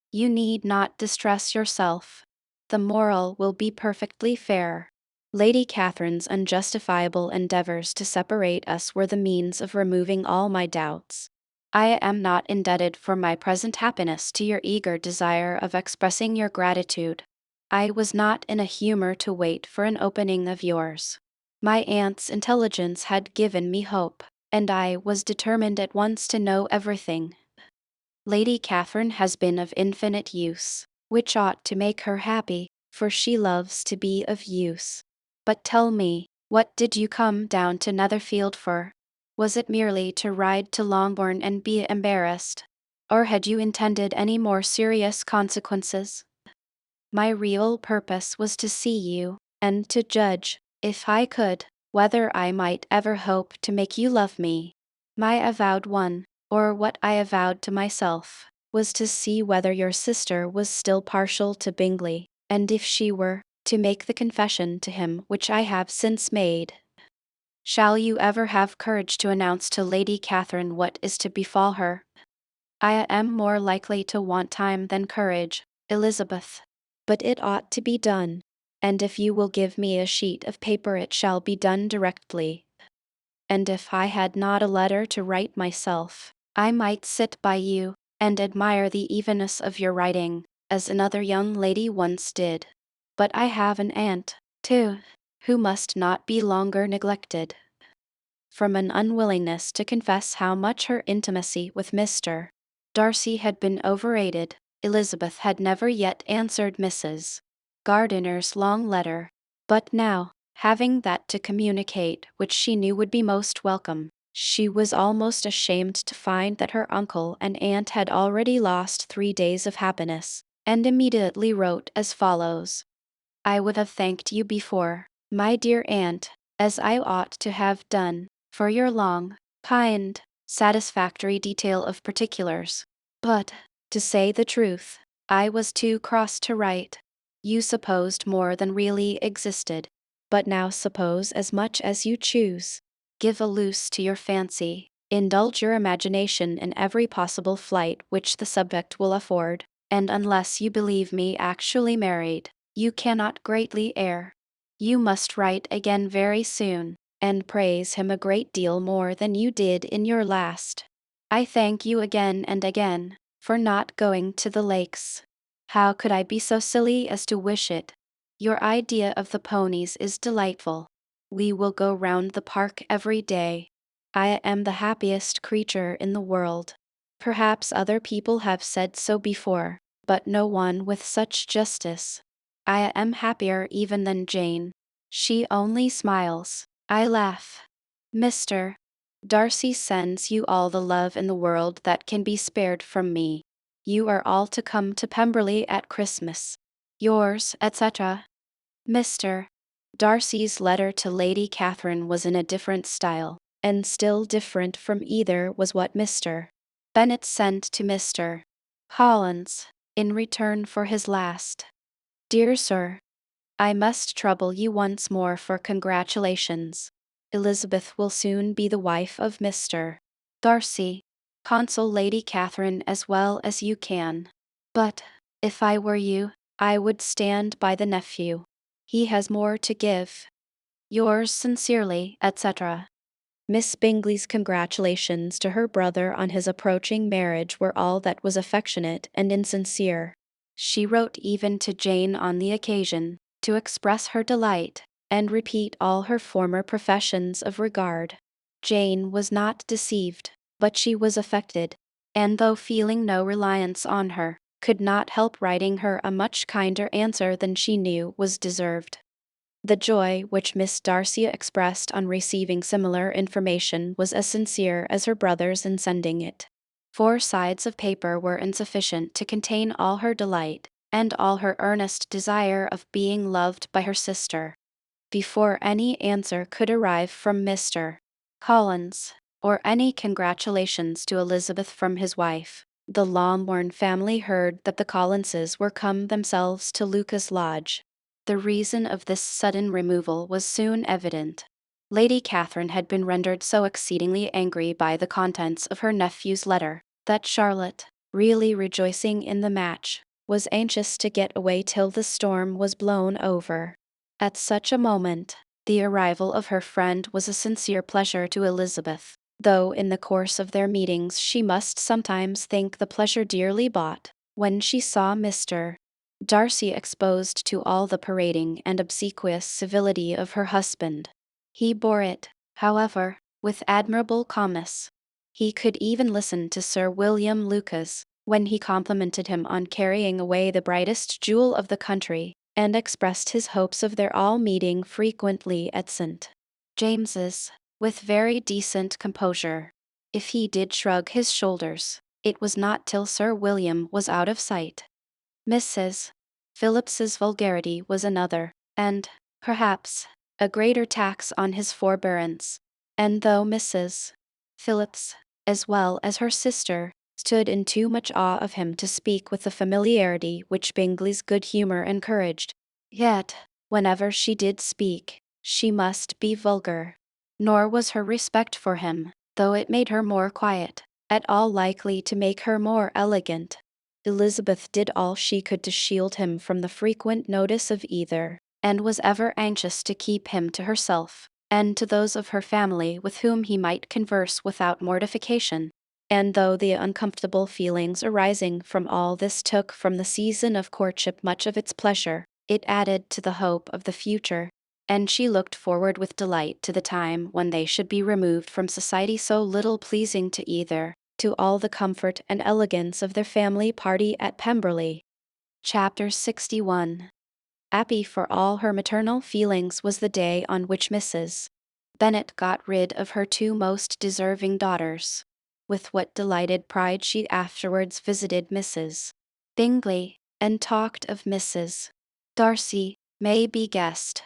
You need not distress yourself. The moral will be perfectly fair. Lady Catherine's unjustifiable endeavors to separate us were the means of removing all my doubts. I am not indebted for my present happiness to your eager desire of expressing your gratitude. I was not in a humor to wait for an opening of yours. My aunt's intelligence had given me hope, and I was determined at once to know everything. Lady Catherine has been of infinite use, which ought to make her happy, for she loves to be of use. But tell me, what did you come down to Netherfield for? Was it merely to ride to Longbourn and be embarrassed? Or had you intended any more serious consequences? My real purpose was to see you, and to judge, if I could, whether I might ever hope to make you love me. My avowed one, or what I avowed to myself, was to see whether your sister was still partial to Bingley, and if she were, to make the confession to him which I have since made. Shall you ever have courage to announce to Lady Catherine what is to befall her? I am more likely to want time than courage, Elizabeth. But it ought to be done, and if you will give me a sheet of paper it shall be done directly. And if I had not a letter to write myself, I might sit by you, and admire the evenness of your writing, as another young lady once did. But I have an aunt, too, who must not be longer neglected. From an unwillingness to confess how much her intimacy with Mr. Darcy had been overrated, Elizabeth had never yet answered Mrs. Gardiner's long letter. But now, having that to communicate which she knew would be most welcome, she was almost ashamed to find that her uncle and aunt had already lost 3 days of happiness, and immediately wrote as follows: I would have thanked you before, my dear aunt, as I ought to have done, for your long, kind, satisfactory detail of particulars. But, to say the truth, I was too cross to write. You supposed more than really existed. But now suppose as much as you choose. Give a loose to your fancy. Indulge your imagination in every possible flight which the subject will afford, and unless you believe me actually married, you cannot greatly err. You must write again very soon, and praise him a great deal more than you did in your last. I thank you again and again, for not going to the lakes. How could I be so silly as to wish it? Your idea of the ponies is delightful. We will go round the park every day. I am the happiest creature in the world. Perhaps other people have said so before, but no one with such justice. I am happier even than Jane. She only smiles. I laugh. Mr. Darcy sends you all the love in the world that can be spared from me. You are all to come to Pemberley at Christmas. Yours, etc. Mr. Darcy's letter to Lady Catherine was in a different style, and still different from either was what Mr. Bennet sent to Mr. Collins, in return for his last. Dear Sir, I must trouble you once more for congratulations. Elizabeth will soon be the wife of Mr. Darcy. Console Lady Catherine as well as you can. But, if I were you, I would stand by the nephew. He has more to give. Yours sincerely, etc. Miss Bingley's congratulations to her brother on his approaching marriage were all that was affectionate and insincere. She wrote even to Jane on the occasion, to express her delight, and repeat all her former professions of regard. Jane was not deceived, but she was affected, and though feeling no reliance on her, could not help writing her a much kinder answer than she knew was deserved. The joy which Miss Darcy expressed on receiving similar information was as sincere as her brother's in sending it. 4 sides of paper were insufficient to contain all her delight, and all her earnest desire of being loved by her sister. Before any answer could arrive from Mr. Collins, or any congratulations to Elizabeth from his wife, the Longbourn family heard that the Collinses were come themselves to Lucas Lodge. The reason of this sudden removal was soon evident. Lady Catherine had been rendered so exceedingly angry by the contents of her nephew's letter, that Charlotte, really rejoicing in the match, was anxious to get away till the storm was blown over. At such a moment, the arrival of her friend was a sincere pleasure to Elizabeth, though in the course of their meetings she must sometimes think the pleasure dearly bought. When she saw Mr. Darcy exposed to all the parading and obsequious civility of her husband, he bore it, however, with admirable calmness. He could even listen to Sir William Lucas, when he complimented him on carrying away the brightest jewel of the country, and expressed his hopes of their all meeting frequently at St. James's, with very decent composure. If he did shrug his shoulders, it was not till Sir William was out of sight. Mrs. Phillips's vulgarity was another, and, perhaps, a greater tax on his forbearance. And though Mrs. Phillips, as well as her sister, stood in too much awe of him to speak with the familiarity which Bingley's good humour encouraged, yet, whenever she did speak, she must be vulgar. Nor was her respect for him, though it made her more quiet, at all likely to make her more elegant. Elizabeth did all she could to shield him from the frequent notice of either, and was ever anxious to keep him to herself, and to those of her family with whom he might converse without mortification. And though the uncomfortable feelings arising from all this took from the season of courtship much of its pleasure, it added to the hope of the future, and she looked forward with delight to the time when they should be removed from society so little pleasing to either, to all the comfort and elegance of their family party at Pemberley. Chapter 61. Happy for all her maternal feelings was the day on which Mrs. Bennet got rid of her 2 most deserving daughters. With what delighted pride she afterwards visited Mrs. Bingley, and talked of Mrs. Darcy, may be guessed.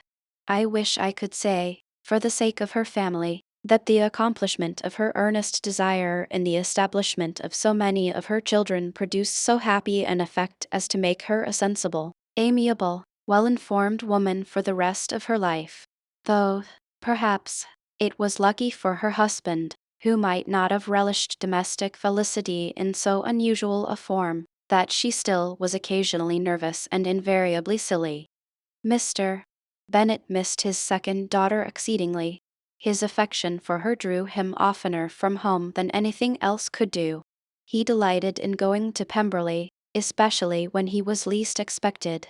I wish I could say, for the sake of her family, that the accomplishment of her earnest desire in the establishment of so many of her children produced so happy an effect as to make her a sensible, amiable, well-informed woman for the rest of her life. Though, perhaps, it was lucky for her husband, who might not have relished domestic felicity in so unusual a form, that she still was occasionally nervous and invariably silly. Mr. Bennet missed his second daughter exceedingly. His affection for her drew him oftener from home than anything else could do. He delighted in going to Pemberley, especially when he was least expected.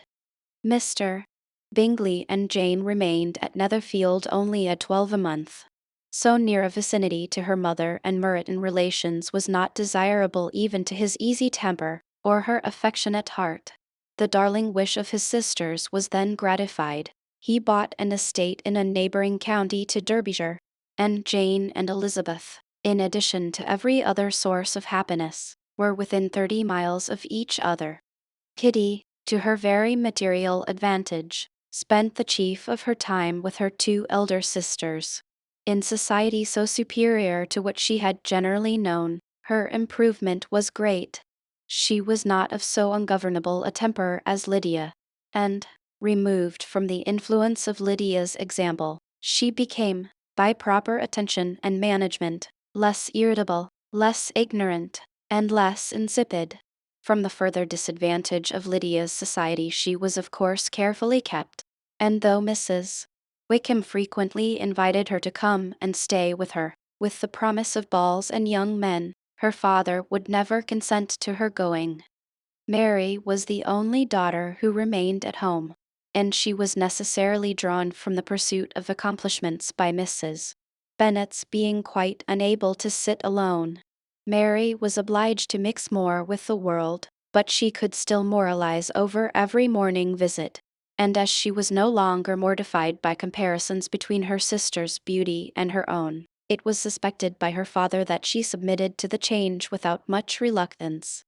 Mr. Bingley and Jane remained at Netherfield only a 12 a month. So near a vicinity to her mother and Muritan relations was not desirable even to his easy temper, or her affectionate heart. The darling wish of his sisters was then gratified. He bought an estate in a neighboring county to Derbyshire, and Jane and Elizabeth, in addition to every other source of happiness, were within 30 miles of each other. Kitty, to her very material advantage, spent the chief of her time with her 2 elder sisters. In society so superior to what she had generally known, her improvement was great. She was not of so ungovernable a temper as Lydia, and, removed from the influence of Lydia's example, she became, by proper attention and management, less irritable, less ignorant, and less insipid. From the further disadvantage of Lydia's society she was of course carefully kept, and though Mrs. Wickham frequently invited her to come and stay with her, with the promise of balls and young men, her father would never consent to her going. Mary was the only daughter who remained at home, and she was necessarily drawn from the pursuit of accomplishments by Mrs. Bennet's being quite unable to sit alone. Mary was obliged to mix more with the world, but she could still moralize over every morning visit, and as she was no longer mortified by comparisons between her sister's beauty and her own, it was suspected by her father that she submitted to the change without much reluctance.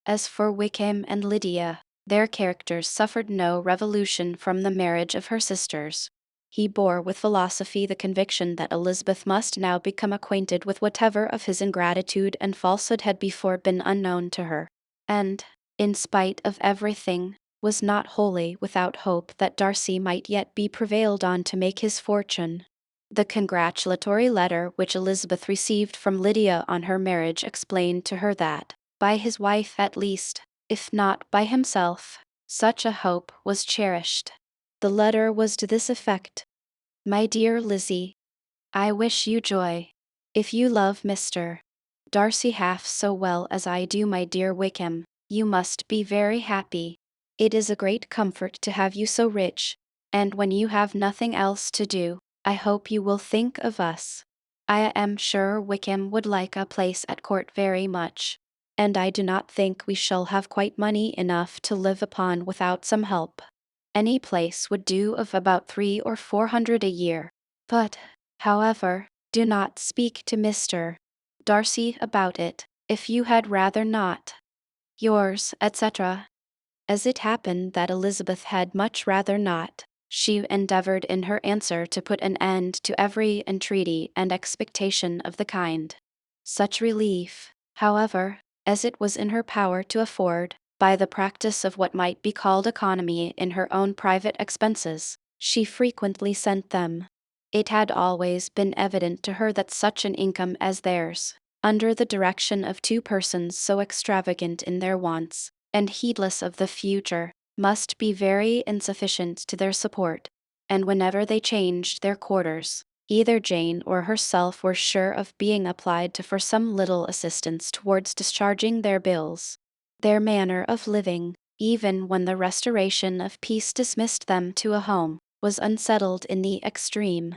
As for Wickham and Lydia, their characters suffered no revolution from the marriage of her sisters. He bore with philosophy the conviction that Elizabeth must now become acquainted with whatever of his ingratitude and falsehood had before been unknown to her, and, in spite of everything, was not wholly without hope that Darcy might yet be prevailed on to make his fortune. The congratulatory letter which Elizabeth received from Lydia on her marriage explained to her that, by his wife at least, if not by himself, such a hope was cherished. The letter was to this effect: My dear Lizzie, I wish you joy. If you love Mr. Darcy half so well as I do my dear Wickham, you must be very happy. It is a great comfort to have you so rich, and when you have nothing else to do, I hope you will think of us. I am sure Wickham would like a place at court very much, and I do not think we shall have quite money enough to live upon without some help. Any place would do of about 300 or 400 a year. But, however, do not speak to Mr. Darcy about it, if you had rather not. Yours, etc. As it happened that Elizabeth had much rather not, she endeavored in her answer to put an end to every entreaty and expectation of the kind. Such relief, however, as it was in her power to afford, by the practice of what might be called economy in her own private expenses, she frequently sent them. It had always been evident to her that such an income as theirs, under the direction of 2 persons so extravagant in their wants, and heedless of the future, must be very insufficient to their support, and whenever they changed their quarters, either Jane or herself were sure of being applied to for some little assistance towards discharging their bills. Their manner of living, even when the restoration of peace dismissed them to a home, was unsettled in the extreme.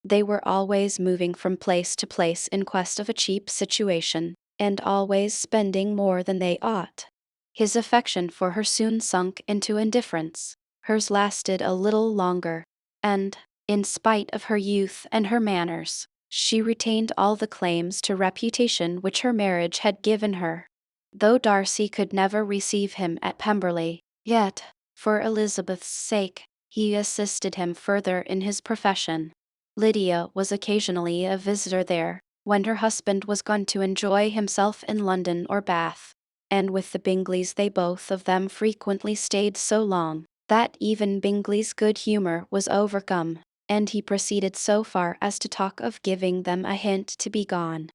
They were always moving from place to place in quest of a cheap situation, and always spending more than they ought. His affection for her soon sunk into indifference. Hers lasted a little longer, and, in spite of her youth and her manners, she retained all the claims to reputation which her marriage had given her. Though Darcy could never receive him at Pemberley, yet, for Elizabeth's sake, he assisted him further in his profession. Lydia was occasionally a visitor there, when her husband was gone to enjoy himself in London or Bath, and with the Bingleys they both of them frequently stayed so long, that even Bingley's good humour was overcome, and he proceeded so far as to talk of giving them a hint to be gone.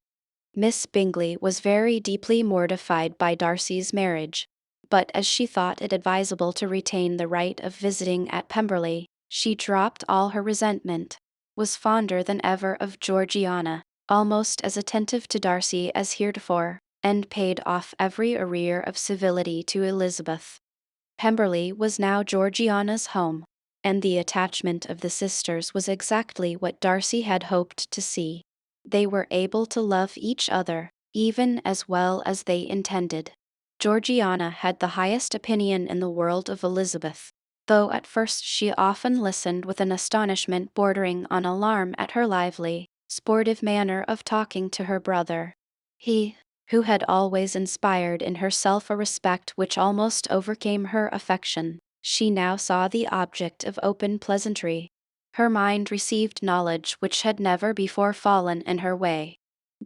Miss Bingley was very deeply mortified by Darcy's marriage, but as she thought it advisable to retain the right of visiting at Pemberley, she dropped all her resentment, was fonder than ever of Georgiana, almost as attentive to Darcy as heretofore, and paid off every arrear of civility to Elizabeth. Pemberley was now Georgiana's home, and the attachment of the sisters was exactly what Darcy had hoped to see. they were able to love each other, even as well as they intended. Georgiana had the highest opinion in the world of Elizabeth, though at first she often listened with an astonishment bordering on alarm at her lively, sportive manner of talking to her brother. He, who had always inspired in herself a respect which almost overcame her affection, she now saw the object of open pleasantry. Her mind received knowledge which had never before fallen in her way.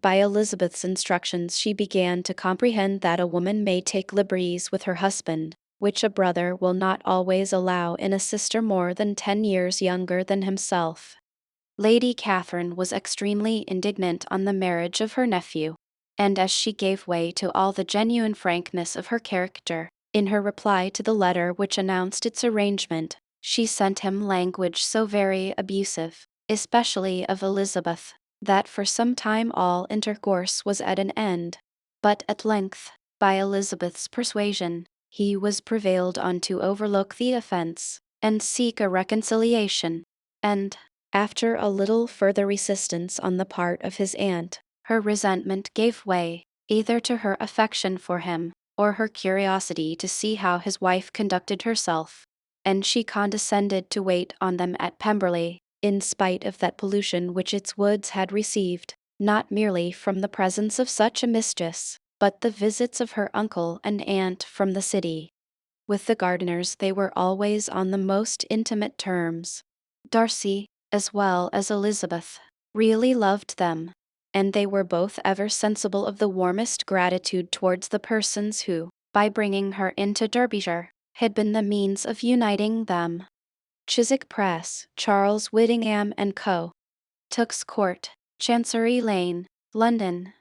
By Elizabeth's instructions she began to comprehend that a woman may take liberties with her husband, which a brother will not always allow in a sister more than 10 years younger than himself. Lady Catherine was extremely indignant on the marriage of her nephew, and as she gave way to all the genuine frankness of her character, in her reply to the letter which announced its arrangement, she sent him language so very abusive, especially of Elizabeth, that for some time all intercourse was at an end. But at length, by Elizabeth's persuasion, he was prevailed on to overlook the offense, and seek a reconciliation, and, after a little further resistance on the part of his aunt, her resentment gave way, either to her affection for him, or her curiosity to see how his wife conducted herself, and she condescended to wait on them at Pemberley, in spite of that pollution which its woods had received, not merely from the presence of such a mistress, but the visits of her uncle and aunt from the city. With the Gardiners they were always on the most intimate terms. Darcy, as well as Elizabeth, really loved them, and they were both ever sensible of the warmest gratitude towards the persons who, by bringing her into Derbyshire, had been the means of uniting them. Chiswick Press, Charles Whittingham and Co. Tooks Court, Chancery Lane, London,